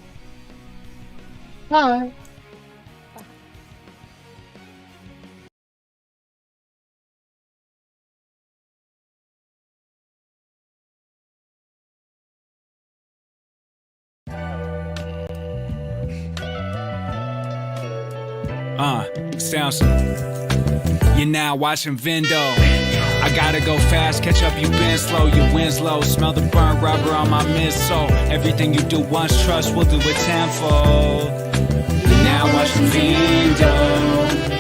Speaker 5: Bye.
Speaker 1: Sounds. You're now watching Vindo. I gotta go fast, catch up, you been slow, you wins low. Smell the burnt rubber on my midsole. Everything you do once, trust, we'll do it tenfold. You're now watching Vindo.